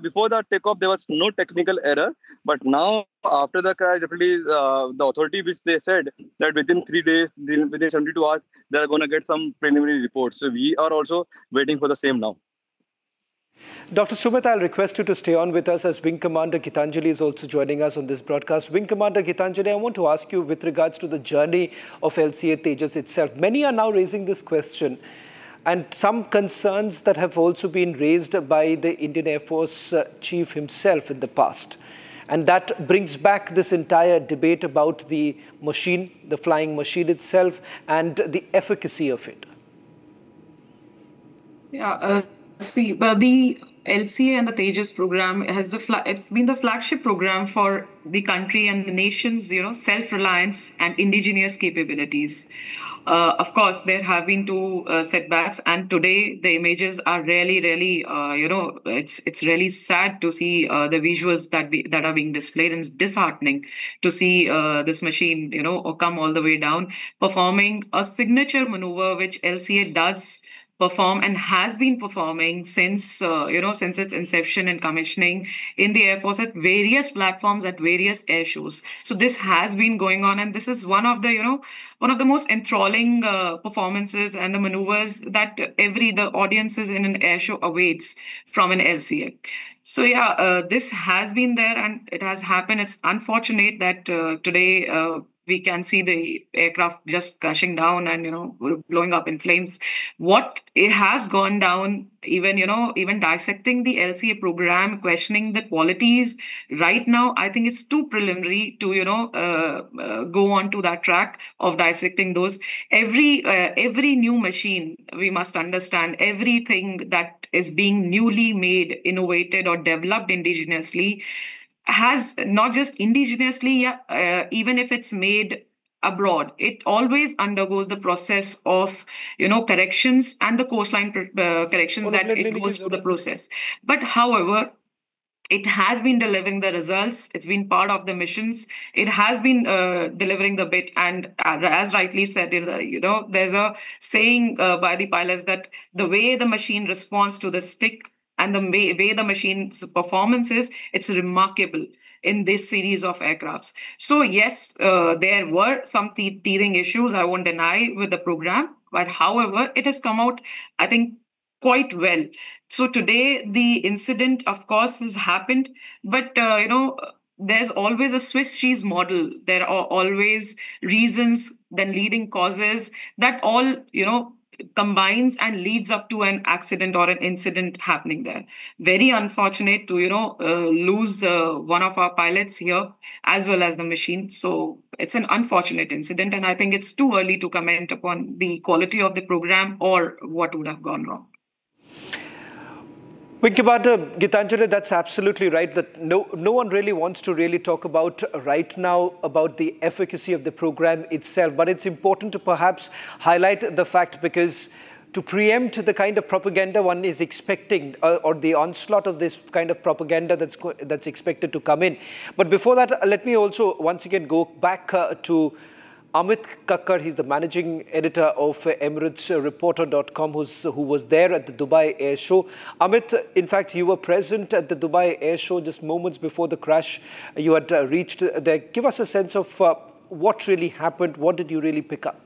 before the takeoff, there was no technical error. But now, after the crash, definitely the authority, which they said that within 3 days, within 72 hours, they're going to get some preliminary reports. So we are also waiting for the same now. Dr. Sumit, I'll request you to stay on with us, as Wing Commander Gitanjali is also joining us on this broadcast. Wing Commander Gitanjali, I want to ask you with regards to the journey of LCA Tejas itself. Many are now raising this question, and some concerns that have also been raised by the Indian Air Force chief himself in the past. And that brings back this entire debate about the machine, the flying machine itself, and the efficacy of it. Yeah, the LCA and the Tejas program it's been the flagship program for the country and the nation's, self-reliance and indigenous capabilities. Of course, there have been two setbacks, and today the images are really, it's really sad to see the visuals that are being displayed, and it's disheartening to see this machine, come all the way down, performing a signature maneuver which LCA does perform and has been performing since since its inception and commissioning in the Air Force at various platforms, at various air shows. So this has been going on, and this is one of the most enthralling performances and the maneuvers that the audiences in an air show awaits from an LCA. So yeah, this has been there and it has happened. It's unfortunate that today we can see the aircraft just crashing down and, blowing up in flames. What it has gone down, even dissecting the LCA program, questioning the qualities right now, I think it's too preliminary to, go on to that track of dissecting those. Every new machine, we must understand, everything that is being newly made, innovated or developed indigenously, has not just indigenously, even if it's made abroad, it always undergoes the process of, corrections and the coastline corrections that it goes through the process. But however, it has been delivering the results. It's been part of the missions. It has been delivering the bit. And as rightly said, there's a saying by the pilots that the way the machine responds to the stick and the way the machine's performance is, it's remarkable. in this series of aircrafts. So yes, there were some teething issues, I won't deny, with the program. But however, it has come out, I think, quite well. So today, the incident, of course, has happened. But, there's always a Swiss cheese model. There are always reasons, then leading causes that all, combines and leads up to an accident or an incident happening there. Very unfortunate to, lose one of our pilots here as well as the machine. So it's an unfortunate incident. And I think it's too early to comment upon the quality of the program or what would have gone wrong. Vinkibata, Gitanjali, that's absolutely right, that no one really wants to really talk about right now about the efficacy of the program itself. But it's important to perhaps highlight the fact, because to preempt the kind of propaganda one is expecting, or the onslaught of this kind of propaganda that's expected to come in. But before that, let me also once again go back to Amit Kakkar. He's the managing editor of EmiratesReporter.com, who was there at the Dubai Air Show. Amit, in fact, you were present at the Dubai Air Show just moments before the crash. You had reached there. Give us a sense of what really happened. What did you really pick up?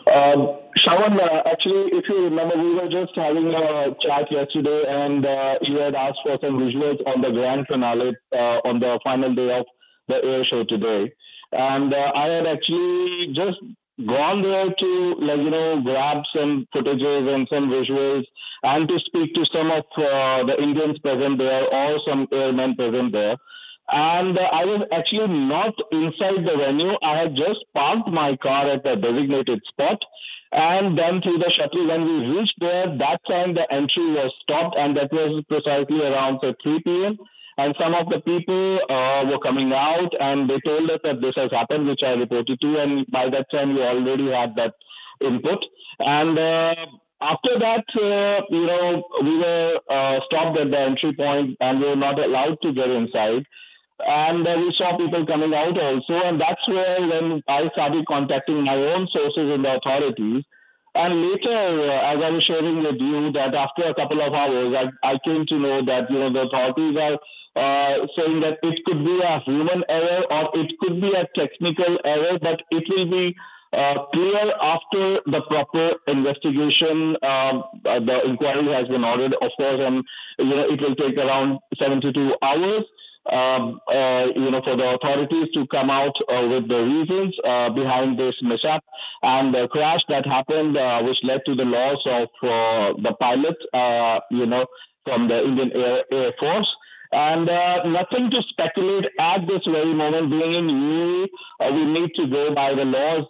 Shawan, actually, if you remember, we were just having a chat yesterday, and you had asked for some visuals on the grand finale on the final day of the air show today. And I had actually just gone there to, grab some footages and some visuals and to speak to some of the Indians present there or some airmen present there. And I was actually not inside the venue. I had just parked my car at a designated spot. And then through the shuttle, when we reached there, that time the entry was stopped, and that was precisely around, say, 3 p.m. And some of the people were coming out, and they told us that this has happened, which I reported to. And by that time, we already had that input. And after that, we were stopped at the entry point, and we were not allowed to get inside. And we saw people coming out also. And that's where when I started contacting my own sources in the authorities. And later, as I was sharing with you, that after a couple of hours, I came to know that, the authorities are saying that it could be a human error or it could be a technical error, but it will be clear after the proper investigation. The inquiry has been ordered, of course, and it will take around 72 hours. For the authorities to come out with the reasons behind this mishap and the crash that happened, which led to the loss of the pilot, from the Indian Air Force. And nothing to speculate at this very moment. Being in UAE, we need to go by the laws.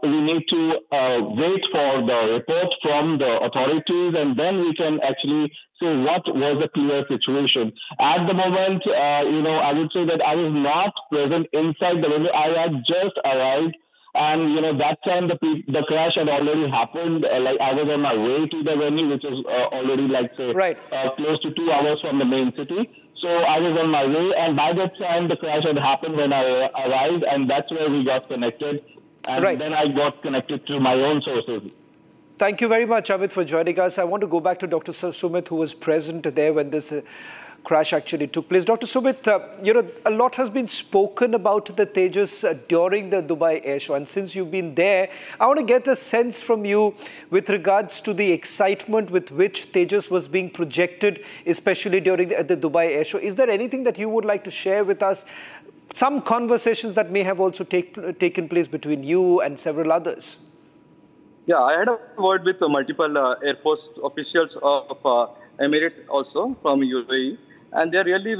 We need to wait for the report from the authorities, and then we can actually say what was the clear situation. At the moment, I would say that I was not present inside the venue. I had just arrived, and that time the crash had already happened. I was on my way to the venue, which is already close to 2 hours from the main city. So I was on my way, and by that time the crash had happened when I arrived, and that's where we got connected. And then I got connected to my own sources. Thank you very much, Amit, for joining us. I want to go back to Dr. Sumit, who was present there when this crash actually took place. Dr. Sumit, a lot has been spoken about the Tejas during the Dubai Air Show. And since you've been there, I want to get a sense from you with regards to the excitement with which Tejas was being projected, especially during the Dubai Air Show. Is there anything that you would like to share with us? Some conversations that may have also taken place between you and several others. Yeah, I had a word with multiple Air Force officials of Emirates also from UAE. And they're really,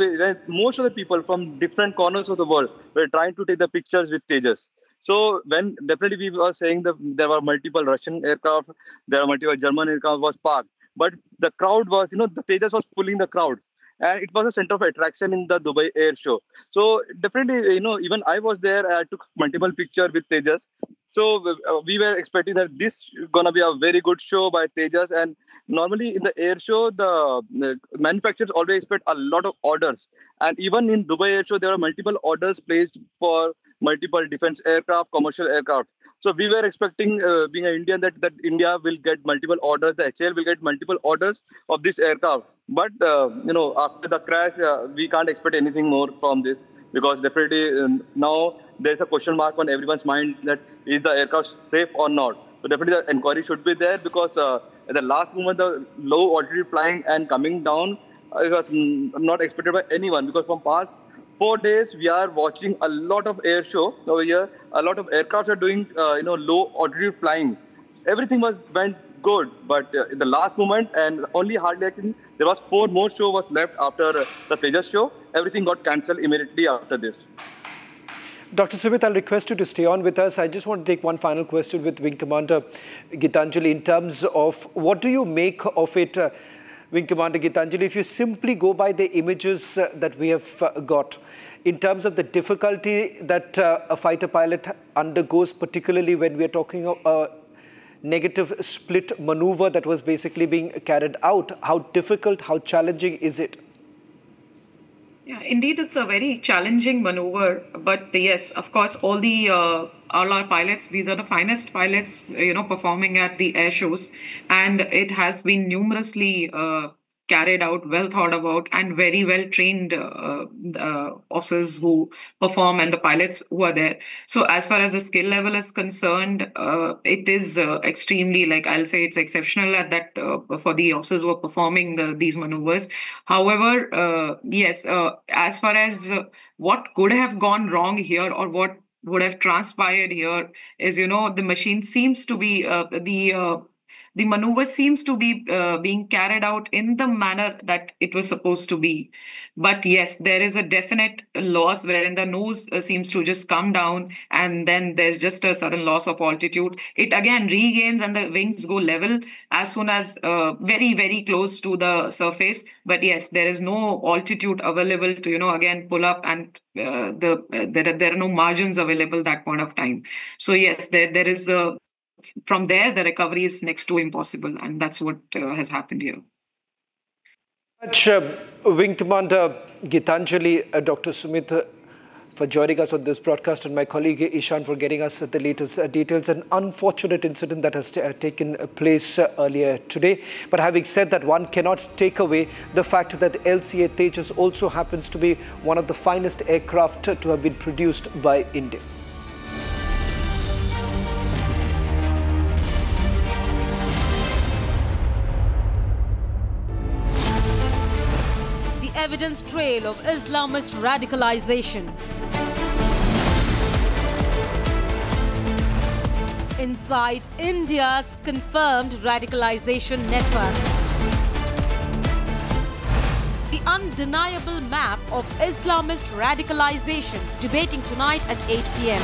most of the people from different corners of the world were trying to take the pictures with Tejas. So when definitely we were saying that there were multiple Russian aircraft, there were multiple German aircraft was parked. But the crowd was, the Tejas was pulling the crowd. And it was a center of attraction in the Dubai Air Show. So definitely, even I was there. I took multiple pictures with Tejas. So we were expecting that this is going to be a very good show by Tejas. And normally in the air show, the manufacturers always expect a lot of orders. And even in Dubai Air Show, there are multiple orders placed for multiple defense aircraft, commercial aircraft. So we were expecting, being an Indian, that India will get multiple orders, the HAL will get multiple orders of this aircraft. But after the crash, we can't expect anything more from this, because definitely now there's a question mark on everyone's mind that is the aircraft safe or not. So definitely the inquiry should be there, because at the last moment the low altitude flying and coming down it was not expected by anyone, because from past 4 days we are watching a lot of air show over here. A lot of aircrafts are doing low altitude flying. Everything went good, but in the last moment, and only hardly I think there was 4 more show was left after the Tejas show. Everything got cancelled immediately after this. Dr. Sumit, I'll request you to stay on with us. I just want to take one final question with Wing Commander Gitanjali in terms of what do you make of it, Wing Commander Gitanjali, if you simply go by the images that we have got, in terms of the difficulty that a fighter pilot undergoes, particularly when we are talking of negative split maneuver that was basically being carried out. How difficult, how challenging is it? Yeah, indeed, it's a very challenging maneuver. But yes, of course, all our pilots, these are the finest pilots, performing at the air shows. And it has been numerously carried out, well thought about, and very well trained officers who perform and the pilots who are there. So as far as the skill level is concerned, it is extremely, I'll say it's exceptional at that for the officers who are performing these maneuvers. However, yes, as far as what could have gone wrong here or what would have transpired here is, the machine seems to be the maneuver seems to be being carried out in the manner that it was supposed to be. But yes, there is a definite loss wherein the nose seems to just come down, and then there's just a sudden loss of altitude. It again regains and the wings go level as soon as very, very close to the surface. But yes, there is no altitude available to, again pull up, and there are no margins available that point of time. So yes, there is from there, the recovery is next to impossible, and that's what has happened here. Wing Commander Gitanjali, Dr. Sumit, for joining us on this broadcast, and my colleague Ishan for getting us the latest details. An unfortunate incident that has taken place earlier today. But having said that, one cannot take away the fact that LCA Tejas also happens to be one of the finest aircraft to have been produced by India. Evidence trail of Islamist radicalization. Inside India's confirmed radicalization networks. The undeniable map of Islamist radicalization, debating tonight at 8 p.m.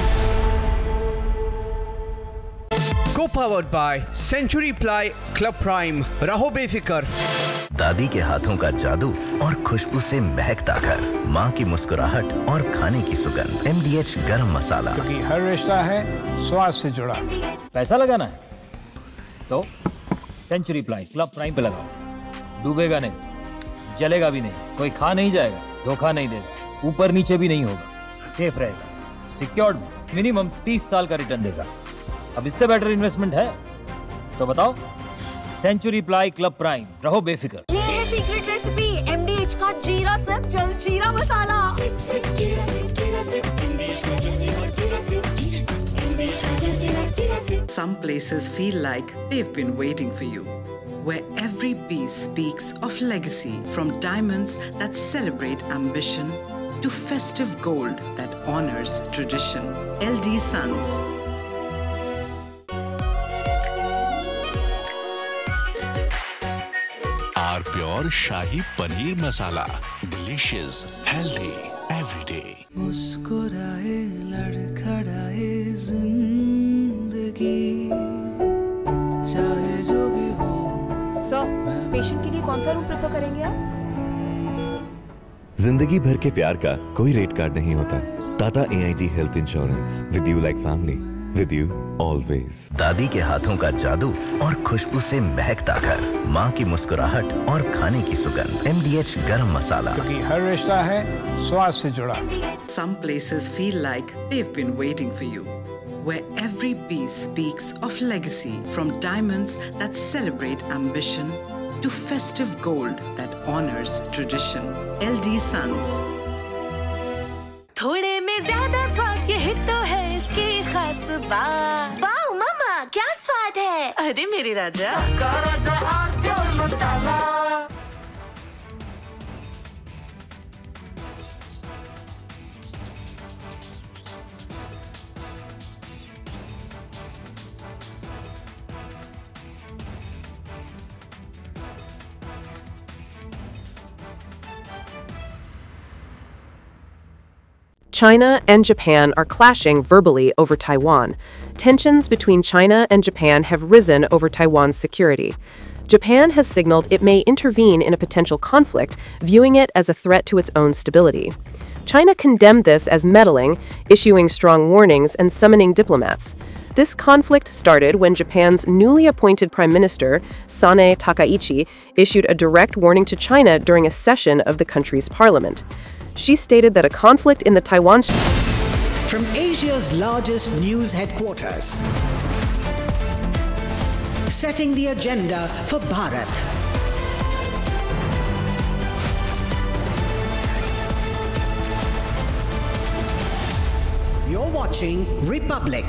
Co-powered by Century Ply Club Prime. Raho befikar. दादी के हाथों का जादू और खुशबू से महकता घर, माँ की मुस्कुराहट और खाने की सुगंध। MDH गरम मसाला, क्योंकि हर रिश्ता है स्वाद से जुड़ा। पैसा लगाना है तो सेंचुरी प्लाई क्लब प्राइम पे लगाओ। डूबेगा नहीं, जलेगा भी नहीं, कोई खा नहीं जाएगा, धोखा नहीं देगा, ऊपर नीचे भी नहीं होगा, सेफ रहेगा, सिक्योर्ड, मिनिमम 30 साल का रिटर्न देगा। अब इससे बेटर इन्वेस्टमेंट है तो बताओ। सेंचुरी प्लाई क्लब प्राइम, रहो बेफिक्र। ये है सीक्रेट रेसिपी MDH का जीरा sip jal jeera masala. Some places feel like they've been waiting for you, where every piece speaks of legacy, from diamonds that celebrate ambition to festive gold that honors tradition. LD Sons. Our pure Shahi Paneer Masala. Delicious, healthy, everyday. मुस्कुराए लड़खड़ाए जिंदगी चाहे जो भी हो। Sir, patient के लिए कौन सा रूम प्रेफर करेंगे आप? जिंदगी भर के प्यार का कोई रेट कार्ड नहीं होता। Tata AIG health insurance, with you like family, with you always. दादी के हाथों का जादू और खुशबू से महकता घर, माँ की मुस्कुराहट और खाने की सुगंध। MDH गरम मसाला, क्योंकि हर रिश्ता है स्वाद से जुड़ा। Some places feel like they've been waiting for you, where every piece speaks of legacy, from diamonds that celebrate ambition to festive gold that honors tradition. LD Sons. थोड़े में ज्यादा स्वाद ये तो है इसकी खास बात। वाओ मामा क्या स्वाद है? अरे मेरे राजा। राजा और pure masala. China and Japan are clashing verbally over Taiwan. Tensions between China and Japan have risen over Taiwan's security. Japan has signaled it may intervene in a potential conflict, viewing it as a threat to its own stability. China condemned this as meddling, issuing strong warnings and summoning diplomats. This conflict started when Japan's newly appointed Prime Minister, Sanae Takaichi, issued a direct warning to China during a session of the country's parliament. She stated that a conflict in the Taiwan Strait. From Asia's largest news headquarters, setting the agenda for Bharat. You're watching Republic.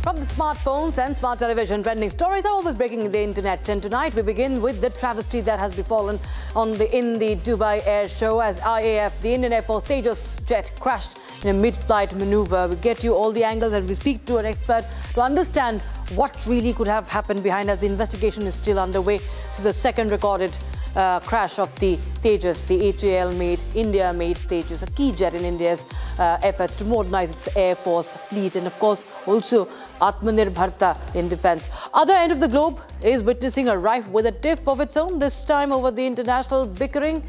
From the smartphones and smart television, trending stories are always breaking the internet. And tonight we begin with the travesty that has befallen in the Dubai Air Show as IAF, the Indian Air Force Tejas jet, crashed in a mid-flight maneuver. We get you all the angles and we speak to an expert to understand what really could have happened behind as the investigation is still underway. This is the second recorded crash of the Tejas, the HAL-made, India-made Tejas, a key jet in India's efforts to modernize its air force fleet and, of course, also Atmanirbharta in defense. Other end of the globe is witnessing a rife with a tiff of its own, this time over the international bickering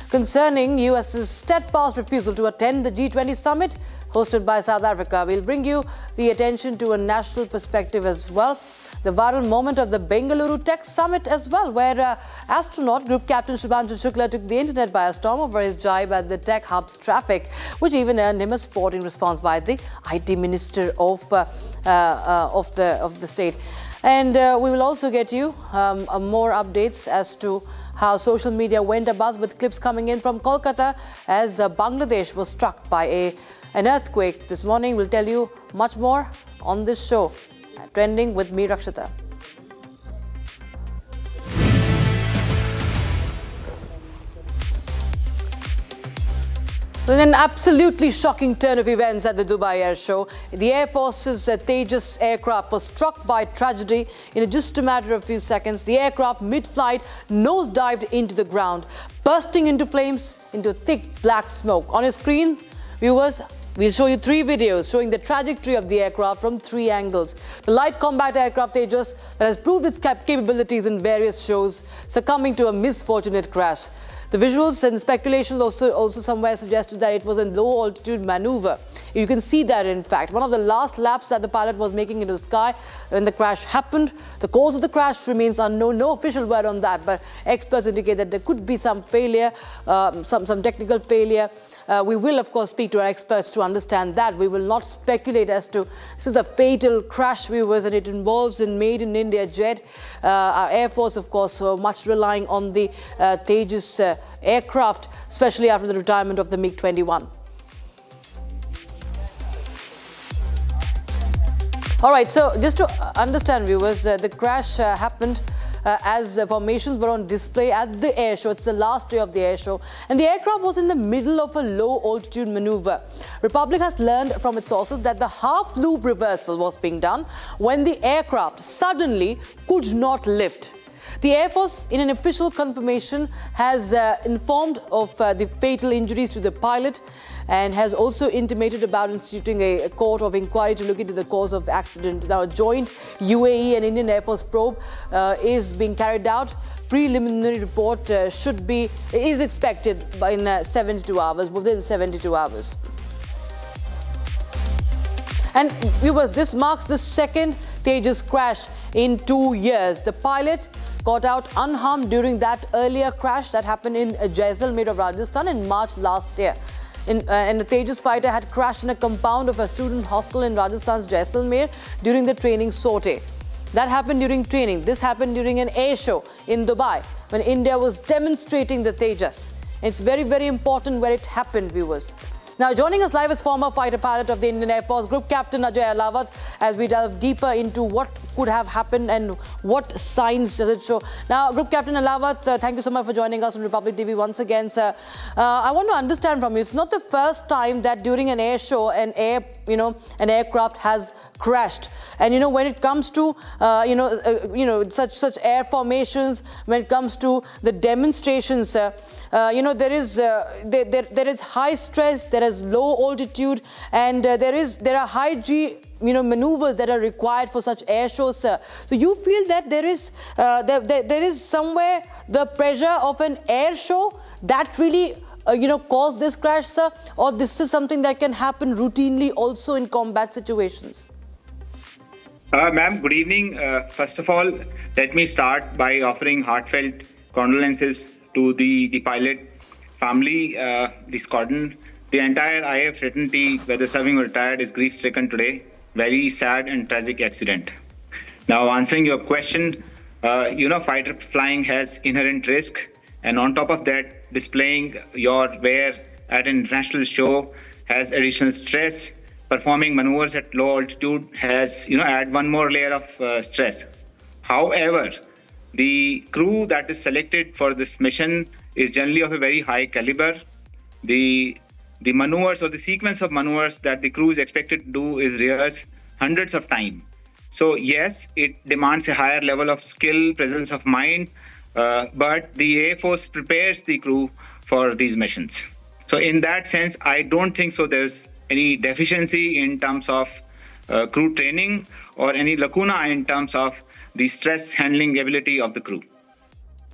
concerning US's steadfast refusal to attend the G20 summit hosted by South Africa. We'll bring you the attention to a national perspective as well. The viral moment of the Bengaluru Tech Summit as well, where astronaut group captain Shubhanshu Shukla took the internet by a storm over his jibe at the tech hub's traffic, which even earned him a sporting response by the IT minister of the state. And we will also get you more updates as to how social media went abuzz with clips coming in from Kolkata as Bangladesh was struck by an earthquake this morning. We'll tell you much more on this show. Trending with me, Rakshita. In an absolutely shocking turn of events at the Dubai Air Show, the Air Force's Tejas aircraft was struck by tragedy in just a matter of a few seconds. The aircraft, mid-flight, nose-dived into the ground, bursting into flames, into thick black smoke. On your screen, viewers, we'll show you 3 videos showing the trajectory of the aircraft from 3 angles. The light combat aircraft Tejas that has proved its capabilities in various shows, succumbing to a misfortunate crash. The visuals and speculation also somewhere suggested that it was a low-altitude maneuver. You can see that, in fact. One of the last laps that the pilot was making into the sky when the crash happened. The cause of the crash remains unknown. No official word on that, but experts indicate that there could be some failure, some technical failure. We will, of course, speak to our experts to understand that. We will not speculate as to this is a fatal crash, viewers, and it involves a made-in-India jet. Our Air Force, of course, much relying on the Tejas aircraft, especially after the retirement of the MiG-21. All right, so just to understand, viewers, the crash happened as formations were on display at the air show. It's the last day of the air show, and the aircraft was in the middle of a low-altitude maneuver. Republic has learned from its sources that the half-loop reversal was being done when the aircraft suddenly could not lift. The Air Force, in an official confirmation, has informed of the fatal injuries to the pilot and has also intimated about instituting a court of inquiry to look into the cause of accident. Now, a joint UAE and Indian Air Force probe is being carried out. Preliminary report is expected in 72 hours, within 72 hours. And viewers, this marks the second Tejas crash in 2 years. The pilot got out unharmed during that earlier crash that happened in Jaisalmer of Rajasthan in March last year. And the Tejas fighter had crashed in a compound of a student hostel in Rajasthan's Jaisalmer during the training sortie. That happened during training. This happened during an air show in Dubai when India was demonstrating the Tejas. It's very, very important where it happened, viewers. Now, joining us live is former fighter pilot of the Indian Air Force, Group Captain Ajay Alawat, as we delve deeper into what could have happened and what signs does it show. Now, Group Captain Alawat, thank you so much for joining us on Republic TV once again, sir. I want to understand from you, it's not the first time that during an air show, an aircraft has crashed. And when it comes to such air formations, when it comes to the demonstrations, there is high stress, there is low altitude, and there are high G maneuvers that are required for such air shows, sir. So you feel that there is somewhere the pressure of an air show that really caused this crash, sir, or this is something that can happen routinely also in combat situations? Ma'am, good evening. First of all, let me start by offering heartfelt condolences to the pilot, family, the squadron, the entire IAF fraternity, whether serving or retired, is grief-stricken today. Very sad and tragic accident. Now, answering your question, fighter flying has inherent risk, and on top of that, displaying your wear at an international show has additional stress. Performing maneuvers at low altitude has, add one more layer of stress. However, the crew that is selected for this mission is generally of a very high caliber. The maneuvers or the sequence of maneuvers that the crew is expected to do is rehearsed hundreds of times. So yes, it demands a higher level of skill, presence of mind, but the Air Force prepares the crew for these missions. So in that sense, I don't think so there's any deficiency in terms of crew training or any lacuna in terms of the stress handling ability of the crew.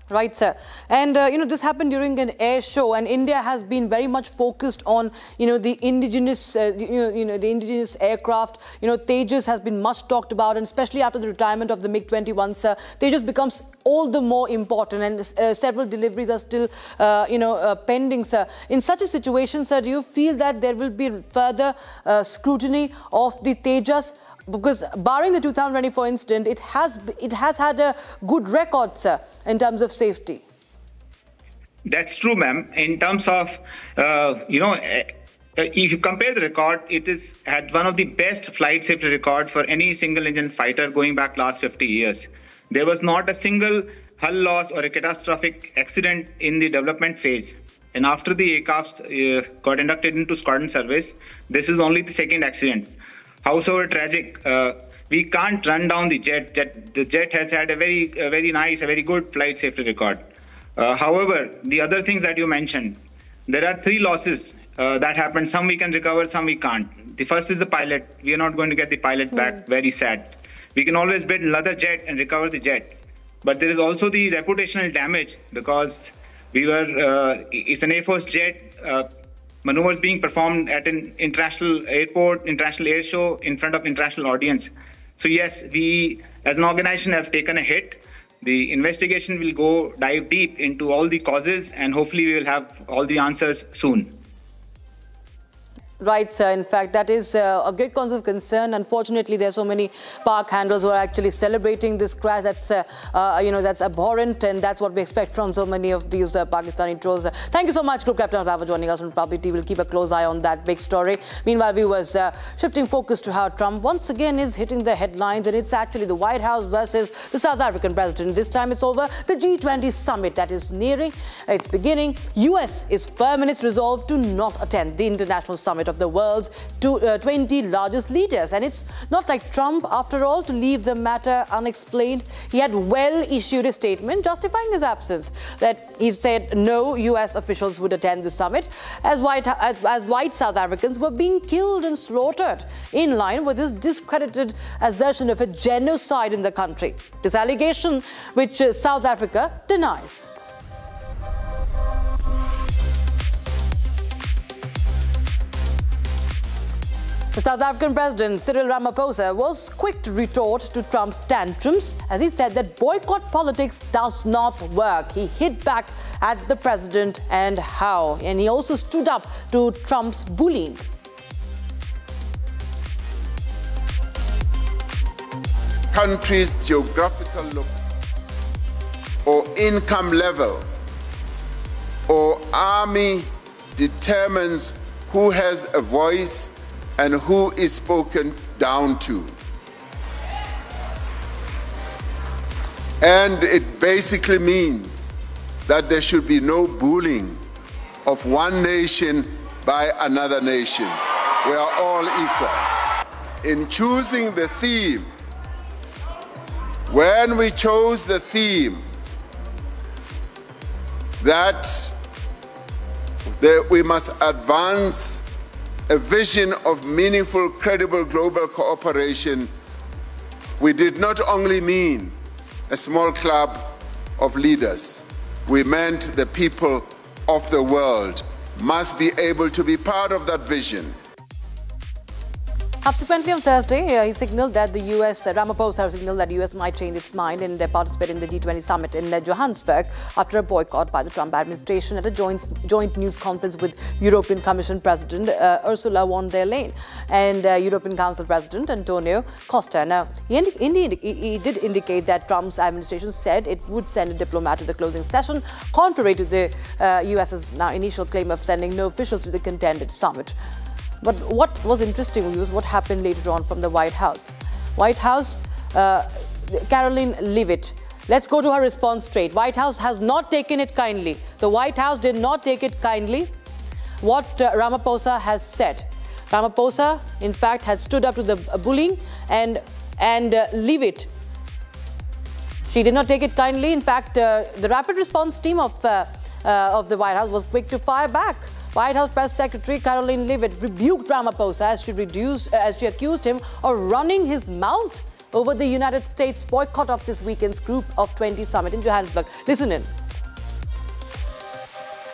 Right, sir. And, this happened during an air show, and India has been very much focused on, the indigenous, the indigenous aircraft. Tejas has been much talked about, and especially after the retirement of the MiG-21, sir, Tejas becomes all the more important, and several deliveries are still, pending, sir. In such a situation, sir, do you feel that there will be further scrutiny of the Tejas? Because barring the 2024 incident, it has had a good record, sir, in terms of safety. That's true, ma'am. In terms of, if you compare the record, it is had one of the best flight safety record for any single engine fighter going back last 50 years. There was not a single hull loss or a catastrophic accident in the development phase. And after the aircraft got inducted into squadron service, this is only the second accident. Howsoever tragic, we can't run down the jet. The jet has had a very nice, a very good flight safety record. However, the other things that you mentioned, there are 3 losses that happened. Some we can recover, some we can't. The first is the pilot. We are not going to get the pilot back. Very sad. We can always build another jet and recover the jet. But there is also the reputational damage because it's an Air Force jet. Maneuvers being performed at an international airport, international air show in front of international audience. So yes, we as an organization have taken a hit. The investigation will dive deep into all the causes, and hopefully we will have all the answers soon. Right, sir. In fact, that is a great cause of concern. Unfortunately, there are so many park handlers who are actually celebrating this crash. That's, that's abhorrent, and that's what we expect from so many of these Pakistani trolls. Thank you so much, Group Captain, for joining us on Republic TV. We'll keep a close eye on that big story. Meanwhile, viewers, shifting focus to how Trump once again is hitting the headlines, and it's actually the White House versus the South African president. This time it's over the G20 summit that is nearing its beginning. US is firm in its resolve to not attend the international summit of the world's 20 largest leaders. And it's not like Trump, after all, to leave the matter unexplained. He had issued a statement justifying his absence, that he said no US officials would attend the summit as white South Africans were being killed and slaughtered, in line with his discredited assertion of a genocide in the country. This allegation, which South Africa denies. The South African President Cyril Ramaphosa was quick to retort to Trump's tantrums as he said that boycott politics does not work. He hit back at the president and how. And he also stood up to Trump's bullying. Country's geographical look or income level or army determines who has a voice and who is spoken down to. And it basically means that there should be no bullying of one nation by another nation. We are all equal. In choosing the theme, when we chose the theme that we must advance a vision of meaningful, credible global cooperation, we did not only mean a small club of leaders. We meant the people of the world must be able to be part of that vision. Subsequently on Thursday, he signaled that the US, Ramaphosa signaled that the US might change its mind and participate in the G20 summit in Johannesburg after a boycott by the Trump administration at a joint news conference with European Commission President Ursula von der Leyen and European Council President Antonio Costa. Now, he did indicate that Trump's administration said it would send a diplomat to the closing session, contrary to the US's now initial claim of sending no officials to the contended summit. But what was interesting was what happened later on from the White House. White House, Caroline Leavitt. Let's go to her response straight. White House has not taken it kindly. The White House did not take it kindly what Ramaphosa has said. Ramaphosa, in fact, had stood up to the bullying and Leavitt. She did not take it kindly. In fact, the rapid response team of the White House was quick to fire back. White House Press Secretary Caroline Leavitt rebuked Ramaphosa as she accused him of running his mouth over the United States boycott of this weekend's Group of 20 summit in Johannesburg. Listen in.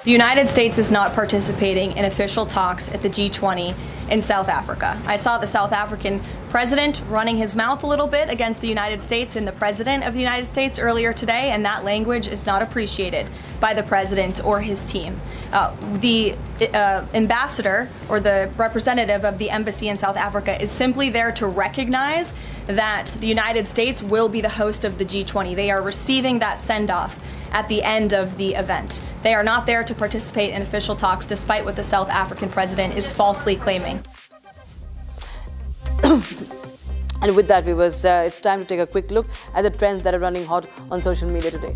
The United States is not participating in official talks at the G20 in South Africa. I saw the South African president running his mouth a little bit against the United States and the president of the United States earlier today, and that language is not appreciated by the president or his team. The ambassador or the representative of the embassy in South Africa is simply there to recognize that the United States will be the host of the G20. They are receiving that send-off at the end of the event. They are not there to participate in official talks, despite what the South African president is falsely claiming. And with that, viewers, it's time to take a quick look at the trends that are running hot on social media today.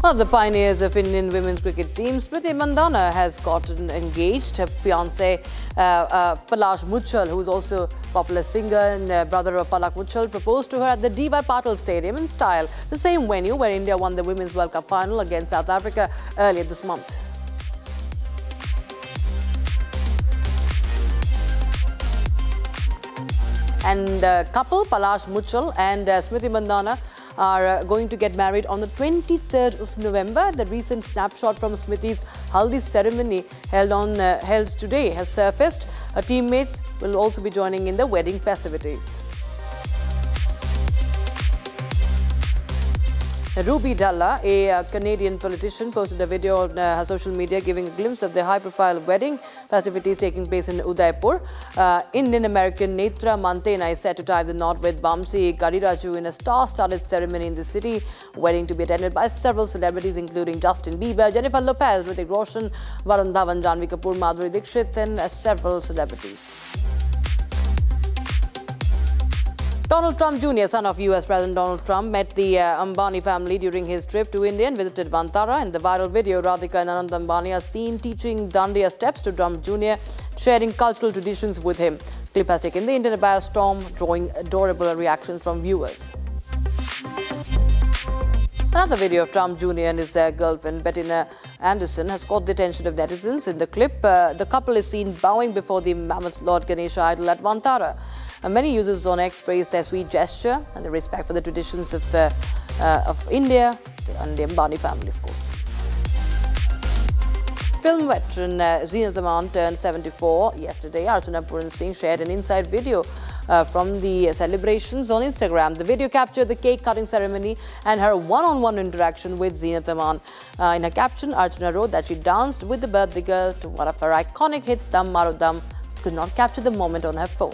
One of the pioneers of Indian women's cricket team, Smriti Mandhana, has gotten engaged. Her fiancé, Palash Muchal, who is also a popular singer and brother of Palak Muchal, proposed to her at the D.Y. Patil Stadium in style, the same venue where India won the Women's World Cup final against South Africa earlier this month. And couple Palash Muchal and Smriti Mandhana are going to get married on the 23rd of November. The recent snapshot from Smriti's Haldi ceremony held today has surfaced. Her teammates will also be joining in the wedding festivities. Ruby Dalla, a Canadian politician, posted a video on her social media giving a glimpse of the high-profile wedding festivities taking place in Udaipur. Indian-American Netra Mantena is set to tie the knot with Vamsi Gariraju in a star-studded ceremony in the city. Wedding to be attended by several celebrities including Justin Bieber, Jennifer Lopez, Hrithik Roshan, Varun Dhawan, Janhvi Kapoor, Madhuri Dixit and several celebrities. Donald Trump Jr., son of US President Donald Trump, met the Ambani family during his trip to India and visited Vantara. In the viral video, Radhika and Anand Ambani are seen teaching Dandiya steps to Trump Jr., sharing cultural traditions with him. The clip has taken the internet by a storm, drawing adorable reactions from viewers. Another video of Trump Jr. and his girlfriend, Bettina Anderson, has caught the attention of netizens. In the clip, the couple is seen bowing before the mammoth Lord Ganesha idol at Vantara. Many users on X praised their sweet gesture and their respect for the traditions of India and the Ambani family, of course. Film veteran Zeenat Zaman turned 74 yesterday. Archana Puran Singh shared an inside video from the celebrations on Instagram. The video captured the cake cutting ceremony and her one-on-one interaction with Zeenat Zaman. In her caption, Archana wrote that she danced with the birthday girl to one of her iconic hits, Dam Maro Dam, could not capture the moment on her phone.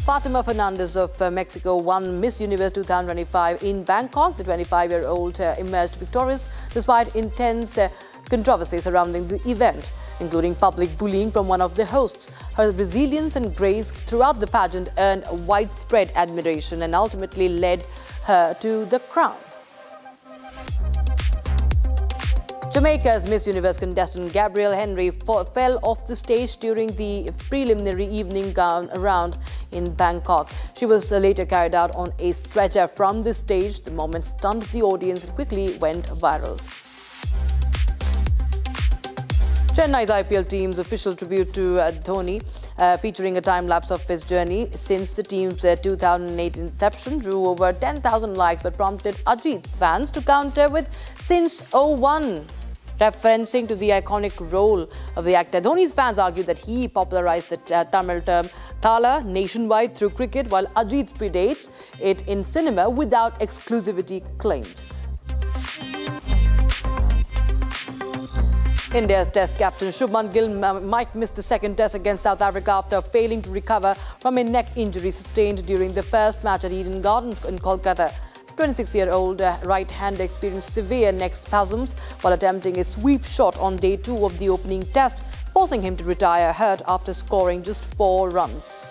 Fatima Fernandez of Mexico won Miss Universe 2025 in Bangkok. The 25-year-old emerged victorious despite intense controversy surrounding the event, including public bullying from one of the hosts. Her resilience and grace throughout the pageant earned widespread admiration and ultimately led her to the crown. Jamaica's Miss Universe contestant Gabrielle Henry fell off the stage during the preliminary evening gown round in Bangkok. She was later carried out on a stretcher from the stage. The moment stunned the audience and quickly went viral. Chennai's IPL team's official tribute to Dhoni, featuring a time-lapse of his journey since the team's 2008 inception, drew over 10,000 likes but prompted Ajit's fans to counter with "Since 01." Referencing to the iconic role of the actor. Dhoni's fans argued that he popularized the Tamil term Thala nationwide through cricket, while Ajit predates it in cinema without exclusivity claims. India's Test captain Shubman Gill might miss the second Test against South Africa after failing to recover from a neck injury sustained during the first match at Eden Gardens in Kolkata. 26-year-old right-hander experienced severe neck spasms while attempting a sweep shot on day 2 of the opening test, forcing him to retire hurt after scoring just 4 runs.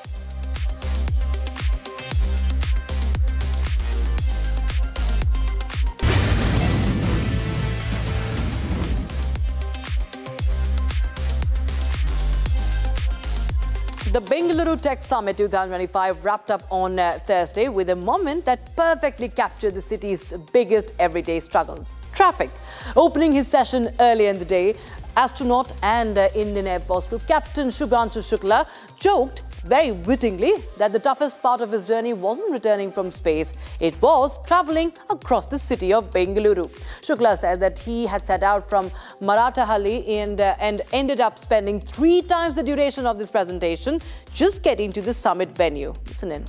The Bengaluru Tech Summit 2025 wrapped up on Thursday with a moment that perfectly captured the city's biggest everyday struggle: traffic. Opening his session earlier in the day, astronaut and Indian Air Force Group Captain Shubhanshu Shukla joked very wittingly that the toughest part of his journey wasn't returning from space, it was travelling across the city of Bengaluru. Shukla said that he had set out from Marathahalli and ended up spending 3 times the duration of this presentation just getting to the summit venue. Listen in.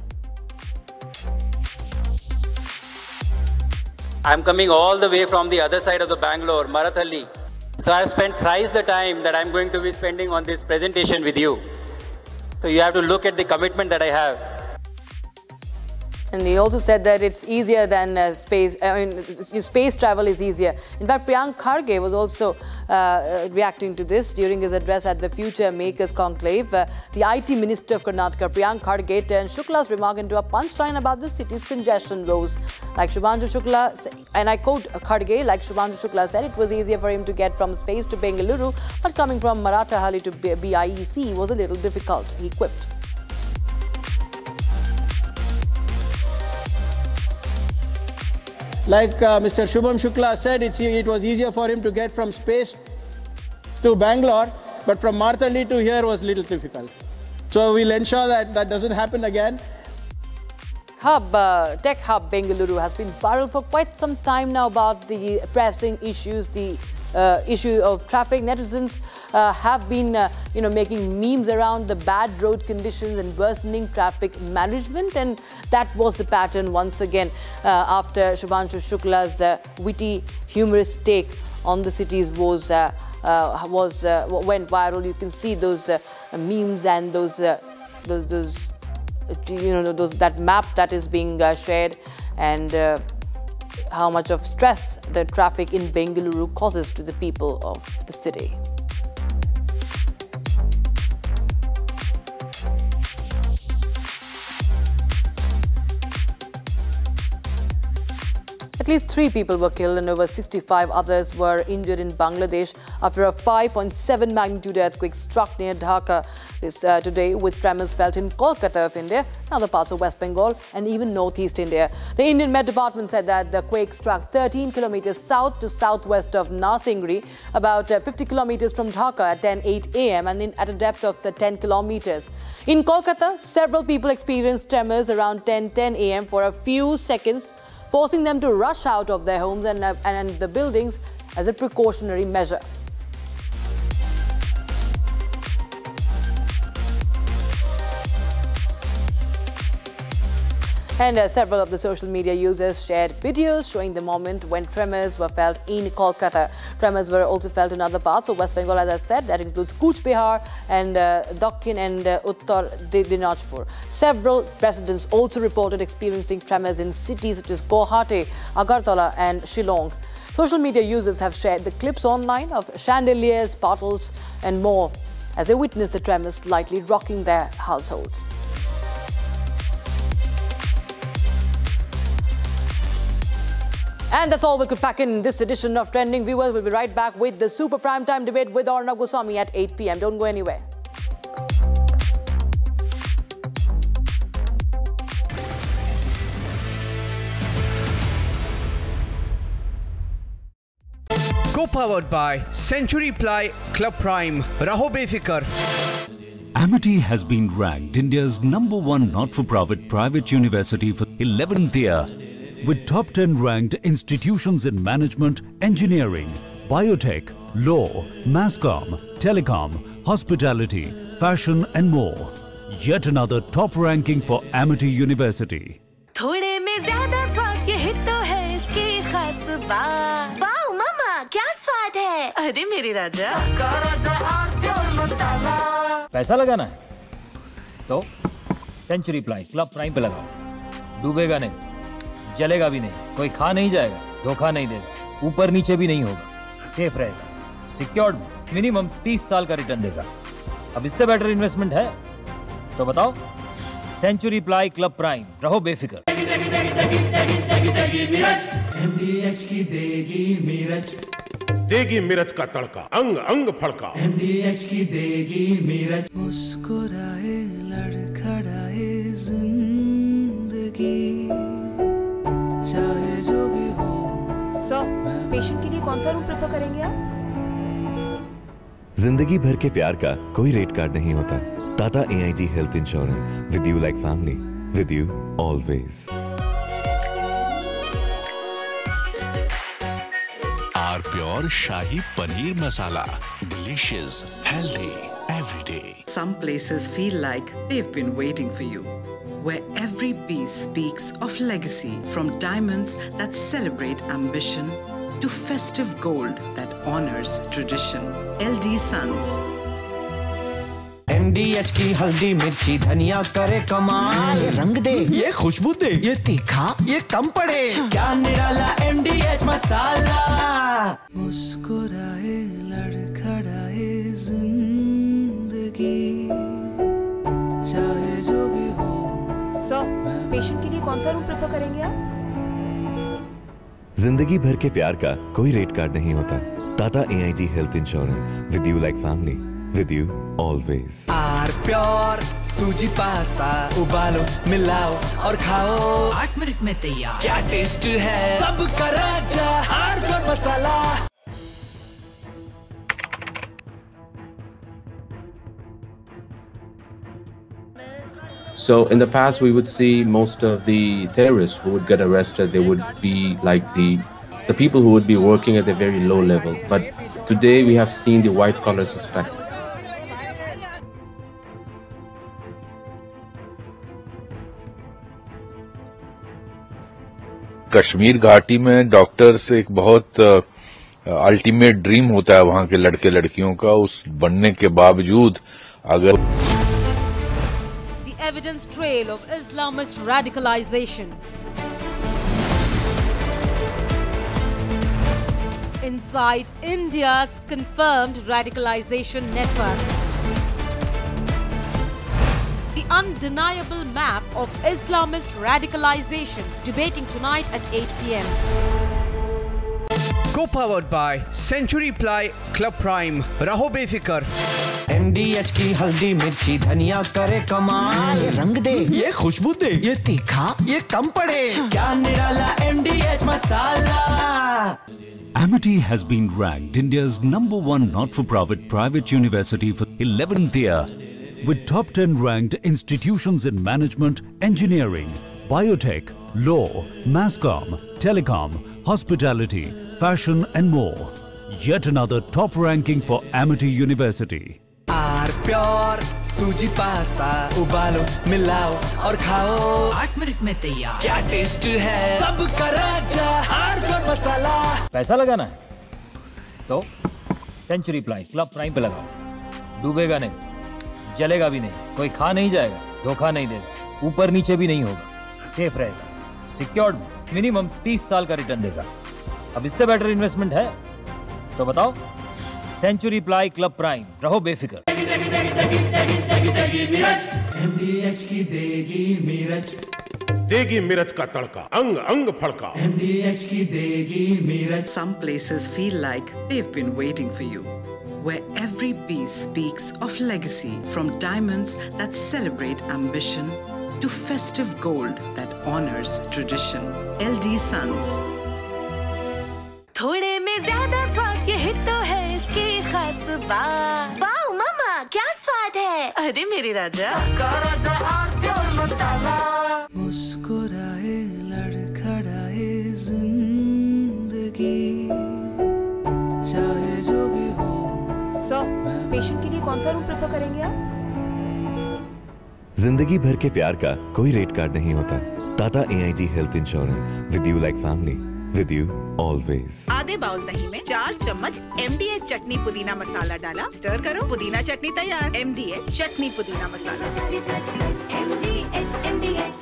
I'm coming all the way from the other side of the Bangalore, Marathahalli. So I've spent thrice the time that I'm going to be spending on this presentation with you. So you have to look at the commitment that I have. And he also said that it's easier than space. I mean, space travel is easier. In fact, Priyank Kharge was also reacting to this during his address at the Future Makers Conclave. The IT Minister of Karnataka, Priyank Kharge, turned Shukla's remark into a punchline about the city's congestion woes. Like Shubhanshu Shukla, and I quote Kharge, like Shubhanshu Shukla said, it was easier for him to get from space to Bengaluru, but coming from Marathahalli to BIEC was a little difficult, he quipped. Like Mr. Shubham Shukla said, it was easier for him to get from space to Bangalore, but from Marathahalli to here was a little difficult. So we'll ensure that that doesn't happen again. Tech Hub Bengaluru has been viral for quite some time now about the pressing issues, the issue of traffic. Netizens have been, making memes around the bad road conditions and worsening traffic management, and that was the pattern once again after Shubhanshu Shukla's witty, humorous take on the city's woes went viral. You can see those memes and that map that is being shared, and how much of stress the traffic in Bengaluru causes to the people of the city. At least 3 people were killed and over 65 others were injured in Bangladesh after a 5.7 magnitude earthquake struck near Dhaka today, with tremors felt in Kolkata of India, other parts of West Bengal and even northeast India. The Indian Met Department said that the quake struck 13 kilometers south to southwest of Nasingri, about 50 kilometers from Dhaka at 10:08 a.m. and at a depth of 10 kilometers. In Kolkata, several people experienced tremors around 10:10 a.m. for a few seconds, forcing them to rush out of their homes and the buildings as a precautionary measure. And several of the social media users shared videos showing the moment when tremors were felt in Kolkata. Tremors were also felt in other parts of West Bengal, as I said. That includes Cooch Behar and Dakhin and Uttar Dinajpur. Several residents also reported experiencing tremors in cities such as Guwahati, Agartala and Shillong. Social media users have shared the clips online of chandeliers, bottles and more as they witnessed the tremors slightly rocking their households. And that's all we could pack in this edition of Trending. Viewers, we'll be right back with the Super Primetime Debate with Arnab Goswami at 8 p.m. Don't go anywhere. Co-powered by Century Ply Club Prime. Raho befikar. Amity has been ranked India's #1 not-for-profit private university for 11th year, with top 10 ranked institutions in management, engineering, biotech, law, masscom, telecom, hospitality, fashion and more. Yet another top ranking for Amity University. थोड़े में ज़्यादा स्वाद ये ही तो है इसकी खास बात। वाओ मामा क्या स्वाद है? अरे मेरे राजा। पैसा लगाना है तो सेंचुरी प्लाई क्लब प्राइम पे लगाओ। डूबेगा नहीं, जलेगा भी नहीं, कोई खा नहीं जाएगा, धोखा नहीं देगा, ऊपर नीचे भी नहीं होगा, सेफ रहेगा, सिक्योर्ड में मिनिमम 30 साल का रिटर्न देगा। अब इससे बेटर इन्वेस्टमेंट है तो बताओ। सेंचुरी प्लाई क्लब प्राइम, रहो बेफिक्र। MDH की देगी मिर्च, देगी मिर्च का तड़का, अंग अंग फड़का। MDH की देगी मिर्च, मुस्कुराए लड़खड़ाए जिंदगी, चाहे जो भी हो। सर, पेशेंट के लिए कौन सा रूम प्रेफर करेंगे आप? जिंदगी भर के प्यार का कोई रेट कार्ड नहीं होता। Tata AIG health insurance, with you like family, with you always. Are pure shahi paneer masala, delicious, healthy, everyday. Some places feel like they've been waiting for you, where every piece speaks of legacy, from diamonds that celebrate ambition to festive gold that honors tradition. LD Sons. MDH की हल्दी मिर्ची धनिया करे कमाल, ये रंग दे, ये खुशबू दे, ये तीखा, ये कम पड़े, क्या निराला MDH मसाला। मुस्कुराए लड़खड़ाए जिंदगी, चाहे जो भी हो। सर, पेशेंट के लिए कौन सा रूम प्रेफर करेंगे आप? जिंदगी भर के प्यार का कोई रेट कार्ड नहीं होता। Tata AIG health insurance, with you like family, with you always. Are pure sooji pasta, उबालो मिलाओ और खाओ, 8 मिनट में तैयार। क्या टेस्ट है, सब का राजा are pure masala. So in the past, we would see most of the terrorists who would get arrested, they would be like the people who would be working at a very low level. But today we have seen the white collar suspect. Kashmir घाटी में doctors एक बहुत ultimate dream होता है वहां के लड़के लड़कियों का, उस बनने के बावजूद अगर evidence trail of Islamist radicalization. Inside India's confirmed radicalization networks. The the undeniable map of Islamist radicalization, debating tonight at 8 p.m. Co-powered by Century Ply Club Prime. रहो बेफिक्र। MDH की हल्दी मिर्ची धनिया करे कमाल, ये रंग दे, ये खुशबू दे, ये तीखा, ये कम पड़े, क्या निराला MDH masala. Amity has been ranked India's #1 not-for-profit private university for 11th year, with top 10 ranked institutions in management, engineering, biotech, law, masscom, telecom, hospitality, fashion and more. Yet another top ranking for Amity University. Pure sooji pasta उबालो मिलाओ और खाओ 8 minute में तैयार। क्या taste है सबका राजा हार्डकोर मसाला। पैसा लगाना है तो सेंचुरी प्लाई क्लब प्राइम पे लगाओ। डूबेगा नहीं, जलेगा भी नहीं, कोई खा नहीं जाएगा, धोखा नहीं देगा, ऊपर नीचे भी नहीं होगा, सेफ रहेगा, सिक्योर्ड में मिनिमम 30 साल का रिटर्न देगा। अब इससे बेटर इन्वेस्टमेंट है तो बताओ। सेंचुरी प्लाई क्लब प्राइम, रहो बेफिक्र। MDH की देगी मिर्च, देगी मिर्च का तड़का, अंग अंग फड़का। MDH की देगी मिर्च। Some places feel like they've been waiting for you, where every piece speaks of legacy, from diamonds that celebrate ambition to festive gold that honors tradition. LD Sons. थोड़े में ज्यादा स्वाद ये ही तो है इसकी खास बात। वाओ मामा क्या स्वाद है। अरे मेरे राजा राजा और प्योर मसाला। मुस्कुराए लड़खड़ाए जिंदगी चाहे जो भी हो। सर, पेशेंट के लिए कौन सा रूम प्रेफर करेंगे आप? जिंदगी भर के प्यार का कोई रेट कार्ड नहीं होता। Tata AIG health insurance, with you like family, with you always. आधे बाउल दही में 4 चम्मच MDH चटनी पुदीना मसाला डाला, स्टर करो, पुदीना चटनी तैयार। MDH चटनी पुदीना मसाला। MDH।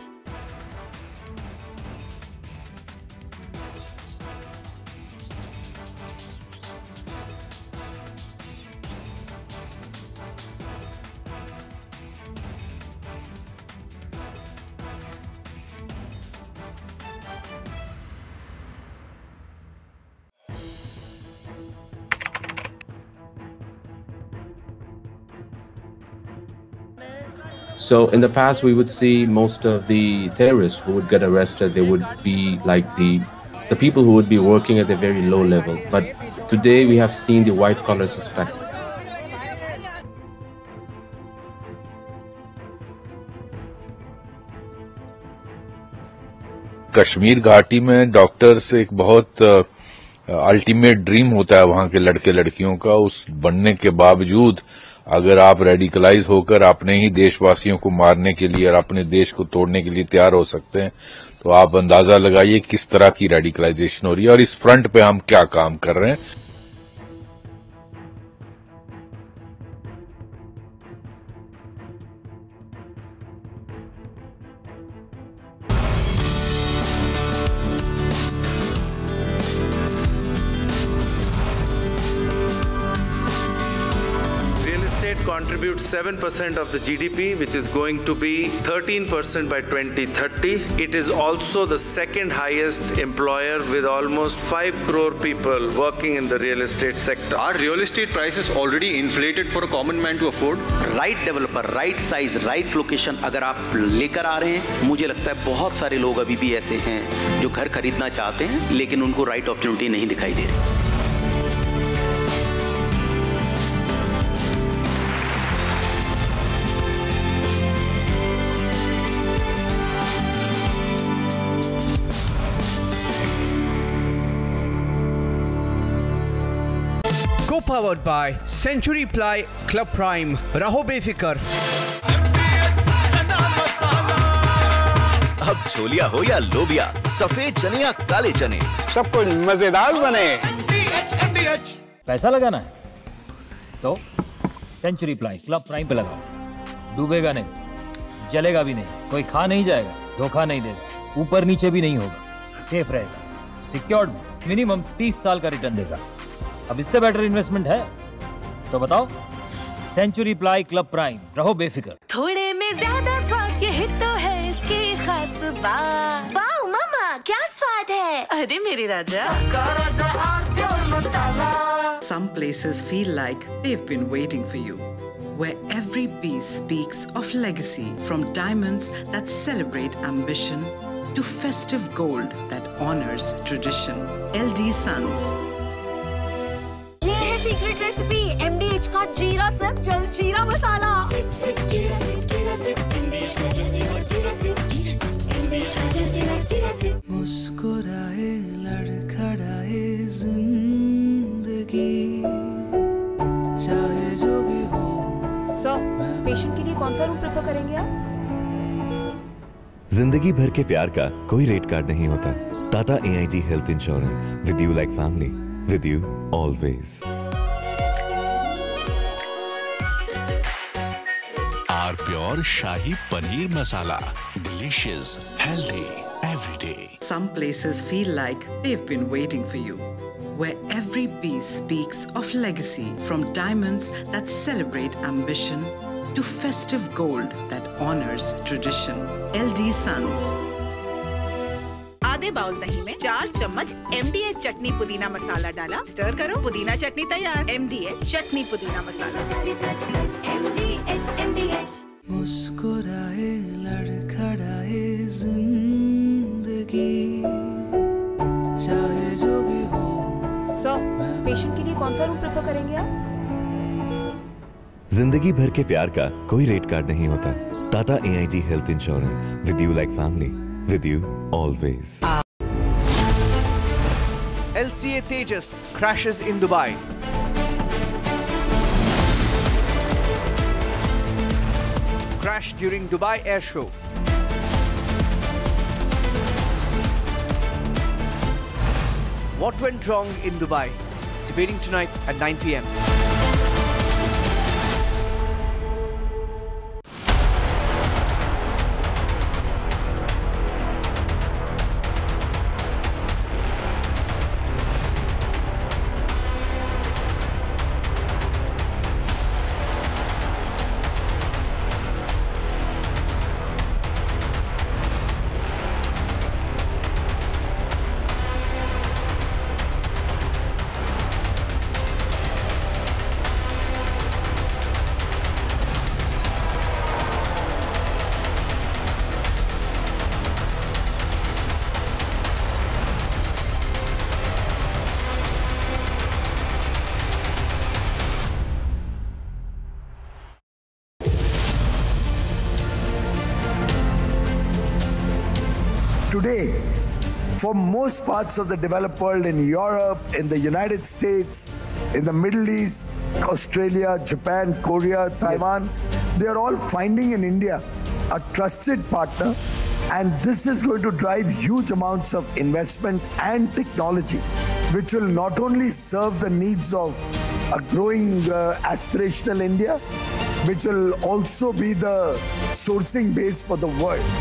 So in the past, we would see most of the terrorists who would get arrested, they would be like the people who would be working at a very low level. But today we have seen the white collar suspect. Kashmir घाटी में doctors एक बहुत ultimate dream होता है वहां के लड़के लड़कियों का। उस बनने के बावजूद अगर आप रेडिकलाइज होकर अपने ही देशवासियों को मारने के लिए और अपने देश को तोड़ने के लिए तैयार हो सकते हैं, तो आप अंदाजा लगाइए किस तरह की रेडिकलाइजेशन हो रही है और इस फ्रंट पे हम क्या काम कर रहे हैं। Contributes 7% of the GDP, which is going to be 13% by 2030. It is also the second highest employer with almost 5 crore people working in the real estate sector. Are real estate prices already inflated for a common man to afford? Right developer, right size, right location अगर आप लेकर आ रहे हैं, मुझे लगता है बहुत सारे लोग अभी भी ऐसे हैं जो घर खरीदना चाहते हैं लेकिन उनको राइट अपॉर्चुनिटी नहीं दिखाई दे रही। Co-powered by Century Ply Club Prime. रहो बेफिक्र। अब छोलिया हो या लोबिया, सफेद चने या काले चने, सब कुछ मजेदार बने। पैसा लगाना है तो सेंचुरी प्लाई क्लब प्राइम पे लगाओ। डूबेगा नहीं, जलेगा भी नहीं, कोई खा नहीं जाएगा, धोखा नहीं देगा, ऊपर नीचे भी नहीं होगा, सेफ रहेगा, सिक्योर्ड में मिनिमम 30 साल का रिटर्न देगा। अब इससे बेटर इन्वेस्टमेंट है तो बताओ। सेंचुरी प्लाई क्लब प्राइम, रहो बेफिक्र। थोड़े में ज्यादा स्वाद ये हित तो है इसकी खास बात। वाओ मामा क्या स्वाद है। अरे मेरे राजा। Some places feel like they've been waiting for you, where every piece speaks of legacy, from diamonds that celebrate ambition to festive gold that honors tradition. LD Sons. ये है सीक्रेट रेसिपी MDH का जीरा sip jal jeera masala. Sip sip jeera SIP jeera sip MDH का जल जीरा जीरा SIP jeera sip MDH का जल जीरा जीरा सिप। मुस्कुराए लड़खड़ाए जिंदगी चाहे जो भी हो। सर, पेशेंट के लिए कौन सा रूम प्रेफर करेंगे आप? जिंदगी भर के प्यार का कोई रेट कार्ड नहीं होता। Tata AIG health insurance, with you like family, with you always. Are pure shahi paneer masala, delicious, healthy every day. Some places feel like they've been waiting for you, where every piece speaks of legacy, from diamonds that celebrate ambition to festive gold that honors tradition. LD Sons. आधे bowl दही में 4 चम्मच MDH चटनी पुदीना मसाला डाला, stir करो, पुदीना चटनी तैयार। MDH चटनी पुदीना मसाला। MDH। मुस्कुराए लड़खड़ाए जिंदगी चाहे जो भी हो। सर, पेशेंट के लिए कौन सा रूम प्रेफर करेंगे आप? जिंदगी भर के प्यार का कोई रेट कार्ड नहीं होता। Tata AIG health insurance, with you like family, with you always. LCA Tejas crashes in Dubai. Crash during Dubai Air Show. What went wrong in Dubai? Debating tonight at 9 p.m. Today, for most parts of the developed world, in Europe, in the United States, in the Middle East, Australia, Japan, Korea, Taiwan, they are all finding in India a trusted partner, and this is going to drive huge amounts of investment and technology, which will not only serve the needs of a growing aspirational India, which will also be the sourcing base for the world.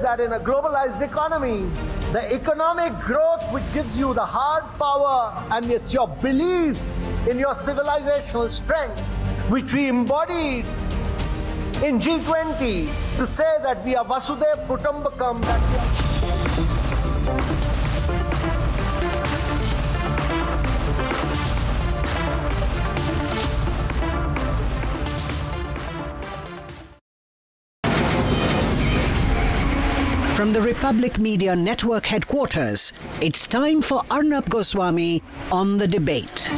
That in a globalized economy, the economic growth which gives you the hard power and it's your belief in your civilizational strength, which we embodied in G20 to say that we are Vasudev Kutumbakam, that we are From the Republic Media Network headquarters, it's time for Arnab Goswami on the debate.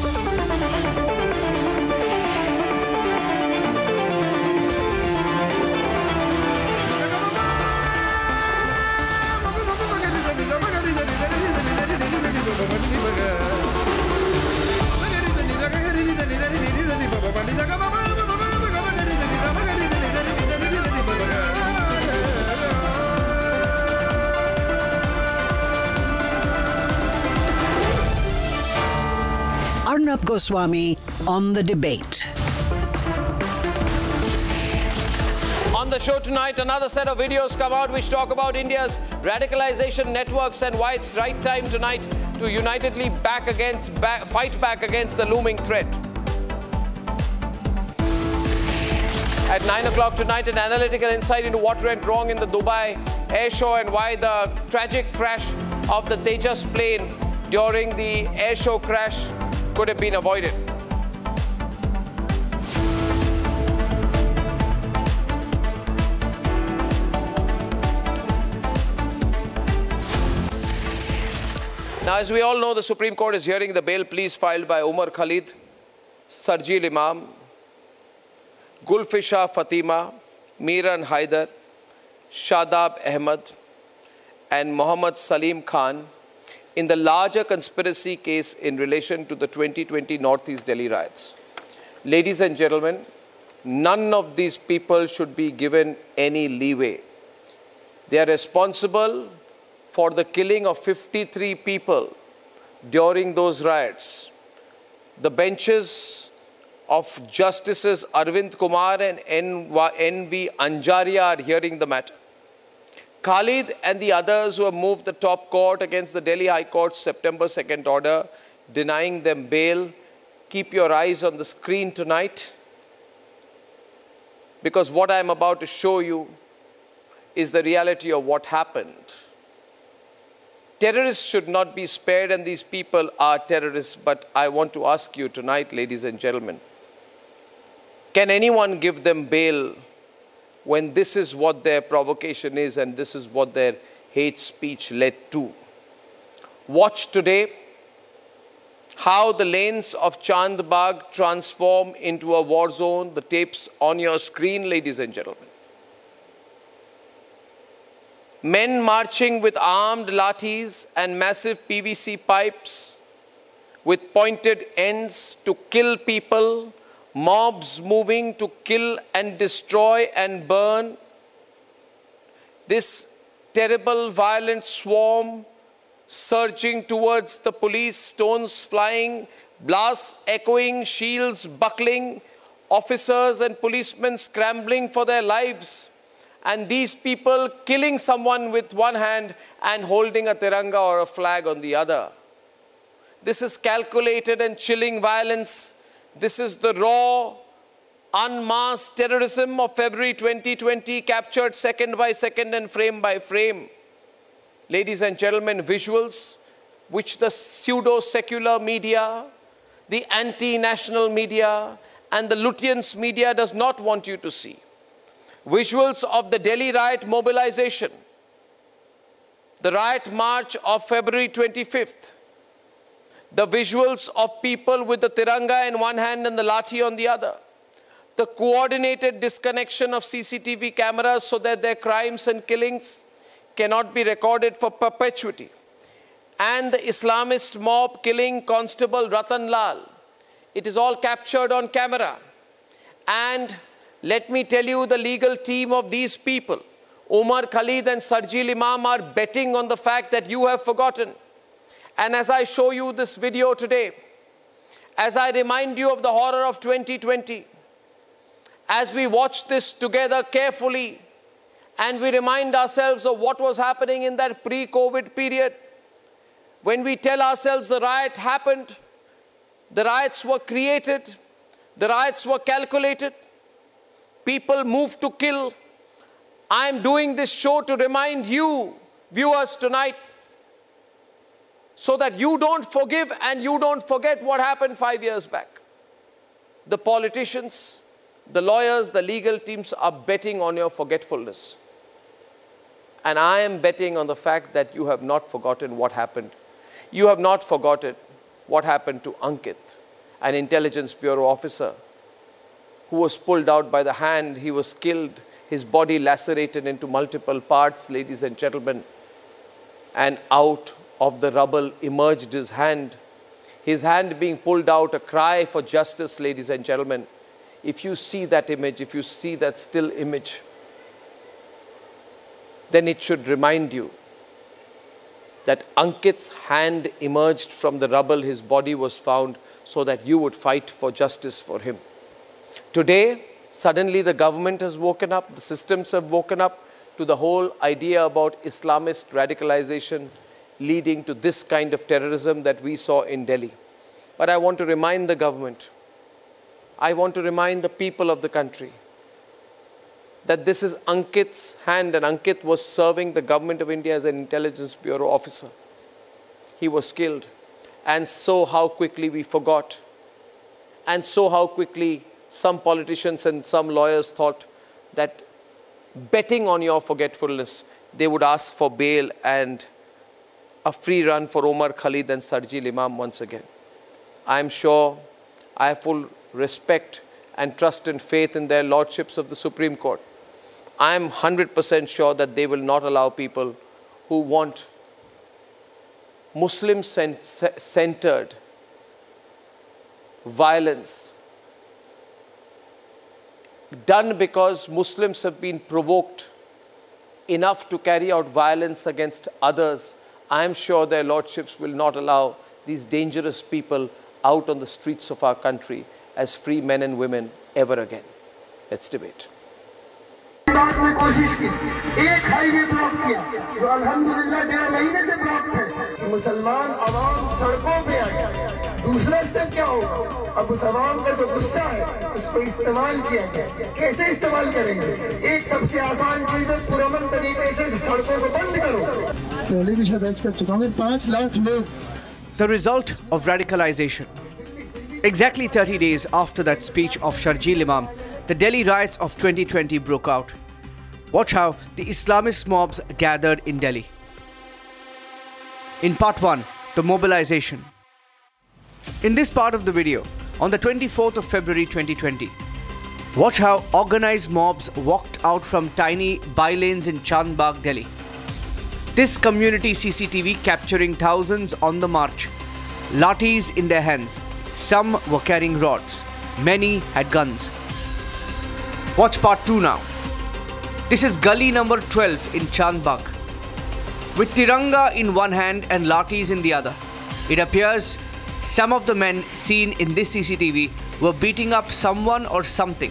Arnab Goswami on the debate. On the show tonight, another set of videos come out which talk about India's radicalization networks and why it's right time tonight to unitedly fight back against the looming threat. At 9 o'clock tonight, an analytical insight into what went wrong in the Dubai air show and why the tragic crash of the Tejas plane during the air show crash could have been avoided. Now, as we all know, the Supreme Court is hearing the bail pleas filed by Umar Khalid, Sharjeel Imam, Gulfisha Fatima, Miran Haider, Shadab Ahmed, and Mohammad Salim Khan in the larger conspiracy case in relation to the 2020 Northeast Delhi riots. Ladies and gentlemen, none of these people should be given any leeway. They are responsible for the killing of 53 people during those riots. The benches of Justices Arvind Kumar and N.V. Anjaria are hearing the matter. Khalid and the others who have moved the top court against the Delhi High Court's September 2nd order, denying them bail, keep your eyes on the screen tonight, because what I am about to show you is the reality of what happened. Terrorists should not be spared, and these people are terrorists, but I want to ask you tonight, ladies and gentlemen, can anyone give them bail when this is what their provocation is and this is what their hate speech led to? Watch today how the lanes of Chandbagh transform into a war zone. The tapes on your screen, ladies and gentlemen. Men marching with armed lathis and massive PVC pipes with pointed ends to kill people, mobs moving to kill and destroy and burn. This terrible violent swarm surging towards the police, stones flying, blasts echoing, shields buckling, officers and policemen scrambling for their lives, and these people killing someone with one hand and holding a tiranga or a flag on the other. This is calculated and chilling violence. This is the raw, unmasked terrorism of February 2020, captured second by second and frame by frame. Ladies and gentlemen, visuals which the pseudo-secular media, the anti-national media, and the Lutyens media does not want you to see. Visuals of the Delhi riot mobilization, the riot march of February 25th, the visuals of people with the tiranga in one hand and the lathi on the other, the coordinated disconnection of CCTV cameras so that their crimes and killings cannot be recorded for perpetuity, and the Islamist mob killing Constable Ratan Lal. It is all captured on camera. And let me tell you, the legal team of these people, Umar Khalid and Sharjeel Imam, are betting on the fact that you have forgotten. And as I show you this video today, as I remind you of the horror of 2020, as we watch this together carefully, and we remind ourselves of what was happening in that pre-COVID period, when we tell ourselves the riot happened, the riots were created, the riots were calculated, people moved to kill. I am doing this show to remind you, viewers, tonight, so that you don't forgive and you don't forget what happened 5 years back. The politicians, the lawyers, the legal teams are betting on your forgetfulness. And I am betting on the fact that you have not forgotten what happened. You have not forgotten what happened to Ankit, an intelligence bureau officer who was pulled out by the hand. He was killed, his body lacerated into multiple parts, ladies and gentlemen. And out of the rubble emerged his hand being pulled out, a cry for justice, ladies and gentlemen. If you see that image, if you see that still image, then it should remind you that Ankit's hand emerged from the rubble, his body was found, so that you would fight for justice for him. Today, suddenly the government has woken up, the systems have woken up to the whole idea about Islamist radicalization leading to this kind of terrorism that we saw in Delhi. But I want to remind the government, I want to remind the people of the country that this is Ankit's hand, and Ankit was serving the government of India as an intelligence bureau officer. He was killed. And so how quickly we forgot. And so how quickly some politicians and some lawyers thought that betting on your forgetfulness, they would ask for bail and a free run for Omar Khalid and Sharjeel Imam once again. I am sure, I have full respect and trust and faith in their lordships of the Supreme Court. I am 100% sure that they will not allow people who want Muslim-centered violence done because Muslims have been provoked enough to carry out violence against others. I am sure their lordships will not allow these dangerous people out on the streets of our country as free men and women ever again. Let's debate. में कोशिश की एक highway block किया जो अल्हम्दुलिल्लाह 1.5 महीने से block थे कि मुसलमान आवाम सड़कों पे आ गए। दूसरा स्टेप क्या होगा? अब उस आवाम का जो गुस्सा है उसको इस्तेमाल किया जाए। कैसे इस्तेमाल करेंगे? एक सबसे आसान चीज है पुरअमन तरीके से सड़कों को बंद करो। पहले भी शायद दर्ज कर चुका हूं 5 लाख लोग। The result of radicalization. Exactly 30 days after that speech of Sharjeel Imam, the Delhi riots of 2020 broke out. Watch how the Islamist mobs gathered in Delhi. In part 1, the mobilization. In this part of the video, on the 24th of February 2020, watch how organized mobs walked out from tiny by-lanes in Chandbagh, Delhi. This community CCTV capturing thousands on the march, lathis in their hands. Some were carrying rods. Many had guns. Watch part 2 now. This is gully number 12 in Chandbagh. With Tiranga in one hand and lathis in the other, it appears some of the men seen in this CCTV were beating up someone or something.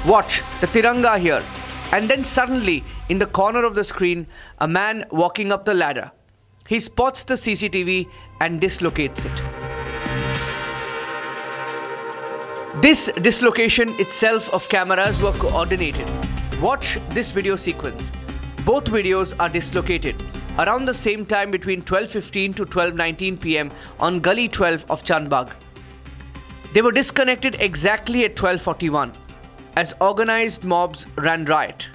Watch the Tiranga here, and then suddenly in the corner of the screen, a man walking up the ladder. He spots the CCTV and dislocates it. This dislocation itself of cameras were coordinated. Watch this video sequence. Both videos are dislocated around the same time between 12:15 to 12:19 p.m. on Gully 12 of Chandbagh. They were disconnected exactly at 12:41 as organized mobs ran riot.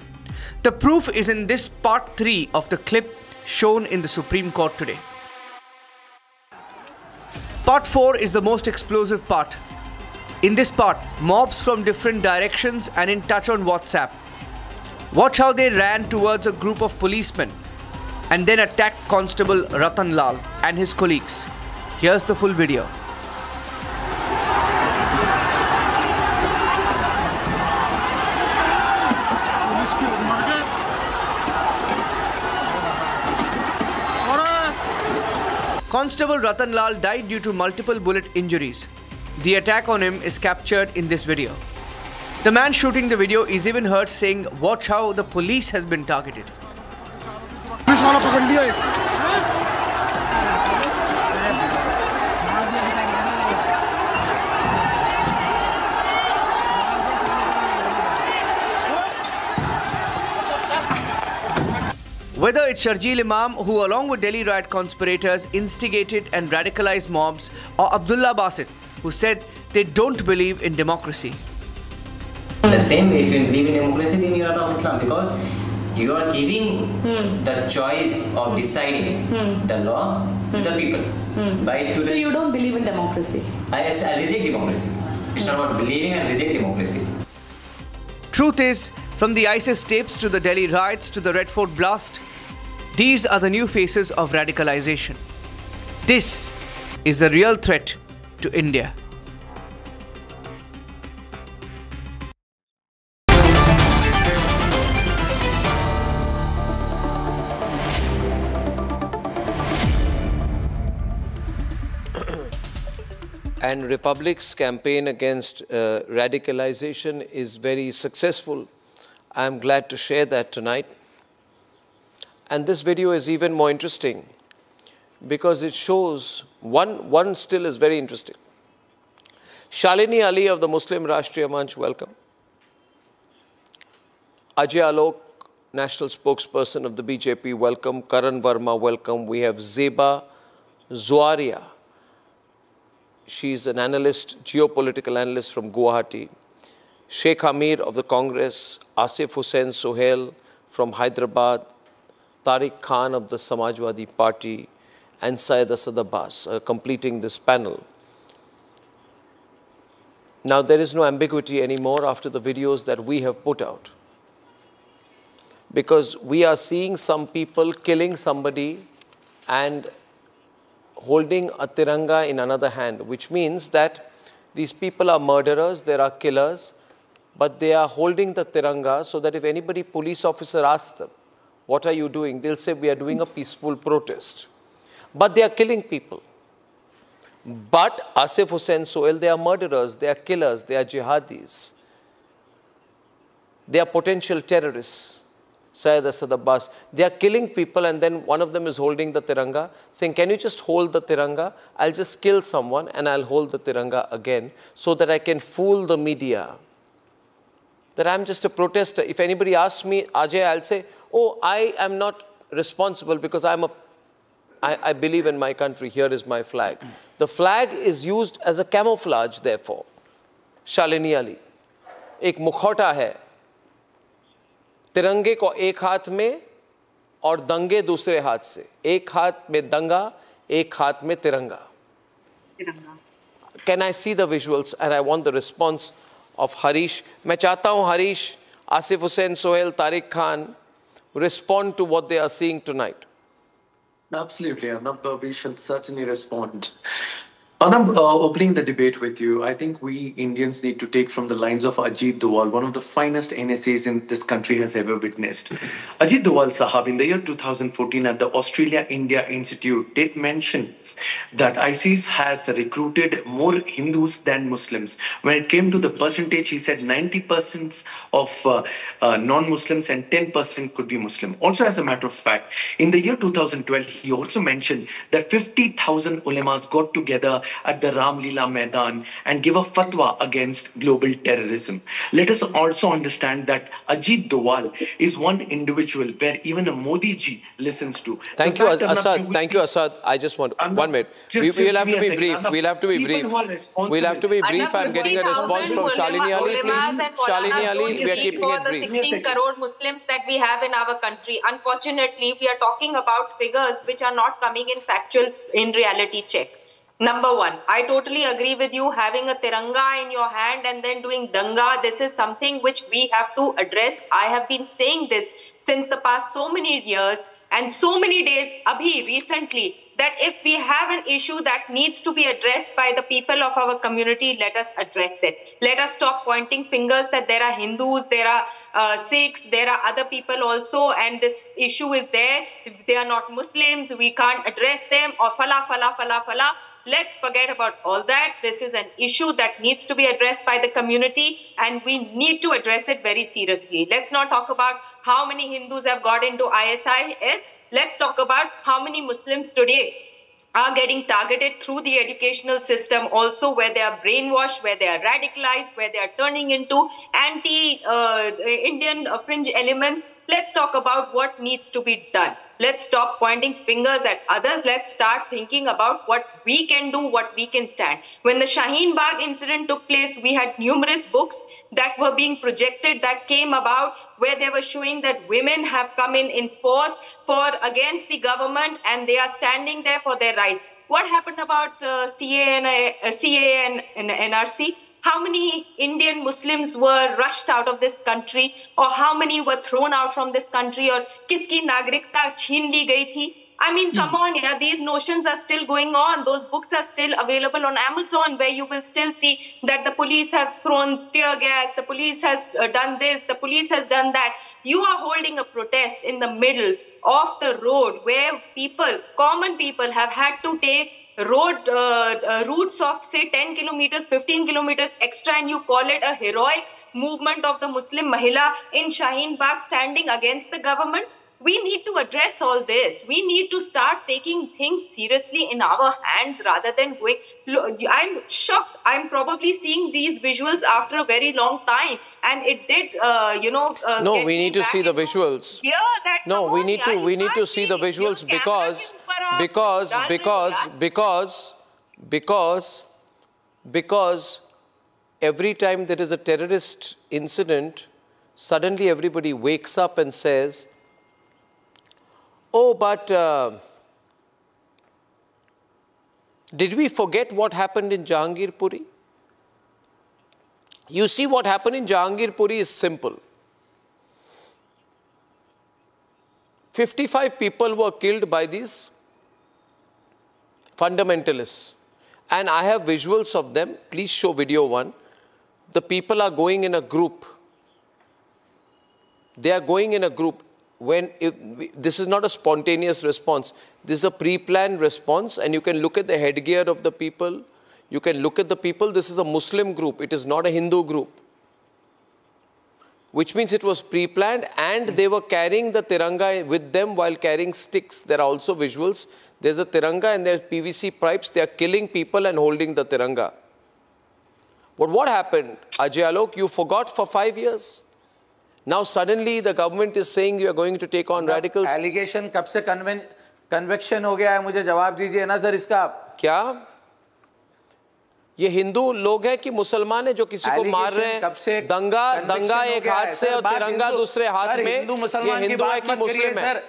The proof is in this part 3 of the clip shown in the Supreme Court today. Part 4 is the most explosive part. In this part, mobs from different directions and in touch on WhatsApp. Watch how they ran towards a group of policemen and then attacked Constable Ratan Lal and his colleagues. Here's the full video. Constable Ratan Lal died due to multiple bullet injuries. The attack on him is captured in this video. The man shooting the video is even heard saying, "Watch how the police has been targeted." Whether it's Sharjeel Imam, who along with Delhi riot conspirators instigated and radicalized mobs, or Abdullah Basit, who said they don't believe in democracy. The same way, if you believe in democracy, then you are of Islam, because You are giving the choice of deciding the law to the people. Right? So you don't believe in democracy? I reject democracy. It's not about believing, I reject democracy. Truth is, from the ISIS tapes to the Delhi riots to the Red Fort blast, these are the new faces of radicalization. This is the real threat to India. And Republic's campaign against radicalization is very successful. I'm glad to share that tonight. And this video is even more interesting because it shows, one still is very interesting. Shalini Ali of the Muslim Rashtriya Manch, welcome. Ajay Alok, national spokesperson of the BJP, welcome. Karan Verma, welcome. We have Zeba Zuaria. She's an analyst, geopolitical analyst from Guwahati. Sheikh Amir of the Congress, Asif Hussain Sohail from Hyderabad, Tariq Khan of the Samajwadi Party, and Syed Asad Abbas completing this panel. Now, there is no ambiguity anymore after the videos that we have put out, because we are seeing some people killing somebody and holding a tiranga in another hand, which means that these people are murderers, they are killers, but they are holding the tiranga so that if anybody, police officer, asks them, what are you doing? They'll say, we are doing a peaceful protest. But they are killing people. But Asif Hussain Sohail, they are murderers, they are killers, they are jihadis. They are potential terrorists. Syed Asad Abbas, they are killing people, and then one of them is holding the tiranga, saying, can you just hold the tiranga? I'll just kill someone and I'll hold the tiranga again so that I can fool the media that I'm just a protester. If anybody asks me, Ajay, I'll say, oh, I am not responsible because I believe in my country, here is my flag. The flag is used as a camouflage, therefore. Shalini Ali, एक मुखौटा है, तिरंगे को एक हाथ में और दंगे दूसरे हाथ से, एक हाथ में दंगा, एक हाथ में तिरंगा. Can I see the visuals? And I want the response of Harish. मैं चाहता हूँ Harish, Asif Hussain Sohail, Tariq Khan respond to what they are seeing tonight. Absolutely, Arnab. We shall certainly respond. Arnab, opening the debate with you, I think we Indians need to take from the lines of Ajit Doval, one of the finest NSAs in this country has ever witnessed. Ajit Doval Sahab, in the year 2014 at the Australia-India Institute, did mention that ISIS has recruited more Hindus than Muslims. When it came to the percentage, he said 90% of non-Muslims and 10% could be Muslim. Also, as a matter of fact, in the year 2012, he also mentioned that 50,000 ulemas got together at the Ram Leela Maidan and give a fatwa against global terrorism. Let us also understand that Ajit Doval is one individual where even a Modi ji listens to. Thank you, Asad. Thank you, Asad. I just want 1 minute. We'll have to be brief. We'll have to be brief. We'll have to be brief. I'm getting a response from Shalini Ali, please. Shalini Ali, we are keeping it brief. 16 crore Muslims that we have in our country. Unfortunately, we are talking about figures which are not coming in reality check. Number one, I totally agree with you. Having a tiranga in your hand and then doing danga, this is something which we have to address. I have been saying this since the past so many years and so many days, recently, that if we have an issue that needs to be addressed by the people of our community, let us address it. Let us stop pointing fingers that there are Hindus, there are Sikhs, there are other people also, and this issue is there. If they are not Muslims, we can't address them, or fala. Let's forget about all that. This is an issue that needs to be addressed by the community, and we need to address it very seriously. Let's not talk about how many Hindus have got into ISIS. Let's talk about how many Muslims today are getting targeted through the educational system also, where they are brainwashed, where they are radicalized, where they are turning into anti-Indian fringe elements. Let's talk about what needs to be done. Let's stop pointing fingers at others. Let's start thinking about what we can do, what we can stand. When the Shaheen Bagh incident took place, we had numerous books that were being projected that came about where they were showing that women have come in force against the government and they are standing there for their rights. What happened about CAA and NRC? How many Indian Muslims were rushed out of this country, or how many were thrown out from this country, or kiski nagrikta chhin li gayi thi? I mean, come on, yeah, these notions are still going on. Those books are still available on Amazon, where you will still see that the police has thrown tear gas, the police has done this, the police has done that. You are holding a protest in the middle of the road where people, common people, have had to take routes of say 10 kilometers, 15 kilometers extra, and you call it a heroic movement of the Muslim Mahila in Shaheen Bagh standing against the government? We need to address all this. We need to start taking things seriously in our hands rather than going. I'm shocked. I'm probably seeing these visuals after a very long time, and it did, no, we need to see the visuals. Yeah, no, we need to see the visuals because every time there is a terrorist incident, suddenly everybody wakes up and says, oh, but did we forget what happened in Jahangirpuri? You see, what happened in Jahangirpuri is simple. 55 people were killed by these fundamentalists. And I have visuals of them. Please show video 1. The people are going in a group. They are going in a group. This is not a spontaneous response. This is a pre-planned response, and you can look at the headgear of the people. You can look at the people. This is a Muslim group. It is not a Hindu group. Which means it was pre-planned, and they were carrying the tiranga with them while carrying sticks. There are also visuals. There's a tiranga and there are PVC pipes. They are killing people and holding the tiranga. But what happened? Ajay Alok, you forgot for 5 years. Now suddenly the government is saying you are going to take on radicals. Allegation कब से conviction हो गया है, मुझे जवाब दीजिए ना sir इसका. क्या? ये हिंदू लोग हैं कि मुसलमान हैं जो किसी को मार रहे हैं? दंगा एक हाथ से और तिरंगा दूसरे हाथ में. ये हिंदू है कि मुस्लिम है? ये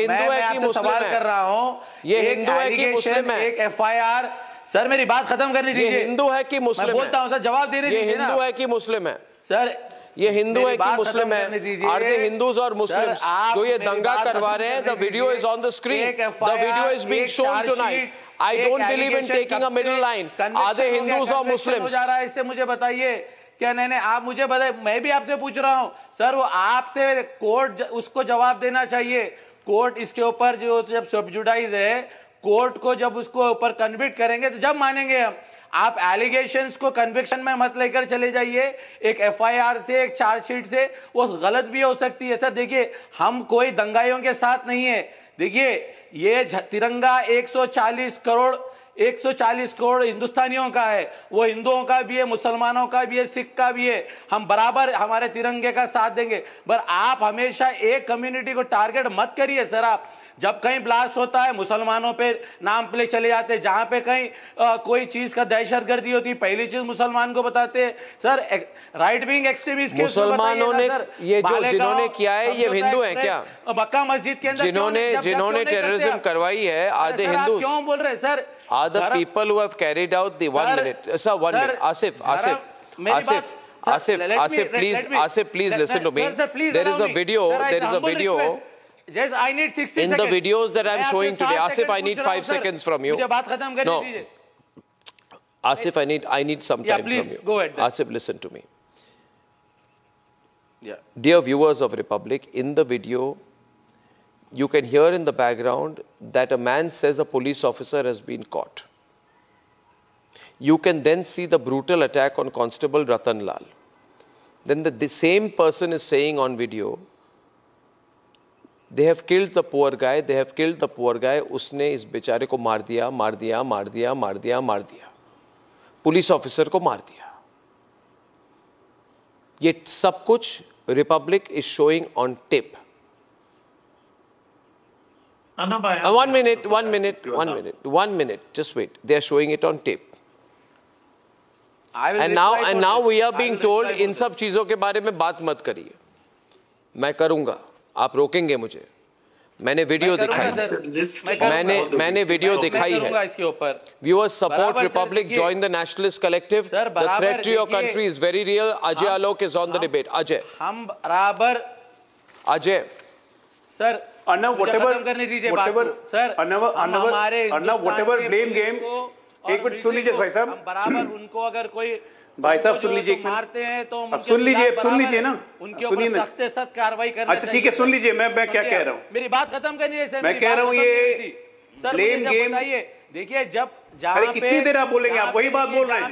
हिंदू है कि मुस्लिम है? कर रहा हूं. ये हिंदू है कि मुस्लिम है? एक FIR. सर मेरी बात खत्म करने दीजिए. ये हिंदू है कि मुस्लिम है? मैं बोलता हूं सर, जवाब देने दीजिए. ये हिंदू है कि मुस्लिम है? सर ये हिंदू है कि मुस्लिम है? आर दे हिंदूज और मुस्लिम्स जो ये दंगा करवा रहे हैं? The video is on the screen. The video is being shown tonight. I don't believe in taking a middle line. Are they Hindus or Muslims? जा रहा है, इससे मुझे बताइए. क्या नहीं आप मुझे बताइए. मैं भी आपसे पूछ रहा हूं सर, वो आपसे कोर्ट उसको जवाब देना चाहिए. कोर्ट इसके ऊपर जो जब सब्जुडाइज है, कोर्ट को जब उसको ऊपर कन्विक्ट करेंगे तो जब मानेंगे हम. आप एलिगेशंस को कन्विक्शन में मत लेकर चले जाइए. एक FIR से, एक चार्जशीट से वो गलत भी हो सकती है. सर देखिए, हम कोई दंगाइयों के साथ नहीं है. देखिए, ये तिरंगा 140 करोड़ हिंदुस्तानियों का है. वो हिंदुओं का भी है, मुसलमानों का भी है, सिख का भी है. हम बराबर हमारे तिरंगे का साथ देंगे. पर आप हमेशा एक कम्युनिटी को टारगेट मत करिए सर. आप जब कहीं ब्लास्ट होता है मुसलमानों पे नाम पे चले जाते हैं. जहां पे कहीं कोई चीज का दहशतगर्दी होती, पहली चीज मुसलमान को बताते हैं. सर राइट विंग एक्सट्रीमिस्ट के मुसलमानों ने ये जो जिन्होंने किया है, ये हिंदू हैं क्या? मक्का मस्जिद के अंदर जिन्होंने टेररिज्म करवाई है, आर दे हिंदू? क्यों बोल रहे sir? Are the people who have carried out the 1 minute? Sir, 1 minute. Asif, please listen to me. There is a video. Yes, I need 60 seconds. In the videos that I'm showing today, Asif, I need 5 seconds from you. No. Asif, I need some time from you. Please, go ahead. Asif, listen to me. Yeah. Dear viewers of Republic, in the video, you can hear in the background that a man says a police officer has been caught. You can then see the brutal attack on Constable Ratan Lal. Then the same person is saying on video, they have killed the poor guy, they have killed the poor guy, उसने इस बेचारे को मार दिया, मार दिया, मार दिया, मार दिया, मार दिया. पुलिस ऑफिसर को मार दिया. ये सब कुछ Republic is showing on tape. 1 minute. Just wait. They are showing it on tape. And now we are being told इन सब चीजों के बारे में बात मत करिए. मैं करूंगा. आप रोकेंगे मुझे. मैंने वीडियो दिखाई है. मैंने वीडियो दिखाई है. Viewers support Republic, join the nationalist collective. The threat to your country is very real. Ajay Alok is on the debate. Ajay. हम बराबर. Ajay. Sir. Arnav, whatever blame game. एक मिनट सुन लीजिए भाई साहब. बराबर उनको अगर कोई भाई साहब सुन लीजिए. मारते हैं तो अब सुन लीजिए ना. उनके ऊपर सख्त से सख्त कार्रवाई करनी चाहिए. अच्छा ठीक है, सुन लीजिए. मैं क्या कह रहा हूँ. मेरी बात खत्म करनी है सर. मैं कह रहा हूँ ये ब्लेम गेम. देखिए जब अरे कितनी देर आप बोलेंगे. आप वही बात बोल रहे हैं.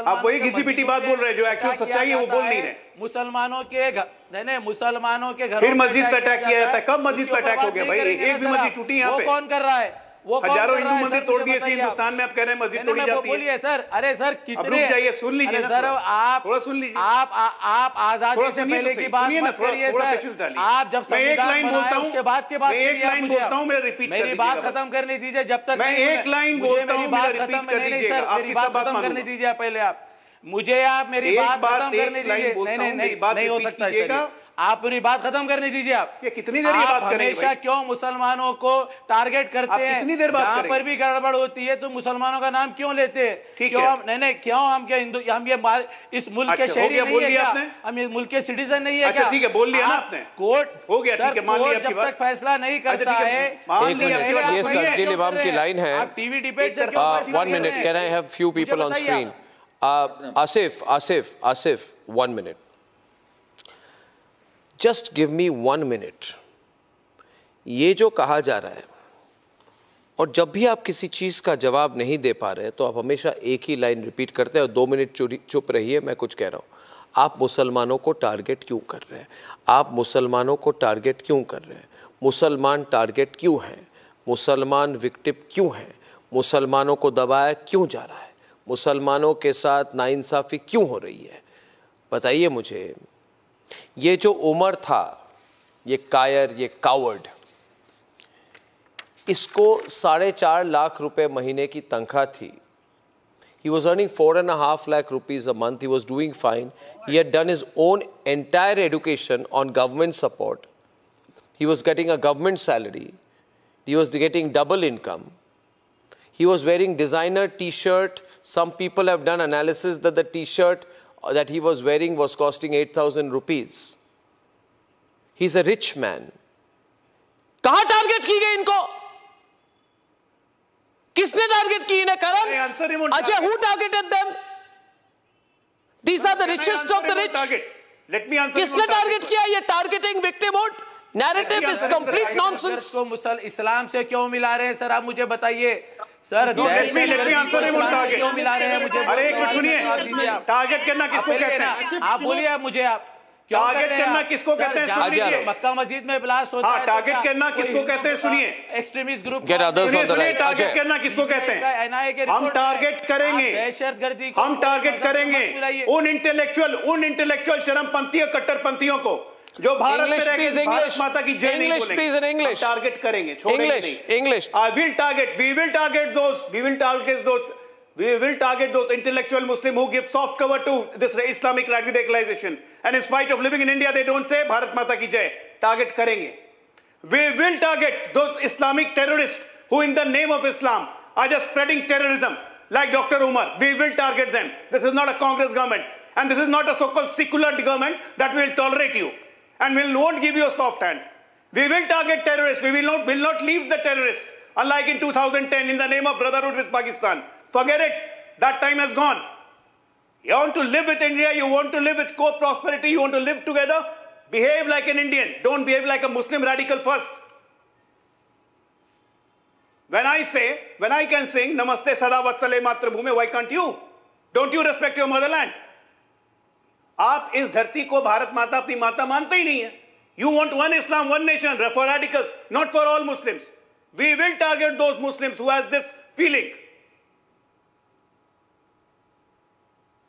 आप वही घिसी पिटी बात बोल रहे हैं. जो एक्चुअल सच्चाई है वो बोल नहीं रहे. मुसलमानों के घर फिर मस्जिद पे अटैक किया जाता है. कब मस्जिद पे अटैक हो गया भाई. एक भी मस्जिद टूटी यहाँ पे. कौन कर रहा है. हजारों हिंदू मंदिर तोड़ दिए हिंदुस्तान में. आप कह रहे हैं मस्जिद तोड़ी जाती है. बोलिए सर. अरे सर कितने. रुक जाइए, सुन लीजिए ना. आप थोड़ा सुन लीजिए. आप आजादी से पहले की बात मत करिए सर. आप जब मैं एक लाइन बोलता हूँ. उसके बाद मैं एक लाइन बोलता हूँ. मेरा रिपीट मेरी बात खत्म करने दीजिए. जब तक मैं एक लाइन बोलता हूँ मेरा रिपीट कर दीजिएगा. मेरी बात खत्म करने दीजिए पहले. आप मुझे आप मेरी बात खत्म करने दीजिए. नहीं हो सकता है. आप मेरी बात खत्म करने दीजिए. आप ये कितनी देर ये बात करेंगे. हमेशा क्यों मुसलमानों को टारगेट करते हैं. कितनी देर बात करेंगे. पर भी गड़बड़ होती है तो मुसलमानों का नाम क्यों लेते हैं. क्यों हम क्यों हम क्या हिंदू. हम ये इस मुल्क के शहरी नहीं है क्या. हम ये मुल्क के सिटीजन नहीं है क्या. ठीक है, बोल लिया ना आपने. कोर्ट हो गया. ठीक है, मान लिया आपकी बात. जब तक फैसला नहीं करता है. ये शर्जील इमाम की लाइन है. TV debate. 1 minute. Can I have few people on screen? Asif, 1 minute. Just give me 1 minute. ये जो कहा जा रहा है, और जब भी आप किसी चीज़ का जवाब नहीं दे पा रहे तो आप हमेशा एक ही लाइन रिपीट करते हैं और 2 मिनट चुप रहिए. मैं कुछ कह रहा हूँ. आप मुसलमानों को टारगेट क्यों कर रहे हैं. आप मुसलमानों को टारगेट क्यों कर रहे हैं. मुसलमान टारगेट क्यों हैं. मुसलमान विक्टिम क्यों हैं. मुसलमानों को दबाया क्यों जा रहा है. मुसलमानों के साथ नाइंसाफ़ी क्यों हो रही है. बताइए मुझे. ये जो उमर था, ये कायर, ये कावर्ड, इसको 4.5 लाख रुपए महीने की तनख्वाह थी. He was earning 4.5 lakh rupees a month. He was doing fine. He had done his own entire education on government support. He was getting a government salary. He was getting double income. He was wearing designer t-shirt. Some people have done analysis that the t-shirt that he was wearing was costing 8,000 rupees. He's a rich man. कहाँ target की गई इनको. किसने target की इन्हें. करण. Ajay, who targeted them? These are the richest of the rich. Let me answer. किसने target किया. ये targeting victimhood narrative is complete nonsense. इस्लाम से क्यों मिला रहे हैं सर. आप मुझे बताइए सर. क्यों मिला रहे हैं मुझे. अरे एक मिनट सुनिए. टारगेट करना किसको कहते हैं. आप बोलिए. आप मुझे आप टारगेट करना किसको कहते हैं. सुनिए. मक्का मस्जिद में ब्लास्ट होता है. टारगेट करना किसको कहते हैं. सुनिए. Extremist group. सुनिए. टारगेट करना किसको कहते हैं. हम टारगेट करेंगे. दहशतगर्दी. हम टारगेट करेंगे उन इंटेलेक्चुअल चरमपंथी और कट्टरपंथियों को जो भारत में रहकर भारत माता की जय नहीं बोलेंगे. टारगेट करेंगे. छोड़ेंगे नहीं. English. We will target those intellectual Muslim who give soft cover to this Islamic radicalization. And in spite of living in India, they don't say Bharat Mata ki Jai. Target karenge. We will target those Islamic terrorists who in the name of Islam are just spreading terrorism like Dr. Umar. We will target them. This is not a Congress government. And this is not a so-called secular government that will tolerate you. And won't give you a soft hand. We will target terrorists. We will not leave the terrorists. Unlike in 2010 in the name of brotherhood with Pakistan. Forget it. That time has gone. You want to live with India. You want to live with co-prosperity. You want to live together. Behave like an Indian. Don't behave like a Muslim radical first. When I can sing Namaste Sada Vatsale Matrabhume, why can't you? Don't you respect your motherland? आप इस धरती को भारत माता अपनी माता मानते ही नहीं है. You want one Islam, one nation for radicals, not for all Muslims. We will target those Muslims who has this feeling.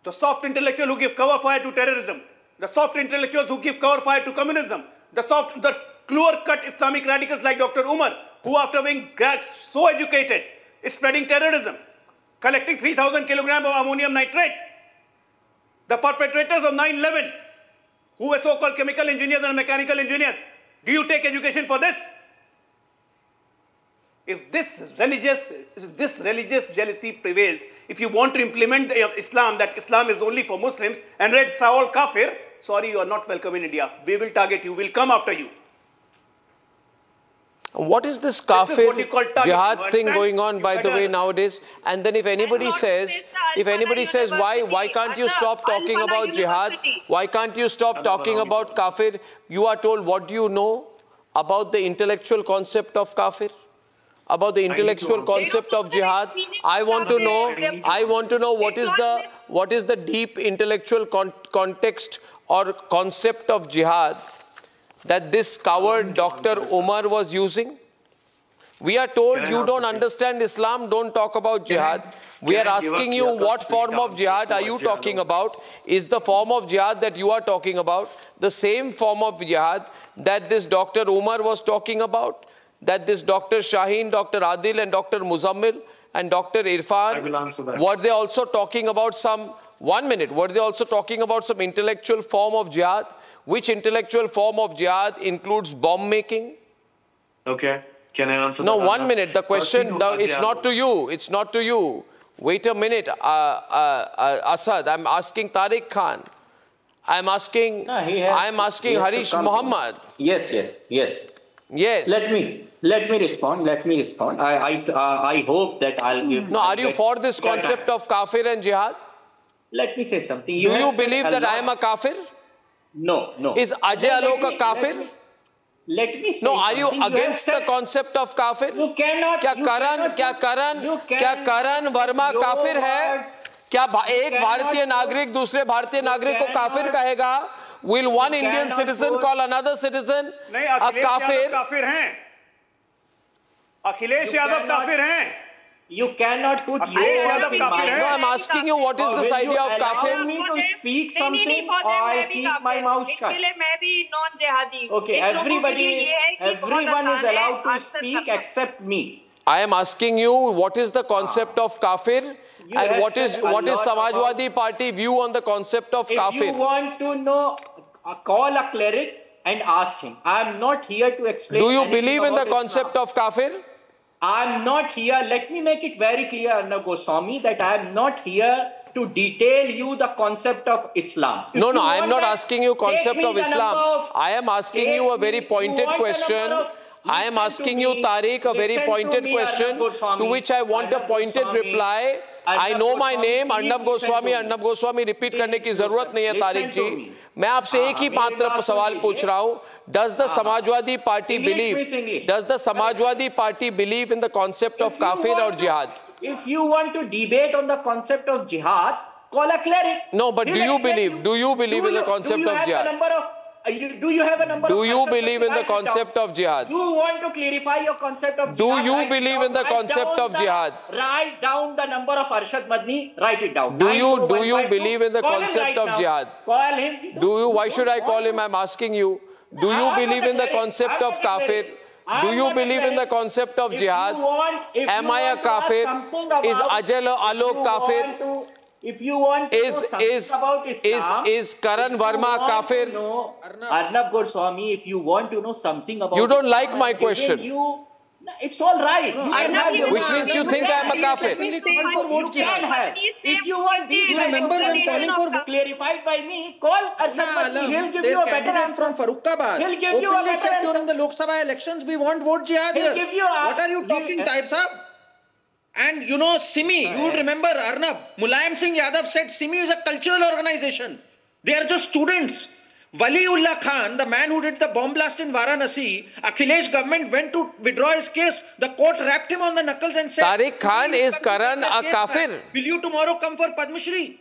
The soft intellectual who give cover fire to terrorism. the soft intellectuals who give cover fire to communism, the clear-cut Islamic radicals like Dr. Umar, who after being so educated is spreading terrorism, collecting 3,000 kilograms of ammonium nitrate. The perpetrators of 9/11, who were so-called chemical engineers and mechanical engineers. Do you take education for this? If this religious jealousy prevails, if you want to implement Islam, that Islam is only for Muslims, and read Saul Kafir, sorry, you are not welcome in India. We will target you, we'll come after you. What is this kafir jihad thing going on, by the way, nowadays? And then if anybody says, why can't you stop talking about jihad? Why can't you stop talking about kafir? You are told, what do you know about the intellectual concept of kafir? About the intellectual concept of jihad? I want to know what is the deep intellectual context or concept of jihad that this coward Dr. Umar was using. We are told you don't understand Islam, don't talk about jihad. We are asking you, what form of jihad are you talking about? Is the form of jihad that you are talking about the same form of jihad that this Dr. Umar was talking about? That this Dr. Shaheen, Dr. Adil and Dr. Muzammil and Dr. Irfan, were they also talking about were they also talking about some intellectual form of jihad? Which intellectual form of jihad includes bomb making? Okay, can I answer? No, 1 minute. The question, it's not to you. It's not to you. Wait a minute, Asad. I'm asking Tariq Khan. I'm asking Harish Muhammad. Yes. Yes. Let me respond. I hope that I'll give. No, are you for this concept of kafir and jihad? Let me say something. Do you believe that I am a kafir? No. Is Ajay Alok a kafir? Let me say. No, are you against the concept of kafir? You cannot. क्या करण वर्मा काफिर है? क्या एक भारतीय नागरिक दूसरे भारतीय नागरिक को काफिर कहेगा? Will one Indian citizen call another citizen a kafir? काफिर हैं. अखिलेश यादव काफिर हैं. You cannot put your words in my mouth. No, I'm asking you, what is this idea of kafir? Allow me to speak something or I'll keep my mouth shut. Okay, everyone is allowed to speak except me. I am asking you, what is the concept of kafir? And what is Samajwadi Party view on the concept of kafir? If you want to know, call a cleric and ask him. I am not here to explain. Do you believe in the concept of kafir? I am not here. Let me make it very clear, Arnab Goswami, that I am not here to detail you the concept of Islam. No, I am not asking you concept of Islam. I am asking you a very pointed question. I am asking you, Tariq, a very pointed question to which I want a pointed reply. I know my name, Arnab Goswami. Arnab Goswami repeat करने की जरूरत नहीं है, तारिक जी. मैं आपसे एक ही मात्र सवाल पूछ रहा हूँ. Does the Samajwadi Party believe in the concept of kafir or jihad? If you want to debate on the concept of jihad, call a cleric. No, but do you believe in the concept of jihad? Do you have a number? Do you believe in the concept of jihad? You want to clarify your concept of jihad? Do you believe in the concept of jihad? Write down the number of Arshad Madni. Write it down. Do you believe in the concept of jihad? Call him. Why should I call him? I'm asking you. Do you believe in the concept of kafir? Do you believe in the concept of jihad? Am I a kafir? Is Ajay Alok kafir? If you want to know something about Islam, is Karan Verma kafir? No, Arnab Goswami, if you want to know something about You don't Islam, like my question. It's all right. Which means you think I am a kafir. You can have. If you want these clarified by me, call Arshad Madni. He'll give you a better answer. From Farooqabad. He'll give you a better answer. During the Lok Sabha elections, we want vote jihad. He'll give you what are you talking, Taib Sahab? And you know, Simi, you would remember, Arnab, Mulayam Singh Yadav said Simi is a cultural organization. They are just students. Waliullah Khan, the man who did the bomb blast in Varanasi, Akhilesh government went to withdraw his case. The court rapped him on the knuckles and said, Tariq Khan, is Karan a kafir? Will you tomorrow come for Padma Shri?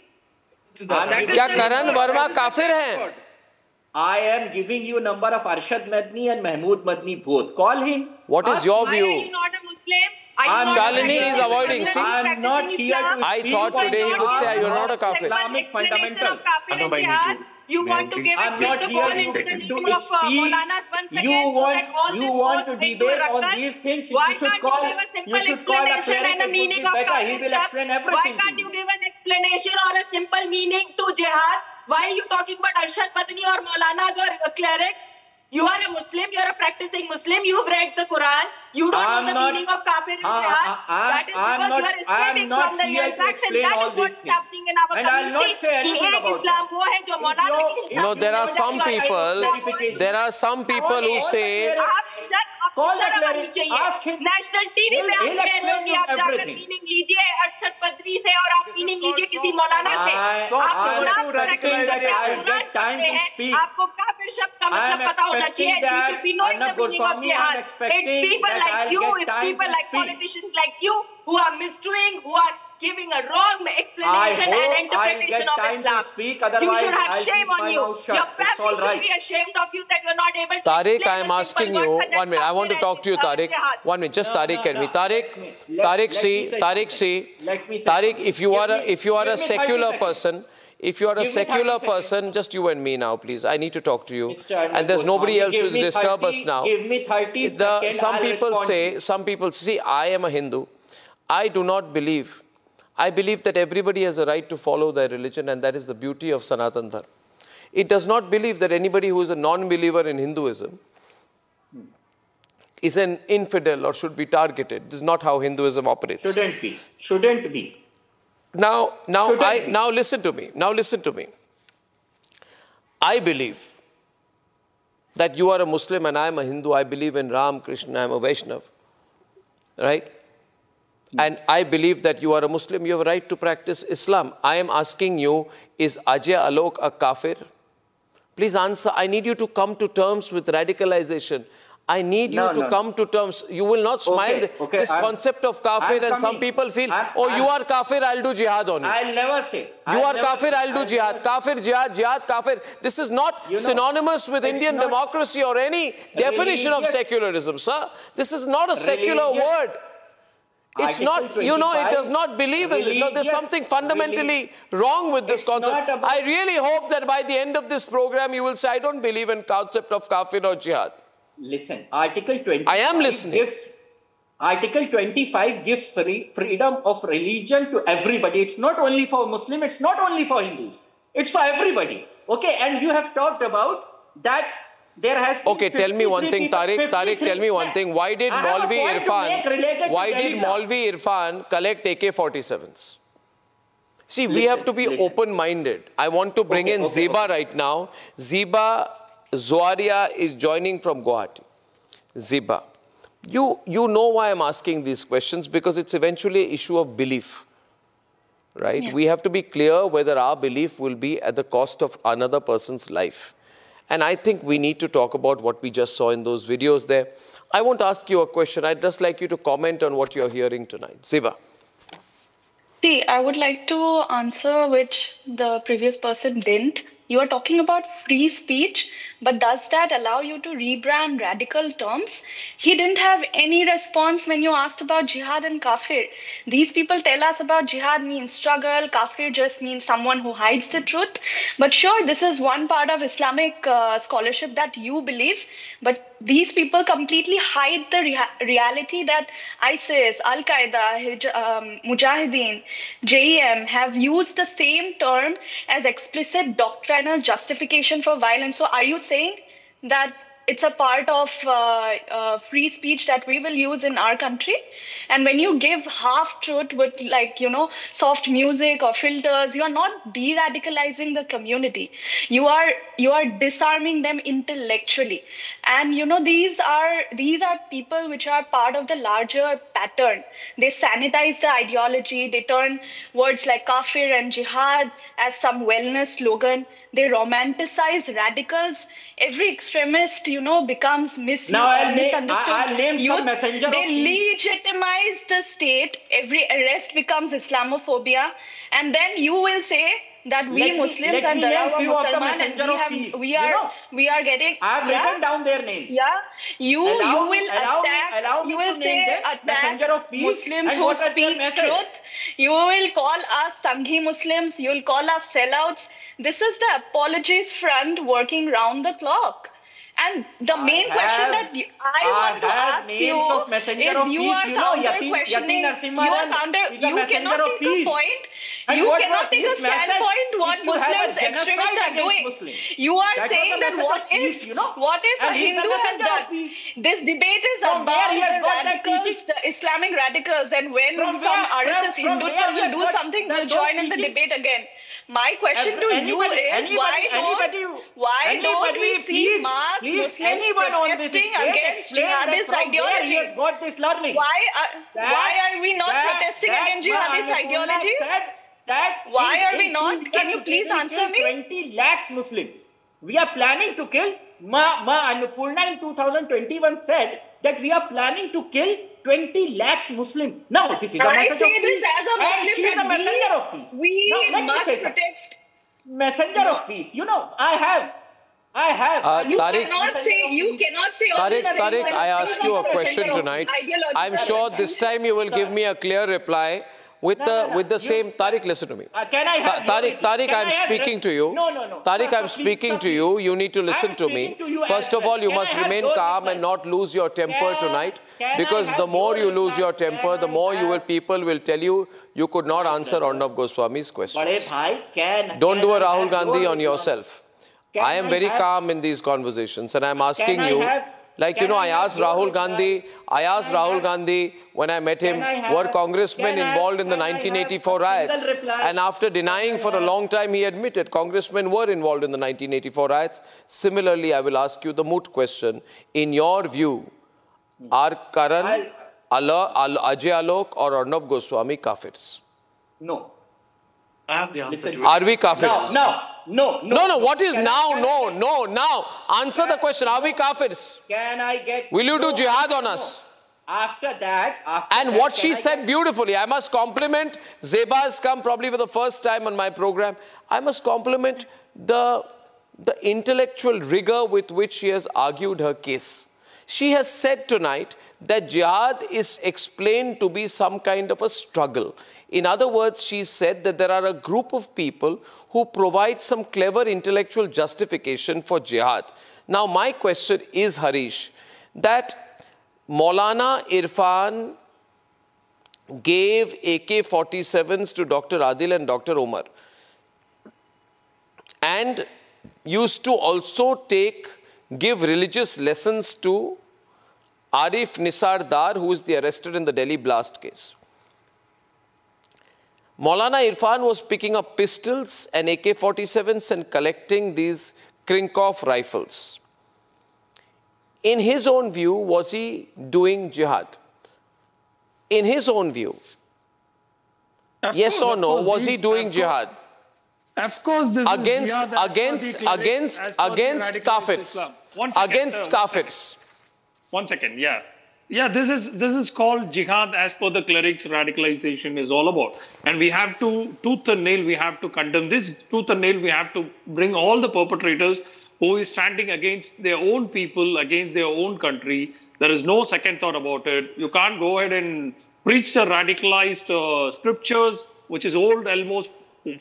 Kya Karan Verma kafir hai? I am giving you a number of Arshad Madni and Mahmood Madni both. Call him. What is your view? Why are you not a Muslim? Shalini is avoiding. See, I'm not here to I speak thought today he would say you're not a kafir. Islamic fundamentals. You want to give I'm not here to speak. You want to debate on these things. You should call a cleric. It would be better. He will explain everything. Why can't you give an explanation or a simple meaning to jihad? Why are you talking about Arshad Madani or Maulanas or a cleric? You are a Muslim, you are a practicing Muslim, you've read the Quran, you don't know the meaning of kafir and jihad. I'm not here to explain all these things. And I'll not say anything about that. You know, there are some people who say, call the cleric, ask him. He'll explain you everything. I'll get time to speak. I'm expecting that Arnab Goswami, I'm expecting that I'll get time to speak. Politicians like you who are misdoing, who are giving a wrong explanation and interpretation of Islam. To speak, otherwise you should have I'll shame keep on my you. mouth shut. Your It's family all right. should be ashamed of you that you're not able to Tariq, explain I am the asking simple you, words 1 minute, I want to talk to you, Tariq. 1 minute, just Tariq can me. Tariq, if you are a secular person, just you and me now, please. I need to talk to you. And there's nobody else who will disturb us now. Give me 30 seconds. Some people say, I am a Hindu. I believe that everybody has a right to follow their religion, and that is the beauty of Sanatan Dharma. It does not believe that anybody who is a non-believer in Hinduism is an infidel or should be targeted. This is not how Hinduism operates. Shouldn't be. Now listen to me. I believe that you are a Muslim and I am a Hindu. I believe in Ram, Krishna, I am a Vaishnav. Right? And I believe that you are a Muslim, you have a right to practice Islam. I am asking you, is Ajay Alok a kafir? Please answer. I need you to come to terms with radicalization. I need you to come to terms. You will not smile. This concept of kafir, and some people feel, you are kafir, I'll do jihad on you. I'll never say. You are kafir, I'll do jihad. Kafir, jihad, jihad, kafir. This is not synonymous with Indian democracy or any definition of secularism, sir. This is not a secular word. It's not, it does not believe in it. No, there's something fundamentally wrong with this concept. I really hope that by the end of this program, you will say, I don't believe in concept of kafir or jihad. Listen, Article 25 I am listening. Article 25 gives freedom of religion to everybody. It's not only for Muslim, it's not only for Hindus. It's for everybody. Okay, and you have talked about that there has been tell me one thing, Tariq, tell me one thing. Why did Maulvi Irfan collect AK-47s? See, we have to be open-minded. I want to bring in Zeba right now. Zeba Zoaria is joining from Guwahati. Zeba, you know why I'm asking these questions, because it's eventually an issue of belief, right? Yeah. We have to be clear whether our belief will be at the cost of another person's life. And I think we need to talk about what we just saw in those videos there. I won't ask you a question. I'd just like you to comment on what you're hearing tonight. Ziva. See, I would like to answer which the previous person didn't. You are talking about free speech, but does that allow you to rebrand radical terms? He didn't have any response when you asked about jihad and kafir. These people tell us about jihad means struggle, kafir just means someone who hides the truth. But sure, this is one part of Islamic scholarship that you believe, but these people completely hide the reality that ISIS, Al-Qaeda, Mujahideen, JEM have used the same term as explicit doctrinal justification for violence. So are you saying that it's a part of free speech that we will use in our country? And when you give half-truth with, soft music or filters, you are not de-radicalizing the community. You are disarming them intellectually. And, these are people which are part of the larger pattern. They sanitize the ideology. They turn words like kafir and jihad as some wellness slogan. They romanticize radicals. Every extremist, becomes misunderstood. I'll name some messenger of They legitimize the state. Every arrest becomes Islamophobia. And then you will say that we Muslims let and me name Darawa few of the Musalman and messenger of peace. we are getting. I have written down their names. Yeah, you will attack. Allow me You will to say name them, attack messenger of peace, Muslims and who what is their speak message? truth. You will call us Sanghi Muslims. You will call us sellouts. This is the apologies front working round the clock. And the main question that I want to ask you is you are counter questioning. You cannot take a point. You cannot take a standpoint what Muslims extremists are doing. You are saying that what if a Hindu has done? This debate is about the radicals, the Islamic radicals, and when some RSS Hindutva will do something, we'll join in the debate again. My question to you is why don't we see mass Muslims protesting against jihadist ideology? Why are we not protesting against jihadist ideologies? Why are we not? Can you please answer me? 20 lakhs Muslims. We are planning to kill. Ma Annapurna in 2021 said that we are planning to kill 20 lakhs Muslims. Now, this is a message of peace. And she is a messenger of peace. We must protect. Messenger of peace. I have. You cannot say. Tariq, I ask you a question tonight. I'm sure this time you will give me a clear reply with the same. Tariq, listen to me. Tariq, I'm speaking to you. No. Tariq, I'm speaking to you. You need to listen to me. First of all, you must remain calm and not lose your temper tonight. Because the more you lose your temper, the more people will tell you could not answer Arnab Goswami's question. Don't do a Rahul Gandhi on yourself. I am very calm in these conversations and I'm asking you, I asked Rahul Gandhi when I met him, were congressmen involved in the 1984 riots? And after denying for a long time, he admitted congressmen were involved in the 1984 riots. Similarly, I will ask you the moot question. In your view, are Karan, Ajay Alok or Arnab Goswami kafirs? No. I have the answer to it. Are we kafirs? No. What is now? No. Now, answer the question. Are we kafirs? Can I get... Will you do jihad on us? After that... And what she said beautifully, I must compliment, Zeba has come probably for the first time on my program. I must compliment the intellectual rigor with which she has argued her case. She has said tonight that jihad is explained to be some kind of a struggle. In other words, she said that there are a group of people who provide some clever intellectual justification for jihad. Now, my question is, Harish, that Maulana Irfan gave AK-47s to Dr. Adil and Dr. Omar and used to also give religious lessons to Arif Nisar Dar, who is the arrested in the Delhi blast case. Maulana Irfan was picking up pistols and AK-47s and collecting these Krinkov rifles. In his own view, was he doing jihad? In his own view, yes or no, was he doing jihad? Of course, this against kafirs. Against kafirs. 1 second, yeah. Yeah, this is called jihad as per the clerics radicalization is all about. And we have to, tooth and nail, we have to condemn this. Tooth and nail, we have to bring all the perpetrators who is standing against their own people, against their own country. There is no second thought about it. You can't go ahead and preach the radicalized scriptures, which is old, almost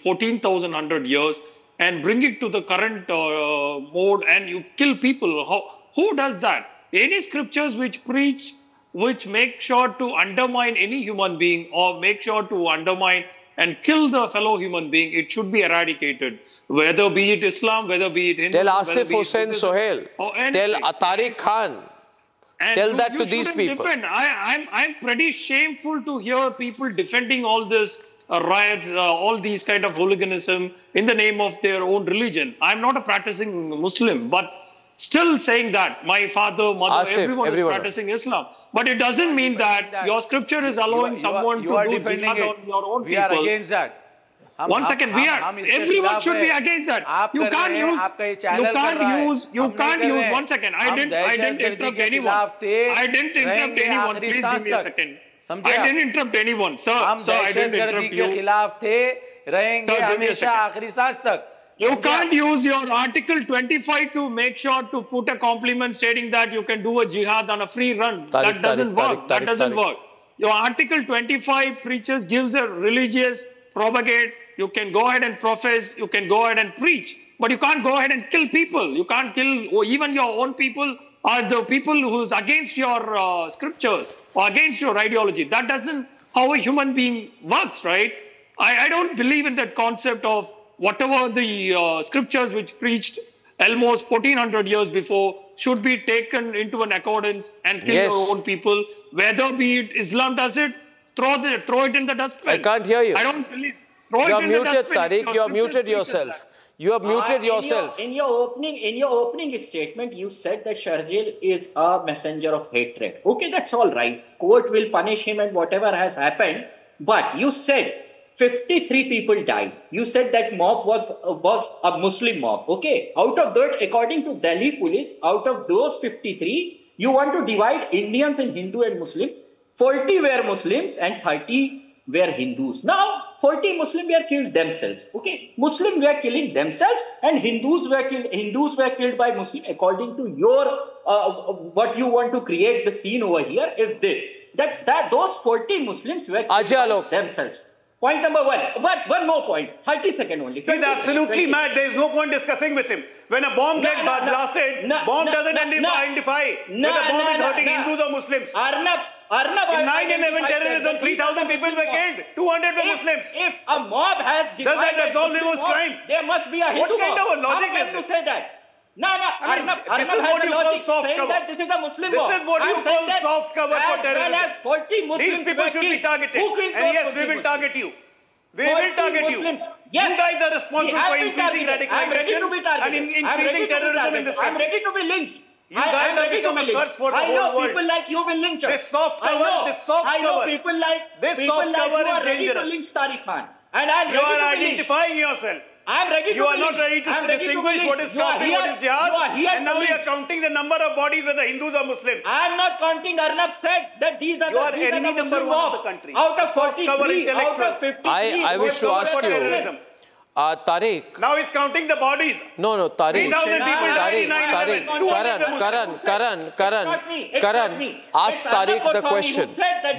14,100 years, and bring it to the current mode and you kill people. Who does that? Any scriptures which preach, which make sure to undermine any human being or make sure to undermine and kill the fellow human being, it should be eradicated. Whether be it Islam, whether be it Hindu, tell Asif Hussain Sohail, tell Tariq Khan, tell that to these people. I'm pretty shameful to hear people defending all this riots, all these kind of hooliganism in the name of their own religion. I'm not a practicing Muslim, but still saying that my father, mother, everyone is practicing Islam. But it doesn't mean that your scripture is allowing someone to do jihad on your own people. We are against that. 1 second, everyone should be against that. You can't use, 1 second, I didn't interrupt anyone. Please give me a second. I didn't interrupt anyone, sir. I didn't interrupt you. रहेंगे हमेशा आखिरी सांस तक. You can't use your Article 25 to make sure to put a compliment stating that you can do a jihad on a free run. That doesn't work. That doesn't work. Your Article 25 preaches, gives a religious propagate. You can go ahead and profess. You can go ahead and preach. But you can't go ahead and kill people. You can't kill even your own people or the people who's against your scriptures or against your ideology. That doesn't how a human being works, right? I don't believe in that concept of whatever the scriptures which preached almost 1400 years before should be taken into an accordance and kill your own people. Whether be it Islam does it, throw it in the dustbin. I can't hear you. I don't believe. You are muted, Tariq. You are muted yourself. You have muted yourself. In your opening statement, you said that Sharjeel is a messenger of hatred. Okay, that's all right. Court will punish him and whatever has happened. But you said 53 people died. You said that mob was a Muslim mob. Okay. Out of that, according to Delhi police, out of those 53, you want to divide Indians in Hindu and Muslim. 40 were Muslims and 30 were Hindus. Now, 40 Muslims were killed themselves. Okay. Muslims were killing themselves and Hindus were killed by Muslims. According to your, what you want to create the scene over here is this. That those 40 Muslims were killed by themselves. Point number one. One more point. 30-second only. He's absolutely mad. There is no point discussing with him. When a bomb gets blasted, bomb doesn't identify whether bomb is hurting Hindus or Muslims. In 9/11 terrorism, 3,000 people were killed. 200 were Muslims. If a mob has does that absolve him of crime? There must be a Hindu What kind of a logic is this? To say that? No, Arnab this is what you call soft cover. That this is a Muslim mob. This is what you call soft cover for terrorism. As 40 Muslims These people should be targeted. And yes, we will target you. We will target you. You guys are responsible for increasing radicalization and increasing terrorism in this country. I'm ready to be lynched. You guys have become a curse for the whole world. People like you will lynch us. This soft cover, I know people like you are ready to lynch Tariq Khan. And I'm you are identifying yourself. I'm ready to You are not ready to distinguish what is kafir, what is jihad. And now you are counting the number of bodies whether Hindus or Muslims. I'm not counting. Arnab said that these are the enemy number one of the country. Out of 43, out of 53. I wish to ask you. Tariq. Now he's counting the bodies. No, Tariq. 3,000 people died in 9/11. Karan, ask Tariq the question.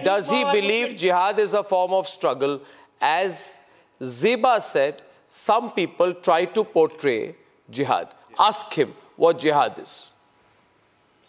Does he believe jihad is a form of struggle? As Zeba said, some people try to portray jihad. Ask him what jihad is.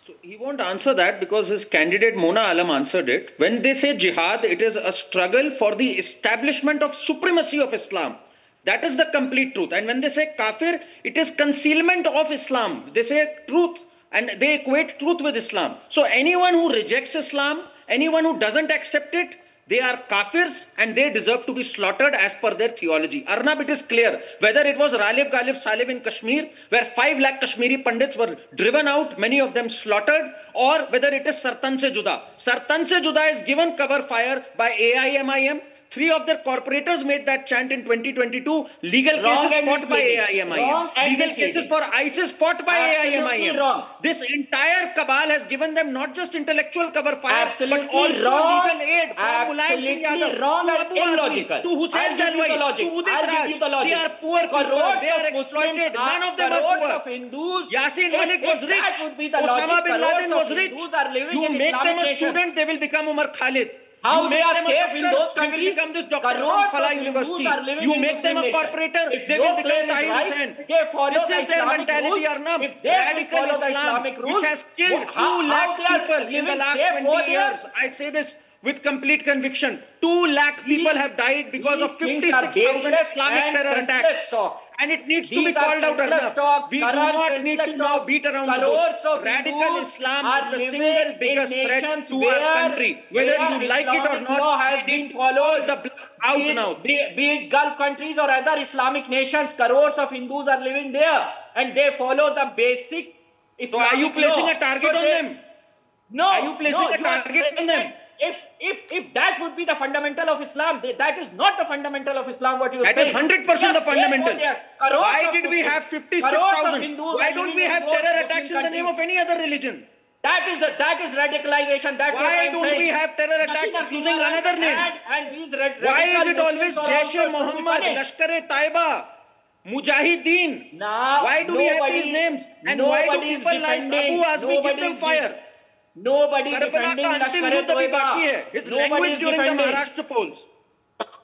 So he won't answer that because his candidate Mona Alam answered it. When they say jihad, it is a struggle for the establishment of supremacy of Islam. That is the complete truth. And when they say kafir, it is concealment of Islam. They say truth and they equate truth with Islam. So anyone who rejects Islam, anyone who doesn't accept it, they are kafirs and they deserve to be slaughtered as per their theology. Arnab, it is clear. Whether it was Ralif Ghalib Salib in Kashmir, where 5 lakh Kashmiri Pandits were driven out, many of them slaughtered, or whether it is Sartan Se Juda. Sartan Se Juda is given cover fire by AIMIM. 3 of their corporators made that chant in 2022. Legal cases fought by AIMIM. Legal cases for ISIS fought by AIMIM. This entire cabal has given them not just intellectual cover fire, but also legal aid from Mulayam Singh Yadav, to Abu Azmi, to Hussain Jalwai, to Udit Raj. They are poor people. They are exploited. None of them are poor. Yasin Malik was rich. Osama bin Laden was rich. You make them a student, they will become Umar Khalid. How they are safe in those countries? They will become this doctor from Fala University. You make them a corporator, they will become Tahir Hussain. This is their mentality, Arnab. Radical Islam, which has killed 2 lakh people in the last 20 years. I say this with complete conviction. 2 lakh people have died because of 56,000 Islamic terror attacks. And it needs to be called out, Arnab. We do not need to now beat around the bush. Radical Islam is the single biggest threat to our country. Whether you like it or not, we need to call the blood out now. Be it Gulf countries or other Islamic nations, crores of Hindus are living there. And they follow the basic Islamic So are you placing a target on them? No. Are you placing a target on them? If that would be the fundamental of Islam, that is not the fundamental of Islam, what you say. That is 100% the fundamental. Why did we have 56,000? Why don't we have terror attacks in the name of any other religion? That is radicalization. That's what Why I'm don't saying. we have terror attacks using another name? And these Why is it always Jaish-e-Mohammed, Lashkar-e-Taiba, Mujahideen? Why do we have these names? And why do people like Abu Azmi give them fire? Nobody Karbala defending ka antim Lashkar-e-Taiba. yudh abhi baki hai. His language during the Maharashtra polls.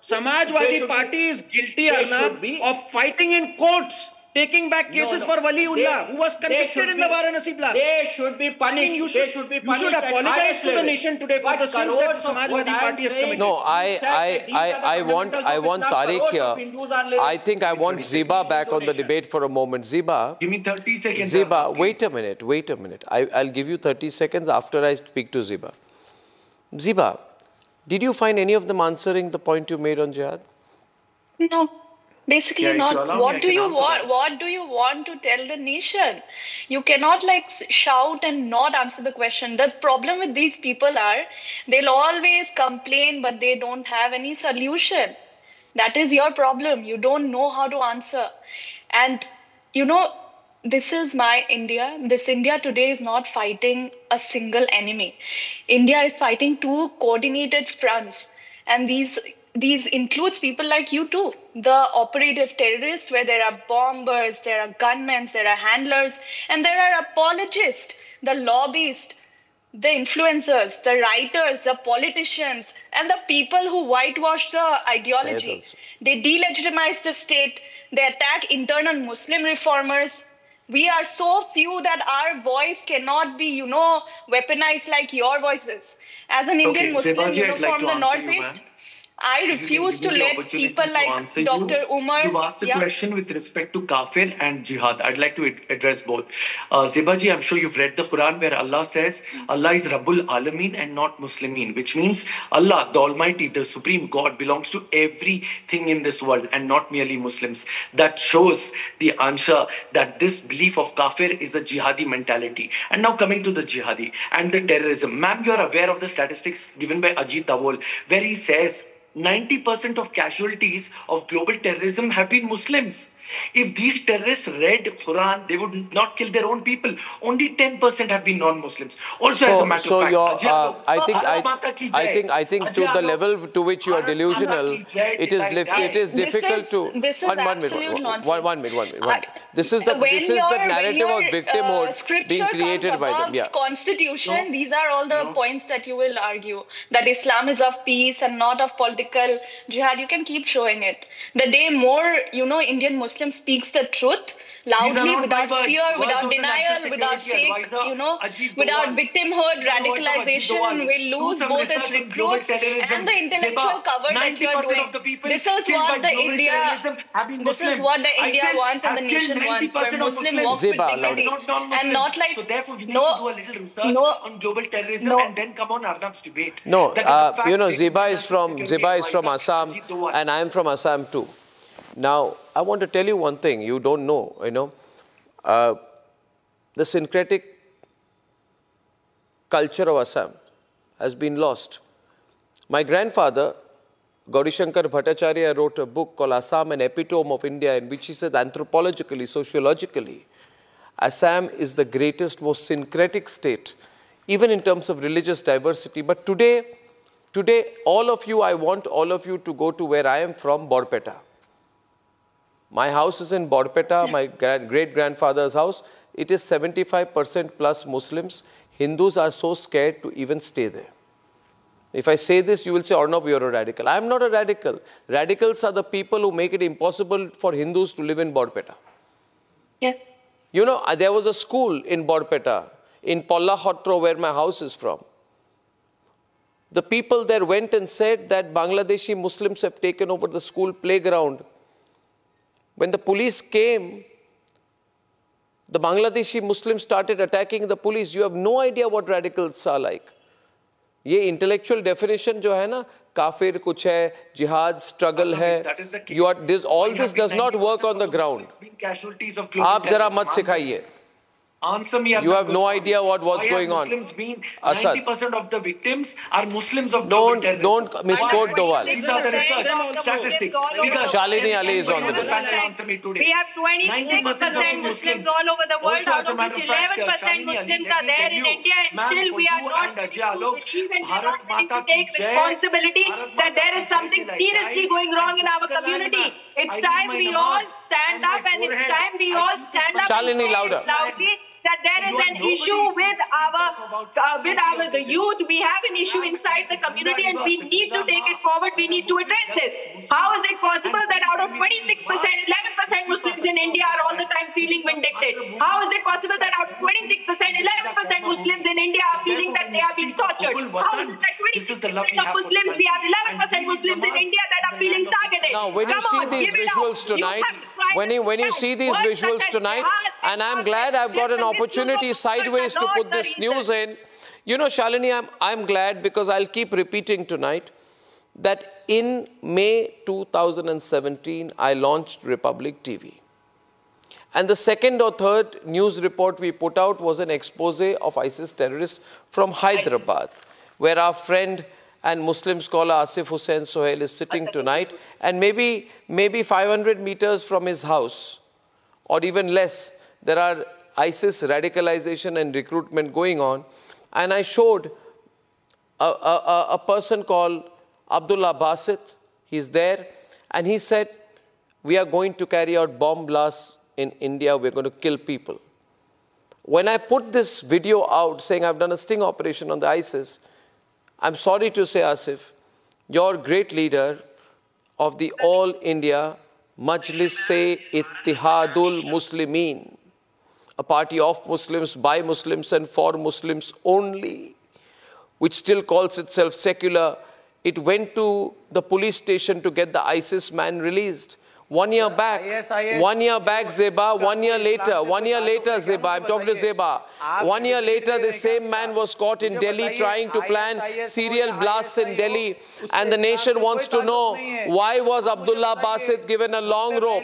Samajwadi Party is guilty, Arnab, of fighting in courts, taking back cases for Waliullah, who was convicted in the Varanasi blast. They should be punished. You should apologize to the nation today for the sins that the Samajwadi Party has committed. No, I want Tariq here. I think I want Ziba back on the debate for a moment. Ziba. Give me 30 seconds. Ziba, wait a minute. I'll give you 30 seconds after I speak to Ziba. Ziba, did you find any of them answering the point you made on jihad? No. Basically Yeah, not. What do you want? What do you want to tell the nation? You cannot like shout and not answer the question. The problem with these people are they'll always complain, but they don't have any solution. That is your problem. You don't know how to answer. And you know, this is my India. This India today is not fighting a single enemy. India is fighting two coordinated fronts. And these includes people like you too. The operative terrorists, where there are bombers, there are gunmen, there are handlers, and there are apologists, the lobbyists, the influencers, the writers, the politicians, and the people who whitewash the ideology. They delegitimize the state. They attack internal Muslim reformers. We are so few that our voice cannot be, weaponized like your voices. As an Indian Muslim, from the Northeast, I refuse to let people like Dr. Umar... You've asked a question with respect to kafir and jihad. I'd like to address both. Zebaji, I'm sure you've read the Quran where Allah says, Allah is Rabbul Alameen and not Muslimin, which means Allah, the Almighty, the Supreme God, belongs to everything in this world and not merely Muslims. That shows the answer that this belief of kafir is a jihadi mentality. And now coming to the jihadi and the terrorism. Ma'am, you're aware of the statistics given by Ajit Dawal, where he says 90% of casualties of global terrorism have been Muslims. If these terrorists read Quran, they would not kill their own people. Only 10% have been non-Muslims. Also, as a matter of fact, I think to the level to which you are delusional, it is difficult to. This is absolute nonsense. One minute. This is the narrative of victimhood being created by them. Yeah. Constitution. These are all the points that you will argue that Islam is of peace and not of political jihad. You can keep showing it. The day more, Indian Muslims speaks the truth loudly, without fear, without denial, without fake, without victimhood, radicalization will lose both its recruits and the intellectual cover that you are doing. This is what the India wants and the nation wants, where Muslim walks with dignity and not like on global terrorism and then come on Arnab's debate. No, Ziba is from Assam and I am from Assam too. Now, I want to tell you one thing you don't know, the syncretic culture of Assam has been lost. My grandfather, Gaurishankar Bhattacharya, wrote a book called Assam, an Epitome of India, in which he says anthropologically, sociologically, Assam is the greatest, most syncretic state, even in terms of religious diversity. But today, all of you, I want all of you to go to where I am from, Borpeta. My house is in Borpeta, my great-grandfather's house. It is 75% plus Muslims. Hindus are so scared to even stay there. If I say this, you will say, Arnab, you're a radical. I am not a radical. Radicals are the people who make it impossible for Hindus to live in Borpeta. Yeah. There was a school in Borpeta, in Pollahotro, where my house is from. The people there went and said that Bangladeshi Muslims have taken over the school playground. When the police came, the Bangladeshi Muslims started attacking the police. You have no idea what radicals are like. Ye intellectual definition jo hai na, kafir kuch hai, jihad, struggle hai. All this does not work on the ground. Aap zara mat sikhaiye. Answer me. You have no idea what's going on. Muslims mean Asad. 90% of the victims are Muslims of Don't misquote Doval. These are the research statistics. Shalini Ali is on the panel. Answer me today. We have 26% Muslims all over the world, out of which 11% Muslims are there in India, and still we are not willing to take responsibility that there is something seriously going wrong in our community. It's time we all stand up, and it's time we all stand up Shalini, and say louder. it loudly that there is an issue with the youth. We have an issue inside the community, and we need to take it forward. We need to address this. How is it possible that out of 26%, 11% Muslims in India are all the time feeling vindicted? How is it possible that out of 26%, 11% Muslims in India are feeling that they are being tortured? How is it that 26% of Muslims, we have 11% Muslims in India that are feeling targeted? Now, when you see these visuals tonight, when you see these visuals tonight, and I'm glad I've got an opportunity sideways to put this news in. You know, Shalini, I'm glad, because I'll keep repeating tonight that in May 2017, I launched Republic TV. And the second or third news report we put out was an expose of ISIS terrorists from Hyderabad, where our friend and Muslim scholar Asif Hussain Sohail is sitting tonight, and maybe 500 meters from his house, or even less, there are ISIS radicalization and recruitment going on. And I showed a person called Abdullah Basit. He's there, and he said, we are going to carry out bomb blasts in India, we're going to kill people. When I put this video out saying I've done a sting operation on the ISIS, I'm sorry to say, Asif, your great leader of the All India Majlis-e-Ittihadul Muslimin, a party of Muslims, by Muslims and for Muslims only, which still calls itself secular, it went to the police station to get the ISIS man released. 1 year back, 1 year back, Zeba, 1 year later, Zeba, I'm talking to Zeba. 1 year later, the same man was caught in Delhi trying to plan serial blasts in Delhi. And the nation wants to know, why was Abdullah Basit given a long rope?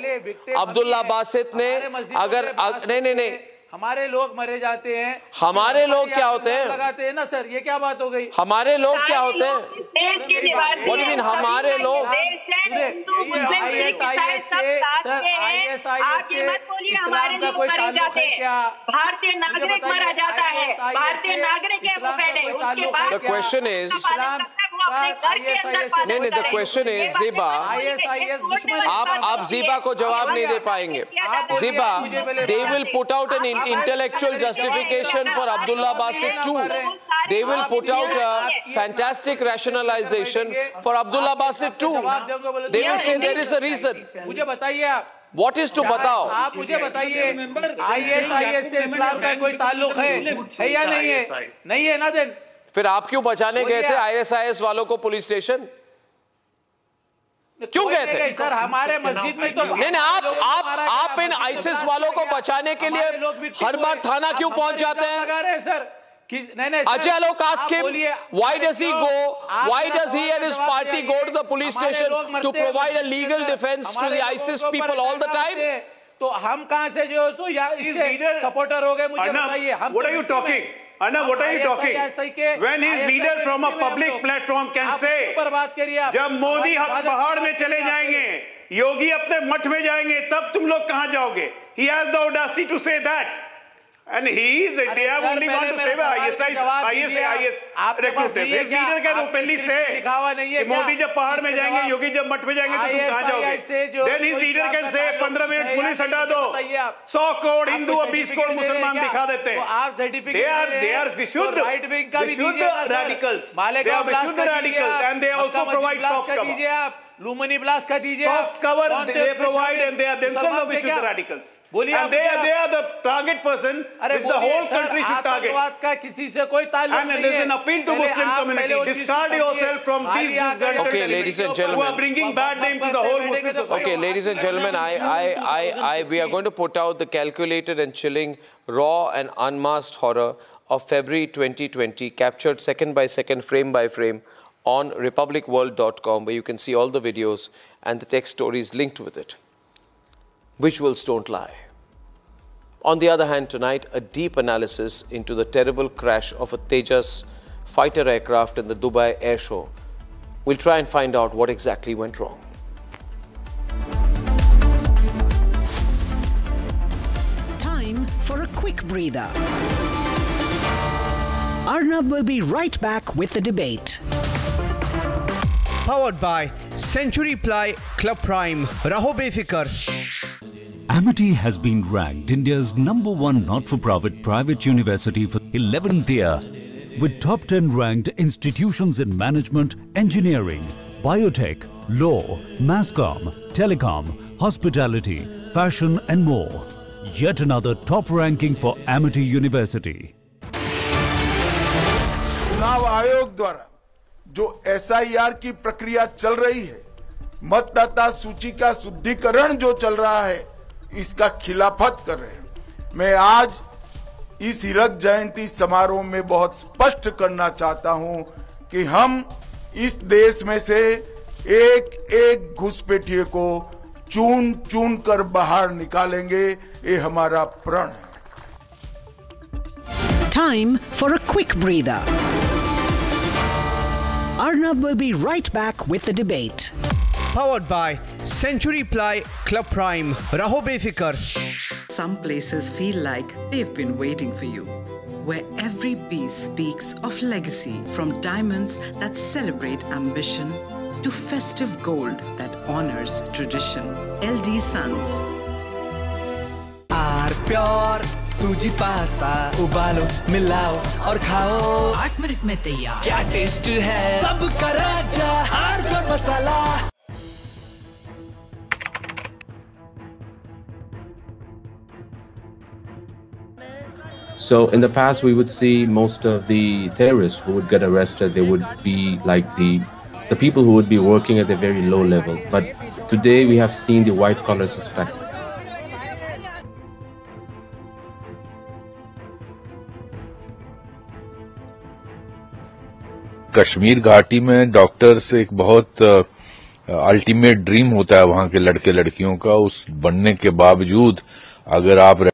Abdullah Basit ne, agar, नहीं, हमारे लोग मरे जाते हैं, हमारे लोग क्या होते हैं? लगाते हैं ना सर, ये क्या बात हो गई? हमारे लोग क्या होते हैं? What do you mean हमारे लोग? ISIS से इस्लाम का कोई ताल्लुक है क्या? भारतीय नागरिक मरा जाता है, भारतीय नागरिक है वो पहले, उसके बाद The question is, नहीं, the question is, Ziba, आप Ziba को जवाब नहीं दे पाएंगे. Ziba, they will put out an intellectual justification for Abdullah Basit too. They will put out a fantastic rationalization for Abdullah Basit too. They will say there is a reason. मुझे बताइए आप. What is to बताओ? आप मुझे बताइए, ISIS से इस्लाम का कोई ताल्लुक है या नहीं है? नहीं है ना देन. फिर आप क्यों बचाने गए थे ISIS वालों को पुलिस स्टेशन? क्यों गए थे? सर हमारे मस्जिद में तो नहीं, आप इन ISIS वालों को बचाने के लिए हर बार थाना क्यों पहुंच जाते हैं? Sir Ajay Alok ask him, why does he go? Why does he and his party go to the police station to provide a legal defense to the ISIS people all the time? तो हम कहां से जो सो या इसके supporter हो गए? मुझे बताइए. What are you talking? Anna, what are you talking? When his leader from a public platform can say, जब मोदी पहाड़ में चले जाएंगे, योगी अपने मठ में जाएंगे, तब तुम लोग कहां जाओगे? He has the audacity to say that. And they have only one to say IS recruited. His leader can openly say कि मोदी जब पहाड़ में जाएंगे, योगी जब मठ में जाएंगे, तो तुम कहां जाओगे? Then his leader can say 15 minute police हटा दो, 100 करोड़ हिंदू और 20 करोड़ मुसलमान दिखा देते हैं. They are विशुद्ध radicals. They are विशुद्ध radicals, and they also provide soft cover. Lumbini blast का दीजिए. Soft cover they provide, and they are themselves the radicals. And they are the target person which the whole country should target. And there is an appeal to Muslim community. Discard yourself from these Okay, ladies and gentlemen, who are bringing bad name to the whole Muslim society. Okay, ladies and gentlemen, we are going to put out the calculated and chilling, raw and unmasked horror of February 2020, captured second by second, frame by frame, on republicworld.com, where you can see all the videos and the text stories linked with it. Visuals don't lie. On the other hand, tonight, a deep analysis into the terrible crash of a Tejas fighter aircraft in the Dubai Air Show. We'll try and find out what exactly went wrong. Time for a quick breather. Arnab will be right back with the debate. Powered by Century Ply Club Prime. Raho befikar. Amity has been ranked India's #1 not-for-profit private university for 11th year, with top 10 ranked institutions in management, engineering, biotech, law, masscom, telecom, hospitality, fashion and more. Yet another top ranking for Amity University. चुनाव आयोग द्वारा जो SIR की प्रक्रिया चल रही है, मतदाता सूची का शुद्धिकरण जो चल रहा है, इसका खिलाफत कर रहे हैं। मैं आज इस हीरक जयंती समारोह में बहुत स्पष्ट करना चाहता हूं कि हम इस देश में से एक एक घुसपैठिए को चुन चुन कर बाहर निकालेंगे, ये हमारा प्रण है। Time for a quick breather. Arnab will be right back with the debate. Powered by Century Ply Club Prime. Raho befikar. Some places feel like they've been waiting for you, where every piece speaks of legacy, from diamonds that celebrate ambition to festive gold that honors tradition. LD Sons. Pure sooji pasta उबालो मिलाओ और खाओ 8 minute में तैयार। क्या taste है सबका राजा are pure masala. So in the past, we would see most of the terrorists who would get arrested, they would be like the people who would be working at a very low level. But today we have seen the white collar suspect. Kashmir घाटी में doctors एक बहुत ultimate dream होता है वहां के लड़के लड़कियों का, उस बनने के बावजूद अगर आप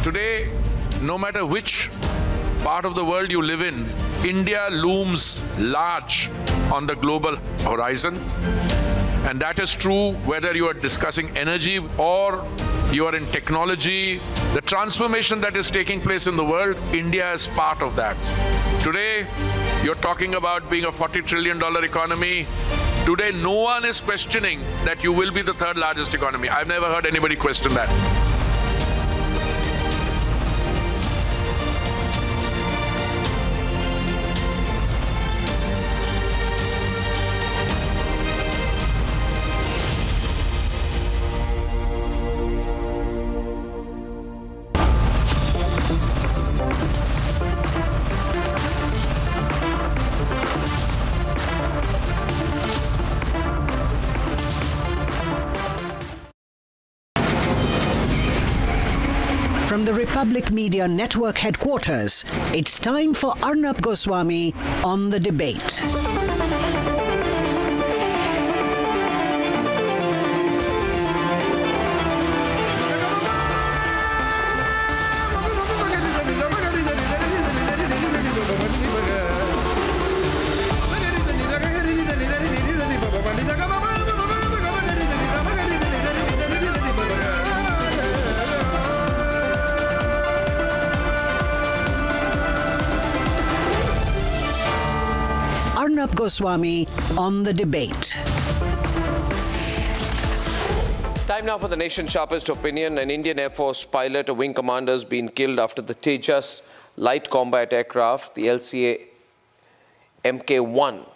Today, no matter which part of the world you live in, India looms large on the global horizon. And that is true whether you are discussing energy or you are in technology. The transformation that is taking place in the world, India is part of that. Today, you're talking about being a $40 trillion economy. Today, no one is questioning that you will be the third largest economy. I've never heard anybody question that. From the Republic Media Network headquarters, it's time for Arnab Goswami on the debate. Arnab Goswami on the debate. Time now for the nation's sharpest opinion. An Indian Air Force pilot, a wing commander, has been killed after the Tejas light combat aircraft, the LCA Mk1,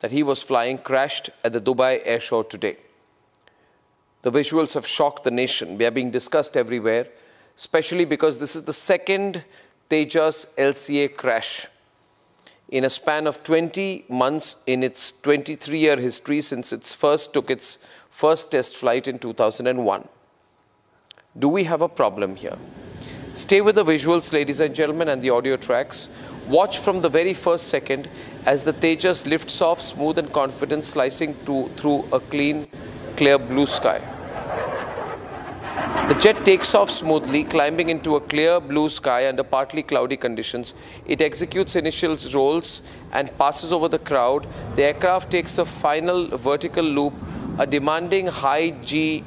that he was flying crashed at the Dubai Air Show today. The visuals have shocked the nation. They are being discussed everywhere, especially because this is the second Tejas LCA crash in a span of 20 months in its 23-year history since it took its first test flight in 2001. Do we have a problem here? Stay with the visuals, ladies and gentlemen, and the audio tracks. Watch from the very first second as the Tejas lifts off smooth and confident, slicing through a clean, clear blue sky. The jet takes off smoothly, climbing into a clear blue sky under partly cloudy conditions. It executes initial rolls and passes over the crowd. The aircraft takes a final vertical loop, a demanding high G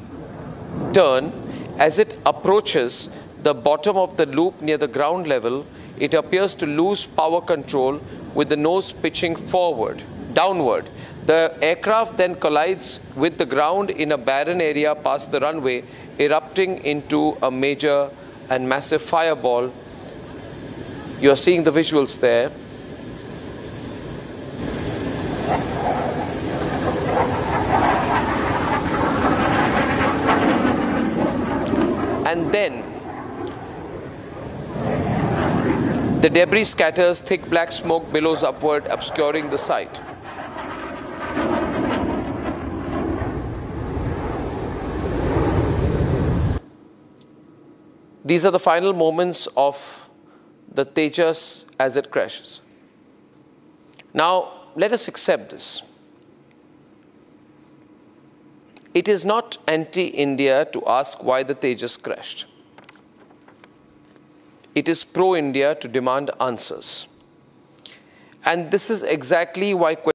turn. As it approaches the bottom of the loop near the ground level, it appears to lose power control with the nose pitching downward. The aircraft then collides with the ground in a barren area past the runway, erupting into a major and massive fireball. You are seeing the visuals there. And then the debris scatters, thick black smoke billows upward, obscuring the sight. These are the final moments of the Tejas as it crashes. Now, let us accept this. It is not anti-India to ask why the Tejas crashed. It is pro-India to demand answers. And this is exactly why